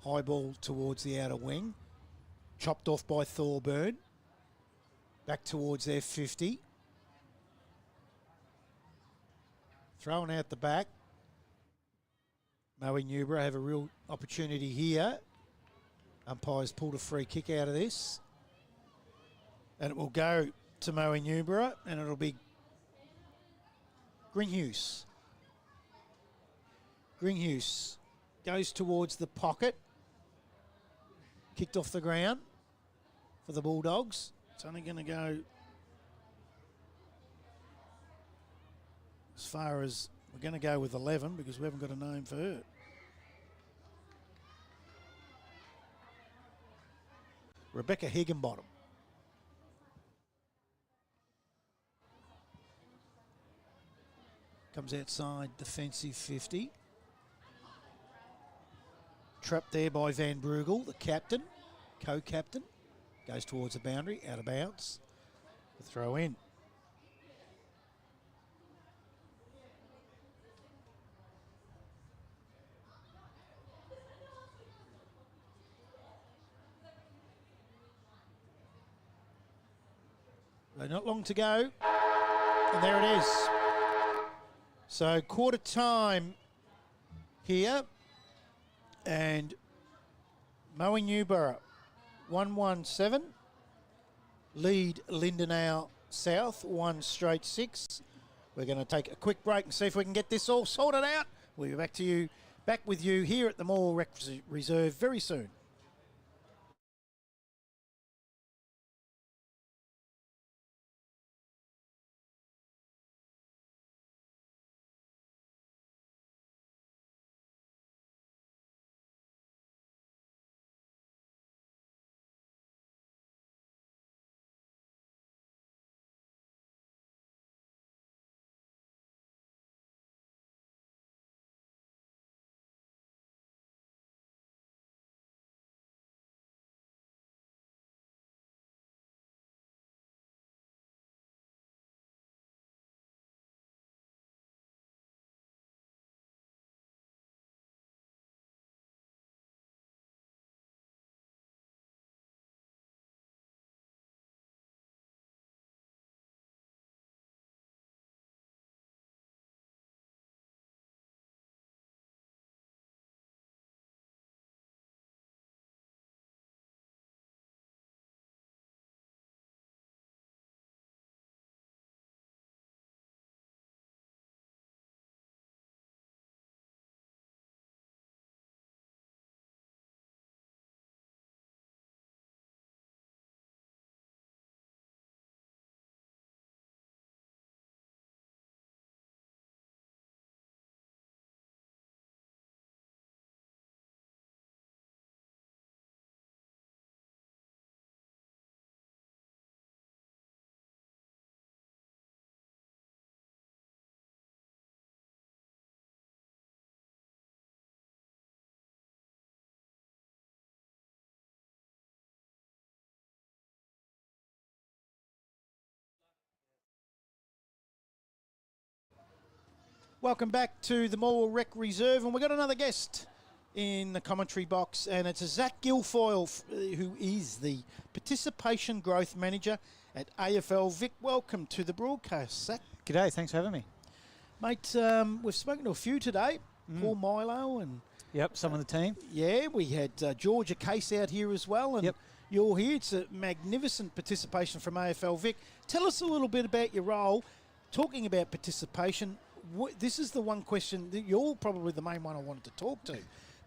High ball towards the outer wing. Chopped off by Thorburn. Back towards their 50. Thrown out the back. Moe-Newborough have a real opportunity here. Umpire's pulled a free kick out of this. And it will go to Moe-Newborough, and it'll be Greenhuse. Greenhuse goes towards the pocket. Kicked off the ground for the Bulldogs. It's only going to go as far as... We're going to go with 11 because we haven't got a name for her. Rebecca Higginbottom. Comes outside defensive 50. Trapped there by Van Brugel, the captain, co-captain. Goes towards the boundary, out of bounds. The throw in. Not long to go, and there it is. So quarter time here, and Moe-Newborough 1-1-7, lead Lindenow South 1 straight 6. We're going to take a quick break and see if we can get this all sorted out. We'll be back with you here at the Morwell Reserve very soon. Welcome back to the Morwell Rec Reserve, and we've got another guest in the commentary box, and it's Zach Gilfoil, who is the Participation Growth Manager at AFL Vic. Welcome to the broadcast, Zach. G'day, thanks for having me. Mate, we've spoken to a few today, Paul Milo and... Yep, some of the team. Yeah, we had Georgia Case out here as well, and you're here. It's a magnificent participation from AFL Vic. Tell us a little bit about your role. Talking about participation, this is the one question that you're probably the main one I wanted to talk to,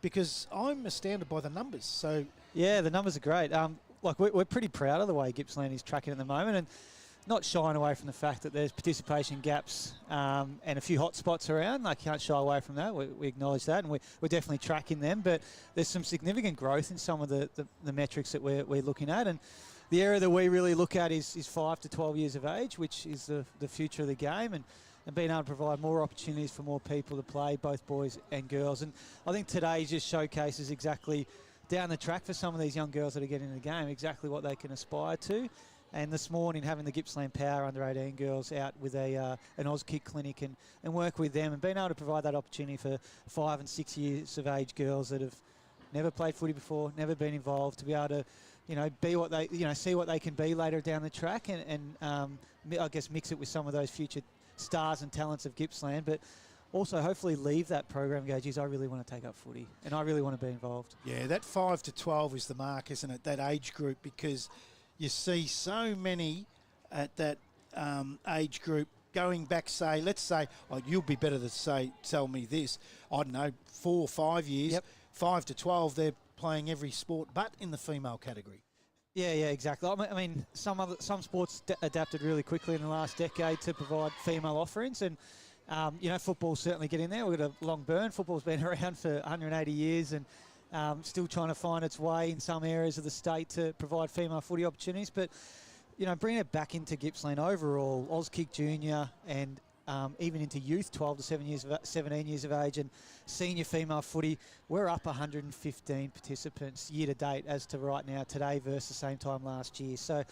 because I'm astounded by the numbers. So yeah, the numbers are great. We're pretty proud of the way Gippsland is tracking at the moment, and not shying away from the fact that there's participation gaps and a few hot spots around. I can't shy away from that. We acknowledge that, and we're definitely tracking them. But there's some significant growth in some of the metrics that we're looking at. And the area that we really look at is 5 to 12 years of age, which is the future of the game, and being able to provide more opportunities for more people to play, both boys and girls. And I think today just showcases exactly down the track for some of these young girls that are getting in the game, exactly what they can aspire to. And this morning, having the Gippsland Power under-18 girls out with an Auskick clinic and work with them, and being able to provide that opportunity for 5 and 6 years of age girls that have never played footy before, never been involved, to be able to, be what they, see what they can be later down the track, and I guess mix it with some of those future stars and talents of Gippsland, but also hopefully leave that program and go, geez, I really want to take up footy and I really want to be involved. Yeah, that 5 to 12 is the mark, isn't it? That age group, because you see so many at that age group going back, let's say, you'll be better to tell me this, I don't know, 4 or 5 years, 5 to 12, they're playing every sport but in the female category. Yeah, exactly. I mean, some sports adapted really quickly in the last decade to provide female offerings, and football's certainly getting there. We've got a long burn. Football's been around for 180 years, and still trying to find its way in some areas of the state to provide female footy opportunities. But, bringing it back into Gippsland overall, Auskick Junior and even into youth, 12 to 17 years of age, and senior female footy, we're up 115 participants year to date as to right now, today versus the same time last year. So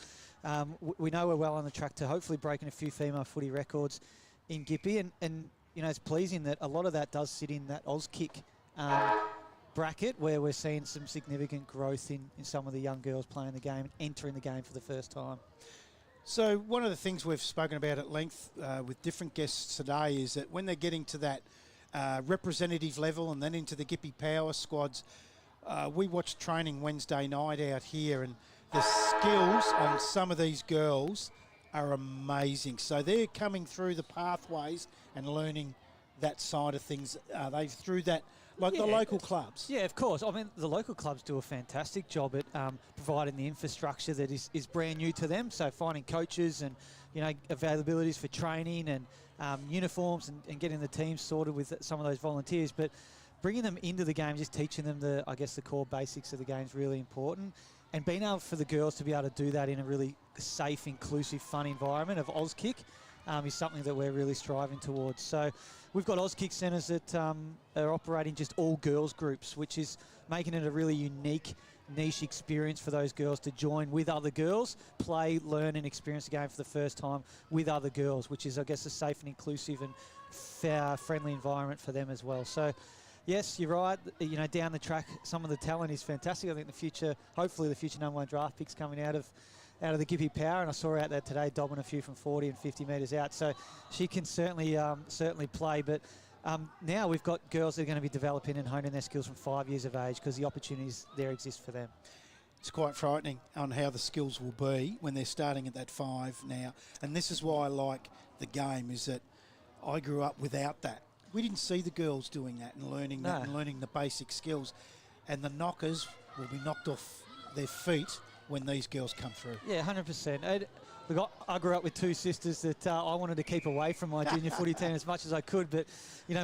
we know we're well on the track to hopefully breaking a few female footy records in Gippy, and it's pleasing that a lot of that does sit in that Auskick bracket, where we're seeing some significant growth in some of the young girls playing the game and entering the game for the first time. So one of the things we've spoken about at length with different guests today is that when they're getting to that representative level and then into the Gippy Power squads, we watched training Wednesday night out here, and the skills on some of these girls are amazing. So they're coming through the pathways and learning that side of things. They've through that, like the local clubs. Yeah, of course. I mean, the local clubs do a fantastic job at providing the infrastructure that is brand new to them. So finding coaches and, availabilities for training and uniforms and getting the teams sorted with some of those volunteers. But bringing them into the game, just teaching them the core basics of the game is really important. And being able for the girls to be able to do that in a really safe, inclusive, fun environment of Auskick is something that we're really striving towards. So we've got Auskick centres that are operating just all girls groups, which is making it a really unique, niche experience for those girls to join with other girls, play, learn and experience the game for the first time with other girls, which is, I guess, a safe and inclusive and fair, friendly environment for them as well. So yes, you're right. Down the track, some of the talent is fantastic. I think hopefully the future number 1 draft pick's coming out of the Gippy Power, and I saw her out there today dobbing a few from 40 and 50 metres out. So she can certainly play. But now we've got girls that are going to be developing and honing their skills from 5 years of age, because the opportunities there exist for them. It's quite frightening on how the skills will be when they're starting at that 5 now. And this is why I like the game, is that I grew up without that. We didn't see the girls doing that and learning that and learning the basic skills. And the knockers will be knocked off their feet when these girls come through. Yeah, 100%. Look, I grew up with 2 sisters that I wanted to keep away from my junior footy team as much as I could. But,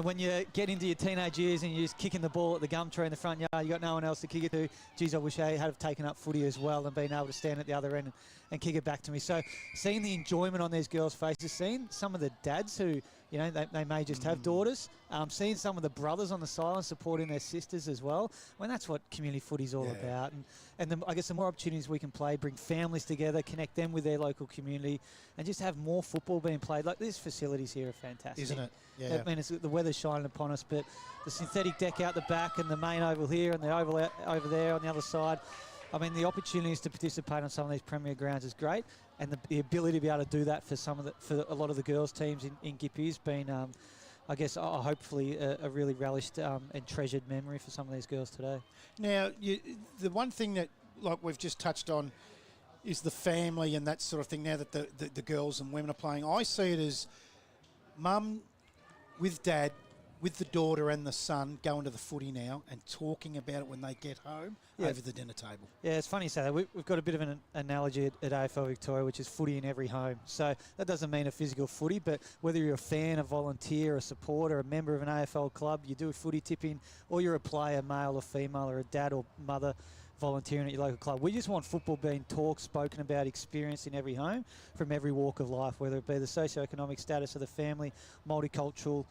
when you get into your teenage years and you're just kicking the ball at the gum tree in the front yard, you got no one else to kick it to. Geez, I wish I had taken up footy as well and been able to stand at the other end and kick it back to me. So seeing the enjoyment on these girls' faces, seeing some of the dads who, You know, they may just have daughters. Seeing some of the brothers on the sideline supporting their sisters as well. Well, that's what community footy's all about. And I guess the more opportunities we can play, bring families together, connect them with their local community, and just have more football being played. Like, these facilities here are fantastic. Isn't it? Yeah. I mean, the weather's shining upon us, but the synthetic deck out the back and the main oval here and the oval over there on the other side. I mean, the opportunities to participate on some of these premier grounds is great, and the ability to be able to do that for for a lot of the girls' teams in Gippy has been, I guess, hopefully a really relished and treasured memory for some of these girls today. Now, the one thing that, like we've just touched on, is the family and that sort of thing. Now that the girls and women are playing, I see it as mum with dad, with the daughter and the son going to the footy now and talking about it when they get home over the dinner table. Yeah, it's funny you say that. We've got a bit of an analogy at AFL Victoria, which is footy in every home. So that doesn't mean a physical footy, but whether you're a fan, a volunteer, a supporter, a member of an AFL club, you do footy tipping, or you're a player, male or female, or a dad or mother volunteering at your local club. We just want football being talked, spoken about, experienced in every home from every walk of life, whether it be the socio-economic status of the family, multicultural,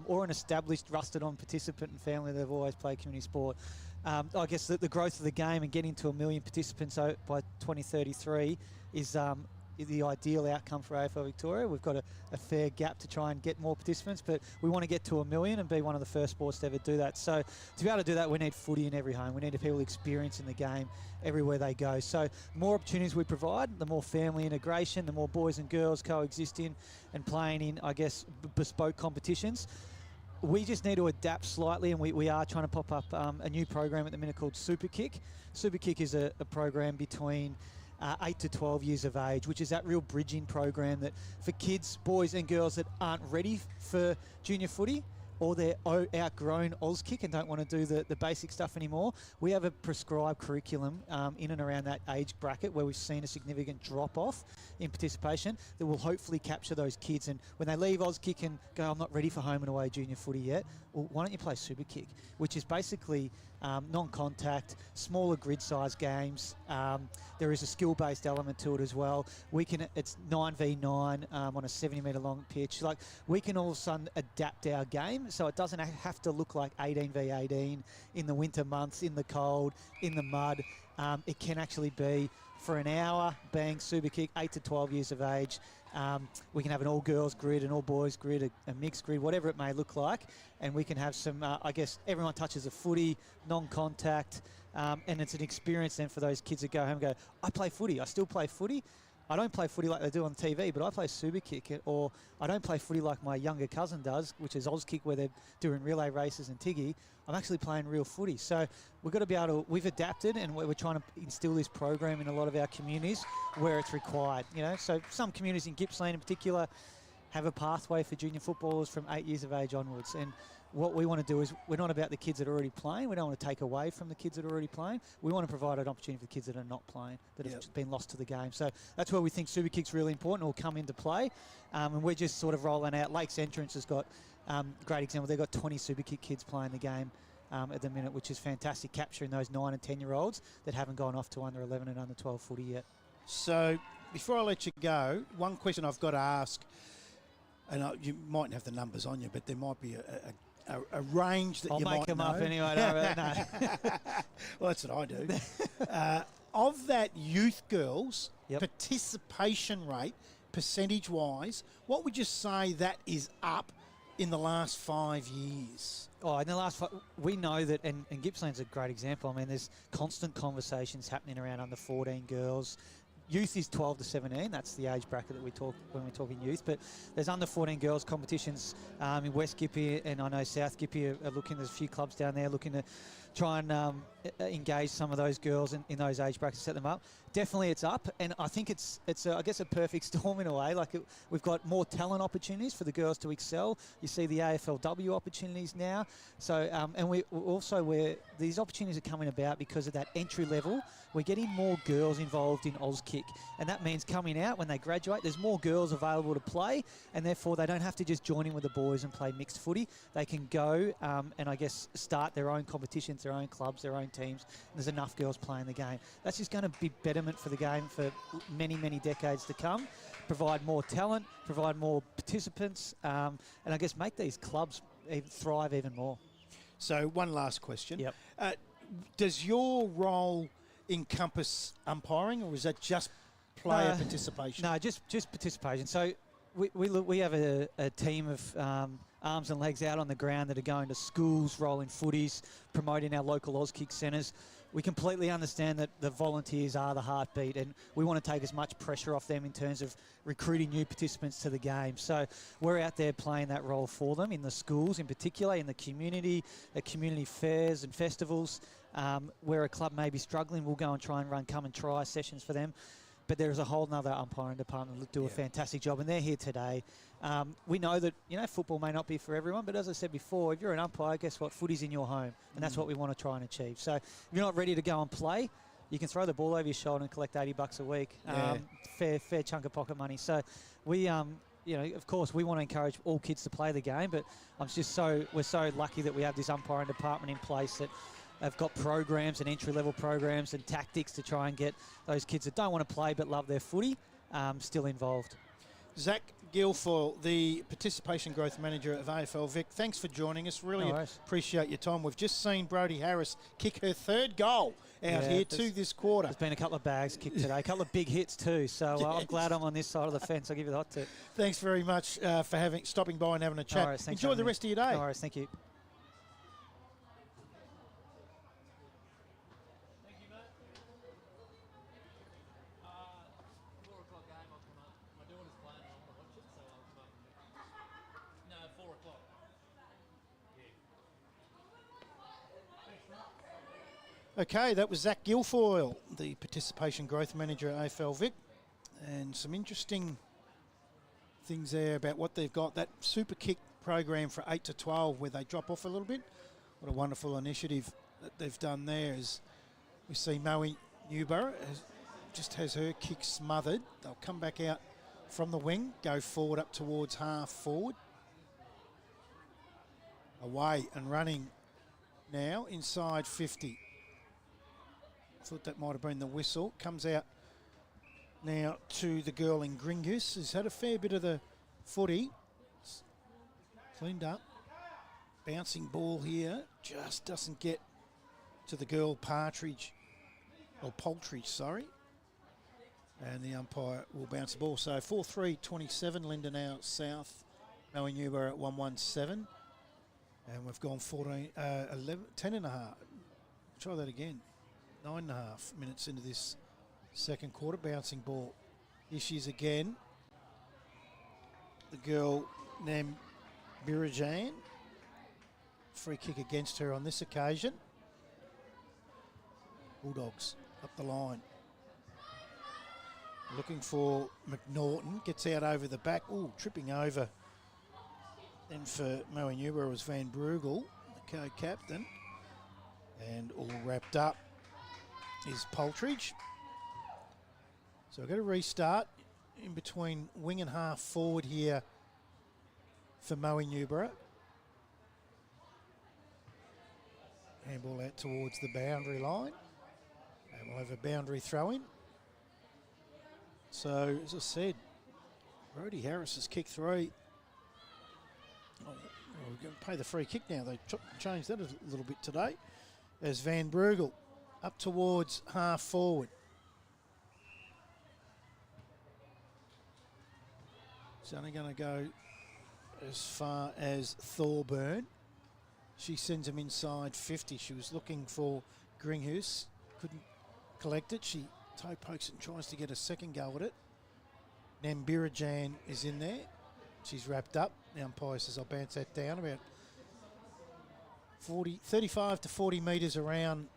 or an established, rusted-on participant and family that have always played community sport. I guess the growth of the game and getting to 1 million participants by 2033 is the ideal outcome for AFL Victoria. We've got a fair gap to try and get more participants, but we want to get to 1 million and be one of the first sports to ever do that. So to be able to do that, we need footy in every home. We need people experiencing the game everywhere they go. So the more opportunities we provide, the more family integration, the more boys and girls coexisting and playing in, I guess, bespoke competitions. We just need to adapt slightly, and we are trying to pop up a new program at the minute called Super Kick. Super Kick is a program between 8 to 12 years of age, which is that real bridging program that for kids, boys and girls that aren't ready for junior footy, or they're outgrown Auskick and don't want to do the basic stuff anymore. We have a prescribed curriculum in and around that age bracket where we've seen a significant drop-off in participation that will hopefully capture those kids. And when they leave Auskick and go, I'm not ready for home and away junior footy yet, well, why don't you play Super Kick, which is basically non-contact, smaller grid-size games. There is a skill-based element to it as well. It's 9v9 on a 70-metre long pitch. Like, we can all of a sudden adapt our game so it doesn't have to look like 18v18 in the winter months, in the cold, in the mud. It can actually be for an hour, bang, Super Kick, 8 to 12 years of age. We can have an all-girls grid, an all-boys grid, a mixed grid, whatever it may look like. And we can have some, I guess, everyone touches a footy, non-contact, and it's an experience then for those kids that go home and go, I play footy, I still play footy. I don't play footy like they do on TV, but I play Super Kick, or I don't play footy like my younger cousin does, which is Auskick, where they're doing relay races and Tiggy. I'm actually playing real footy. So we've got to be able to, we've adapted, and we're trying to instill this program in a lot of our communities where it's required. You know, so some communities in Gippsland in particular have a pathway for junior footballers from 8 years of age onwards. And what we want to do is, we're not about the kids that are already playing. We don't want to take away from the kids that are already playing. We want to provide an opportunity for the kids that are not playing, that have been lost to the game. So that's where we think Super Kick's really important, will come into play. And we're just sort of rolling out. Lakes Entrance has got great example. They've got 20 Super Kick kids playing the game at the minute, which is fantastic, capturing those 9 and 10-year-olds that haven't gone off to under 11 and under 12 footy yet. So before I let you go, one question I've got to ask, and you mightn't have the numbers on you, but there might be a range that I'll you might know. I'll make them up anyway. No. Well, that's what I do. Of that youth girls, participation rate, percentage-wise, what would you say that is up in the last 5 years? Oh, in the last 5, we know that, and Gippsland's a great example. I mean, there's constant conversations happening around under 14 girls. Youth is 12 to 17. That's the age bracket that we talk when we're talking youth. But there's under 14 girls competitions in West Gippy, and I know South Gippy are looking. There's a few clubs down there looking to try and engage some of those girls in those age brackets, set them up. Definitely, it's up, and I think it's I guess a perfect storm in a way. Like, we've got more talent opportunities for the girls to excel. You see the AFLW opportunities now. So and we also, where these opportunities are coming about because of that entry level. We're getting more girls involved in Auskick Auskick, and that means coming out when they graduate, there's more girls available to play, and therefore they don't have to just join in with the boys and play mixed footy. They can go and I guess start their own competitions, their own clubs, their own teams. And there's enough girls playing the game. That's just going to be betterment for the game for many, many decades to come. Provide more talent, provide more participants, and I guess make these clubs thrive even more. So one last question. Yep. Does your role encompass umpiring, or is that just player participation? No, just participation. So we have a team of arms and legs out on the ground that are going to schools, rolling footies, promoting our local Auskick centres. We completely understand that the volunteers are the heartbeat, and we want to take as much pressure off them in terms of recruiting new participants to the game. So we're out there playing that role for them in the schools in particular, in the community, at community fairs and festivals. Where a club may be struggling, we'll go and try and run come and try sessions for them. But there's a whole nother umpiring department that do a fantastic job, and they're here today. We know that, football may not be for everyone, but as I said before, if you're an umpire, guess what? Footy's in your home, and that's what we want to try and achieve. So if you're not ready to go and play, you can throw the ball over your shoulder and collect $80 a week. Fair chunk of pocket money. So we, of course, we want to encourage all kids to play the game, but we're so lucky that we have this umpiring department in place that have got programs and entry-level programs and tactics to try and get those kids that don't want to play but love their footy still involved. Zach Gilfoil, the Participation Growth Manager of AFL Vic, thanks for joining us. Really appreciate your time. We've just seen Brodie Harris kick her third goal out here too this quarter. There's been a couple of bags kicked today, a couple of big hits too, so I'm glad I'm on this side of the fence. I'll give you the hot tip. Thanks very much for stopping by and having a chat. No worries, enjoy the rest of your day. No worries, thank you. Okay, that was Zach Gilfoil, the Participation Growth Manager at AFL Vic, and some interesting things there about what they've got. That Super Kick program for 8 to 12 where they drop off a little bit. What a wonderful initiative that they've done there. As we see Moe-Newborough just has her kick smothered. They'll come back out from the wing, go forward up towards half forward. Away and running now inside 50. Thought that might have been the whistle. Comes out now to the girl in Gringoose, who's had a fair bit of the footy. Cleaned up. Bouncing ball here. Just doesn't get to the girl Poultridge, sorry. And the umpire will bounce the ball. So 4-3-27, Lindenow South, Moe-Newborough at 117. And we've gone 10 and a half. Try that again. 9.5 minutes into this second quarter. Bouncing ball. Here she is again. The girl named Birajan. Free kick against her on this occasion. Bulldogs up the line. Looking for McNaughton. Gets out over the back. Ooh, tripping over. Then for Moe-Newborough was Van Brugel, the co-captain. And all wrapped up is Poultridge. So we've got to restart in between wing and half forward here for Moe-Newborough. Handball out towards the boundary line. And we'll have a boundary throw in. So, as I said, Brodie Harris has kicked three. Oh, we're going to pay the free kick now. They changed that a little bit today. As Van Brugel up towards half forward. It's only going to go as far as Thorburn. She sends him inside 50. She was looking for Gringhus. Couldn't collect it. She toe pokes it and tries to get a second go at it. Nambirajan is in there. She's wrapped up. The umpire says I'll bounce that down about 35 to 40 metres around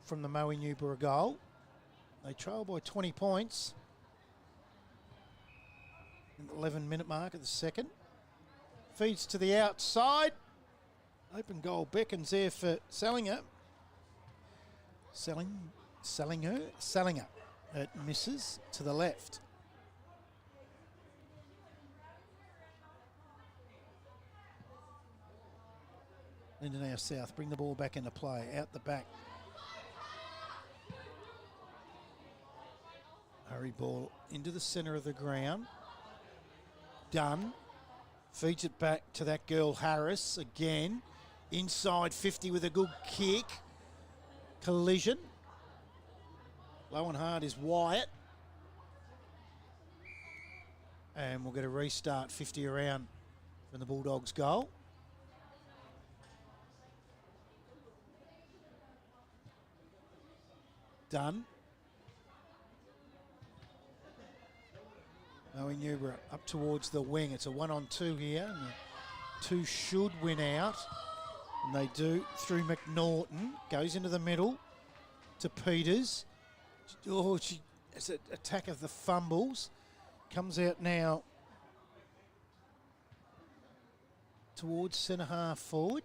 from the Moe-Newborough goal. They trail by 20 points. In the 11-minute mark of the second. Feeds to the outside. Open goal beckons there for Salinger. Salinger. It misses to the left. Lindenow South bring the ball back into play, out the back. Hurry ball into the centre of the ground. Dunn feeds it back to that girl Harris again. Inside 50 with a good kick. Collision. Low and hard is Wyatt. And we'll get a restart 50 around from the Bulldogs' goal. Done. Moe-Newborough up towards the wing. It's a 1-on-2 here. And the two should win out. And they do through McNaughton. Goes into the middle to Peters. Oh, it's an attack of the fumbles. Comes out now towards centre half forward.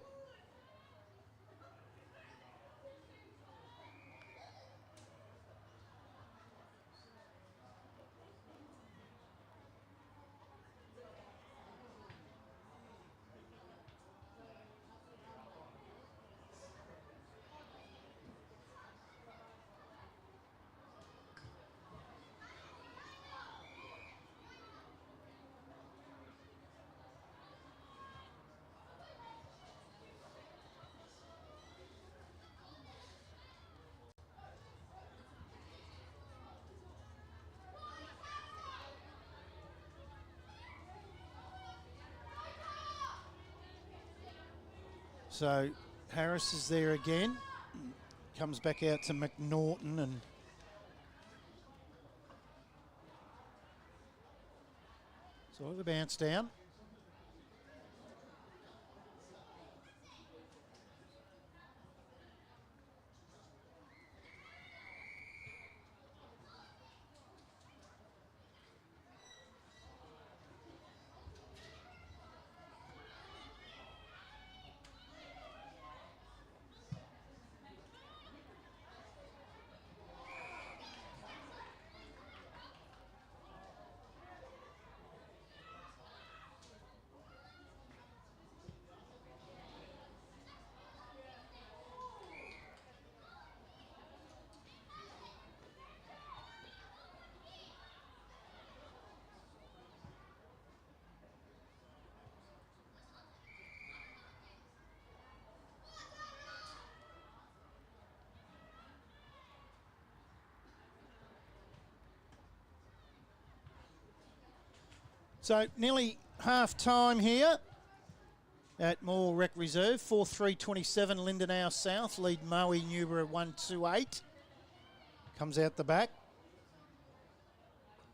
So Harris is there again. Comes back out to McNaughton and sort of a bounce down. So nearly half time here at Moore Rec Reserve. 4-3-27 Lindenow South lead Moe-Newborough 1-2-8. Comes out the back.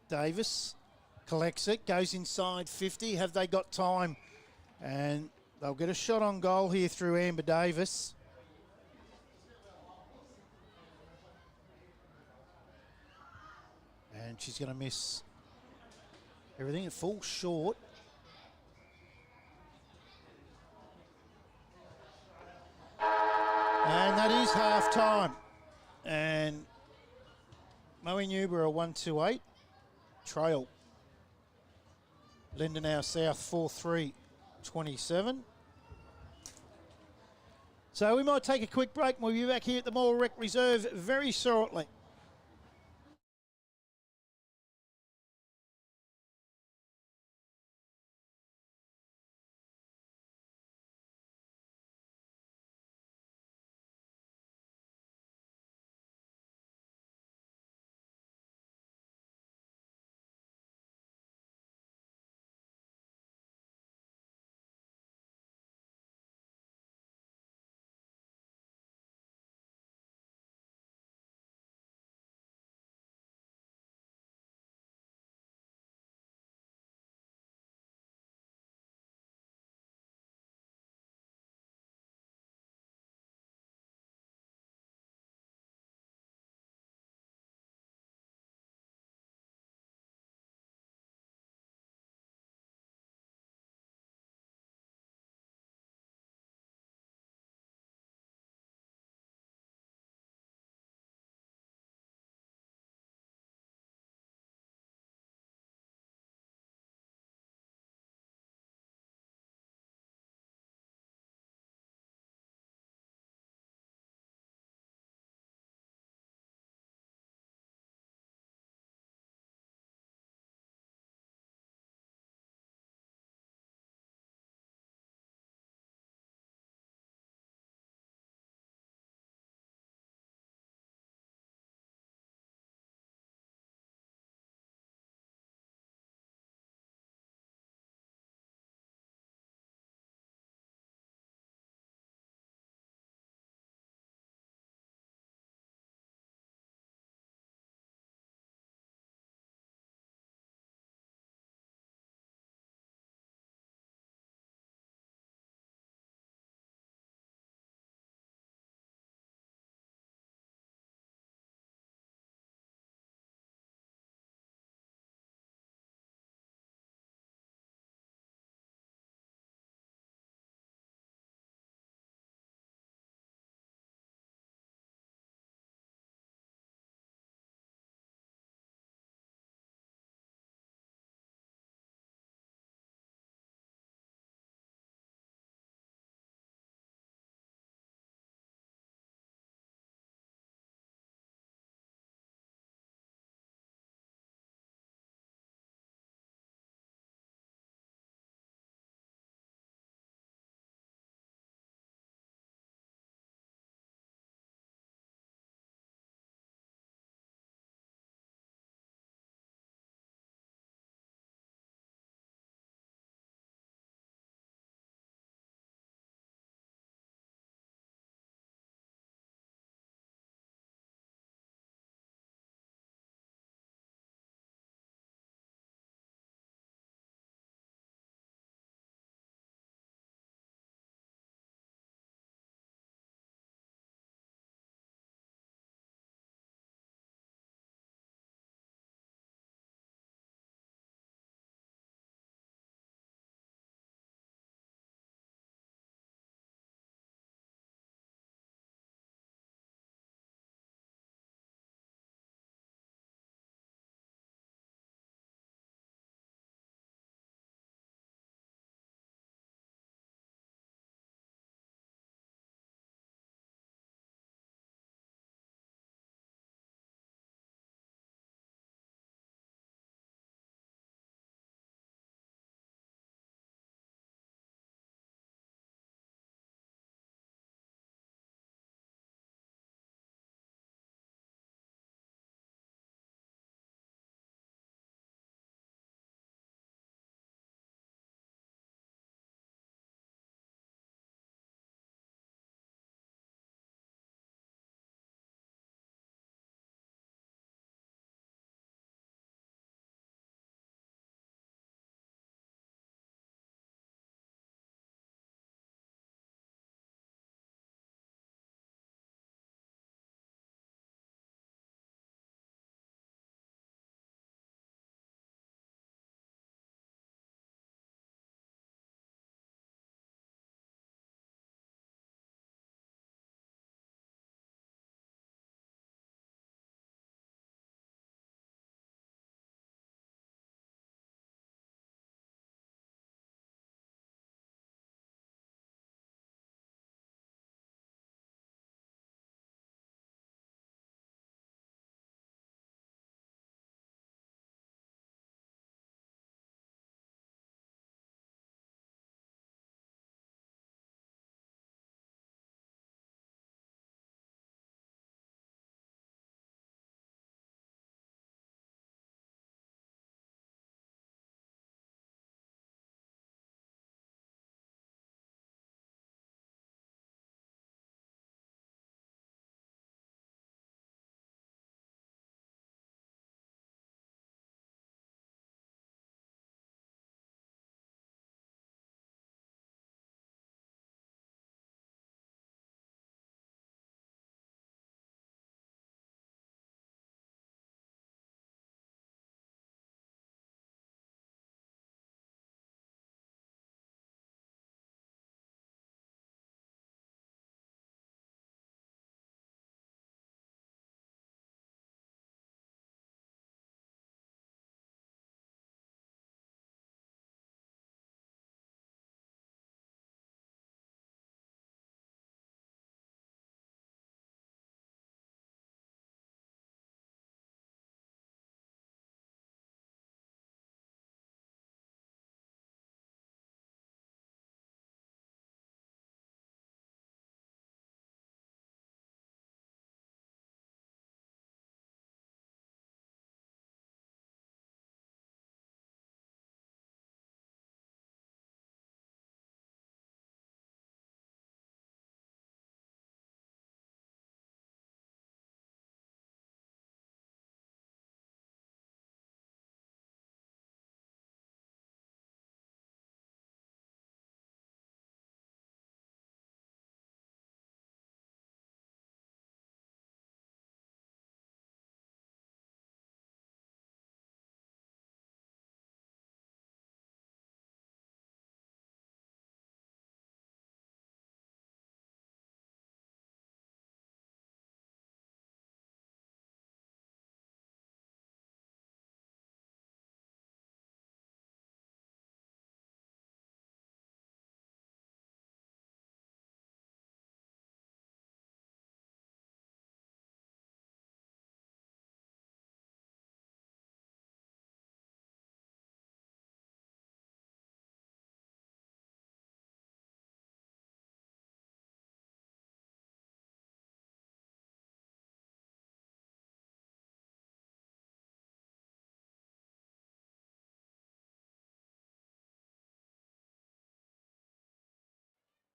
Davis collects it, goes inside 50. Have they got time? And they'll get a shot on goal here through Amber Davis. And she's going to miss everything. It falls short. And that is half time. And Moe-Newborough 1-2-8. Trail. Lindenow South 4-3-27. So we might take a quick break. We'll be back here at the Moore Rec Reserve very shortly.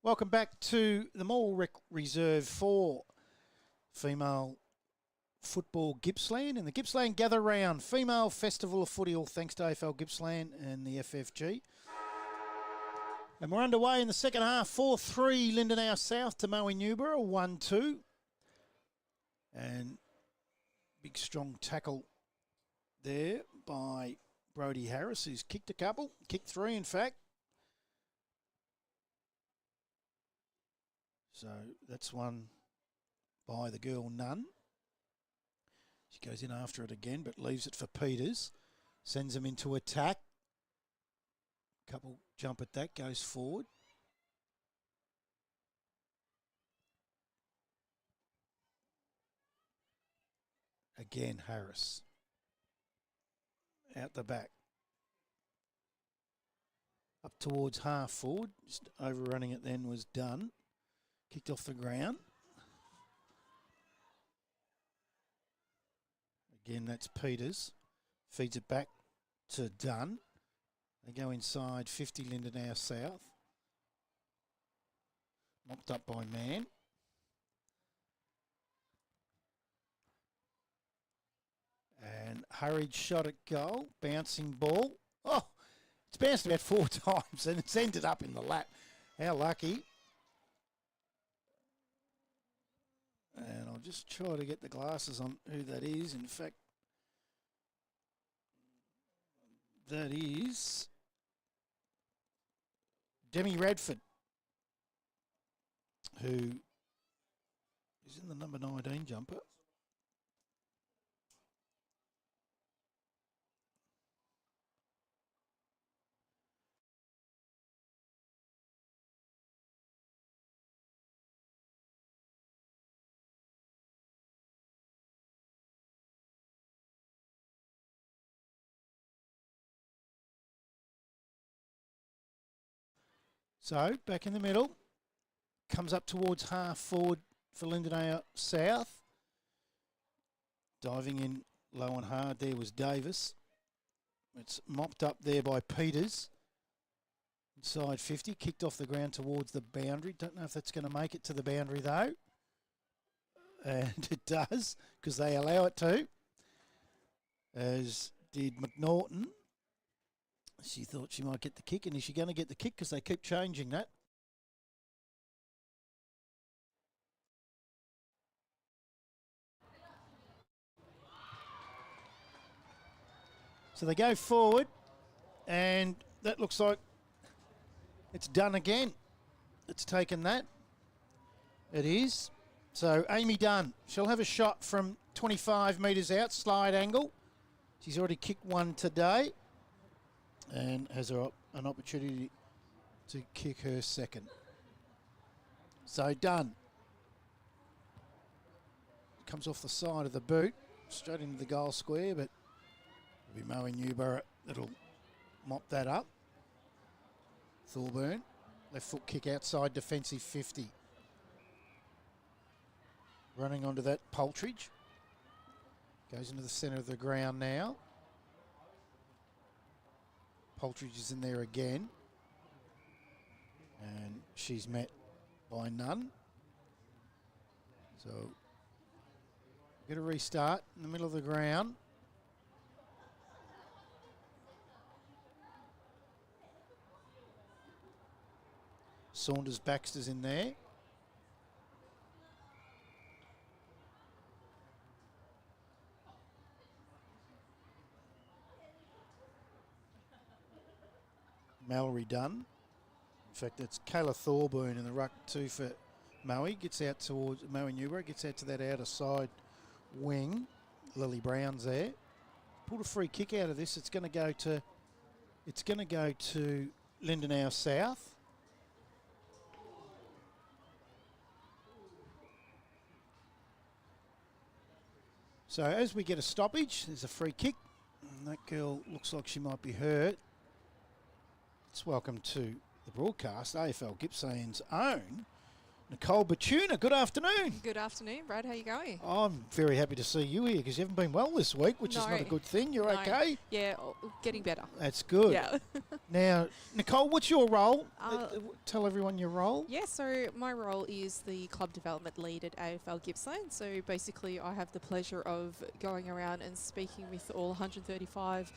Welcome back to the Morwell Reserve for female football Gippsland and the Gippsland Gather Round Female Festival of Footy, all thanks to AFL Gippsland and the FFG. And we're underway in the second half, 4-3 Lindenow South to Moe-Newborough, 1-2. And big strong tackle there by Brodie Harris, who's kicked a couple, kicked three in fact. So that's one by the girl Nunn. She goes in after it again, but leaves it for Peters. Sends them into attack. Couple jump at that, goes forward. Again, Harris. Out the back. Up towards half forward. Just overrunning it then was done. Kicked off the ground. Again, that's Peters. Feeds it back to Dunn. They go inside 50 Lindenow South. Mopped up by Mann. And hurried shot at goal. Bouncing ball. Oh, it's bounced about 4 times and it's ended up in the lap. How lucky. And I'll just try to get the glasses on who that is. In fact, that is Demi Radford, who is in the number 19 jumper. So, back in the middle. Comes up towards half forward for Lindenow South. Diving in low and hard there was Davis. It's mopped up there by Peters. Inside 50, kicked off the ground towards the boundary. Don't know if that's going to make it to the boundary though. And it does, because they allow it to. As did McNaughton. She thought she might get the kick, and is she going to get the kick? Because they keep changing that. So they go forward, and that looks like it's done again. It's taken that. It is. So Amy Dunn, she'll have a shot from 25 metres out, slide angle. She's already kicked one today. And has an opportunity to kick her second. So Dunn comes off the side of the boot, straight into the goal square, but it'll be Moe-Newborough that'll mop that up. Thorburn, left foot kick outside, defensive 50. Running onto that Poltridge. Goes into the centre of the ground now. Poltridge is in there again. And she's met by Nunn. So, get a restart in the middle of the ground. Saunders Baxter's in there. Mallory Dunn. In fact, that's Kayla Thorburn in the ruck too for Moe. Gets out towards Moe-Newborough, gets out to that outer side wing. Lily Brown's there. Pulled a free kick out of this. It's going to go to Lindenow South. So as we get a stoppage, there's a free kick. And that girl looks like she might be hurt. It's welcome to the broadcast, AFL Gippsland's own Nicole Batuna, good afternoon. Good afternoon, Brad. How you going? I'm very happy to see you here because you haven't been well this week, which is not a good thing. You're okay? Yeah, getting better. That's good. Yeah. Now, Nicole, what's your role? Tell everyone your role. Yeah, so my role is the club development lead at AFL Gippsland. So basically I have the pleasure of going around and speaking with all 135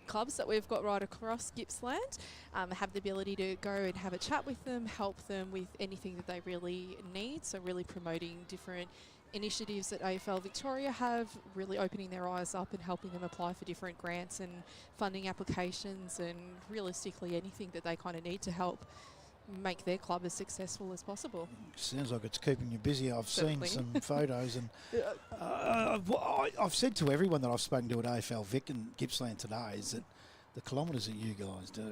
clubs that we've got right across Gippsland, have the ability to go and have a chat with them, help them with anything that they really need. So really promoting different initiatives that AFL Victoria have, really opening their eyes up and helping them apply for different grants and funding applications, and realistically anything that they kind of need to help make their club as successful as possible. Sounds like it's keeping you busy. I've Certainly. seen some photos, and I've said to everyone that I've spoken to at AFL Vic and Gippsland today is that the kilometres that you guys do,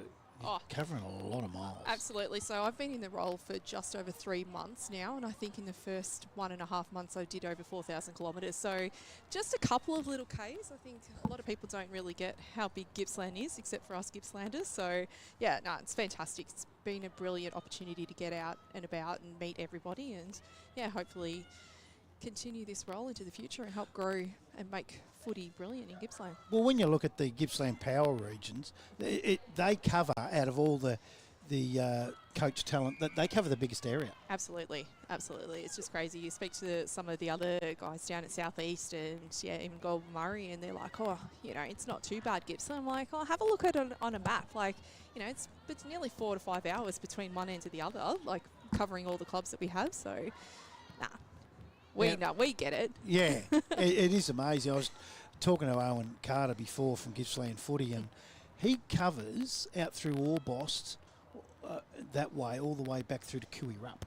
you're covering a lot of miles. Absolutely. So I've been in the role for just over 3 months now, and I think in the first 1.5 months I did over 4,000 kilometres. So just a couple of little Ks. I think a lot of people don't really get how big Gippsland is, except for us Gippslanders. So yeah, no, it's fantastic. It's been a brilliant opportunity to get out and about and meet everybody, and yeah, hopefully continue this role into the future and help grow and make footy brilliant in Gippsland. Well, when you look at the Gippsland Power regions, they cover, out of all the coach talent, that they cover the biggest area. Absolutely, absolutely. It's just crazy. You speak to some of the other guys down at South East and even Gold Murray, and they're like, oh, it's not too bad, Gippsland. I'm like, oh, have a look at it on a map. Like, it's nearly 4 to 5 hours between one end to the other, like covering all the clubs that we have. So, nah. We get it. Yeah, it is amazing. I was talking to Owen Carter before from Gippsland Footy, and he covers out through Orbost that way, all the way back through to Kiwi-Rup.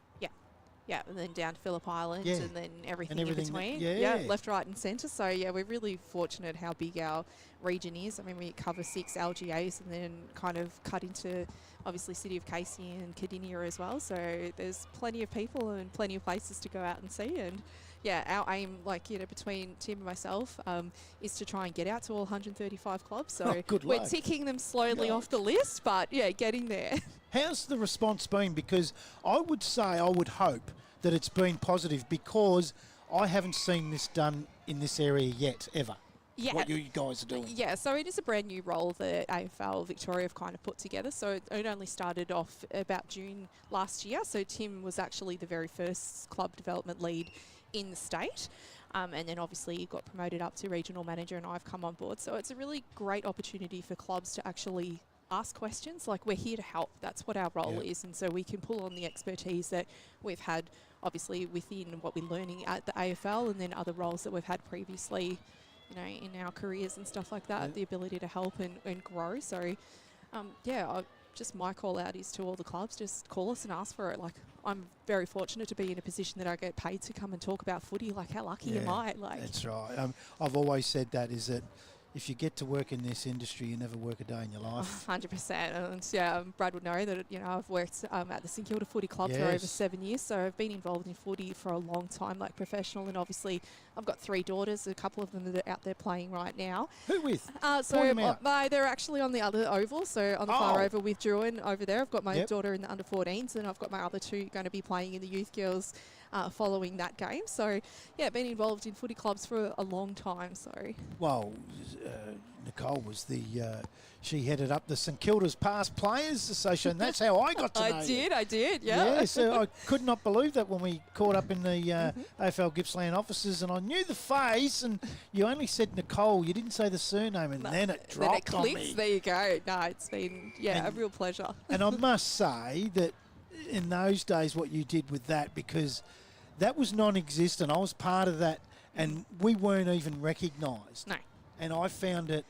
Yeah, and then down to Phillip Island, Yeah. and then everything in everything between. yeah. Left, right and centre. So, yeah, we're really fortunate how big our region is. I mean, we cover 6 LGAs and then kind of cut into, obviously, City of Casey and Cardinia as well. So there's plenty of people and plenty of places to go out and see. And, yeah, our aim, between Tim and myself, is to try and get out to all 135 clubs. So we're luck. ticking them slowly off the list, but, yeah, getting there. How's the response been? Because I would hope that it's been positive, because I haven't seen this done in this area yet, ever. Yeah. What you guys are doing. Yeah, so it is a brand new role that AFL Victoria have kind of put together. So it only started off about June last year. So Tim was actually the very first club development lead in the state. And then obviously he got promoted up to regional manager, and I've come on board. So it's a really great opportunity for clubs to actually ask questions. Like, we're here to help. That's what our role is. And so we can pull on the expertise that we've had, obviously, within what we're learning at the AFL, and then other roles that we've had previously, in our careers and stuff like that, the ability to help and grow. So, just my call out is to all the clubs, just call us and ask for it. Like, I'm very fortunate to be in a position that I get paid to come and talk about footy. Like, how lucky am I? Like, that's right. I've always said that, is that if you get to work in this industry, you never work a day in your life. 100%. And Brad would know that, I've worked at the St Kilda Footy Club for over 7 years. So I've been involved in footy for a long time, like professional. And obviously I've got 3 daughters, a couple of them that are out there playing right now. Who with? They're actually on the other oval. So on the far over with Druin over there. I've got my daughter in the under 14s, and I've got my other 2 going to be playing in the youth girls following that game. So, yeah, been involved in footy clubs for a long time. So, well, Nicole was she headed up the St Kilda's Past Players Association. That's how I got to know I did, yeah. Yeah, so I could not believe that when we caught up in the AFL Gippsland offices, and I knew the face, and you only said Nicole, you didn't say the surname, and then it dropped then it clicks. on me. There you go. No, it's been, a real pleasure. And I must say that in those days, what you did with that, because that was non-existent. I was part of that, and we weren't even recognised. No. And I found it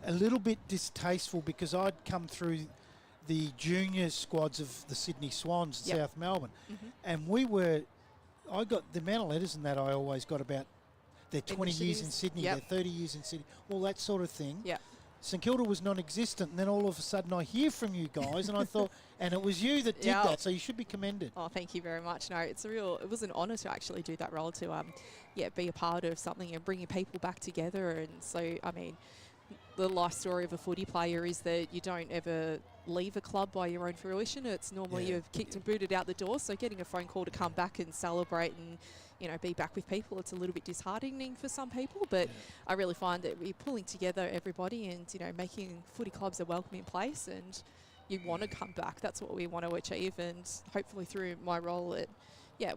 a little bit distasteful, because I'd come through the junior squads of the Sydney Swans in South Melbourne, and I got the amount of letters in that I always got about their 20 years in Sydney, their 30 years in Sydney, all that sort of thing. Yeah. St Kilda was non-existent, and then all of a sudden I hear from you guys, and I thought, and it was you that did that, so you should be commended. Oh, thank you very much. No, it was an honour to actually do that role, to be a part of something and bringing people back together. And so, I mean, the life story of a footy player is that you don't ever leave a club by your own fruition. It's normally you've kicked and booted out the door. So getting a phone call to come back and celebrate and, you know, be back with people, it's a little bit disheartening for some people. But I really find that we're pulling together everybody and, you know, making footy clubs a welcoming place, and you want to come back. That's what we want to achieve, and hopefully through my role at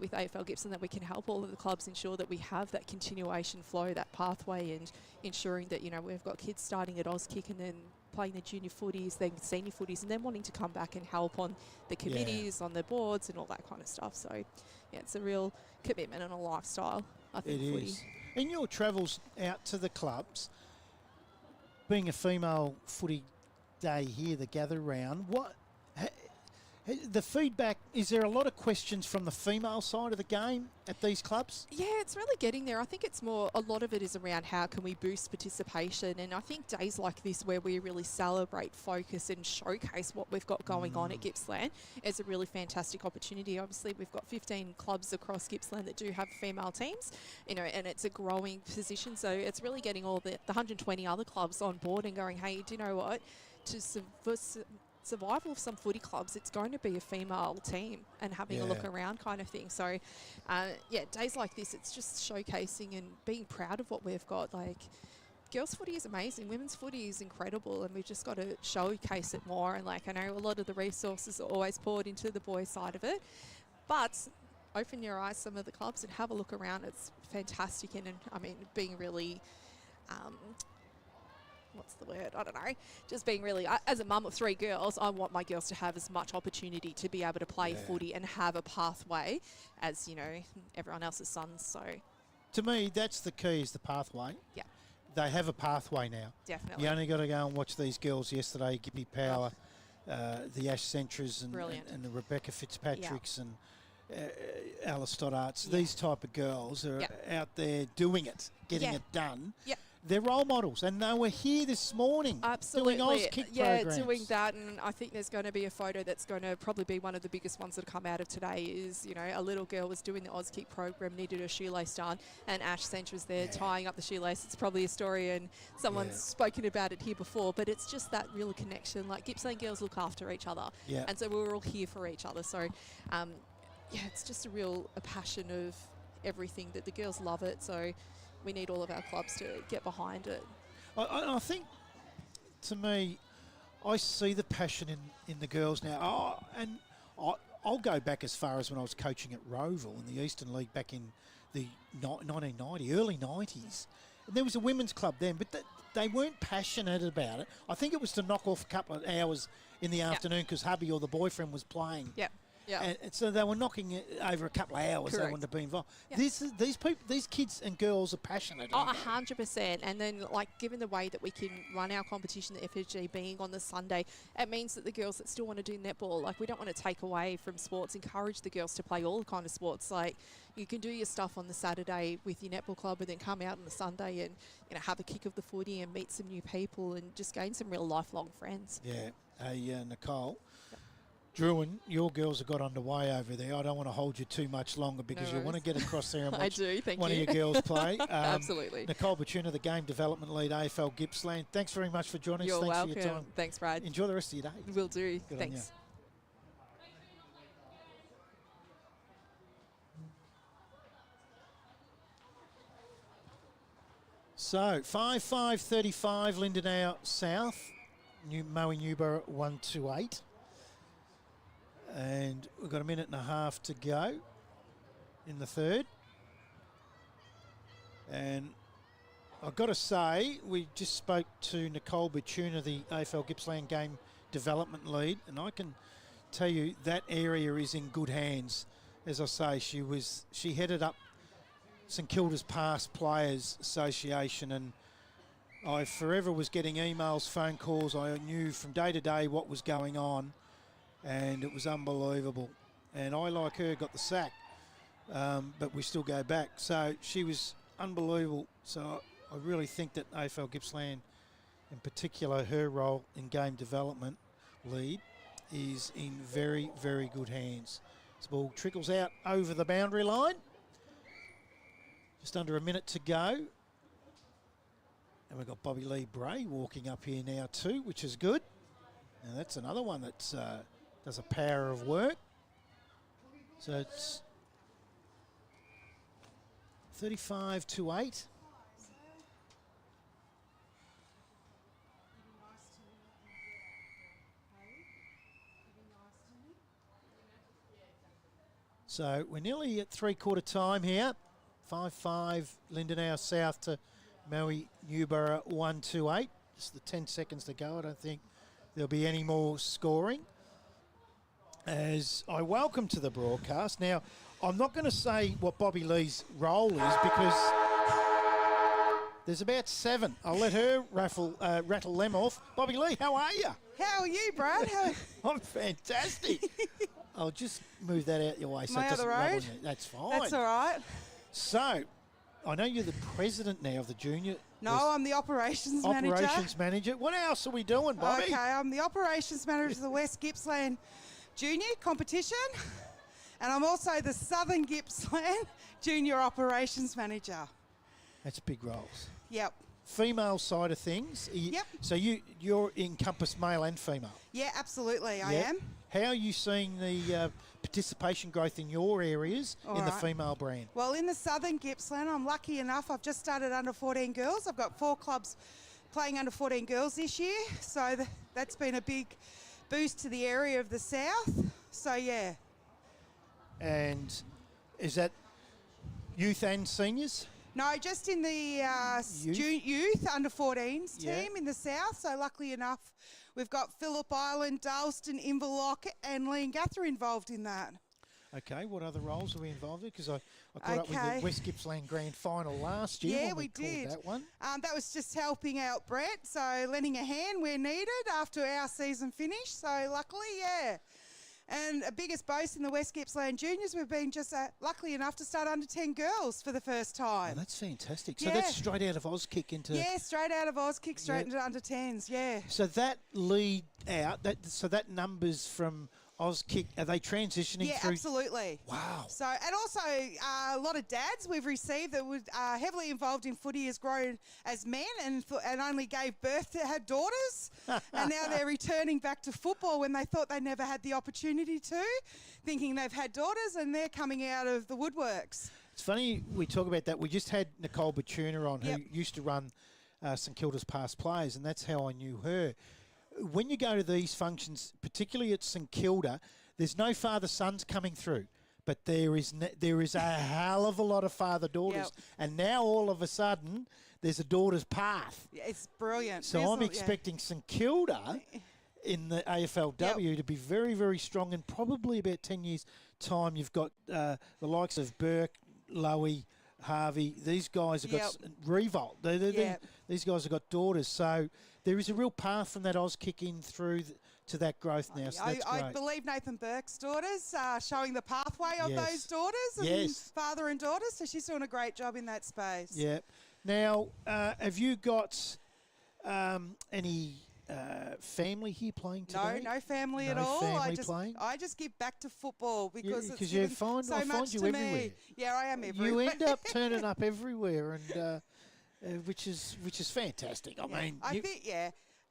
with AFL Gippsland, that we can help all of the clubs ensure that we have that continuation flow, that pathway, and ensuring that, you know, we've got kids starting at Auskick and then playing the junior footies, then senior footies, and then wanting to come back and help on the committees, on the boards and all that kind of stuff. So, yeah, it's a real commitment and a lifestyle, I think. It is. In your travels out to the clubs, being a female footy day here, the gather round, the feedback, is there a lot of questions from the female side of the game at these clubs? Yeah, it's really getting there. I think it's more, a lot of it is around how can we boost participation. And I think days like this where we really celebrate, focus and showcase what we've got going on at Gippsland is a really fantastic opportunity. Obviously, we've got 15 clubs across Gippsland that do have female teams, you know, and it's a growing position. So it's really getting all the 120 other clubs on board and going, hey, do you know what? Survival of some footy clubs, it's going to be a female team and having a look around kind of thing. So, days like this, it's just showcasing and being proud of what we've got. Like, girls' footy is amazing, women's footy is incredible, and we've just got to showcase it more. And, like, I know a lot of the resources are always poured into the boys' side of it, but open your eyes some of the clubs and have a look around. It's fantastic, and I mean, being really... what's the word? I don't know. Just being really, as a mum of 3 girls, I want my girls to have as much opportunity to be able to play footy and have a pathway as, you know, everyone else's sons. So, to me, that's the key, is the pathway. Yeah. They have a pathway now. Definitely. You only got to go and watch these girls yesterday, Gippy Power, the Ash Centras and the Rebecca Fitzpatricks and Ella Stoddards. These type of girls are out there doing it, getting it done. Yeah. They're role models, and they were here this morning. Absolutely. Doing Auskick programs. Doing that, and I think there's going to be a photo that's going to probably be one of the biggest ones that come out of today is, you know, a little girl was doing the Auskick program, needed her shoelace done, and Ash Centra was there tying up the shoelace. It's probably a story, and someone's spoken about it here before, but it's just that real connection. Like, Gippsland girls look after each other, and so we're all here for each other. So, it's just a passion of everything, that the girls love it. So we need all of our clubs to get behind it. I think, to me, I see the passion in the girls now. And I'll go back as far as when I was coaching at Roeville in the Eastern League back in the 1990, early 90s. And there was a women's club then, but they weren't passionate about it. I think it was to knock off a couple of hours in the afternoon because hubby or the boyfriend was playing. Yeah. Yeah. And so they were knocking it over a couple of hours. Correct. They wanted to be involved. Yeah. These kids and girls are passionate. 100%. And then, like, given the way that we can run our competition, the FSG being on the Sunday, it means that the girls that still want to do netball, like, we don't want to take away from sports, encourage the girls to play all kind of sports. Like, you can do your stuff on the Saturday with your netball club and then come out on the Sunday and, you know, have a kick of the footy and meet some new people and just gain some real lifelong friends. Yeah. Hey, Nicole. Druin, your girls have got underway over there. I don't want to hold you too much longer because you want to get across there and watch one of your girls play. Absolutely. Nicole Bacuna, the Game Development Lead, AFL Gippsland. Thanks very much for joining us. Thanks welcome. For your time. Thanks, Brad. Enjoy the rest of your day. Will do. Good. Thanks. So, 5-5-35, Lindenow South, Moe-Newborough 1-8. And we've got a minute and a half to go in the third. And I've got to say, we just spoke to Nicole Bacuna, the AFL Gippsland Game Development Lead, and I can tell you that area is in good hands. As I say, she headed up St Kilda's Past Players Association, and I forever was getting emails, phone calls. I knew from day to day what was going on. And it was unbelievable. And I, like her, got the sack. But we still go back. So she was unbelievable. So I really think that AFL Gippsland, in particular, her role in game development lead, is in very, very good hands. This ball trickles out over the boundary line. Just under a minute to go. And we've got Bobby Lee Bray walking up here now too, which is good. Now that's another one that does a power of work. So it's 35-8. So we're nearly at three-quarter time here. 5-5 Lindenow South to Moe-Newborough 1-8. Just the 10 seconds to go. I don't think there'll be any more scoring. As I welcome to the broadcast. Now, I'm not going to say what Bobby Lee's role is because there's about 7. I'll let her rattle them off. Bobby Lee, how are you? How are you, Brad? I'm fantastic. I'll just move that out your way so My it doesn't other rub on road? you. That's fine. That's all right. So, I know you're the president now of the junior. No, I'm the operations manager. Operations manager. What else are we doing, Bobby? Okay, I'm the operations manager of the West Gippsland Junior competition, and I'm also the Southern Gippsland Junior operations manager. That's big roles. Yep. Female side of things. Yep. So you're encompass male and female. Yeah, absolutely, I Yep. am. How are you seeing the participation growth in your areas All in the right. female brand? Well, in the Southern Gippsland, I'm lucky enough. I've just started under 14 girls. I've got 4 clubs playing under 14 girls this year, so that's been a big boost to the area of the South. So yeah. And is that youth and seniors? No, just in the youth under 14s team in the South. So luckily enough, we've got Phillip Island, Dalston, Inverloch and Leongatha involved in that. Okay, what other roles are we involved in? Because I caught up with the West Gippsland Grand Final last year. Yeah, when we called did. That one. That was just helping out Brett, so lending a hand where needed after our season finished. So luckily, yeah. And a biggest boast in the West Gippsland Juniors, we've been just luckily enough to start under 10 girls for the first time. Oh, that's fantastic. So that's straight out of Auskick into... Yeah, straight out of Auskick, straight into under 10s, yeah. So that lead out, that numbers from Auskick, are they transitioning Yeah, through? absolutely. Wow. So, and also a lot of dads we've received that were heavily involved in footy has grown as men and only gave birth to had daughters. And now they're returning back to football when they thought they never had the opportunity to, thinking they've had daughters and they're coming out of the woodworks. It's funny we talk about that. We just had Nicole Batuna on who used to run St Kilda's past players, and that's how I knew her. When you go to these functions, particularly at St Kilda, there's no father-sons coming through, but there is a hell of a lot of father-daughters. And now all of a sudden, there's a daughter's path. Yeah, it's brilliant. So I'm expecting St Kilda in the AFLW to be very, very strong. In probably about 10 years' time, you've got the likes of Burke, Lowy, Harvey. These guys have got Revolt. These guys have got daughters. So there is a real path from that Auskick in through to that growth now. So that's I great. believe Nathan Burke's daughters showing the pathway of those daughters and father and daughter. So she's doing a great job in that space. Yeah. Now, have you got any family here playing today? No family at all. I just give back to football because it's given so much to me. Yeah, I am everywhere. You end up turning up everywhere, and which is fantastic. I think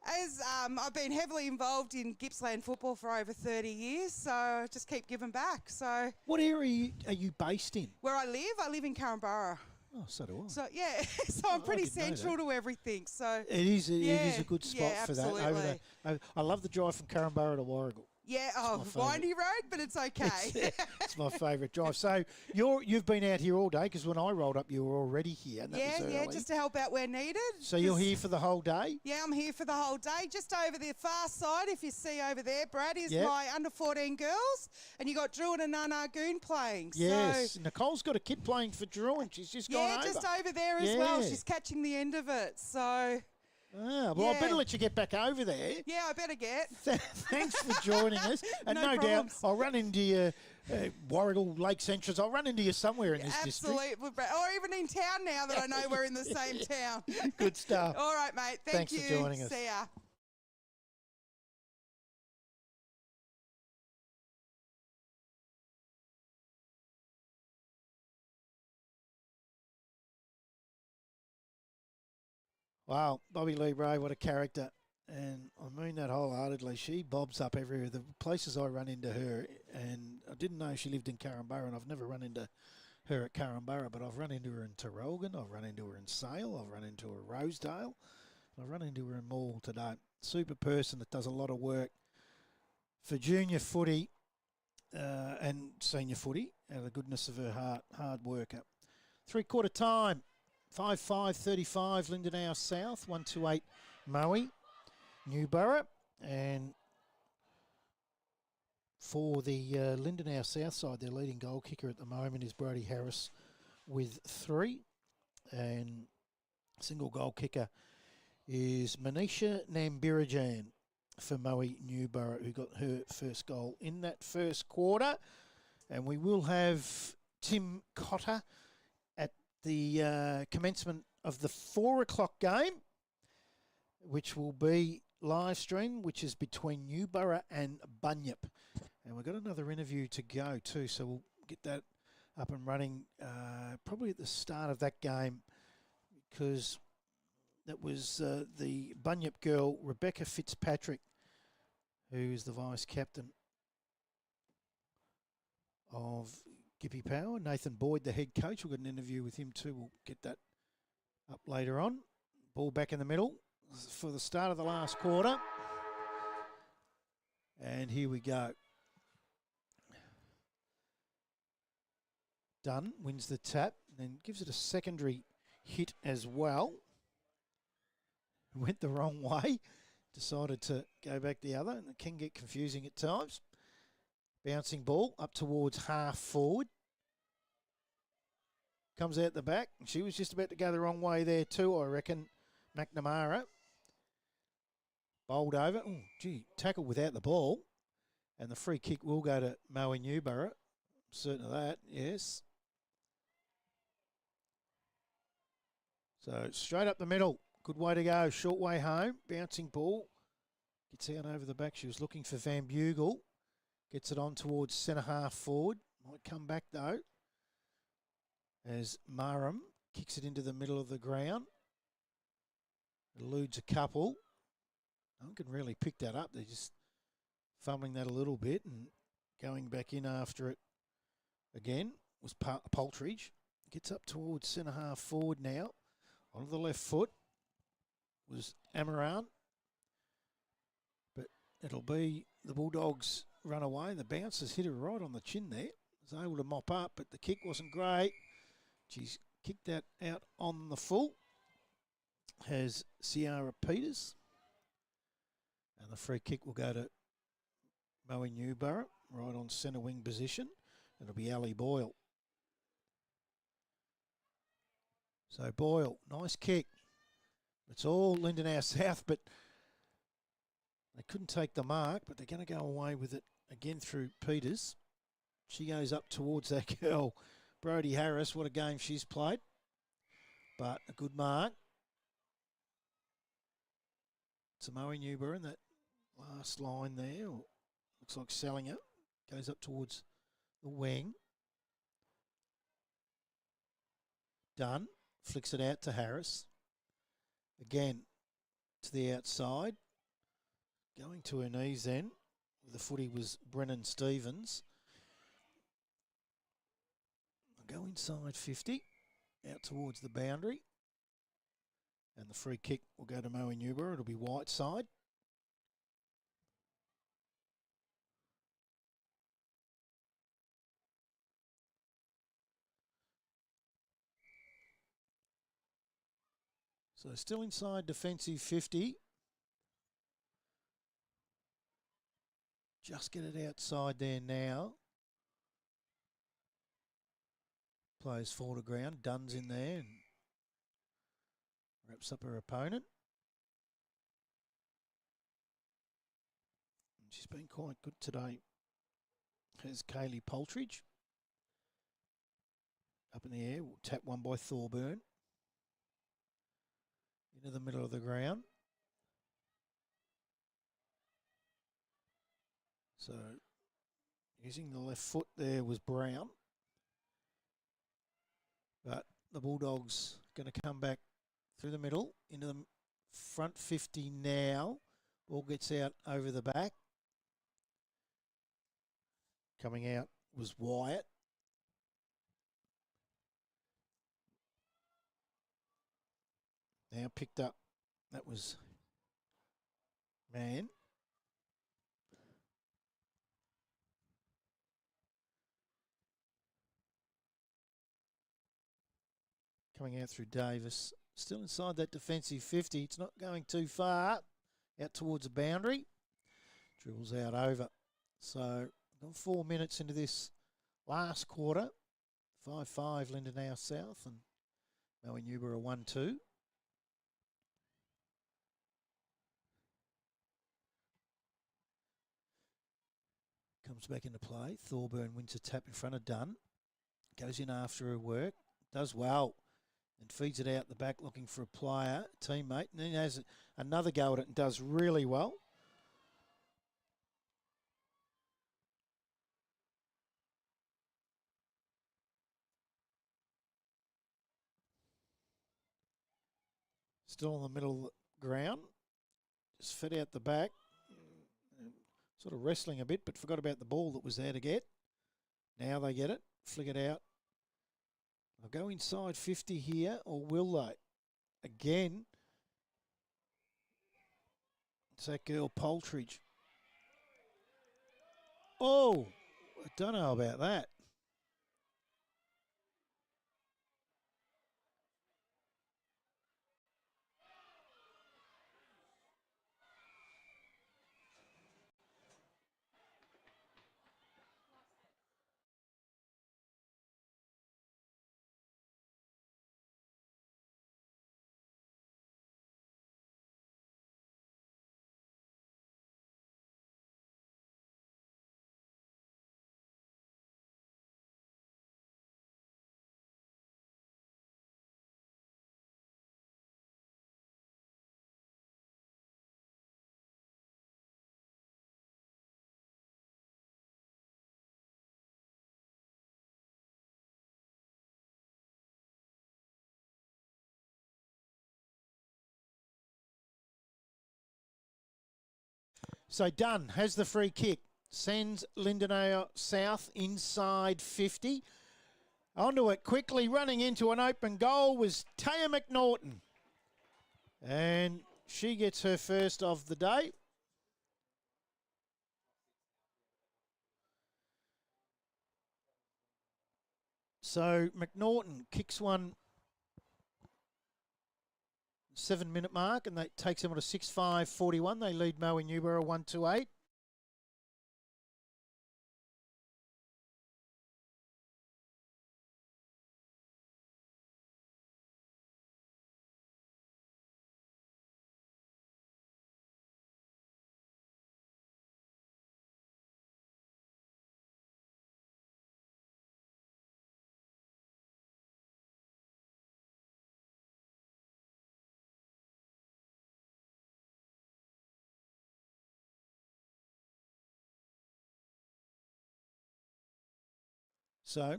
as I've been heavily involved in Gippsland football for over 30 years, so I just keep giving back. So, what area are you based in? Where I live in Caramborough. Oh, so do I. So yeah, so I'm pretty central to everything. So it is a good spot for absolutely. that. I love the drive from Caramborough to Warragul. Yeah, windy road, but it's okay. It's my favourite drive. So you've been out here all day because when I rolled up, you were already here. And that was early. Just to help out where needed. So you're here for the whole day? Yeah, I'm here for the whole day. Just over the far side, if you see over there, Brad, is my under 14 girls, and you got Druin and Narnagoon playing. Yes, so Nicole's got a kid playing for Druin. She's just gone over. Yeah, just over there as well. She's catching the end of it. So. Ah, well, I better let you get back over there. Yeah, I better get. Thanks for joining us. And no doubt, I'll run into you, Warragul, Lake Centras. I'll run into you somewhere in this district. Absolutely. Or even in town now that I know we're in the same town. Good stuff. All right, mate. Thanks for joining us. See ya. Wow, Bobby Lee Bray, what a character. And I mean that wholeheartedly. She bobs up everywhere. The places I run into her, and I didn't know she lived in Carramborough, and I've never run into her at Carramborough, but I've run into her in Traralgon, I've run into her in Sale, I've run into her at Rosedale, and I've run into her in Morwell today. Super person that does a lot of work for junior footy and senior footy out of the goodness of her heart, hard worker. 3/4 time, 5-5-35 Lindenow South, 128 Moe-Newborough, and for the Lindenow South side, their leading goal kicker at the moment is Brodie Harris with 3, and single goal kicker is Manisha Nambirajan for Moe-Newborough, who got her first goal in that first quarter. And we will have Tim Cotter at the commencement of the 4 o'clock game, which will be live stream, which is between Newborough and Bunyip. And we've got another interview to go too, so we'll get that up and running probably at the start of that game, because that was the Bunyip girl, Rebecca Fitzpatrick, who is the vice captain of Gippy Power. Nathan Boyd, the head coach. We've got an interview with him too. We'll get that up later on. Ball back in the middle for the start of the last quarter. And here we go. Dunn wins the tap, then gives it a secondary hit as well. Went the wrong way. Decided to go back the other, and it can get confusing at times. Bouncing ball up towards half forward. Comes out the back. She was just about to go the wrong way there too, I reckon. McNamara. Bowled over. Oh, gee, tackle without the ball. And the free kick will go to Moe-Newborough. I'm certain of that, yes. So straight up the middle. Good way to go. Short way home. Bouncing ball. Gets out over the back. She was looking for Van Bugle. Gets it on towards centre half forward. Might come back though, as Marum kicks it into the middle of the ground. Eludes a couple. No one can really pick that up. They're just fumbling that a little bit and going back in after it again. Was Poltridge. Gets up towards centre half forward now. On the left foot was Amaran. But it'll be the Bulldogs run away. The bouncers hit her right on the chin there. Was able to mop up, but the kick wasn't great. She's kicked that out on the full. Has Ciara Peters. And the free kick will go to Moe-Newborough, right on centre wing position. It'll be Ali Boyle. So Boyle, nice kick. It's all Lindenow South, but they couldn't take the mark, but they're going to go away with it again through Peters. She goes up towards that girl, Brodie Harris. What a game she's played. But a good mark. To Moe-Newborough in that last line there. Looks like selling it. Goes up towards the wing. Done. Flicks it out to Harris. Again to the outside. Going to her knees then. The footy was Brennan Stevens. Go inside 50. Out towards the boundary. And the free kick will go to Moe-Newborough. It'll be Whiteside. So still inside defensive 50. Just get it outside there now. Plays fall to ground. Dunn's in there and wraps up her opponent. And she's been quite good today. Has Kaylee Poltridge. Up in the air. We'll tap one by Thorburn. Into the middle of the ground. So using the left foot there was Brown. But the Bulldogs going to come back through the middle into the front 50 now. Ball gets out over the back. Coming out was Wyatt. Now picked up. That was Man. Coming out through Davis. Still inside that defensive 50. It's not going too far. Out towards the boundary. Dribbles out over. So, got 4 minutes into this last quarter. 5-5 Lindenow South and Moe-Newborough 1-2. Comes back into play. Thorburn wins a tap in front of Dunn. Goes in after her work. Does well. And feeds it out the back looking for a player, teammate. And then has another go at it and does really well. Still in the middle of the ground. Just fed out the back. Sort of wrestling a bit, but forgot about the ball that was there to get. Now they get it. Flick it out. They'll go inside 50 here, or will they? Again. It's that girl Poltridge. Oh, I don't know about that. So Dunn has the free kick. Sends Lindenow South inside 50. Onto it quickly, running into an open goal was Taya McNaughton. And she gets her first of the day. So McNaughton kicks one 7-minute mark, and that takes them on a 6-5-41. They lead Moe-Newborough 1-8. So,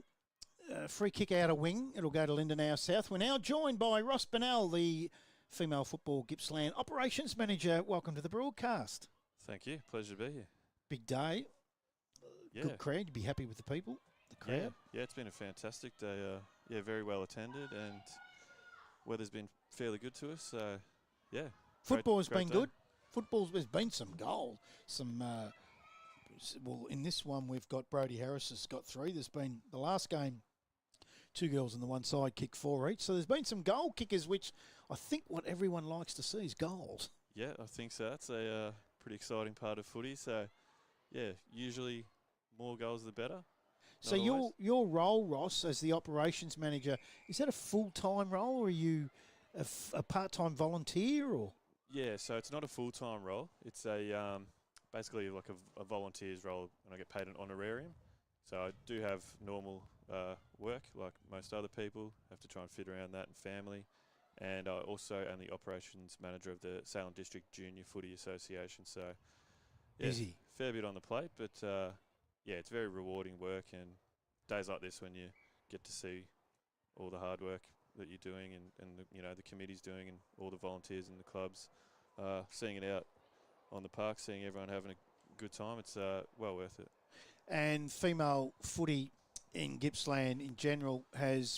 free kick out of wing. It'll go to Lindenow South. We're now joined by Ross Bennell, the Female Football Gippsland Operations Manager. Welcome to the broadcast. Thank you. Pleasure to be here. Big day. Yeah. Good crowd. You'd be happy with the people, the crowd. Yeah, it's been a fantastic day. Very well attended, and weather's been fairly good to us. So, yeah. Football's great been day. good. There's been some goals. Well, in this one, we've got Brodie Harris has got 3. There's been the last game, 2 girls on the one side kick 4 each. So there's been some goal kickers, which I think what everyone likes to see is goals. Yeah, I think so. That's a pretty exciting part of footy. So, yeah, usually more goals the better. So your role, Ross, as the operations manager, is that a full-time role, or are you a part-time volunteer, or? Yeah, so it's not a full-time role. It's a basically like a volunteer's role, and I get paid an honorarium. So I do have normal work, like most other people, have to try and fit around that and family. And I also am the operations manager of the Salem District Junior Footy Association. So, yeah, busy. Fair bit on the plate, but it's very rewarding work, and days like this when you get to see all the hard work that you're doing and the committee's doing and all the volunteers in the clubs, seeing it out on the park, seeing everyone having a good time, it's well worth it. And female footy in Gippsland in general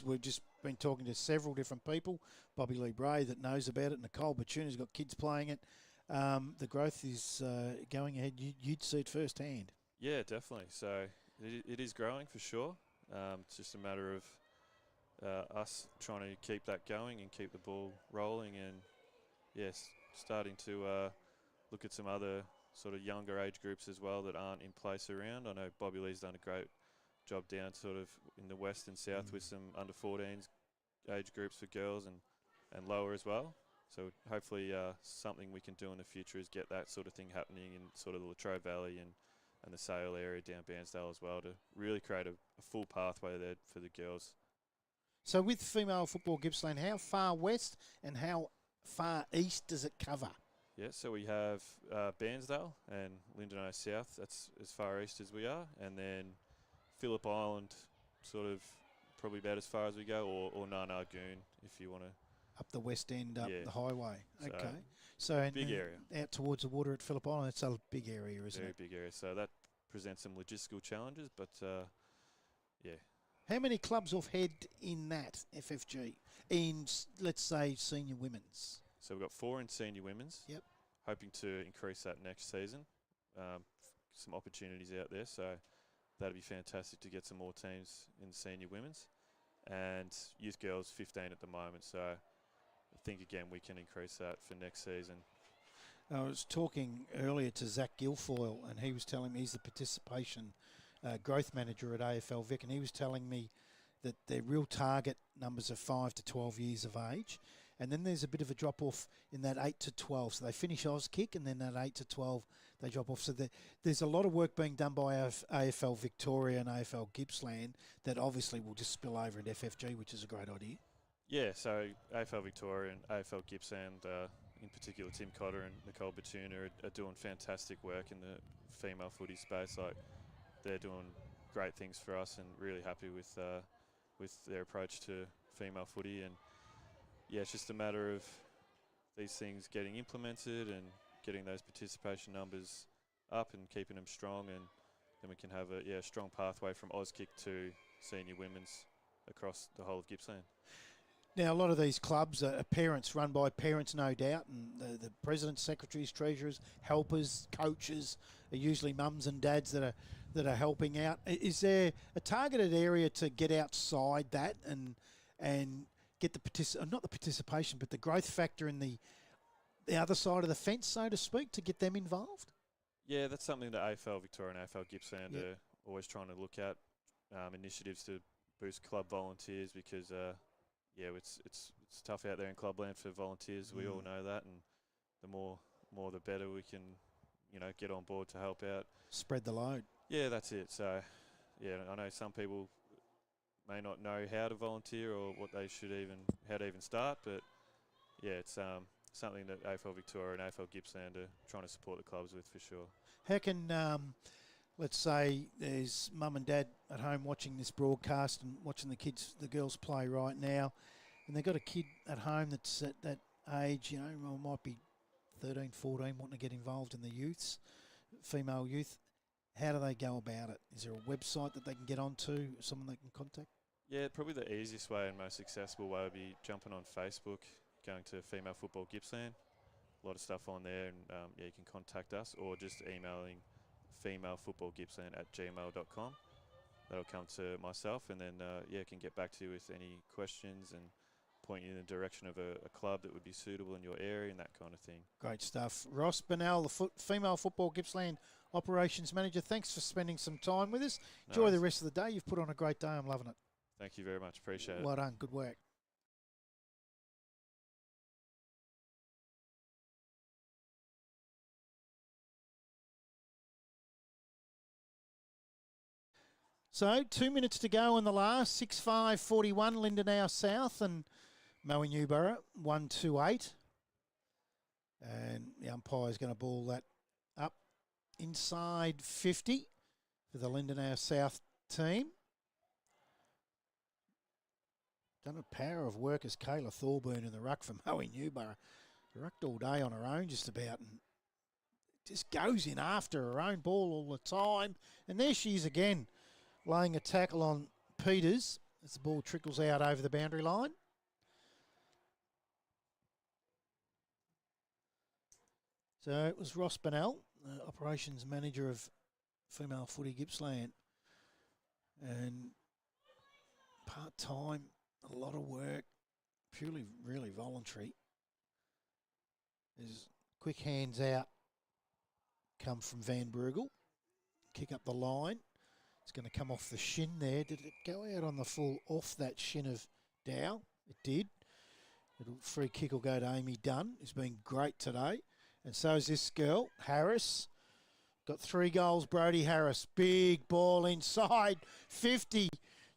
we've just been talking to several different people, Bobby Lee Bray that knows about it, Nicole Batuna's got kids playing it. The growth is going ahead. You'd see it firsthand. Yeah, definitely. So it is growing for sure. It's just a matter of us trying to keep that going and keep the ball rolling, and yes, starting to look at some other sort of younger age groups as well that aren't in place around. I know Bobby Lee's done a great job down sort of in the west and south with some under 14s age groups for girls and lower as well. So hopefully something we can do in the future is get that sort of thing happening in sort of the Latrobe Valley and the Sale area down Bairnsdale as well, to really create a full pathway there for the girls. So with female football Gippsland, how far west and how far east does it cover? Yeah, so we have Bairnsdale and Lindenow South. That's as far east as we are. And then Phillip Island, sort of probably about as far as we go, or Narnagoon if you want to. Up the west end, up the highway. Okay. So big area. Out towards the water at Phillip Island, it's a big area, isn't it? Very big area. So that presents some logistical challenges, but yeah. How many clubs have had in that FFG in, let's say, senior women's? So we've got 4 in senior women's. Yep. Hoping to increase that next season. Some opportunities out there, so that'd be fantastic to get some more teams in senior women's. And youth girls 15 at the moment, so I think again we can increase that for next season. I was talking earlier to Zach Gilfoil, and he was telling me he's the participation growth manager at AFL Vic, and he was telling me that their real target numbers are 5 to 12 years of age. And then there's a bit of a drop-off in that 8 to 12. So they finish Auskick, and then that 8 to 12, they drop off. So there's a lot of work being done by AFL Victoria and AFL Gippsland that obviously will just spill over into FFG, which is a great idea. Yeah, so AFL Victoria and AFL Gippsland, in particular Tim Cotter and Nicole Batuna, are doing fantastic work in the female footy space. Like, they're doing great things for us, and really happy with their approach to female footy. And yeah, it's just a matter of these things getting implemented and getting those participation numbers up and keeping them strong, and then we can have a strong pathway from Auskick to senior women's across the whole of Gippsland. Now, a lot of these clubs are parents, run by parents, no doubt, and the presidents, secretaries, treasurers, helpers, coaches are usually mums and dads that are helping out. Is there a targeted area to get outside that and get not the participation, but the growth factor in the other side of the fence, so to speak, to get them involved? Yeah, that's something that AFL Victoria and AFL Gippsland are always trying to look at, initiatives to boost club volunteers, because it's tough out there in clubland for volunteers. We all know that, and the more the better we can, get on board to help out. Spread the load. Yeah, that's it. So, yeah, I know some people may not know how to volunteer or how to even start, but yeah, it's something that AFL Victoria and AFL Gippsland are trying to support the clubs with for sure. How can, let's say there's mum and dad at home watching this broadcast and watching the girls play right now, and they've got a kid at home that's at that age, might be 13, 14, wanting to get involved in the youths, female youth. How do they go about it? Is there a website that they can get onto, someone they can contact? Yeah, probably the easiest way and most accessible way would be jumping on Facebook, going to Female Football Gippsland. A lot of stuff on there, and you can contact us, or just emailing femalefootballgippsland@gmail.com. That'll come to myself, and then can get back to you with any questions and point you in the direction of a club that would be suitable in your area and that kind of thing. Great stuff. Ross Bennell, the Female Football Gippsland Operations Manager, thanks for spending some time with us. Enjoy the rest of the day. You've put on a great day. I'm loving it. Thank you very much. Appreciate it. Well done. Good work. So 2 minutes to go in the last. 6-5-41 Lindenow South and Moe-Newborough 1-2-8. And the umpire's going to ball that up inside 50 for the Lindenow South team. Done a power of work as Kayla Thorburn in the ruck from Moe-Newborough. Rucked all day on her own just about and just goes in after her own ball all the time. And there she is again, laying a tackle on Peters as the ball trickles out over the boundary line. So it was Ross Bennell, operations manager of Female Footy Gippsland. And part-time, a lot of work, purely really voluntary. There's quick hands out come from Van Brugel. Kick up the line. It's going to come off the shin there. Did it go out on the full off that shin of Dow? It did. Free kick will go to Amy Dunn, who's been great today. And so is this girl, Harris. Got 3 goals, Brodie Harris. Big ball inside, 50.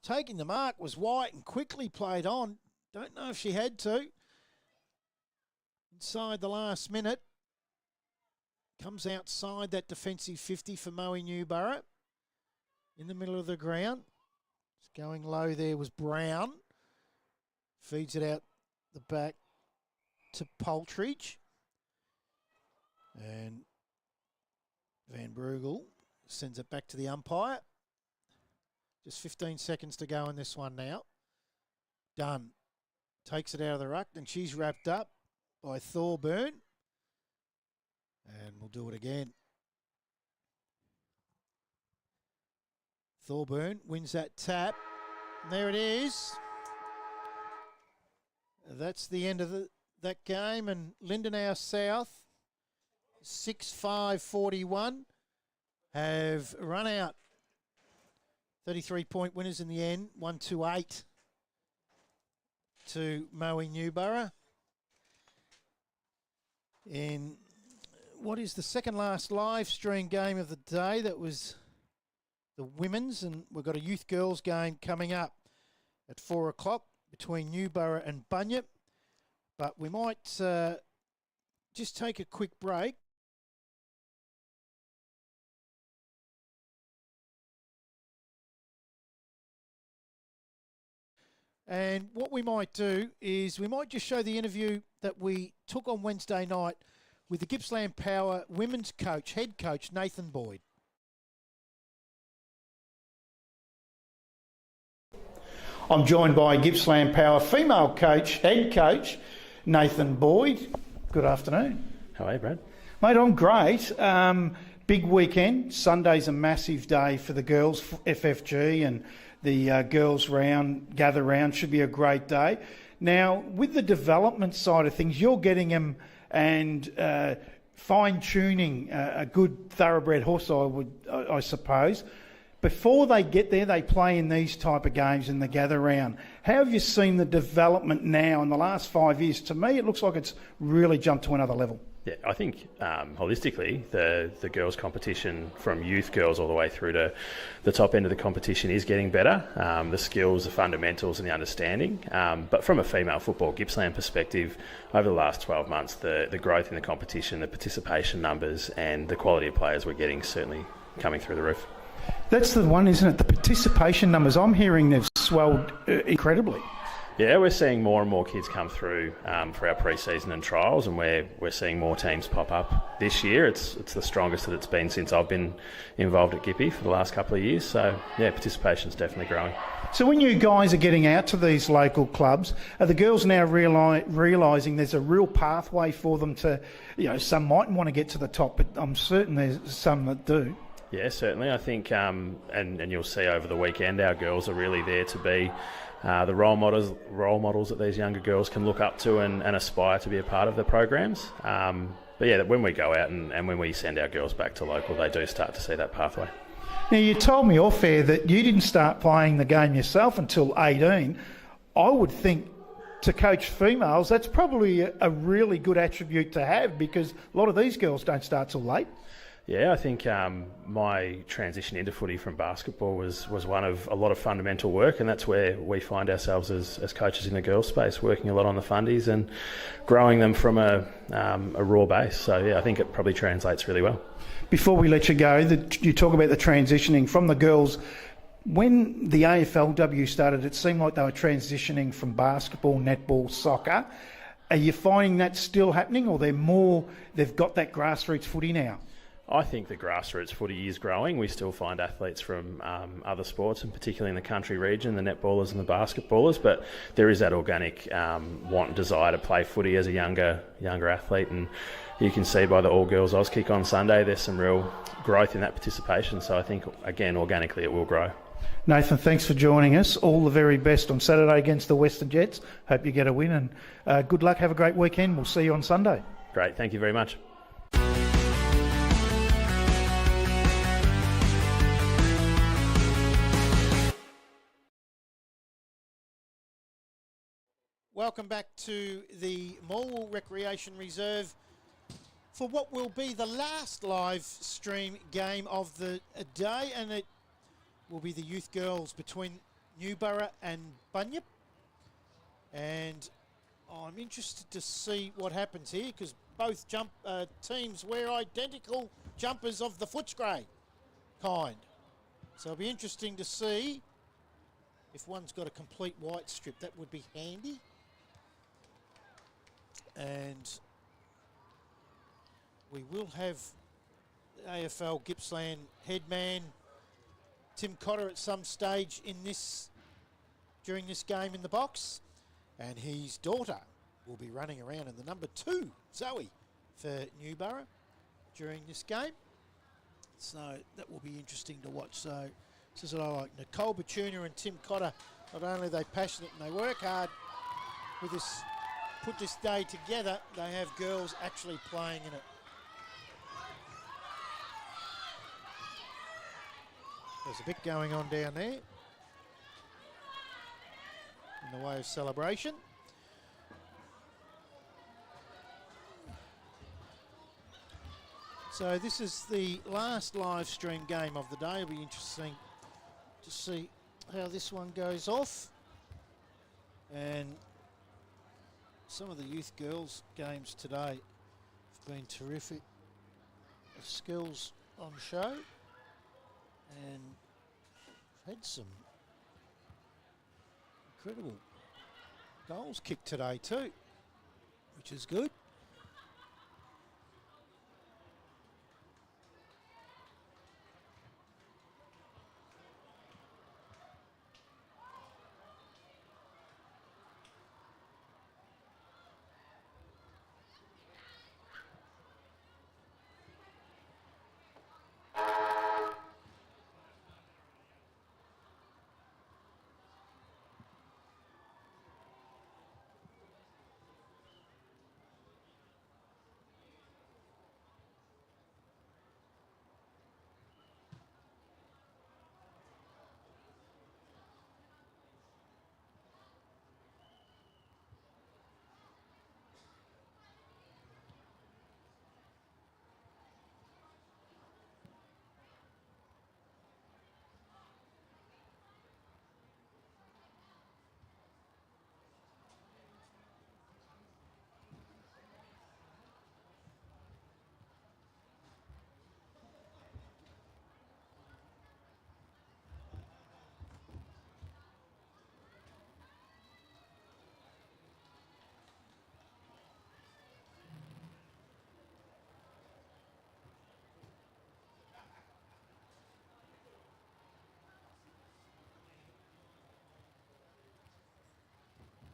Taking the mark was White and quickly played on. Don't know if she had to. Inside the last minute. Comes outside that defensive 50 for Moe-Newborough. In the middle of the ground. Just going low there was Brown. Feeds it out the back to Poltridge. And Van Brugel sends it back to the umpire. Just 15 seconds to go in this one now. Dunn takes it out of the ruck and she's wrapped up by Thorburn. And we'll do it again. Thorburn wins that tap. And there it is. That's the end of that game. And Lindenow South, 6-5-41, have run out 33-point winners in the end, 1-8 to Moe-Newborough. In what is the second last live stream game of the day, that was the women's, and we've got a youth girls game coming up at 4 o'clock between Newborough and Bunyip. But we might just take a quick break. And what we might do is we might just show the interview that we took on Wednesday night with the Gippsland Power women's coach, head coach, Nathan Boyd. I'm joined by Gippsland Power female coach, head coach, Nathan Boyd. Good afternoon. How are you, Brad? Mate, I'm great. Big weekend. Sunday's a massive day for the girls, FFG, and the girls gather round. Should be a great day. Now, with the development side of things, you're getting them and fine-tuning a good thoroughbred horse, I suppose. Before they get there, they play in these type of games in the gather round. How have you seen the development now in the last 5 years? To me, it looks like it's really jumped to another level. Yeah, I think holistically, the girls' competition from youth girls all the way through to the top end of the competition is getting better. The skills, the fundamentals and the understanding. But from a female football Gippsland perspective, over the last 12 months, the growth in the competition, the participation numbers and the quality of players we're getting certainly coming through the roof. That's the one, isn't it? The participation numbers. I'm hearing they've swelled incredibly. Yeah, we're seeing more and more kids come through for our pre-season and trials, and we're seeing more teams pop up this year. It's the strongest that it's been since I've been involved at Gippy for the last couple of years. So, yeah, participation's definitely growing. So when you guys are getting out to these local clubs, are the girls now realising there's a real pathway for them to, some mightn't want to get to the top, but I'm certain there's some that do. Yeah, certainly. I think, and you'll see over the weekend, our girls are really there to be the role models that these younger girls can look up to and aspire to be a part of the programs. But yeah, when we go out and when we send our girls back to local, they do start to see that pathway. Now, you told me off air that you didn't start playing the game yourself until 18. I would think to coach females, that's probably a really good attribute to have, because a lot of these girls don't start till late. Yeah, I think my transition into footy from basketball was one of a lot of fundamental work, and that's where we find ourselves as coaches in the girls' space, working a lot on the fundies and growing them from a raw base. So, yeah, I think it probably translates really well. Before we let you go, you talk about the transitioning from the girls When the AFLW started, it seemed like they were transitioning from basketball, netball, soccer. Are you finding that still happening, or they've got that grassroots footy now? I think the grassroots footy is growing. We still find athletes from other sports, and particularly in the country region, the netballers and the basketballers, but there is that organic want and desire to play footy as a younger athlete, and you can see by the all-girls Auskick on Sunday, there's some real growth in that participation. So I think, again, organically it will grow. Nathan, thanks for joining us. All the very best on Saturday against the Western Jets. Hope you get a win, and good luck. Have a great weekend. We'll see you on Sunday. Great. Thank you very much. Welcome back to the Morwell Recreation Reserve for what will be the last live stream game of the day, and it will be the youth girls between Newborough and Bunyip. And I'm interested to see what happens here, because both teams wear identical jumpers of the Footscray kind. So it'll be interesting to see if one's got a complete white strip. That would be handy. And we will have AFL Gippsland headman Tim Cotter at some stage during this game in the box, and his daughter will be running around in the number 2, Zoe, for Newborough during this game. So that will be interesting to watch. So this is what I like. Nicole Batunia and Tim Cotter, not only are they passionate and they work hard with this, put this day together, they have girls actually playing in it. There's a bit going on down there in the way of celebration. So this is the last live stream game of the day. It'll be interesting to see how this one goes off. And some of the youth girls games today have been terrific. The skills on show. And had some incredible goals kicked today too, which is good.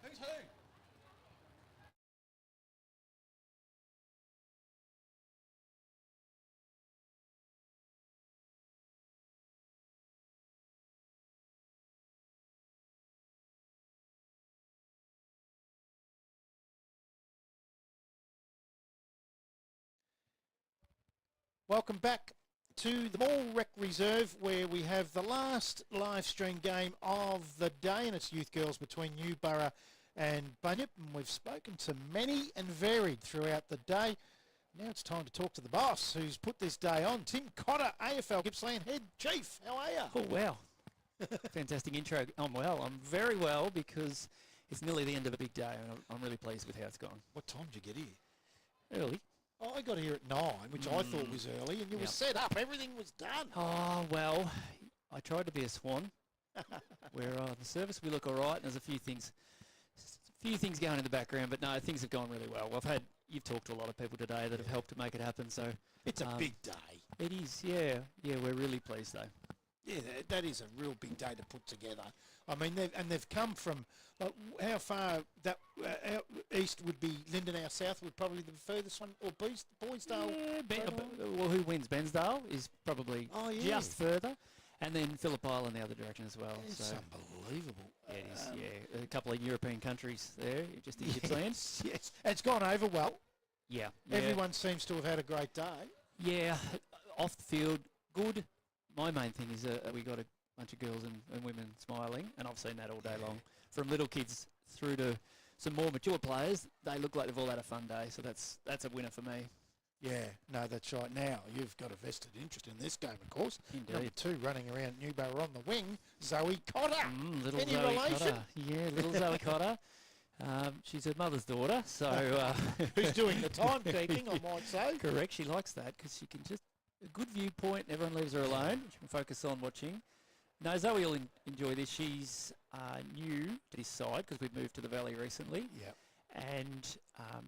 Who's who? Welcome back to the Morwell Rec Reserve, where we have the last live stream game of the day, and it's youth girls between Newborough and Bunyip, and we've spoken to many and varied throughout the day. Now it's time to talk to the boss who's put this day on, Tim Cotter, AFL Gippsland Head Chief. How are you? Oh, wow. Fantastic intro. I'm well. I'm very well because it's nearly the end of a big day, and I'm really pleased with how it's gone. What time did you get here? Early. I got here at 9, which I thought was early, and you were set up. Everything was done. Oh, well, I tried to be a swan, Where on the surface we look all right, and there's a few things going in the background, but no, things have gone really well. You've talked to a lot of people today that have helped to make it happen, so It's a big day. It is, yeah. Yeah, we're really pleased though. Yeah, that is a real big day to put together. I mean, they've come from, like, how far that out east would be Lindenow, south would probably the furthest one, or Bairnsdale. Yeah, well, who wins? Bairnsdale is probably just further, and then Phillip Island the other direction as well. It's so unbelievable. Yeah, it is, yeah. A couple of European countries there, just in Gippsland. Yes, it's gone over well. Yeah. Everyone seems to have had a great day. Yeah, off the field, good. My main thing is we got a bunch of girls and women smiling, and I've seen that all day long. From little kids through to some more mature players, they look like they've all had a fun day, so that's a winner for me. Yeah, no, that's right. Now, you've got a vested interest in this game, of course. Indeed. Number 2 running around Newborough on the wing, Zoe Cotter. Little Any Zoe relation? Cotter. Yeah, little Zoe Cotter. She's her mother's daughter, so... Who's doing the time-taking, I might say. Correct, she likes that because she can just... A good viewpoint, everyone leaves her alone. She can focus on watching. No, Zoe will enjoy this. She's new to this side because we've moved to the Valley recently. Yep. And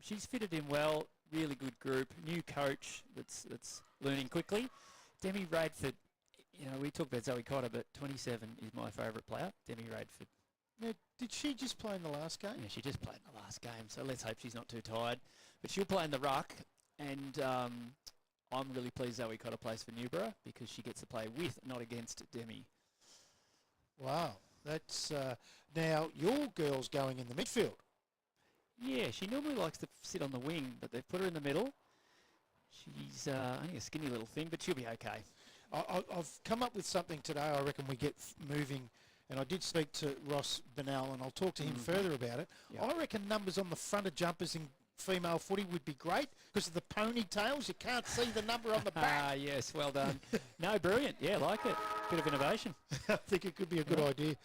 she's fitted in well, really good group, new coach that's learning quickly. Demi Radford, you know, we talked about Zoe Cotter, but 27 is my favourite player, Demi Radford. Now, did she just play in the last game? Yeah, she just played in the last game, so let's hope she's not too tired. But she'll play in the ruck, and I'm really pleased Zoe Cotter plays for Newborough because she gets to play with, not against, Demi. Wow, that's... now, your girl's going in the midfield. Yeah, she normally likes to sit on the wing, but they've put her in the middle. She's only a skinny little thing, but she'll be okay. I've come up with something today I reckon we get moving, and I did speak to Ross Bennell, and I'll talk to him further about it. Yep. I reckon numbers on the front of jumpers in female footy would be great because of the ponytails. You can't see the number on the back. Yes, well done. No, brilliant. Yeah, like it. Bit of innovation. I think it could be a good idea.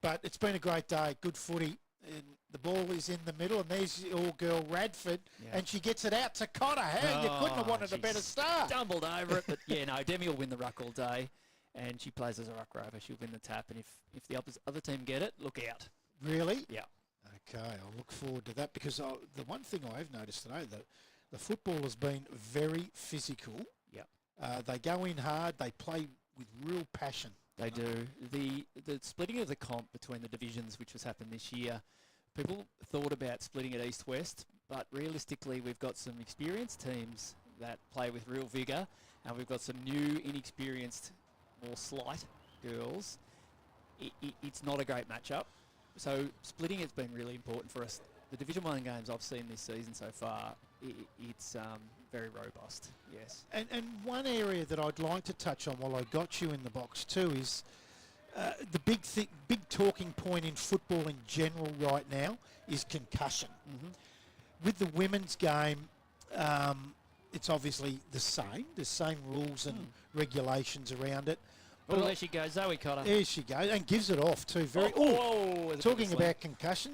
But it's been a great day, good footy. And the ball is in the middle, and there's your girl Radford, and she gets it out to Cotter. You couldn't have wanted a better start. Stumbled over it, but yeah, no, Demi will win the ruck all day, and she plays as a ruck rover. She'll win the tap, and if the other team get it, look out. Really? Yeah. Okay, I'll look forward to that because the one thing I've noticed today, the football has been very physical. Yeah. They go in hard. They play with real passion. They do. The splitting of the comp between the divisions, which has happened this year, people thought about splitting it east-west, but realistically we've got some experienced teams that play with real vigour, and we've got some new, inexperienced, more slight girls. It's not a great matchup. So splitting it's been really important for us. The Division 1 games I've seen this season so far, it's very robust, yes. And one area that I'd like to touch on while I got you in the box too is the big talking point in football in general right now is concussion. With the women's game, it's obviously the same rules and regulations around it. Oh, there she goes, Zoe Cotter. There she goes, and gives it off too. Talking about concussion,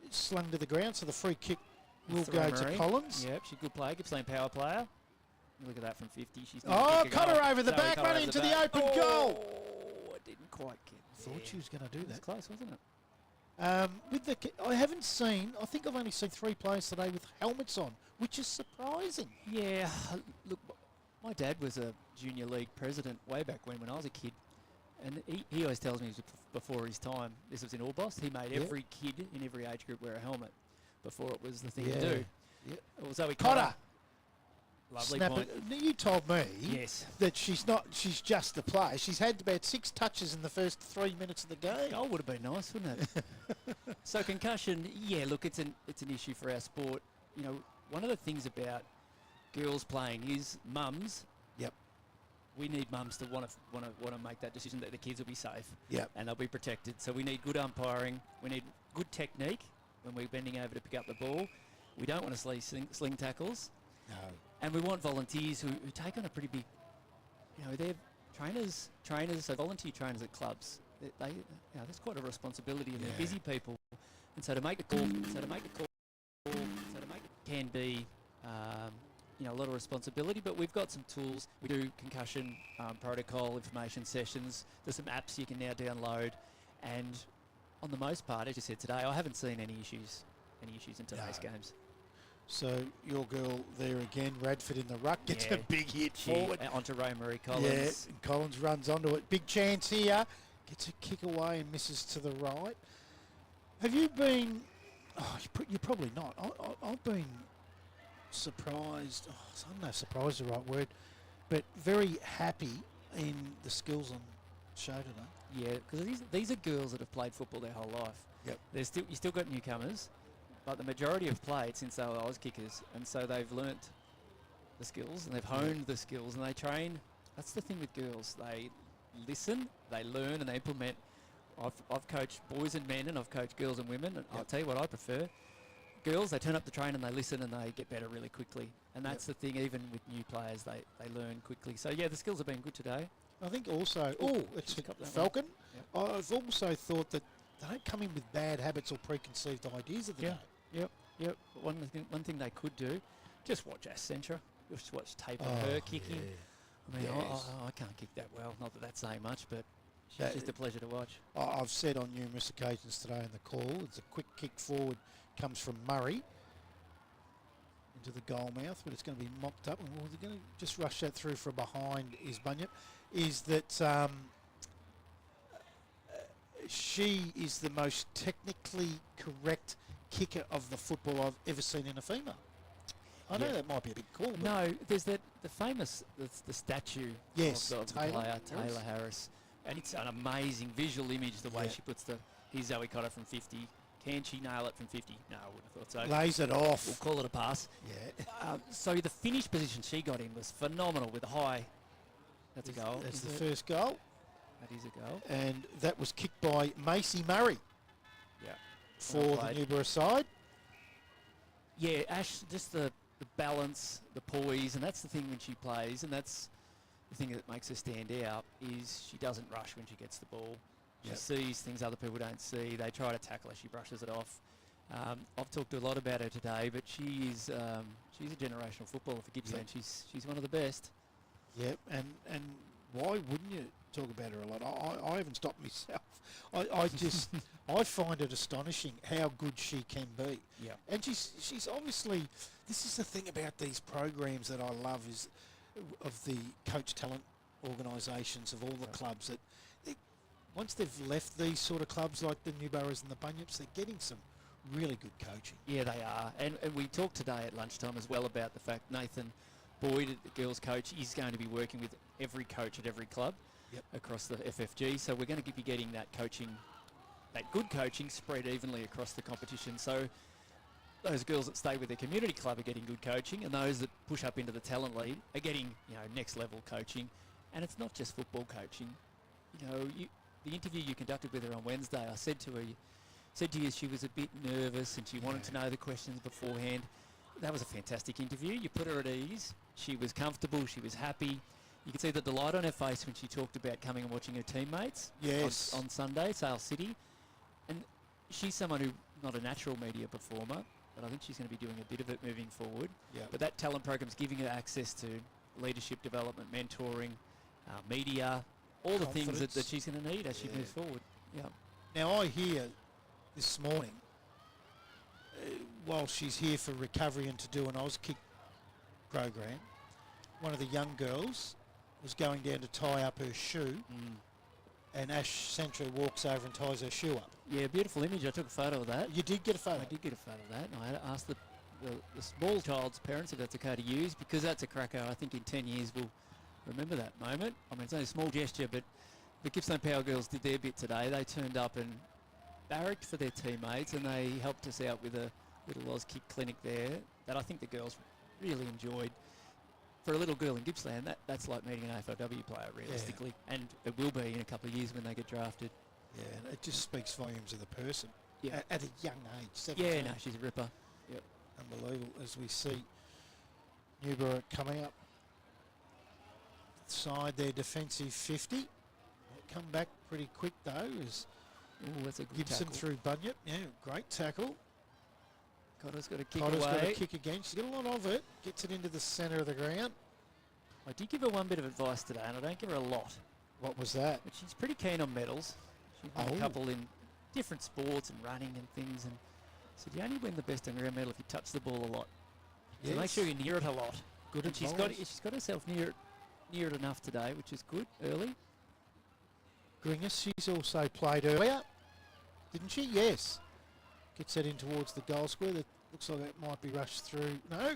slung to the ground, so the free kick will go to Collins. Yep, she's a good player, Gippsland power player. Look at that from 50. She's Cotter over the back, running into the open goal. I didn't quite get there. Thought she was going to do that. It's close, wasn't it? I haven't seen. I think I've only seen 3 players today with helmets on, which is surprising. Yeah, look, my dad was a junior league president way back when I was a kid, and he always tells me it was before his time. This was in Orbost. He made every kid in every age group wear a helmet before it was the thing to do. Yeah. Well, Zoe Cotter. Lovely point. You told me that she's just a player. She's had about 6 touches in the first 3 minutes of the game. Goal would have been nice, wouldn't it? So concussion, yeah, look, it's an issue for our sport. You know, one of the things about girls playing is mums. Yep. We need mums to want to make that decision that the kids will be safe. Yep. And they'll be protected. So we need good umpiring. We need good technique when we're bending over to pick up the ball. We don't want to sling tackles. No. And we want volunteers who take on a pretty big, they're trainers, so volunteer trainers at clubs. That's quite a responsibility, and they're busy people. And so to make the call, can be, a lot of responsibility, but we've got some tools. We do concussion protocol information sessions. There's some apps you can now download, and on the most part, as you said today, I haven't seen any issues in today's games. So your girl there again, Radford in the ruck, gets a big hit forward. Onto Rosemary Collins. Yeah, and Collins runs onto it. Big chance here. Gets a kick away and misses to the right. Have you been... Oh, you're probably not. I've been surprised. Oh, I don't know if surprised is the right word, but very happy in the skills on show today. Yeah, because these are girls that have played football their whole life. Yep. You still got newcomers, but the majority have played since they were Oz kickers, and so they've learnt the skills and they've honed the skills and they train. That's the thing with girls. They listen, they learn, and they implement. I've coached boys and men, and I've coached girls and women, and I'll tell you what I prefer. Girls, they turn up the train and they listen and they get better really quickly. And that's the thing, even with new players, they learn quickly. So, yeah, the skills have been good today. I think also, it's Falcon. Yep. I've also thought that they don't come in with bad habits or preconceived ideas of the day. Yep. One thing they could do, just watch Ash Centra. Just watch tape of her kicking. Yeah. I mean, I can't kick that well. Not that that's saying much, but she's just a pleasure to watch. I've said on numerous occasions today in the call, it's a quick kick forward, comes from Murray into the goal mouth, but it's going to be mopped up, and we're going to just rush that through from behind is Bunyip, is that she is the most technically correct kicker of the football I've ever seen in a female. I know that might be a bit cool. No, there's the famous the statue of the player, Taylor Harris. And it's an amazing visual image, the way she puts here's Zoe Cotter from 50. Can she nail it from 50? No, I wouldn't have thought so. Lays it off. We'll call it a pass. Yeah. So the finish position she got in was phenomenal with a high. That's a goal. That's the first goal. That is a goal. And that was kicked by Macy Murray. Yeah. For the Newborough side. Yeah, Ash, just the balance, the poise, and that's the thing when she plays, and that's the thing that makes her stand out, is she doesn't rush when she gets the ball. She sees things other people don't see. They try to tackle her. She brushes it off. I've talked a lot about her today, but she's a generational footballer for Gippsland. She's one of the best. Yep, and why wouldn't you talk about her a lot? I haven't stopped myself. I find it astonishing how good she can be. Yeah. And she's obviously, this is the thing about these programs that I love, is of the coach talent organisations of all the clubs, that once they've left these sort of clubs like the Newboroughs and the Bunyips, they're getting some really good coaching. Yeah, they are. And we talked today at lunchtime as well about the fact Nathan Boyd, the girls' coach, is going to be working with every coach at every club across the FFG. So we're going to be getting that coaching, that good coaching, spread evenly across the competition. So those girls that stay with their community club are getting good coaching, and those that push up into the talent league are getting, next level coaching. And it's not just football coaching. The interview you conducted with her on Wednesday, I said to you she was a bit nervous and she wanted to know the questions beforehand. That was a fantastic interview. You put her at ease. She was comfortable. She was happy. You could see the delight on her face when she talked about coming and watching her teammates on Sunday, Sale City. And she's someone who, not a natural media performer, but I think she's going to be doing a bit of it moving forward. Yeah. But that talent program's giving her access to leadership development, mentoring, media, all the things that she's going to need as she moves forward. Yeah. Now, I hear this morning, while she's here for recovery and to do an Auskick program, one of the young girls was going down to tie up her shoe, and Ash Centra walks over and ties her shoe up. Yeah, beautiful image. I took a photo of that. You did get a photo? I did get a photo of that. And I asked the small child's parents if that's okay to use, because that's a cracker. I think in 10 years we'll remember that moment. I mean, it's only a small gesture, but the Gippsland Power Girls did their bit today. They turned up and barracked for their teammates, and they helped us out with a little Auskick clinic there that I think the girls really enjoyed. For a little girl in Gippsland, that's like meeting an AFLW player, realistically. And it will be in a couple of years when they get drafted. Yeah, and it just speaks volumes of the person. Yeah. At a young age, 17. Yeah, no, she's a ripper. Yep. Unbelievable, as we see Newborough coming up. Side their defensive 50. They'll come back pretty quick, though, as that's a good Gibson tackle. through Bunyip. Yeah, great tackle. Cotter's got a kick Cotter's away. got a kick again. She's got a lot of it. Gets it into the centre of the ground. I did give her one bit of advice today, and I don't give her a lot. What was that? But she's pretty keen on medals. She's won a couple in different sports and running and things, and said you only win the best underground medal if you touch the ball a lot. So make sure you're near it a lot. Good and she's got herself near it enough today, which is good early. Gringus, she's also played earlier, didn't she? Yes. Gets that in towards the goal square. That looks like it might be rushed through. No.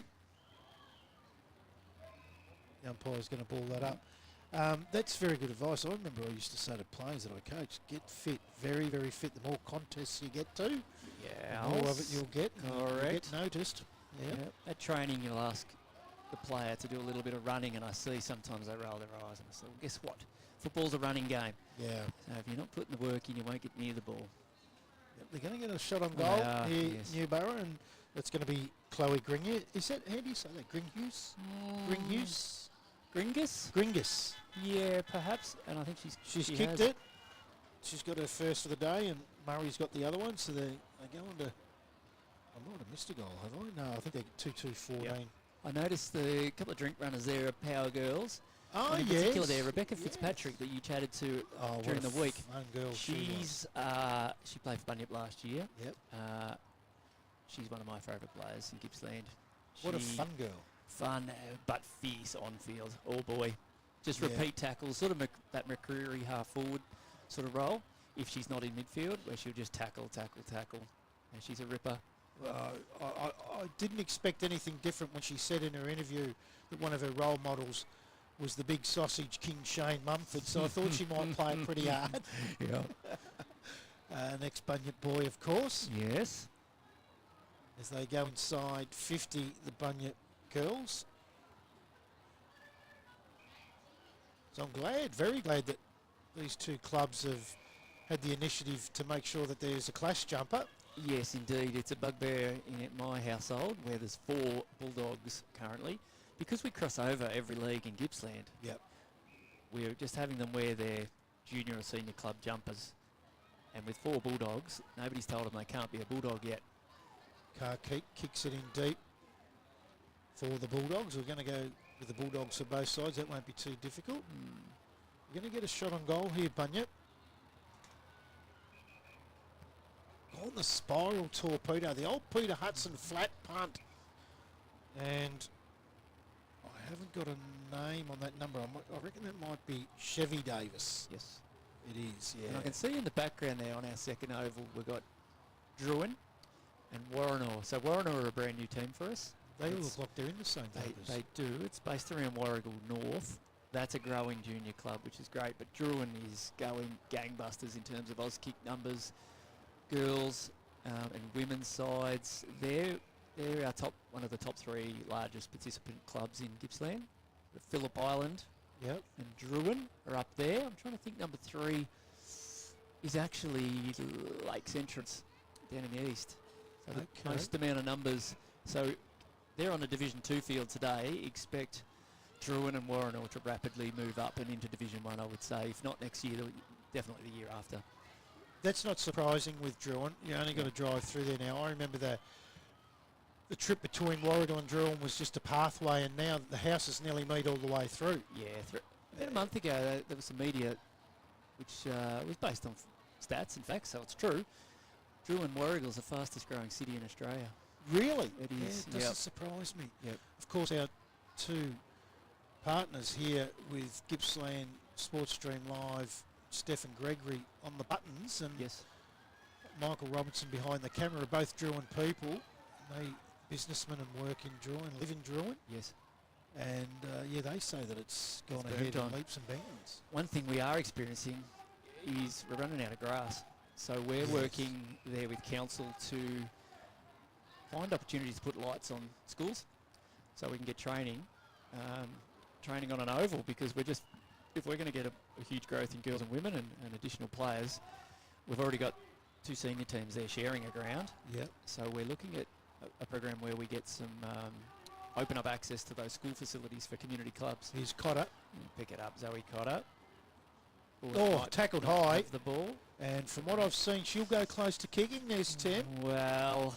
The umpire's going to ball that up. That's very good advice. I remember I used to say to players that I coached, get fit, very, very fit. The more contests you get to, the more of it you'll get. Correct. You'll get noticed. Yeah. At training, you'll ask the player to do a little bit of running, and I see sometimes they roll their eyes, and I say, well, guess what? Football's a running game. Yeah. So if you're not putting the work in, you won't get near the ball. Yep, they're going to get a shot on goal here, Newborough, and it's going to be Chloe Gringus. Is that, how do you say that? Gringus? Gringus? Gringus? Gringus. Yeah, perhaps. And I think she's kicked it. She's got her first of the day, and Murray's got the other one, so they're going to... I might have missed a goal, have I? No, I think they're 2-2-14. Yep. I noticed the couple of drink runners there are Power Girls. Oh, and in particular there, Rebecca Fitzpatrick that you chatted to during the week. Fun girl She played for Bunyip last year. Yep. She's one of my favourite players in Gippsland. What a fun girl. Fun, but fierce on field. Oh boy. Just Yeah. repeat tackles, sort of that McCreary half forward sort of role. If she's not in midfield, where she'll just tackle. And she's a ripper. I didn't expect anything different when she said in her interview that one of her role models was the big sausage King Shane Mumford, so I thought she might play it pretty hard. Yeah. Next Bunyip boy, of course. Yes. As they go inside 50, the Bunyip girls. So I'm glad, very glad that these two clubs have had the initiative to make sure that there's a clash jumper. Yes, indeed. It's a bugbear in my household where there's 4 Bulldogs currently. Because we cross over every league in Gippsland, we're just having them wear their junior or senior club jumpers. And with 4 Bulldogs, nobody's told them they can't be a Bulldog yet. Carkeek kicks it in deep for the Bulldogs. We're going to go with the Bulldogs for both sides. That won't be too difficult. We're going to get a shot on goal here, Bunyip. On the spiral torpedo, the old Peter Hudson flat punt. And I haven't got a name on that number. I reckon that might be Chevy Davis. Yes. It is, yeah. And I can see in the background there on our second oval, we've got Druin and Warrenor. So Warrenor are a brand new team for us. They all look like they're in the same papers. They do. It's based around Warrigal North. That's a growing junior club, which is great. But Druin is going gangbusters in terms of Auskick numbers. Girls and women's sides, they're our one of the top 3 largest participant clubs in Gippsland. The Phillip Island and Druin are up there. I'm trying to think number 3 is actually Lake Centra down in the east. So the most amount of numbers. So they're on a Division 2 field today. Expect Druin and Warrenor to rapidly move up and into Division 1, I would say. If not next year, definitely the year after. That's not surprising with Druin. You only got to drive through there now. I remember the trip between Warrigal and Druin was just a pathway, and now the houses nearly meet all the way through. Yeah, about a month ago there was some media which was based on stats, in fact, so it's true. Druin Warrigal's the fastest growing city in Australia. Really? It is. Yeah, it doesn't surprise me. Yep. Of course, our 2 partners here with Gippsland Sports Stream Live, Steph and Gregory on the buttons, and Michael Robinson behind the camera, are both Druin people. They businessmen and work in Druin, live in Druin. Yes. And they say that it's gone ahead in leaps and bounds. One thing we are experiencing is we're running out of grass. So we're working there with council to find opportunities to put lights on schools so we can get training on an oval, because if we're going to get a huge growth in girls and women and additional players, we've already got 2 senior teams there sharing a ground. Yep. So we're looking at a program where we get some open up access to those school facilities for community clubs. Here's Cotter. Pick it up, Zoe Cotter. Tackled high. The ball. And from what I've seen, she'll go close to kicking. There's Tim. Well,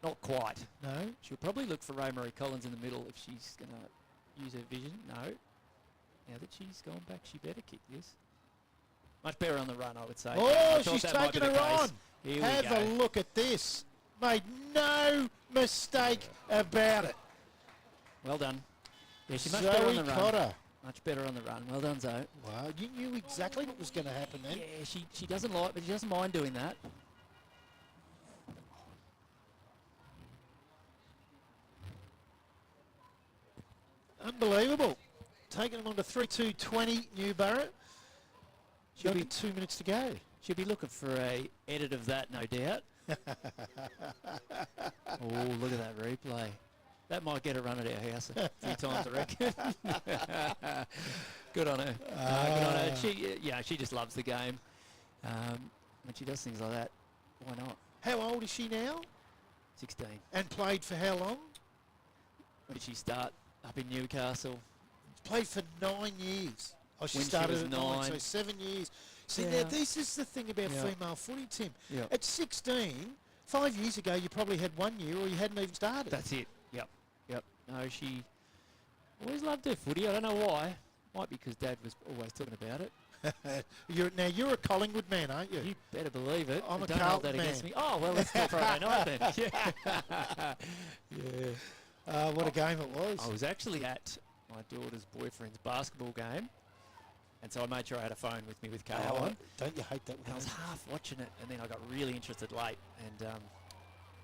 Not quite. No? She'll probably look for Rosemary Collins in the middle if she's going to use her vision. No. Now that she's gone back, she better kick this. Much better on the run, I would say. Oh, she's taken her on. Here Have a look at this. Made no mistake about it. Well done. Yeah, she's much better on the run. Cotter. Much better on the run. Well done, Zoe. Well, you knew exactly what was going to happen then. Yeah, she doesn't like, but she doesn't mind doing that. Unbelievable. Taking them on to 3-2-20, Newborough. She'll be 2 minutes to go. She'll be looking for a edit of that, no doubt. Oh, look at that replay. That might get a run at our house a few times, I reckon. Good on her. Good on her. She just loves the game. When she does things like that, why not? How old is she now? 16. And played for how long? When did she start? Up in Newcastle. Played for 9 years. Oh, she When started she at was 9, 9. so 7 years. See, Yeah. now this is the thing about Yeah. female footy, Tim. Yeah. At 16, 5 years ago, you probably had 1 year or you hadn't even started. That's it. Yep. No, she always loved her footy. I don't know why. Might be because Dad was always talking about it. You're a Collingwood man, aren't you? You better believe it. I'm a Don't hold Carlton that man. against me. Oh, well, let's do Friday night then. Yeah. What a game it was. I was actually at my daughter's boyfriend's basketball game, and so I made sure I had a phone with me with KO on. Don't you hate that? And I was half watching it, and then I got really interested late, and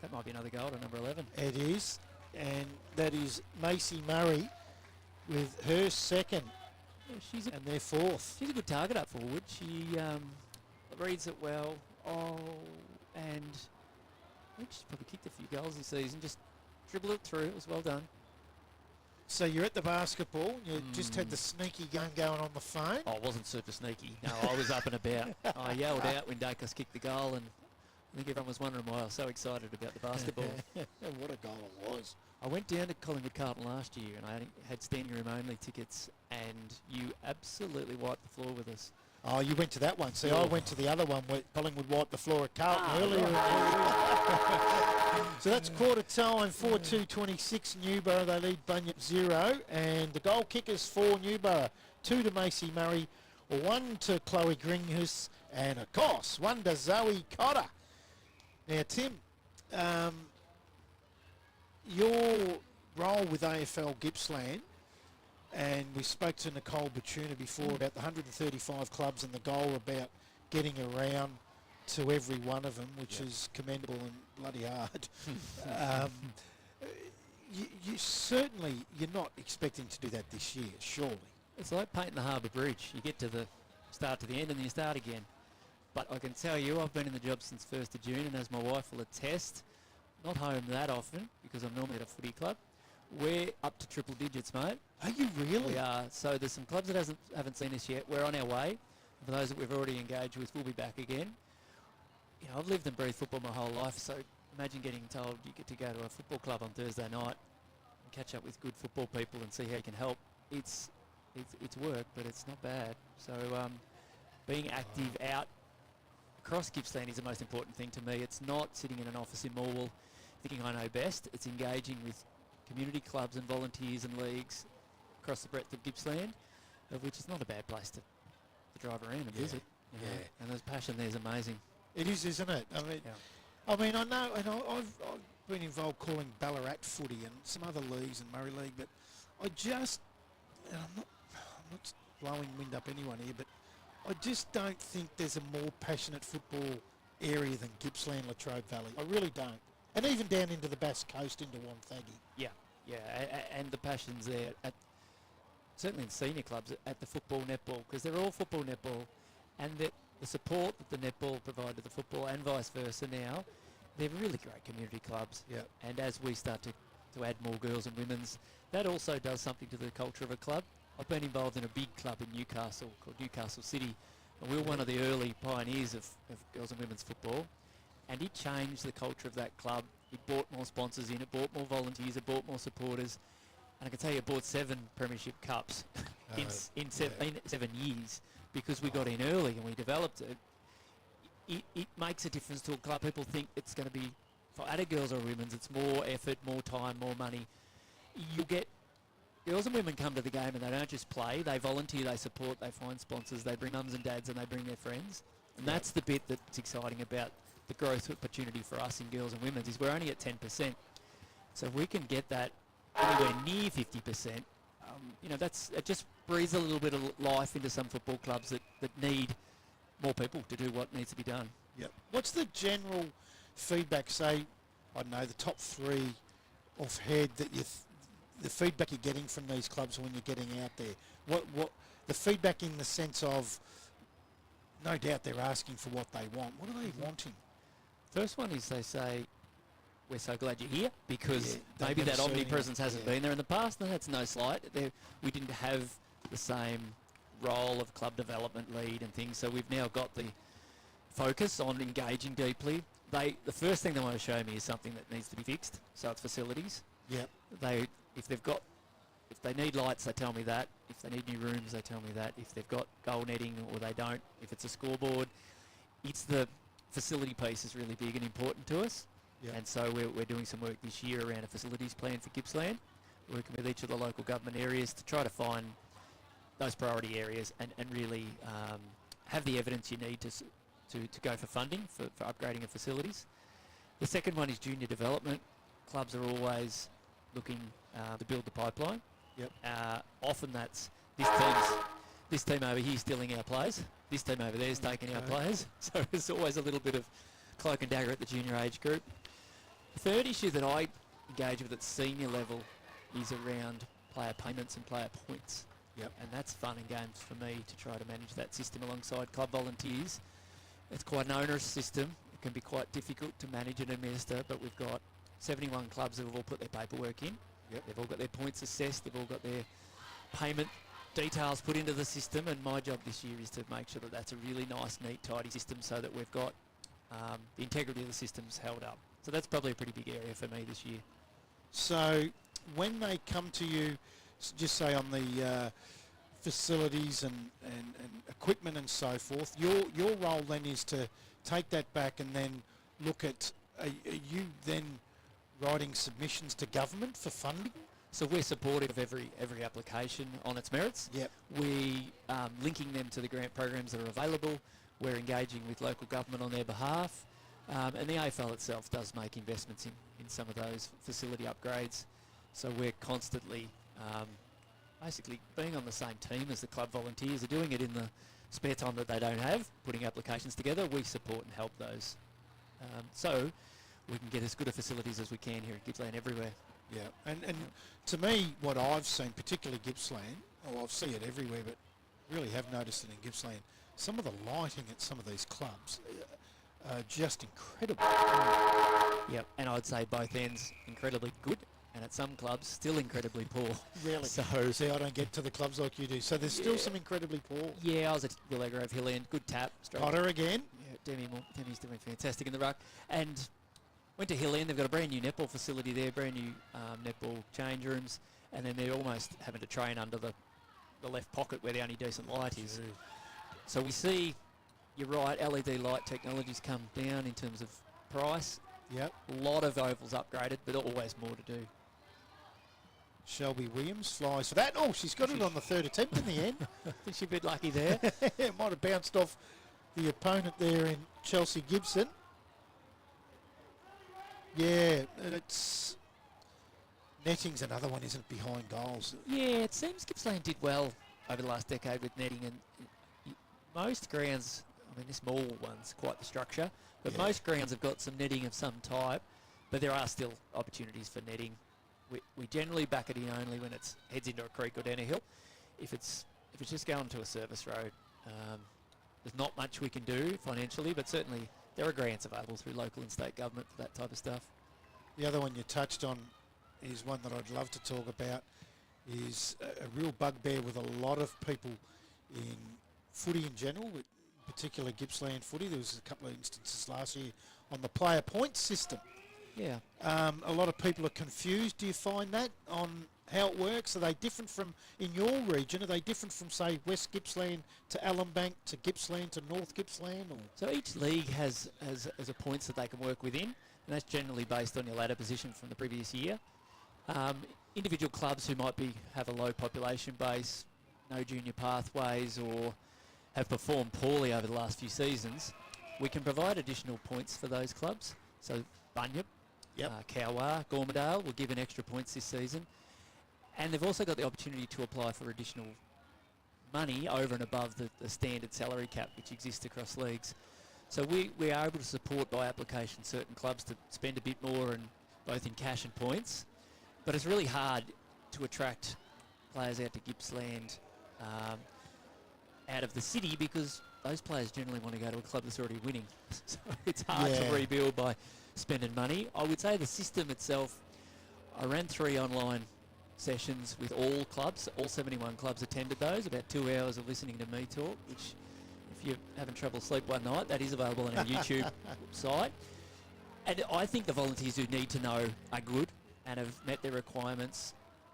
that might be another goal to number 11. It is, and that is Macy Murray with her second, Yeah, and their fourth. She's a good target up forward. She reads it well. Oh, and I think she's probably kicked a few goals this season. Just dribble it through. It was well done. So you're at the basketball. You just had the sneaky game going on the phone. Oh, it wasn't super sneaky. No, I was up and about. I yelled out when Dacus kicked the goal, and I think everyone was wondering why I was so excited about the basketball. What a goal it was. I went down to Collingwood Carlton last year, and I had standing room only tickets, and you absolutely wiped the floor with us. Oh, you went to that one. See, I went to the other one where Collingwood wiped the floor at Carlton earlier. So that's quarter time, 4-2-26 Newborough. They lead Bunyip 0. And the goal kickers for Newborough, 2 to Macy Murray, 1 to Chloe Gringhus, and of course, 1 to Zoe Cotter. Now, Tim, your role with AFL Gippsland, and we spoke to Nicole Batuna before about the 135 clubs and the goal about getting around to every one of them, which is commendable and bloody hard. You certainly, you're not expecting to do that this year, surely. It's like painting the Harbour Bridge. You get to the start to the end and then you start again. But I can tell you, I've been in the job since 1st of June, and as my wife will attest, not home that often because I'm normally at a footy club. We're up to triple digits, mate. Are you really? We are. So there's some clubs that haven't seen us yet. We're on our way. For those that we've already engaged with, we'll be back again. You know, I've lived and breathed football my whole life, so imagine getting told you get to go to a football club on Thursday night and catch up with good football people and see how you can help. It's work, but it's not bad. So being active out across Gippsland is the most important thing to me. It's not sitting in an office in Morwell thinking I know best. It's engaging with community clubs and volunteers and leagues across the breadth of Gippsland, of which is not a bad place to drive around and visit. You know? And there's passion there is amazing. It is, isn't it? I mean, I know, and I've been involved calling Ballarat footy and some other leagues and Murray League, but I just, and I'm not blowing wind up anyone here, but I just don't think there's a more passionate football area than Gippsland, Latrobe Valley. I really don't. And even down into the Bass Coast, into Wonthaggi. Yeah, and the passion's there, certainly in senior clubs, at the football, netball, because they're all football, netball, and the support that the netball provide to the football and vice versa now, they're really great community clubs. Yeah. And as we start to add more girls and women's, that also does something to the culture of a club. I've been involved in a big club in Newcastle called Newcastle City, and we were one of the early pioneers of girls and women's football, and it changed the culture of that club. It brought more sponsors in, it brought more volunteers, it brought more supporters, and I can tell you it brought 7 premiership cups in 7 years because we got in early and we developed it. It makes a difference to a club. People think it's going to be for either girls or women's, it's more effort, more time, more money. You'll get girls and women come to the game and they don't just play, they volunteer, they support, they find sponsors, they bring mums and dads and they bring their friends. And that's the bit that's exciting about the growth opportunity for us in girls and women's is we're only at 10%. So if we can get that anywhere near 50%, it just breathes a little bit of life into some football clubs that need more people to do what needs to be done. Yep. What's the general feedback, say, I don't know, the top three offhead that the feedback you're getting from these clubs when you're getting out there? What the feedback in the sense of, no doubt they're asking for what they want. What are they wanting? First one is they say, we're so glad you're here, because maybe that omnipresence hasn't been there in the past, and that's no slight. We didn't have the same role of club development lead and things, so we've now got the focus on engaging deeply. The first thing they want to show me is something that needs to be fixed, so it's facilities. Yep. If they need lights, they tell me that. If they need new rooms, they tell me that. If they've got goal netting or they don't, if it's a scoreboard, it's the facility piece is really big and important to us. Yep. And so we're doing some work this year around a facilities plan for Gippsland, working with each of the local government areas to try to find those priority areas and really have the evidence you need to go for funding for upgrading of facilities. The second one is junior development. Clubs are always looking to build the pipeline. Yep. Often that's this team over here stealing our players. This team over there is taking our players. So there's always a little bit of cloak and dagger at the junior age group. The third issue that I engage with at senior level is around player payments and player points. Yep. And that's fun and games for me to try to manage that system alongside club volunteers. It's quite an onerous system. It can be quite difficult to manage and administer, but we've got 71 clubs that have all put their paperwork in. Yep. They've all got their points assessed. They've all got their payment details put into the system, and my job this year is to make sure that that's a really nice, neat, tidy system so that we've got the integrity of the systems held up. So that's probably a pretty big area for me this year. So when they come to you, just say on the facilities and equipment and so forth, your role then is to take that back and then look at, are you then writing submissions to government for funding? So we're supportive of every application on its merits. Yep. We linking them to the grant programs that are available. We're engaging with local government on their behalf. And the AFL itself does make investments in some of those facility upgrades. So we're constantly basically being on the same team as the club volunteers are doing it in the spare time that they don't have, putting applications together. We support and help those. So we can get as good a facilities as we can here at Gippsland everywhere. Yeah, and to me, what I've seen, particularly Gippsland, I see it everywhere, but really have noticed it in Gippsland, some of the lighting at some of these clubs are just incredible. Yep, and I'd say both ends incredibly good, and at some clubs still incredibly poor. Really? So see, I don't get to the clubs like you do. So there's still some incredibly poor. Yeah, I was at Willow Grove Hill End, good tap. Potter again. Yeah, Demi's doing fantastic in the ruck, and went to Hill End. They've got a brand new netball facility there, brand new netball change rooms, and then they're almost having to train under the left pocket where the only decent light is. True. So we see, you're right, LED light technologies come down in terms of price. Yep. A lot of ovals upgraded, but always more to do. Shelby Williams flies for that. Oh, she's got it on the third attempt in the end. I think she's a bit lucky there. It might have bounced off the opponent there in Chelsea Gibson. Yeah, it's netting's another one, isn't it, behind goals? Yeah, it seems Gippsland did well over the last decade with netting, and most grounds, I mean, this small one's quite the structure, but most grounds have got some netting of some type, but there are still opportunities for netting. We generally back it in only when it heads into a creek or down a hill. If it's just going to a service road, there's not much we can do financially, but certainly there are grants available through local and state government for that type of stuff. The other one you touched on is one that I'd love to talk about, is a real bugbear with a lot of people in footy in general, but particularly Gippsland footy. There was a couple of instances last year on the player points system. Yeah. A lot of people are confused. Do you find that on how it works? Are they different from, in your region, are they different from, say, West Gippsland to Allenbank to Gippsland to North Gippsland? Or? So each league has a points that they can work within. and that's generally based on your ladder position from the previous year. Individual clubs who might have a low population base, no junior pathways, or have performed poorly over the last few seasons, we can provide additional points for those clubs. So Bunyip, Cowar, Gormadale will give an extra points this season. And they've also got the opportunity to apply for additional money over and above the standard salary cap which exists across leagues. So we are able to support by application certain clubs to spend a bit more, and both in cash and points. But it's really hard to attract players out to Gippsland out of the city, because those players generally want to go to a club that's already winning. So it's hard to rebuild by spending money. I would say the system itself, I ran 3 online sessions with all clubs. All 71 clubs attended those, about 2 hours of listening to me talk, which if you're having trouble sleep one night, that is available on our YouTube site. And I think the volunteers who need to know are good and have met their requirements.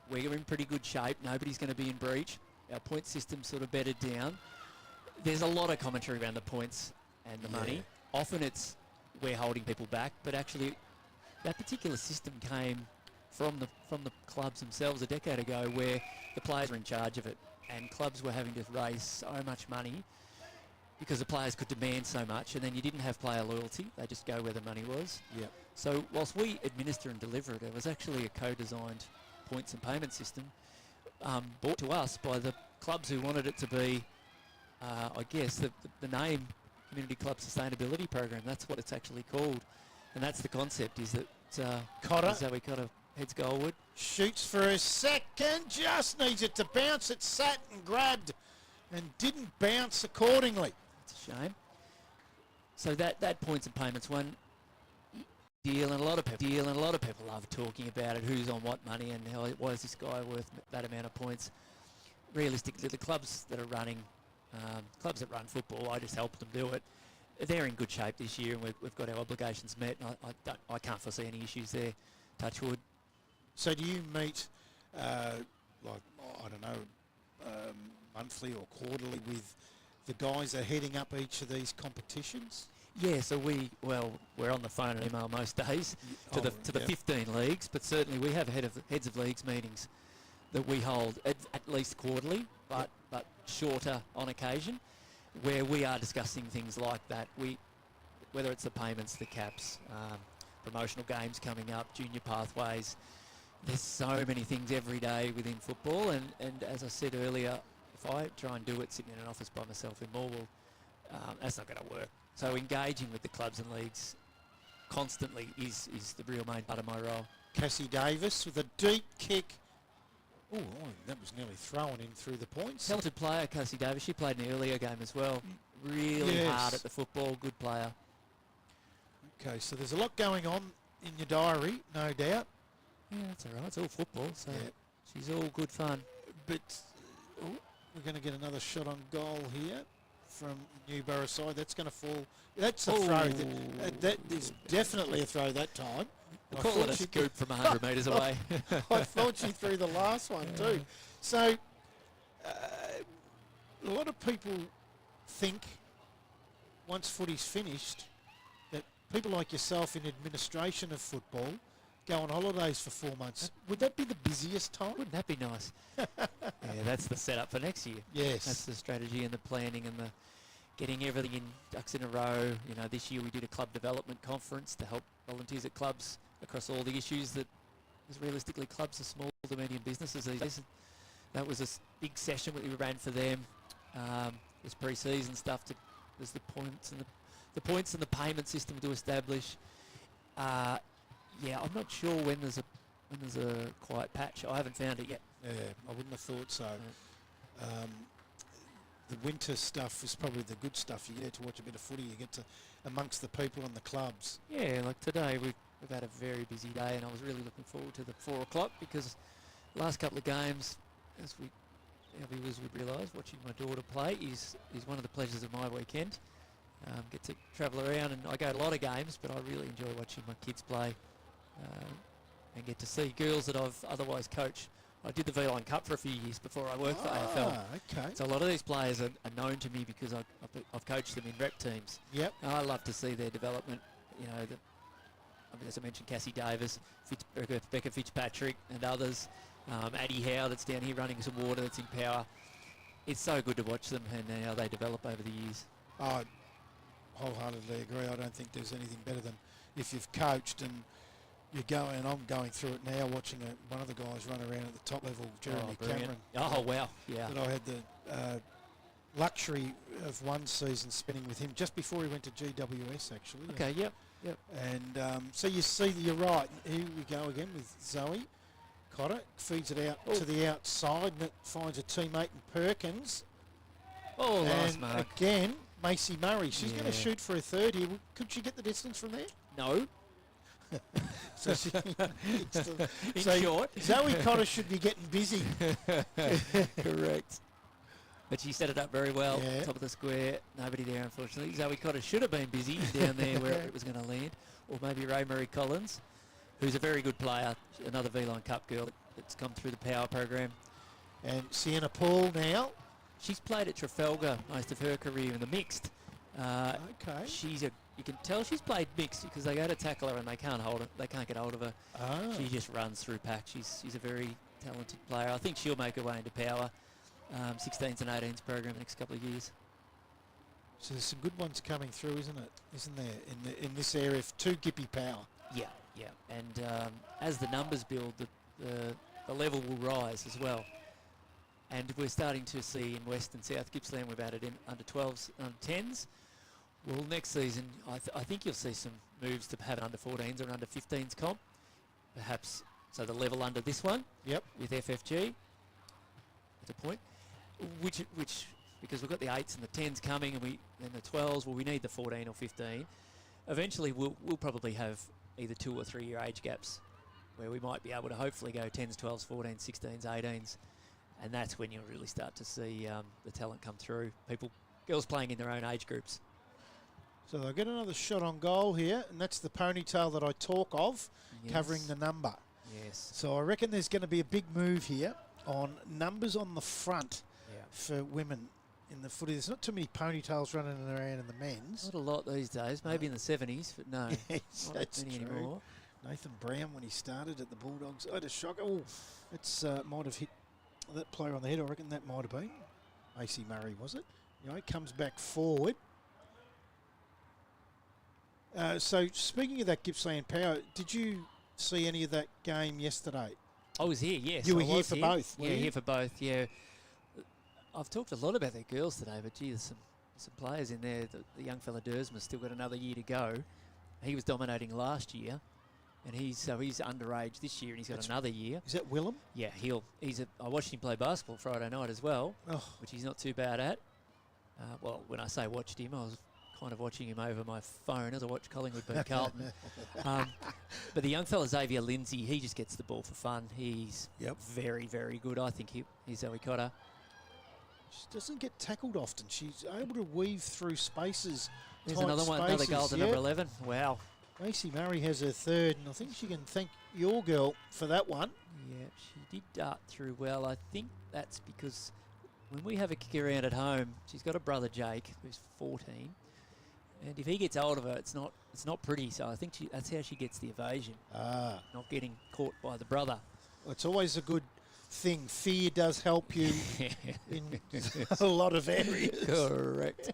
We're in pretty good shape. Nobody's going to be in breach. Our point system's sort of bedded down. There's a lot of commentary around the points and the money. Often it's we're holding people back, but actually that particular system came from the clubs themselves a decade ago, where the players were in charge of it, and clubs were having to raise so much money because the players could demand so much, and then you didn't have player loyalty. They just go where the money was. Yep. So whilst we administer and deliver it, it was actually a co-designed points and payment system brought to us by the clubs who wanted it to be, I guess, the name Community Club Sustainability Program. That's what it's actually called. And that's the concept, is that Zoe Cotter heads goalward. Shoots for a second, just needs it to bounce. It sat and grabbed and didn't bounce accordingly. It's a shame. So that points and payments one deal, and a lot of people love talking about it, who's on what money and why is this guy worth that amount of points. Realistically, the clubs that are running, clubs that run football, I just help them do it. They're in good shape this year, and we've got our obligations met. And I can't foresee any issues there. Touch wood. So do you meet, monthly or quarterly with the guys that are heading up each of these competitions? Yeah, so we're on the phone and email most days to the 15 leagues, but certainly we have heads of leagues meetings that we hold at least quarterly, but shorter on occasion, where we are discussing things like that. Whether it's the payments, the caps, promotional games coming up, junior pathways. There's so many things every day within football, and as I said earlier, if I try and do it sitting in an office by myself in Morwell, that's not going to work. So engaging with the clubs and leagues constantly is the real main part of my role. Cassie Davis with a deep kick. Oh, that was nearly thrown in through the points. Talented player, Cassie Davis. She played in the earlier game as well. Really hard at the football, good player. Okay, so there's a lot going on in your diary, no doubt. Yeah, that's all right. It's all football, so she's all good fun. But we're going to get another shot on goal here from Newborough side. That's going to fall. That's a throw. That is definitely a throw that time. We'll call it a scoop from 100 metres away. I thought she threw the last one too. So a lot of people think once footy's finished that people like yourself in administration of football go on holidays for 4 months. Would that be the busiest time? Wouldn't that be nice? Yeah, that's the setup for next year. Yes. That's the strategy and the planning and the getting everything in ducks in a row. You know, this year we did a club development conference to help volunteers at clubs across all the issues that, because realistically clubs are small to medium businesses these days. That was a big session that we ran for them. There's pre-season stuff. There's the points and the payment system to establish. Yeah, I'm not sure when there's a quiet patch. I haven't found it yet. Yeah, I wouldn't have thought so. The winter stuff is probably the good stuff. You get to watch a bit of footy. You get to amongst the people and the clubs. Yeah, like today we've had a very busy day, and I was really looking forward to the 4 o'clock, because last couple of games, as our viewers would realise, watching my daughter play is one of the pleasures of my weekend. Get to travel around, and I go to a lot of games, but I really enjoy watching my kids play and get to see girls that I've otherwise coached. I did the V-Line Cup for a few years before I worked for AFL. Okay. So a lot of these players are known to me because I've coached them in rep teams. Yep. And I love to see their development. You know, as I mentioned, Cassie Davis, Rebecca Fitzpatrick and others. Addie Howe that's down here running some water that's in power. It's so good to watch them and how they develop over the years. I wholeheartedly agree. I don't think there's anything better than if you've coached and you're going, and I'm going through it now, watching one of the guys run around at the top level, Jeremy Cameron. Oh, wow, yeah. That I had the luxury of one season spending with him just before he went to GWS, actually. Okay, yep. And so you see, you're right. Here we go again with Zoe Cotter. Feeds it out to the outside, and it finds a teammate in Perkins. Oh, nice and mark. Again, Macy Murray. She's going to shoot for a third here. Could she get the distance from there? No. So she In short. Zoe Cotter should be getting busy. Correct. But she set it up very well, top of the square. Nobody there, unfortunately. Zoe Cotter should have been busy down there where it was going to land. Or maybe Ray Marie Collins, who's a very good player, another V-Line Cup girl that's come through the power program. And Sienna Paul now. She's played at Trafalgar most of her career in the mixed. Okay. You can tell she's played mixed because they go to tackle her and they can't hold it. They can't get hold of her. Oh. She just runs through pack. She's a very talented player. I think she'll make her way into power. 16s and 18s program the next couple of years. So there's some good ones coming through, isn't there, in this area to Gippy power? Yeah. And as the numbers build, the level will rise as well. And we're starting to see in West and South Gippsland, we've added in under 12s, under 10s. Well, next season, I think you'll see some moves to have an under 14s or an under 15s comp. Perhaps, so the level under this one. Yep. With FFG. At a point. Which because we've got the 8s and the 10s coming and the 12s, well, we need the 14 or 15. Eventually, we'll probably have either 2 or 3 year age gaps where we might be able to hopefully go 10s, 12s, 14s, 16s, 18s. And that's when you'll really start to see the talent come through. Girls playing in their own age groups. So they'll get another shot on goal here, and that's the ponytail that I talk of, covering the number. Yes. So I reckon there's going to be a big move here on numbers on the front for women in the footy. There's not too many ponytails running around in the men's. Not a lot these days. Maybe in the 70s, but no. Yes, not that's many true. anymore. Nathan Brown, when he started at the Bulldogs, I had a shocker. Oh, it's might have hit that player on the head. I reckon that might have been Macy Murray, was it? He comes back forward. So speaking of that Gippsland power, did you see any of that game yesterday? I was here, yes. You were I here was for both, Yeah, here for both, yeah. I've talked a lot about their girls today, but gee, there's some players in there. The young fella Dersma's still got another year to go. He was dominating last year, and he's underage this year, and he's got another year. Is that Willem? Yeah, I watched him play basketball Friday night as well, which he's not too bad at. Well, when I say watched him, I was kind of watching him over my phone as I watched Collingwood beat Carlton. But the young fella Xavier Lindsay, he just gets the ball for fun. He's very, very good. I think he's Zoe Cotter. She doesn't get tackled often. She's able to weave through spaces. There's another one, another goal to number 11. Wow. Macy Murray has her third, and I think she can thank your girl for that one. Yeah, she did dart through well. I think that's because when we have a kick around at home, she's got a brother Jake who's 14, and if he gets hold of her, it's not pretty. So I think that's how she gets the evasion. Not getting caught by the brother. Well, it's always a good thing. Fear does help you in a lot of areas. Correct.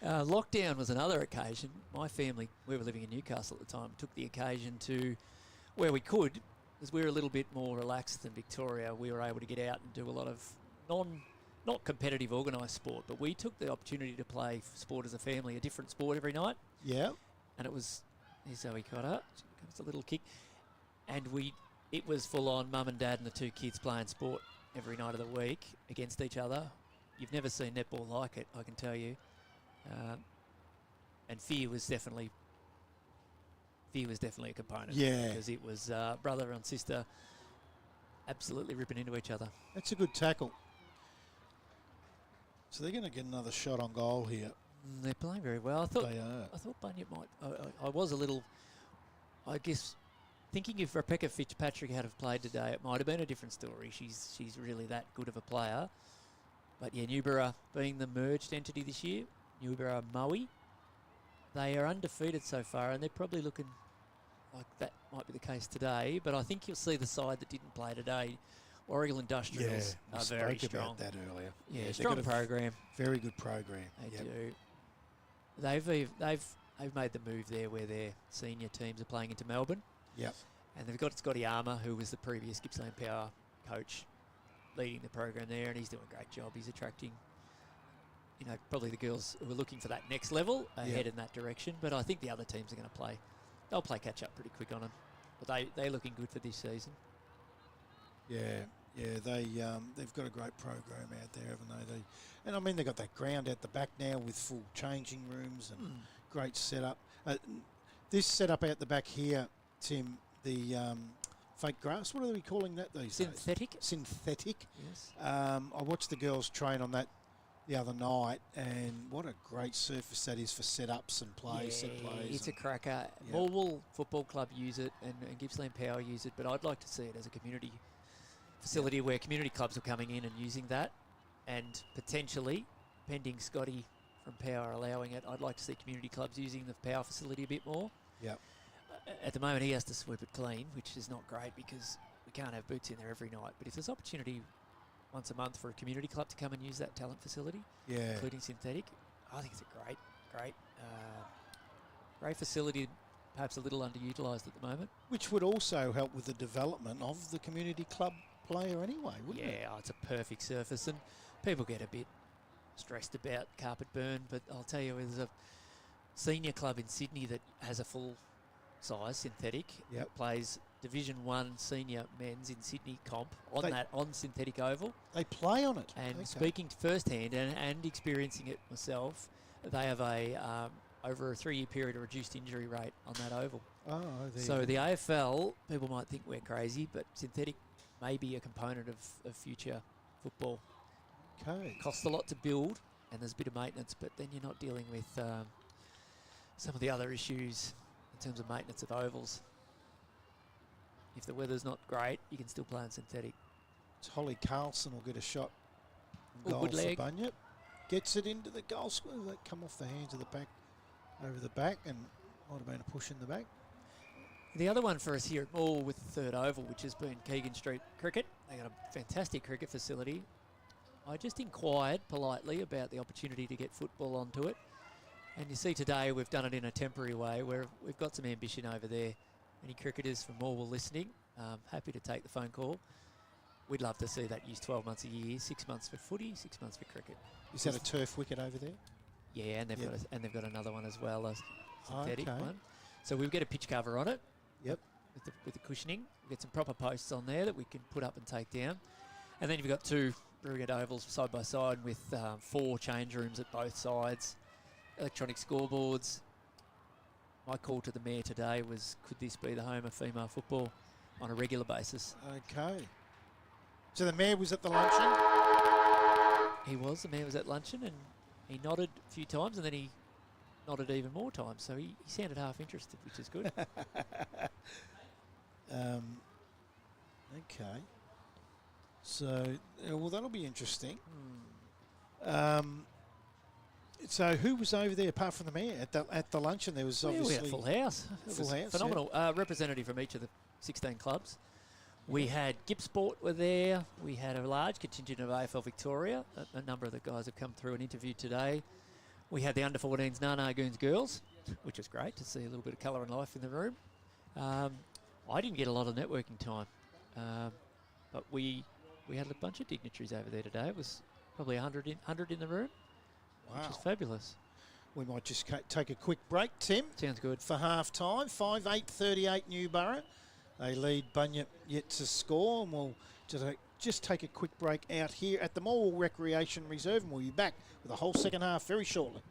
Lockdown was another occasion. My family, we were living in Newcastle at the time, took the occasion to, where we could, because we were a little bit more relaxed than Victoria, we were able to get out and do a lot of not competitive organised sport, but we took the opportunity to play sport as a family, a different sport every night. Yeah. And it was, here's Zoe Cotter, it's a little kick, and it was full on mum and dad and the two kids playing sport every night of the week against each other. You've never seen netball like it, I can tell you. And fear was definitely a component. Yeah. Because it was brother and sister absolutely ripping into each other. That's a good tackle. So they're going to get another shot on goal here. They're playing very well. I thought Bunyip might. I was a little, I guess, thinking if Rebecca Fitzpatrick had have played today, it might have been a different story. She's really that good of a player. But yeah, Newborough being the merged entity this year, Newborough Moe, they are undefeated so far, and they're probably looking like that might be the case today, but I think you'll see the side that didn't play today. Warragul Industrials we are very spoke strong. about that earlier. Yeah, they've strong got a program. Very good program. They Yep. do. They've made the move there where their senior teams are playing into Melbourne. Yep. And they've got Scotty Armour, who was the previous Gippsland Power coach, leading the program there, and he's doing a great job. He's attracting, probably the girls who are looking for that next level ahead in that direction. But I think the other teams are going to play. They'll play catch up pretty quick on them. But they're looking good for this season. Yeah, they've got a great program out there, haven't they? And I mean, they've got that ground out the back now with full changing rooms and great setup. This setup out the back here, Tim, the fake grass, what are we calling that these days? Synthetic. Yes. I watched the girls train on that the other night, and what a great surface that is for set-ups and plays, set plays. It's a cracker. Morwell Football Club use it, and Gippsland Power use it, but I'd like to see it as a community facility where community clubs are coming in and using that, and potentially, pending Scotty from Power allowing it, I'd like to see community clubs using the Power facility a bit more. Yep. At the moment, he has to sweep it clean, which is not great because we can't have boots in there every night. But if there's opportunity once a month for a community club to come and use that talent facility, including synthetic, I think it's a great facility, perhaps a little underutilised at the moment. Which would also help with the development of the community club player anyway, wouldn't it? Yeah, it's a perfect surface, and people get a bit stressed about carpet burn, but I'll tell you, there's a senior club in Sydney that has a full size synthetic. Plays Division 1 senior men's in Sydney comp on synthetic oval. They play on it. And speaking firsthand and experiencing it myself, they have over a 3-year period a reduced injury rate on that oval. Oh, so the AFL, people might think we're crazy, but synthetic may be a component of future football. Okay. Costs a lot to build, and there's a bit of maintenance, but then you're not dealing with some of the other issues in terms of maintenance of ovals. If the weather's not great, you can still play on synthetic. So Holly Carlson will get a shot. Goal good for leg. Bunyip. Gets it into the goal square. That come off the hands of the back, over the back, and might have been a push in the back. The other one for us here at Morwell with the third oval, which has been Keegan Street Cricket. They got a fantastic cricket facility. I just inquired politely about the opportunity to get football onto it. And you see today we've done it in a temporary way where we've got some ambition over there. Any cricketers from Morwell listening, happy to take the phone call. We'd love to see that used 12 months a year, 6 months for footy, 6 months for cricket. Is that a turf wicket over there? Yeah, and they've got another one as well, a synthetic Okay. one. So we've got a pitch cover on it. Yep. With the cushioning, we've got some proper posts on there that we can put up and take down. And then you've got two brilliant ovals side by side with 4 change rooms at both sides, electronic scoreboards. My call to the mayor today was, could this be the home of female football on a regular basis? Okay. So the mayor was at the luncheon? The mayor was at luncheon, and he nodded a few times, and then he nodded even more times. So he sounded half interested, which is good. Okay. So, well, that'll be interesting. So who was over there apart from the mayor at the luncheon? There was obviously we had a full house. It Full was house, phenomenal. Representative from each of the 16 clubs. We had Gippsport were there. We had a large contingent of AFL Victoria. A number of the guys have come through and interviewed today. We had the under-14s Nana Goons girls, which was great to see a little bit of colour and life in the room. I didn't get a lot of networking time, but we had a bunch of dignitaries over there today. It was probably 100 in the room, which is fabulous. We might just take a quick break, Tim. Sounds good. For half time, 5-8-38 Newborough. They lead Bunyip yet to score, and we'll just take a quick break out here at the Morwell Recreation Reserve, and we'll be back with the whole second half very shortly.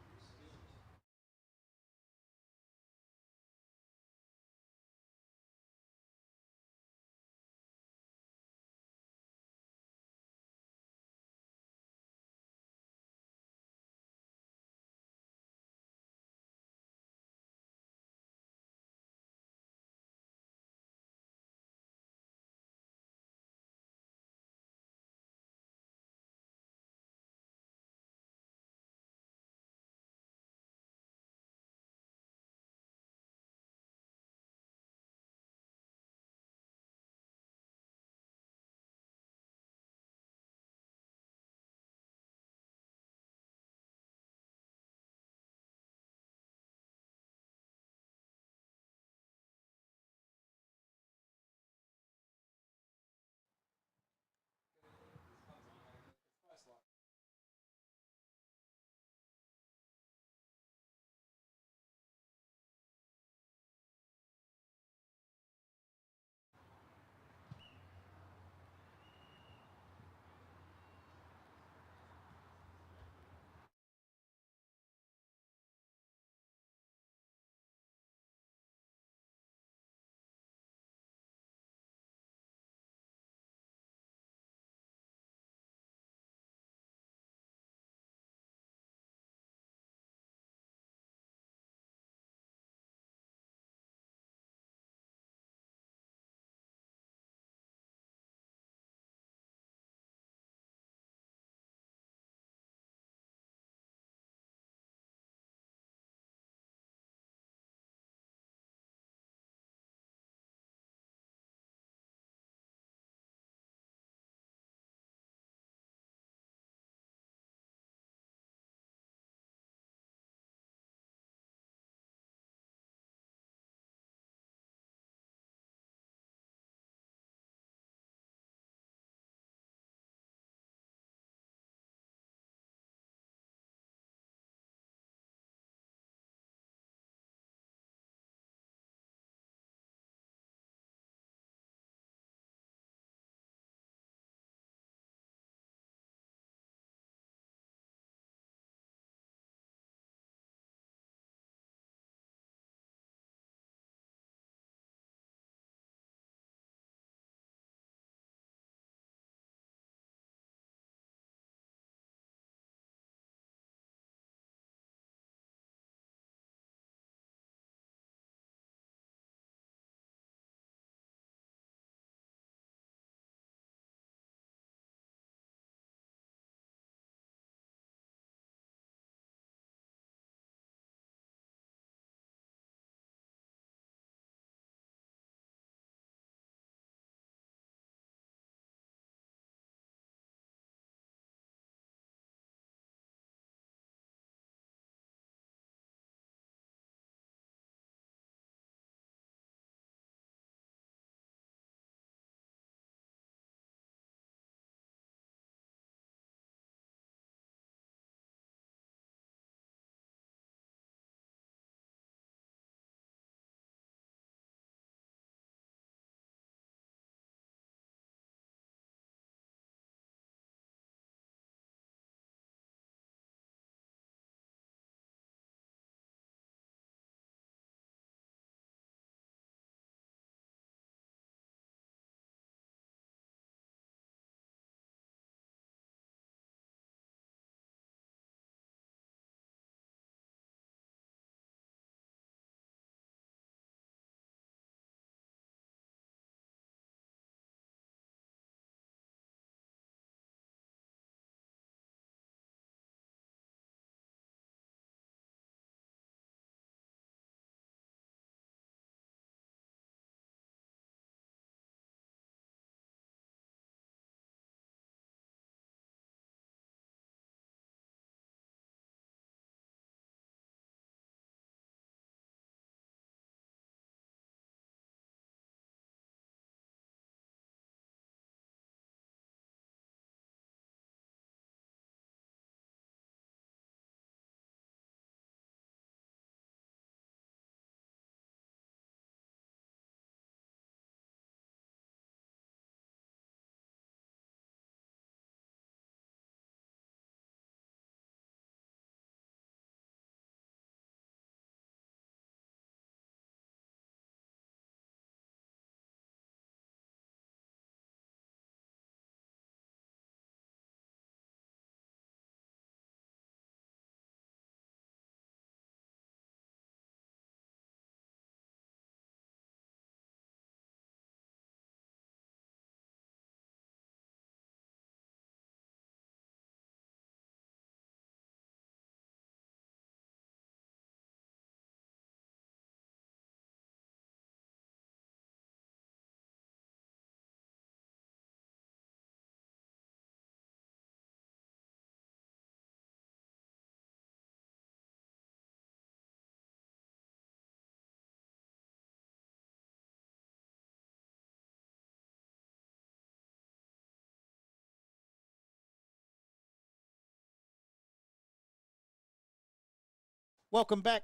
Welcome back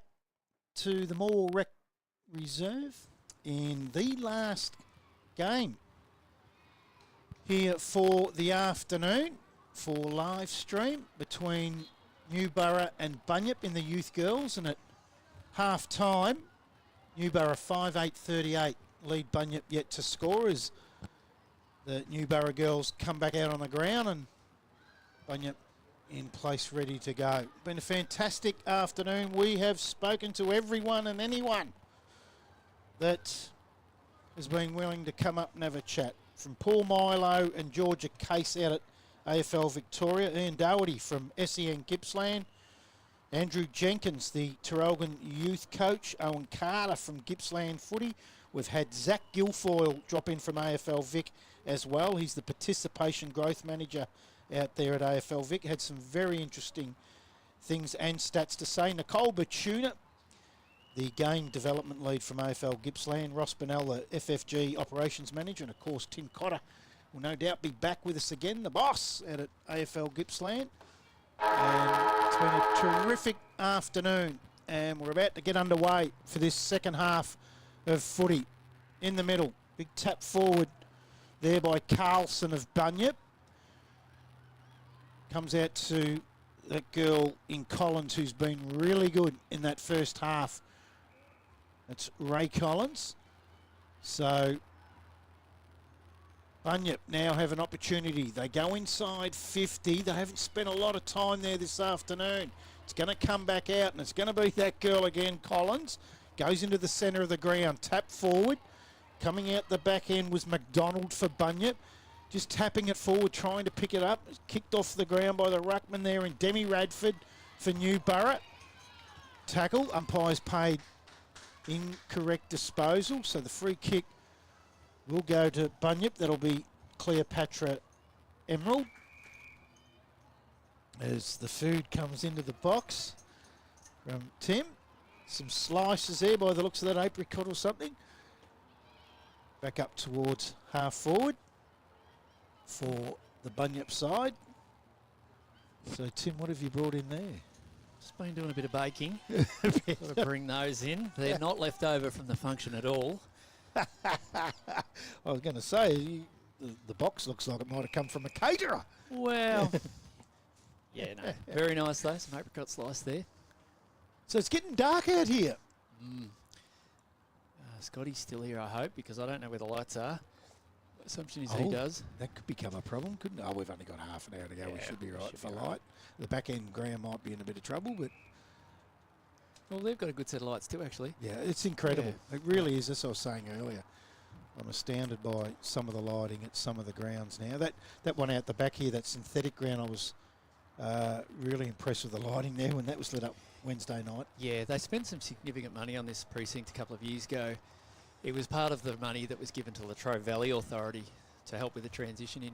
to the Morwell Rec Reserve in the last game here for the afternoon for live stream between Newborough and Bunyip in the youth girls, and at half time Newborough 5-8-38 lead Bunyip yet to score as the Newborough girls come back out on the ground and Bunyip in place ready to go. Been a fantastic afternoon. We have spoken to everyone and anyone that has been willing to come up and have a chat. From Paul Milo and Georgia Case out at AFL Victoria, Ian Doherty from SEN Gippsland, Andrew Jenkins, the Traralgon youth coach, Owen Carter from Gippsland Footy. We've had Zach Gilfoil drop in from AFL Vic as well. He's the participation growth manager out there at AFL Vic. Had some very interesting things and stats to say. Nicole Batuna, the game development lead from AFL Gippsland. Ross Bonnell, the FFG operations manager. And of course, Tim Cotter will no doubt be back with us again, the boss out at AFL Gippsland. And it's been a terrific afternoon. And we're about to get underway for this second half of footy. In the middle, big tap forward there by Carlson of Bunyip. Comes out to that girl in Collins who's been really good in that first half. That's Ray Collins. So Bunyip now have an opportunity. They go inside 50. They haven't spent a lot of time there this afternoon. It's going to come back out and it's going to be that girl again, Collins. Goes into the centre of the ground. Tap forward. Coming out the back end was McDonald for Bunyip. Just tapping it forward, trying to pick it up. Kicked off the ground by the ruckman there in Demi Radford for Newborough. Tackle. Umpires paid incorrect disposal. So the free kick will go to Bunyip. That'll be Cleopatra Emerald. As the food comes into the box from Tim. Some slices there by the looks of that apricot or something. Back up towards half forward for the Bunyip side. So, Tim, what have you brought in there? Just been doing a bit of baking. Got to bring those in. They're not left over from the function at all. I was going to say, the box looks like it might have come from a caterer. Well, yeah, no. Very nice, though. Some apricot slice there. So it's getting dark out here. Scotty's still here, I hope, because I don't know where the lights are. Assumption is he does. That could become a problem, couldn't it? Oh, we've only got half an hour to go. Yeah, we should be right should for be light. right. The back end ground might be in a bit of trouble, but Well, they've got a good set of lights too, actually. yeah, it's incredible. It really is. That's what I was saying earlier. I'm astounded by some of the lighting at some of the grounds now. That one out the back here, that synthetic ground, I was really impressed with the lighting there when that was lit up Wednesday night. Yeah, they spent some significant money on this precinct a couple of years ago. It was part of the money that was given to Latrobe Valley Authority to help with the transition in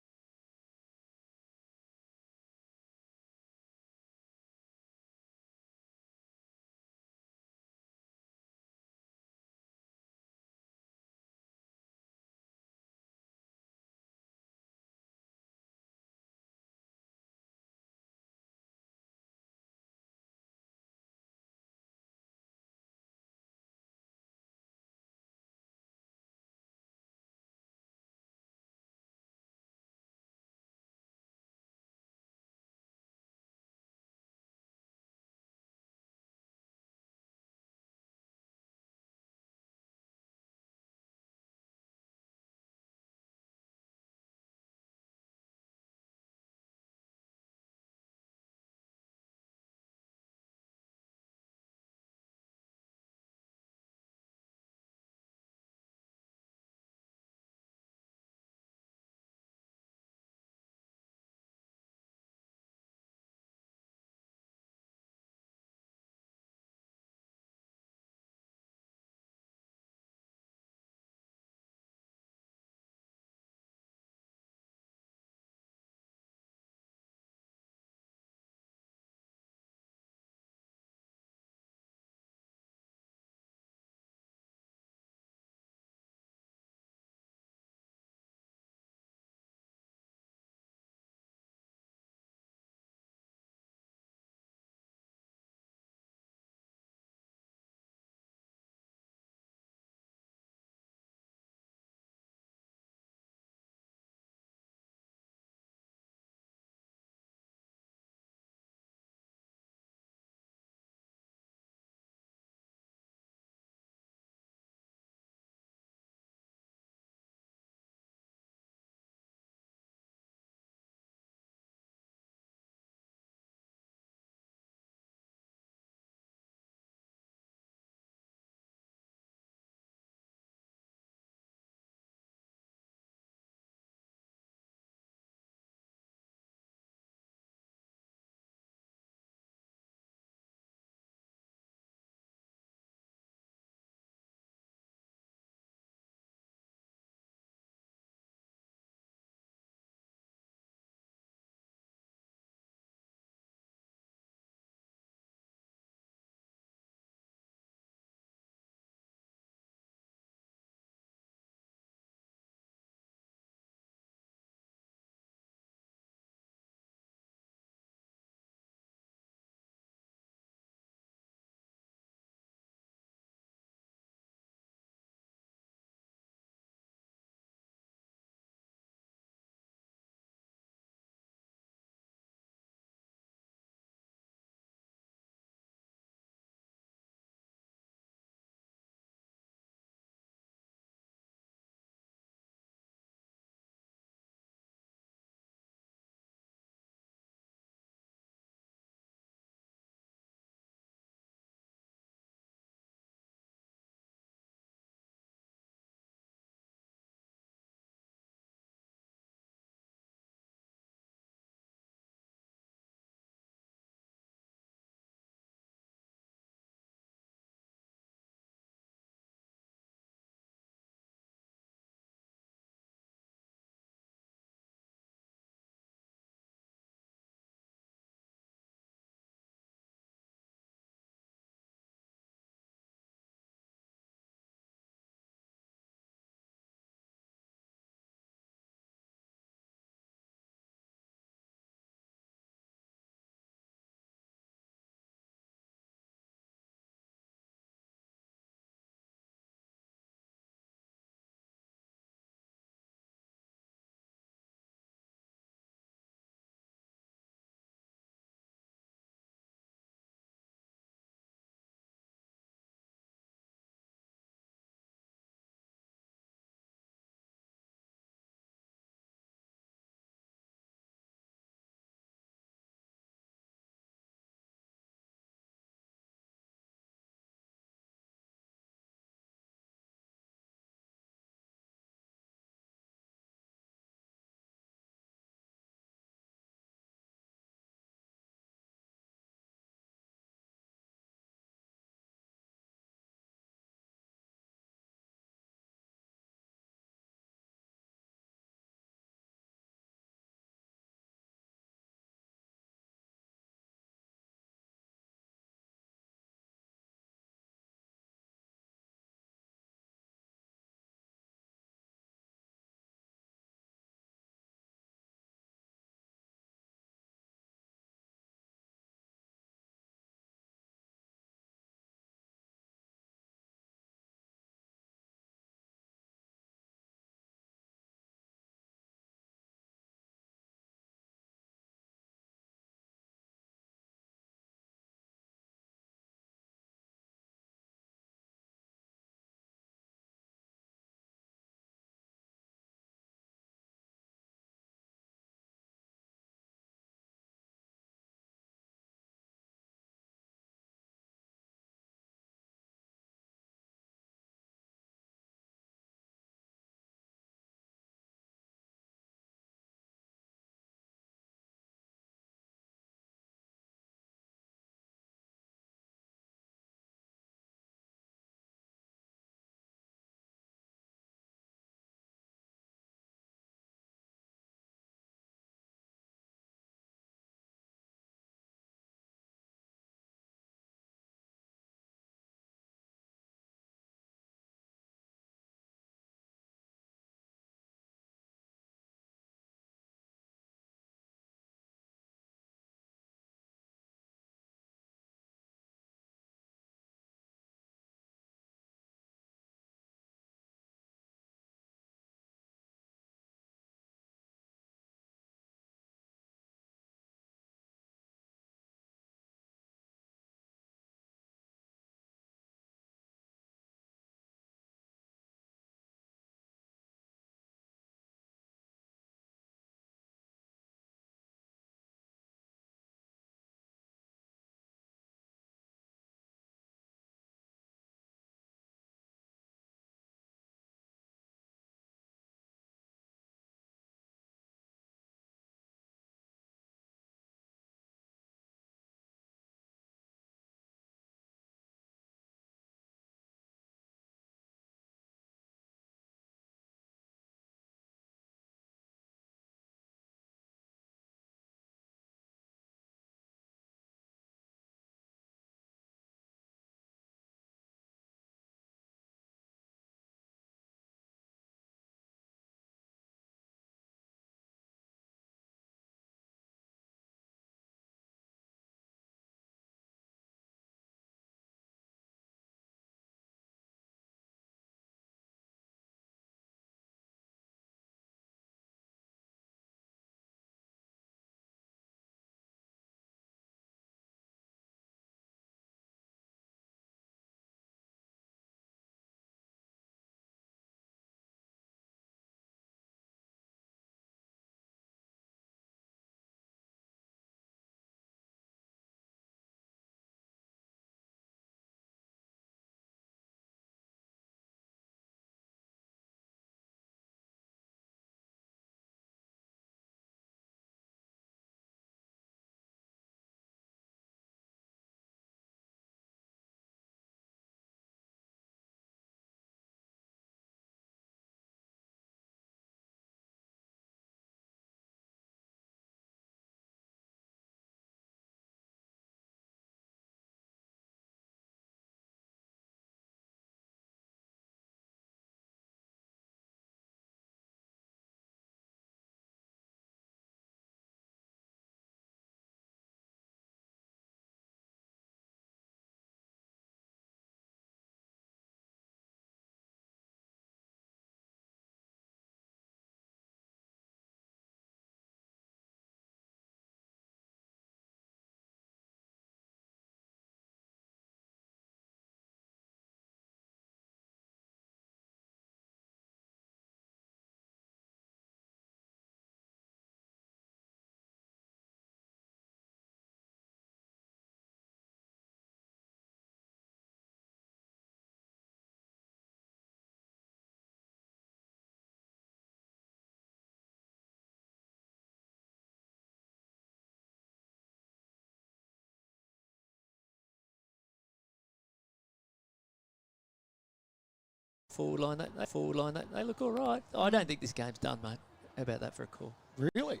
forward line, they look all right. I don't think this game's done, mate. How about that for a call? Really?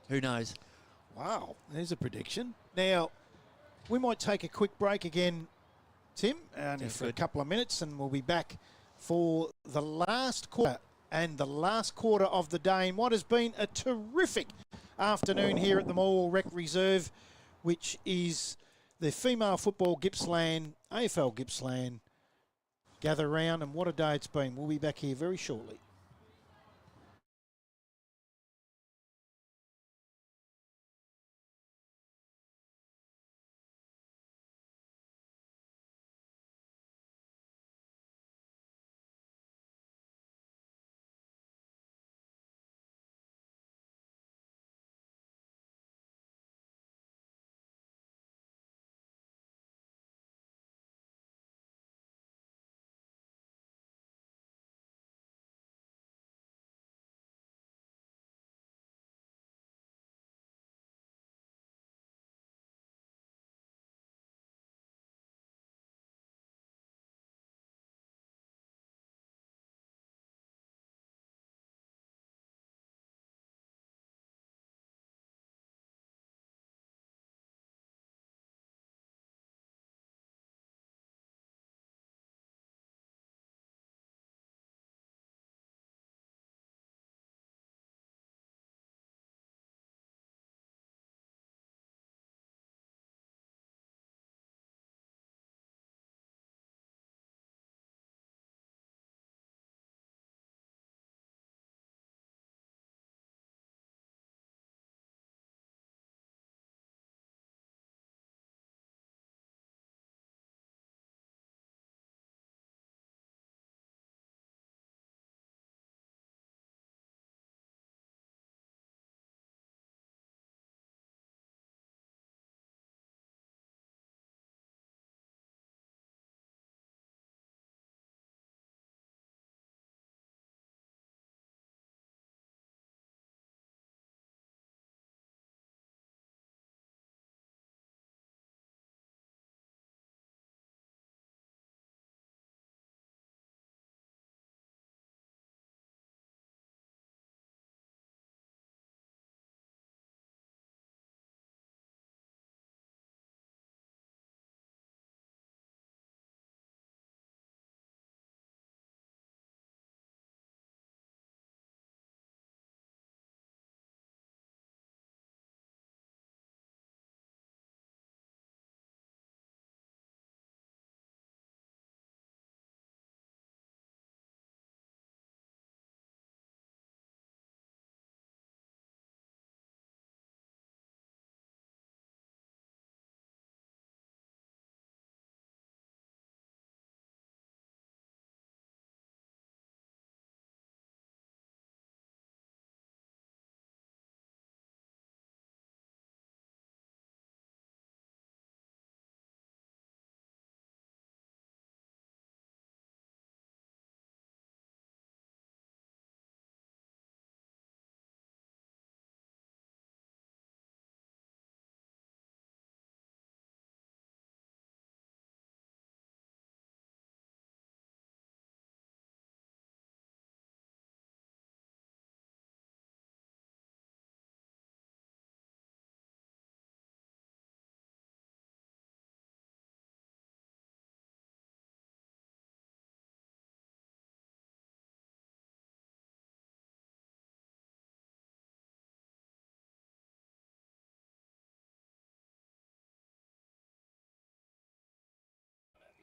Who knows? Wow, there's a prediction. Now, we might take a quick break again, Tim, only for a couple of minutes, and we'll be back for the last quarter and the last quarter of the day in what has been a terrific afternoon here at the Morwell Rec Reserve, which is the female football Gippsland, AFL Gippsland, gather round, and what a day it's been. We'll be back here very shortly.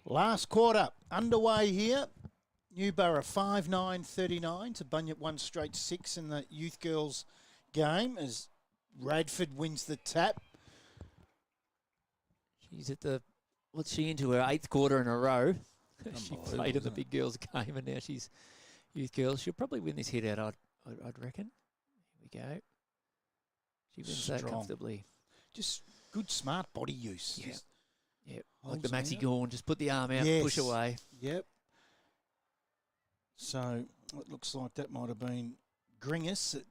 Last quarter underway here. Newborough 5-9-39 to Bunyip 1 straight 6 in the youth girls game as Radford wins the tap. She's at the, what's she into her 8th quarter in a row? She played in the big girls game and now she's youth girls. She'll probably win this hit out, I'd reckon. Here we go. She wins that comfortably. Just good, smart body use. Yeah. Yep. Like the Maxi Gorn, just put the arm out, push away. Yep. So it looks like that might have been Gringus. It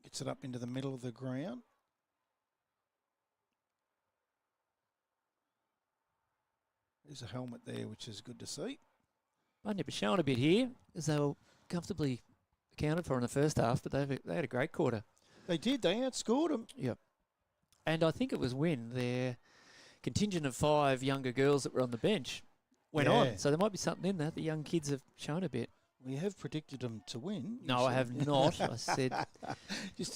gets it up into the middle of the ground. There's a helmet there, which is good to see. Bunyip has shown a bit here, as they were comfortably accounted for in the first half, but they had a great quarter. They did. They outscored them. Yep. And I think it was when their contingent of 5 younger girls that were on the bench went on. So there might be something in that. The young kids have shown a bit. We have predicted them to win. No, I have not. I said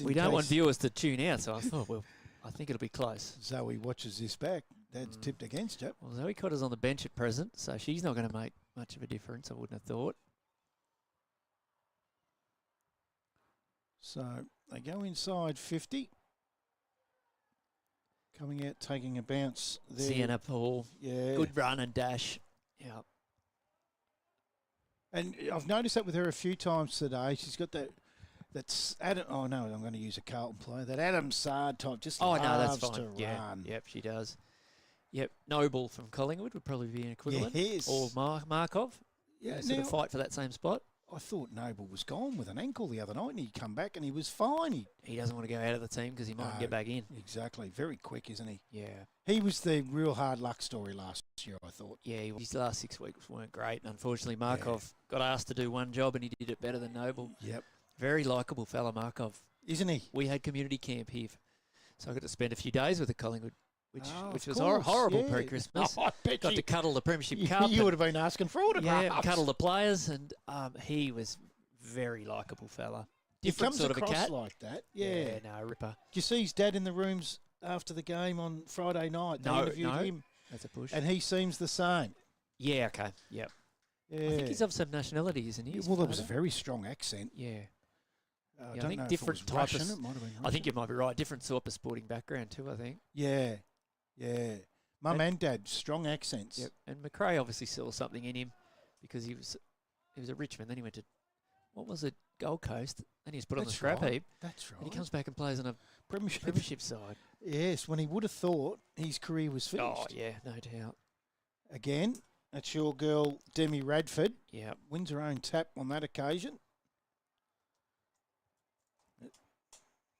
we don't want viewers to tune out, so I thought, well, I think it'll be close. Zoe watches this back. That's tipped against it. Well, Zoe Cotter's on the bench at present, so she's not going to make much of a difference, I wouldn't have thought. So they go inside 50. Coming out, taking a bounce there. Sienna Paul. Yeah. Good run and dash. Yeah. And I've noticed that with her a few times today. She's got that's Adam. Oh no, I'm going to use a Carlton player. That Adam Sard type just loves that's fine. to run. Yep, she does. Yep, Noble from Collingwood would probably be an equivalent. Yes. Or Markov. Yeah, sort of fight for that same spot. I thought Noble was gone with an ankle the other night, and he'd come back and he was fine. He doesn't want to go out of the team because he might get back in. Exactly. Very quick, isn't he? Yeah. He was the real hard luck story last year, I thought. Yeah, his last 6 weeks weren't great. Unfortunately, Markov got asked to do one job and he did it better than Noble. Yep. Very likeable fella, Markov. Isn't he? We had community camp here, so I got to spend a few days with the Collingwood, which was course, horrible pre-Christmas. I bet got to cuddle the Premiership Cup. You would have been asking for autographs. Yeah, cuddle the players, and he was very likeable fella. Different he comes sort of a across cat. like that. Yeah. No, ripper. Did you see his dad in the rooms after the game on Friday night? They interviewed him. That's a push. And he seems the same. Yeah, okay, yep. Yeah. I think he's of some nationality, isn't he? Well, there was a very strong accent. Yeah. I I think know different if it was type Russian. of, It might have been I Russian. think you might be right. Different sort of sporting background too, I think. Yeah. Mum and dad, strong accents. Yep. And McRae obviously saw something in him because he was at Richmond, then he went to, what was it, Gold Coast, then he was put on the scrap heap. That's right. And he comes back and plays on a premiership side. Yes, when he would have thought his career was finished. Oh, yeah, no doubt. Again, that's your girl, Demi Radford. Yeah. Wins her own tap on that occasion.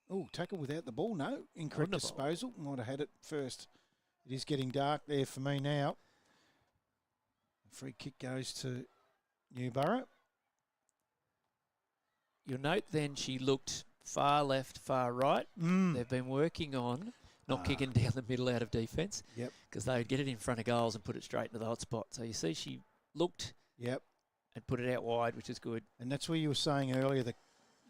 Oh, tackle without the ball. No, incorrect disposal. Might have had it first. It is getting dark there for me now. Free kick goes to Newborough. You'll note then she looked far left, far right. They've been working on not kicking down the middle out of defence. Yep. Because they would get it in front of goals and put it straight into the hot spot. So you see she looked and put it out wide, which is good. And that's where you were saying earlier that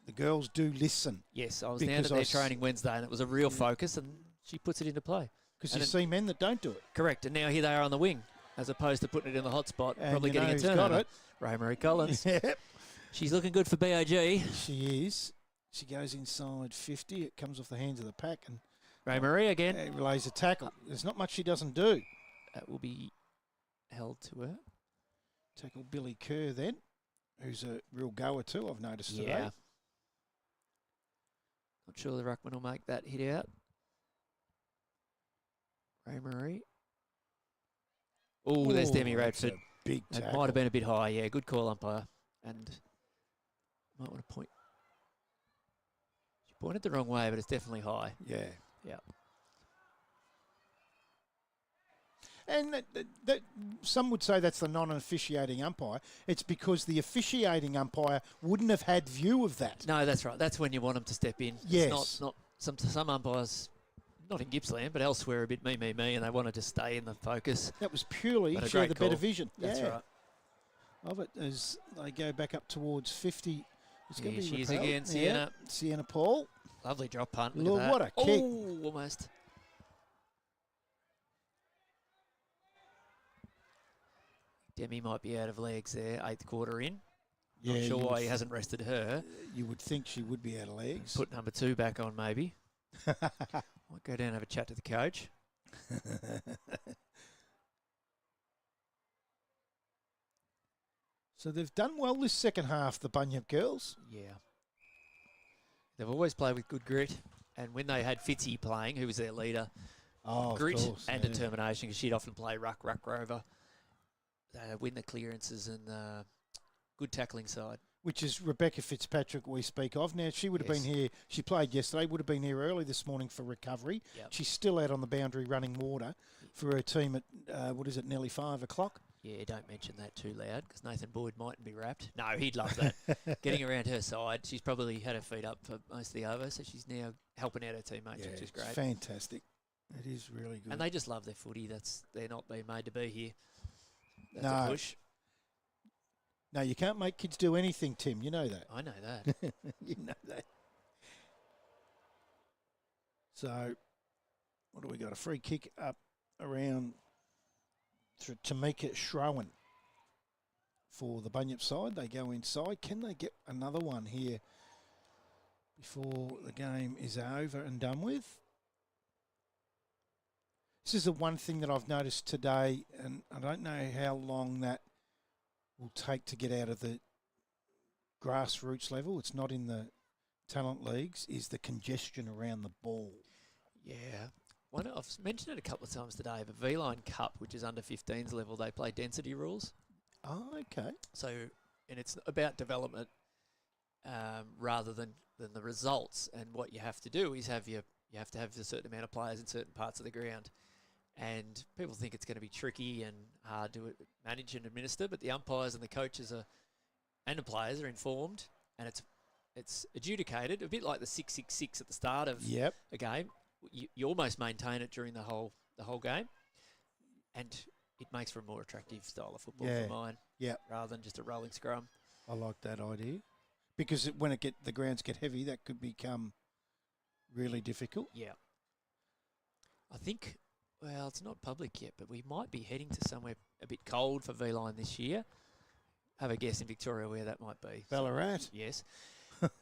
the girls do listen. Yes, I was down at their training Wednesday and it was a real focus and she puts it into play. Because you see men that don't do it. Correct. And now here they are on the wing as opposed to putting it in the hot spot, And probably you know getting a who's turnover. got it? Ray-Marie Collins. Yep. She's looking good for BOG. She is. She goes inside 50. It comes off the hands of the pack. And Ray-Marie again. Relays a tackle. There's not much she doesn't do. That will be held to her. Tackle Billy Kerr then, who's a real goer too, I've noticed today. Yeah. Not sure the ruckman will make that hit out. Ray-Marie. Oh, there's Demi Radford. Big It tackle. might have been a bit high, yeah. Good call, umpire. And might want to point. She pointed the wrong way, but it's definitely high. Yeah. Yeah. And that some would say that's the non-officiating umpire. It's because the officiating umpire wouldn't have had view of that. No, that's right. That's when you want them to step in. Yes. It's not some umpires, not in Gippsland, but elsewhere, a bit me, and they want to just stay in the focus. That was purely But a share great the better call. vision. That's Yeah. right. Of it as they go back up towards 50. It's going Here to be she is repelled. again, Sienna. Yeah. Sienna Paul. Lovely drop punt. Look, Look at what that. a kick. Oh, almost. Demi might be out of legs there, 8th quarter in. Yeah, Not sure you why would he hasn't rested her. You would think she would be out of legs. Put number 2 back on maybe. Might go down and have a chat to the coach. So they've done well this second half, the Bunyip girls. Yeah. They've always played with good grit. And when they had Fitzy playing, who was their leader, grit of course, and yeah. determination, because she'd often play ruck rover. They win the clearances and good tackling side. Which is Rebecca Fitzpatrick we speak of. Now, she would have Yes. been here. She played yesterday, would have been here early this morning for recovery. Yep. She's still out on the boundary running water for her team at, nearly 5 o'clock. Yeah, don't mention that too loud because Nathan Boyd mightn't be wrapped. No, he'd love that. Getting around her side, she's probably had her feet up for most of the over, so she's now helping out her teammates, which is great. Fantastic. It is really good. And they just love their footy. They're not being made to be here. That's No. a push. No, you can't make kids do anything, Tim. You know that. I know that. You know that. So, what do we got? A free kick up around Tamika Shrowan for the Bunyip side. They go inside. Can they get another one here before the game is over and done with? This is the one thing that I've noticed today, and I don't know how long that will take to get out of the grassroots level. It's not in the talent leagues, is the congestion around the ball. Yeah. I've mentioned it a couple of times today, but V-Line Cup, which is under 15s level, they play density rules. Oh, okay. So, and it's about development rather than the results. And what you have to do is you have to have a certain amount of players in certain parts of the ground. And people think it's going to be tricky and hard to manage and administer, but the umpires and the coaches and the players are informed, and it's adjudicated a bit like the 6-6-6 at the start of a game. You almost maintain it during the whole game, and it makes for a more attractive style of football for mine. Yeah, rather than just a rolling scrum. I like that idea because when the grounds get heavy, that could become really difficult. Yeah, I think. Well, it's not public yet, but we might be heading to somewhere a bit cold for V-Line this year. Have a guess in Victoria where that might be. Ballarat. Yes.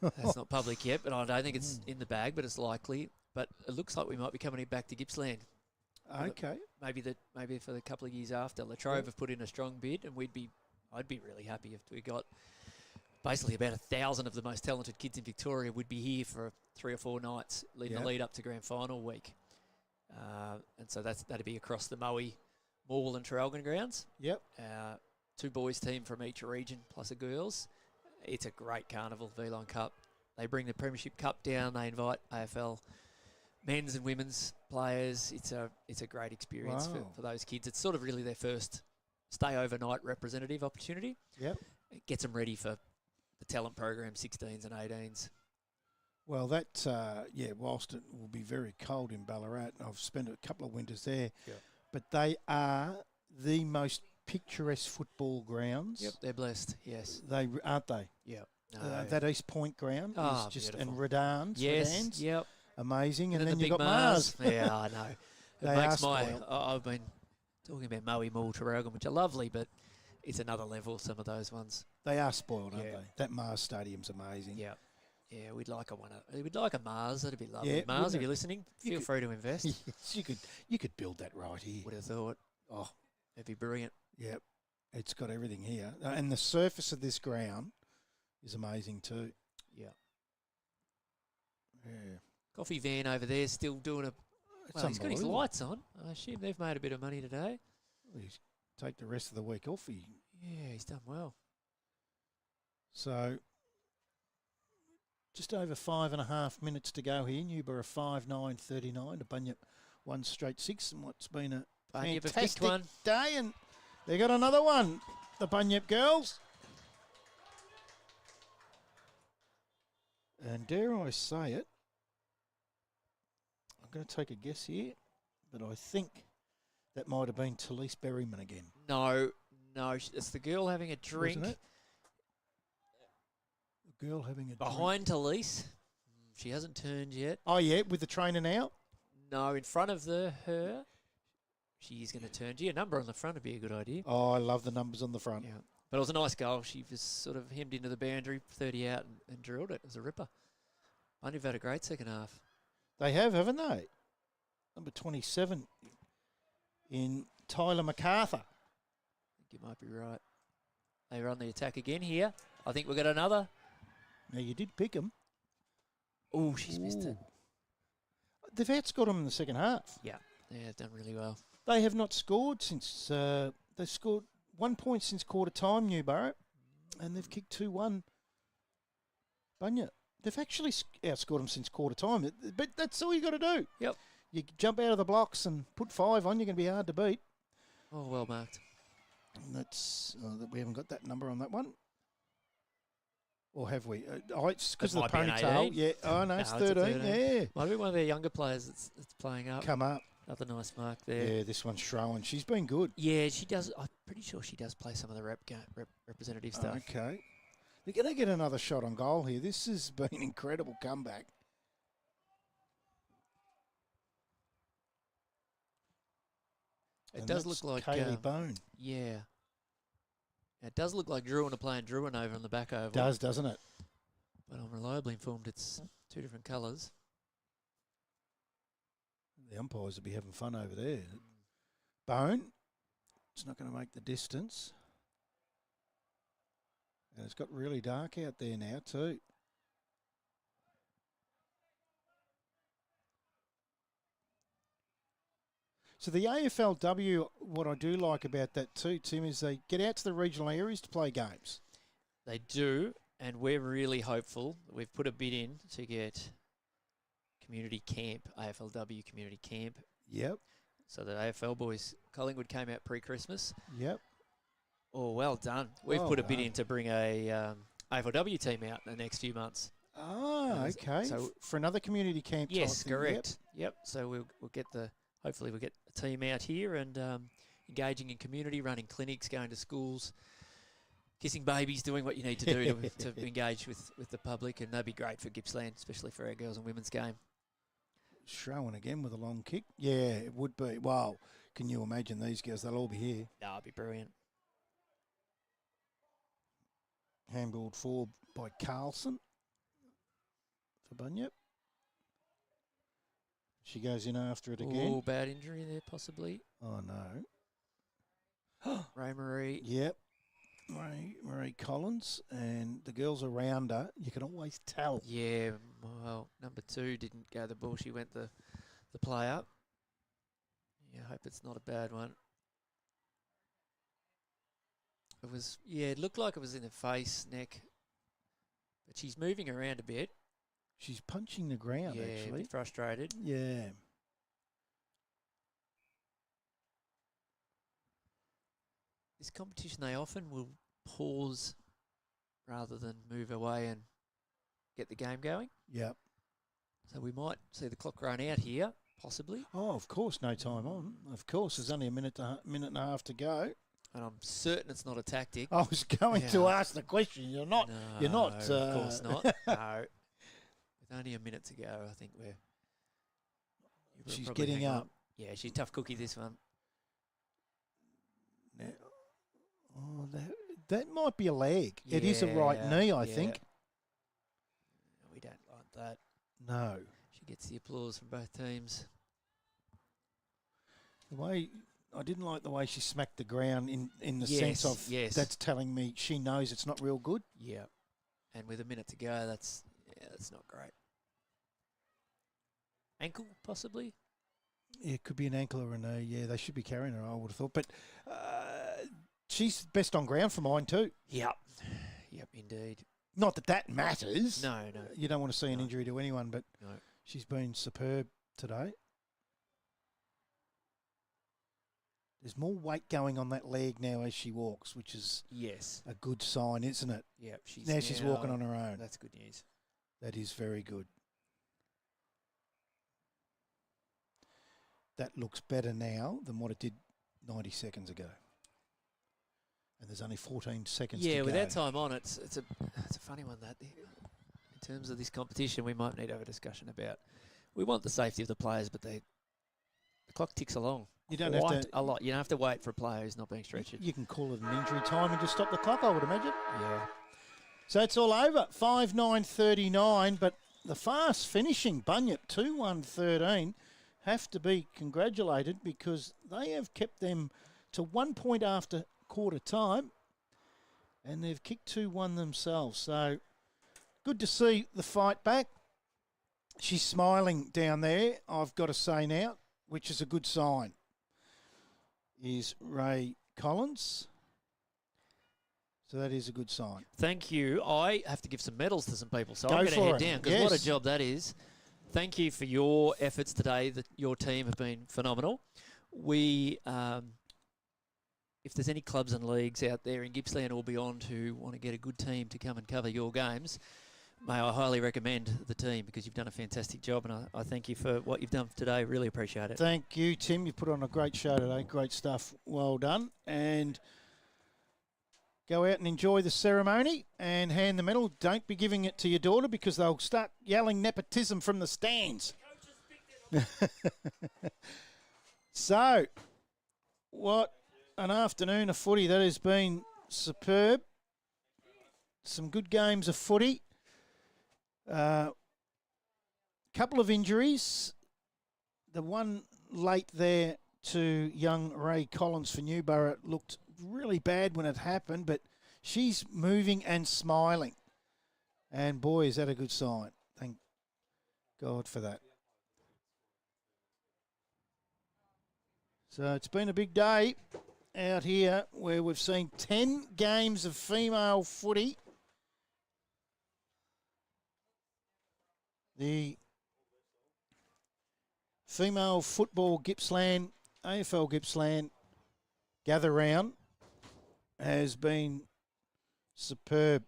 That's not public yet, but I don't think it's in the bag, but it's likely. But it looks like we might be coming back to Gippsland. Okay. Maybe for the couple of years after. Latrobe have put in a strong bid, and I'd be really happy if we got basically about 1,000 of the most talented kids in Victoria would be here for 3 or 4 nights the lead up to grand final week. And so that'd be across the Morwell and Traralgon grounds. Yep. 2 boys team from each region plus a girls. It's a great carnival, V-Line Cup. They bring the Premiership Cup down. They invite AFL men's and women's players. It's a great experience for those kids. It's sort of really their first stay overnight representative opportunity. Yep. It gets them ready for the talent program, 16s and 18s. Well, whilst it will be very cold in Ballarat, I've spent a couple of winters there, but they are the most picturesque football grounds. Yep, they're blessed, yes. Aren't they? Yep. That East Point ground is just, beautiful. and Redans. Yes, yep. Amazing, and then you've got Mars. Yeah, I know. I've been talking about Moe-Newborough, Traralgon, which are lovely, but it's another level, some of those ones. They are spoiled, aren't they? That Mars Stadium's amazing. Yeah. Yeah, we'd like a Mars. That'd be lovely. Yeah, Mars, if you're listening, feel free to invest. Yes, you could build that right here. Would have thought. Oh, it'd be brilliant. Yep, it's got everything here, and the surface of this ground is amazing too. Yeah. Yeah. Coffee van over there still doing he's got his lights on. I assume they've made a bit of money today. Well, he's take the rest of the week off. Yeah, he's done well. So. Just over 5.5 minutes to go here. Newborough 5-9-39 to Bunyip 1 straight 6, and what's been a fantastic day. And they got another one, the Bunyip girls. And dare I say it, I'm going to take a guess here, but I think that might have been Talise Berryman again. No, it's the girl having a drink. Wasn't it? Girl having a behind Talise. She hasn't turned yet. Oh, yeah, with the trainer now? No, in front of her. She's going to turn. Gee, a number on the front would be a good idea. Oh, I love the numbers on the front. Yeah. But it was a nice goal. She was sort of hemmed into the boundary, 30 out, and drilled it. It was a ripper. Bundy've had a great second half. They have, haven't they? Number 27 in Tyler MacArthur. I think you might be right. They run the attack again here. I think we've got another. Now, you did pick them. Oh, she's missed it. They've outscored them in the second half. Yeah, they've done really well. They have not scored since... they've scored 1 point since quarter time, Newborough, and they've kicked 2-1. Bunyip. They've actually outscored them since quarter time, but that's all you got to do. Yep. You jump out of the blocks and put 5 on, you're going to be hard to beat. Oh, well marked. That's we haven't got that number on that one. Or have we? It's because It of the might be an ponytail. 18. Yeah. Oh, no, it's No, 13. Yeah. Might be one of their younger players that's playing up. Come up. Another nice mark there. Yeah, this one's Shrowan. She's been good. Yeah, she does. I'm pretty sure she does play some of the representative stuff. Okay. They're going to get another shot on goal here. This has been an incredible comeback. It And does that's look like Kaylee Bone. Yeah. It does look like Druin are playing Druin over on the back oval. Does, doesn't it? But I'm reliably informed it's two different colours. The umpires will be having fun over there. Bone. It's not going to make the distance. And it's got really dark out there now too. So the AFLW, what I do like about that too, Tim, is they get out to the regional areas to play games. They do, and we're really hopeful. We've put a bid in to get community camp, AFLW community camp. Yep. So the AFL boys, Collingwood came out pre-Christmas. Yep. Oh, well done. We've Well put a bid done. in to bring a AFLW team out in the next few months. Ah, okay. So for another community camp type yes, thing, correct. Yep. So we'll get hopefully we'll get a team out here and engaging in community, running clinics, going to schools, kissing babies, doing what you need to do to engage with the public, and that'd be great for Gippsland, especially for our girls and women's game. Shrowan again with a long kick. Yeah, it would be. Wow. Can you imagine these girls? They'll all be here. No, it'd be brilliant. Handballed forward by Carlson for Bunyip. She goes in after it again. Oh, bad injury there, possibly. Oh, no. Ray Marie. Yep. Marie Collins. And the girls around her, you can always tell. Yeah, well, number 2 didn't go the ball. She went the play up. Yeah, I hope it's not a bad one. It looked like it was in the face, neck. But she's moving around a bit. She's punching the ground, yeah, actually. a bit frustrated. Yeah. This competition, they often will pause rather than move away and get the game going. Yep. So we might see the clock run out here, possibly. Oh, of course, no time on. Of course, there's only a minute and a half to go. And I'm certain it's not a tactic. I was going to ask the question. You're not. No, You're not. of course not. No. With only a minute to go, I think She's probably getting hang on. up. Yeah, she's a tough cookie, this one. Now, that might be a leg. It is a right knee, I think. We don't like that. No. She gets the applause from both teams. The way I didn't like the way she smacked the ground in the sense of that's telling me she knows it's not real good. Yeah. And with a minute to go, that's not great. Ankle, possibly? Yeah, it could be an ankle or a knee. Yeah, they should be carrying her, I would have thought. But she's best on ground for mine too. Yep. Yep, indeed. Not that matters. No. You don't want to see an injury to anyone, but No. she's been superb today. There's more weight going on that leg now as she walks, which is a good sign, isn't it? Yep. She's walking on her own. That's good news. That is very good. That looks better now than what it did 90 seconds ago. And there's only 14 seconds to go. Yeah, with that time on, it's a funny one, that. In terms of this competition, we might need to have a discussion about. We want the safety of the players, but the clock ticks along. You don't have to a lot. You don't have to wait for a player who's not being stretched. You can call it an injury time and just stop the clock, I would imagine. Yeah. So it's all over. 5-9-39, but the fast finishing Bunyip 2-1-13 have to be congratulated because they have kept them to 1 point after quarter time and they've kicked 2-1 themselves. So good to see the fight back. She's smiling down there, I've got to say now, which is a good sign, is Ray Collins. So that is a good sign. Thank you. I have to give some medals to some people, so Go I'm going to for head it. down because what a job that is. Thank you for your efforts today. Your team have been phenomenal. We if there's any clubs and leagues out there in Gippsland or beyond who want to get a good team to come and cover your games, may I highly recommend the team because you've done a fantastic job, and I thank you for what you've done today. Really appreciate it. Thank you, Tim. You put on a great show today. Great stuff. Well done. And go out and enjoy the ceremony and hand the medal. Don't be giving it to your daughter because they'll start yelling nepotism from the stands. So, what an afternoon of footy. That has been superb. Some good games of footy. Couple of injuries. The one late there to young Ray Collins for Newborough looked really bad when it happened, but she's moving and smiling. And boy, is that a good sign. Thank God for that. So it's been a big day out here where we've seen 10 games of female footy. The female football Gippsland, AFL Gippsland gather round has been superb.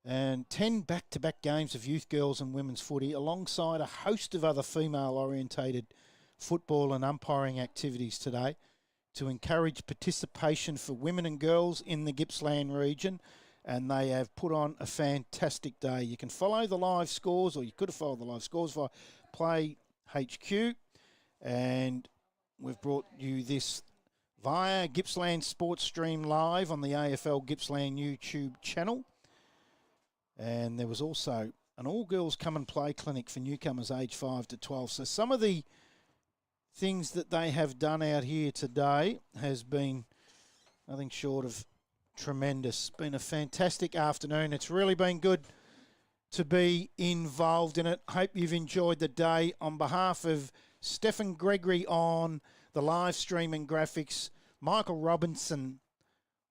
And 10 back-to-back games of youth girls and women's footy alongside a host of other female-orientated football and umpiring activities today to encourage participation for women and girls in the Gippsland region, and they have put on a fantastic day. You can follow the live scores, or you could have followed the live scores via Play HQ, and we've brought you this via Gippsland Sports Stream Live on the AFL Gippsland YouTube channel. And there was also an all-girls come-and-play clinic for newcomers aged 5 to 12. So some of the things that they have done out here today has been nothing short of tremendous. Been a fantastic afternoon. It's really been good to be involved in it. Hope you've enjoyed the day. On behalf of Stephen Gregory on the live streaming graphics, Michael Robinson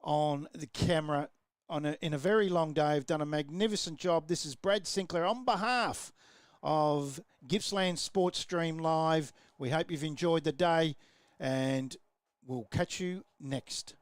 on the camera, in a very long day, have done a magnificent job. This is Brad Sinclair on behalf of Gippsland Sports Stream Live. We hope you've enjoyed the day, and we'll catch you next.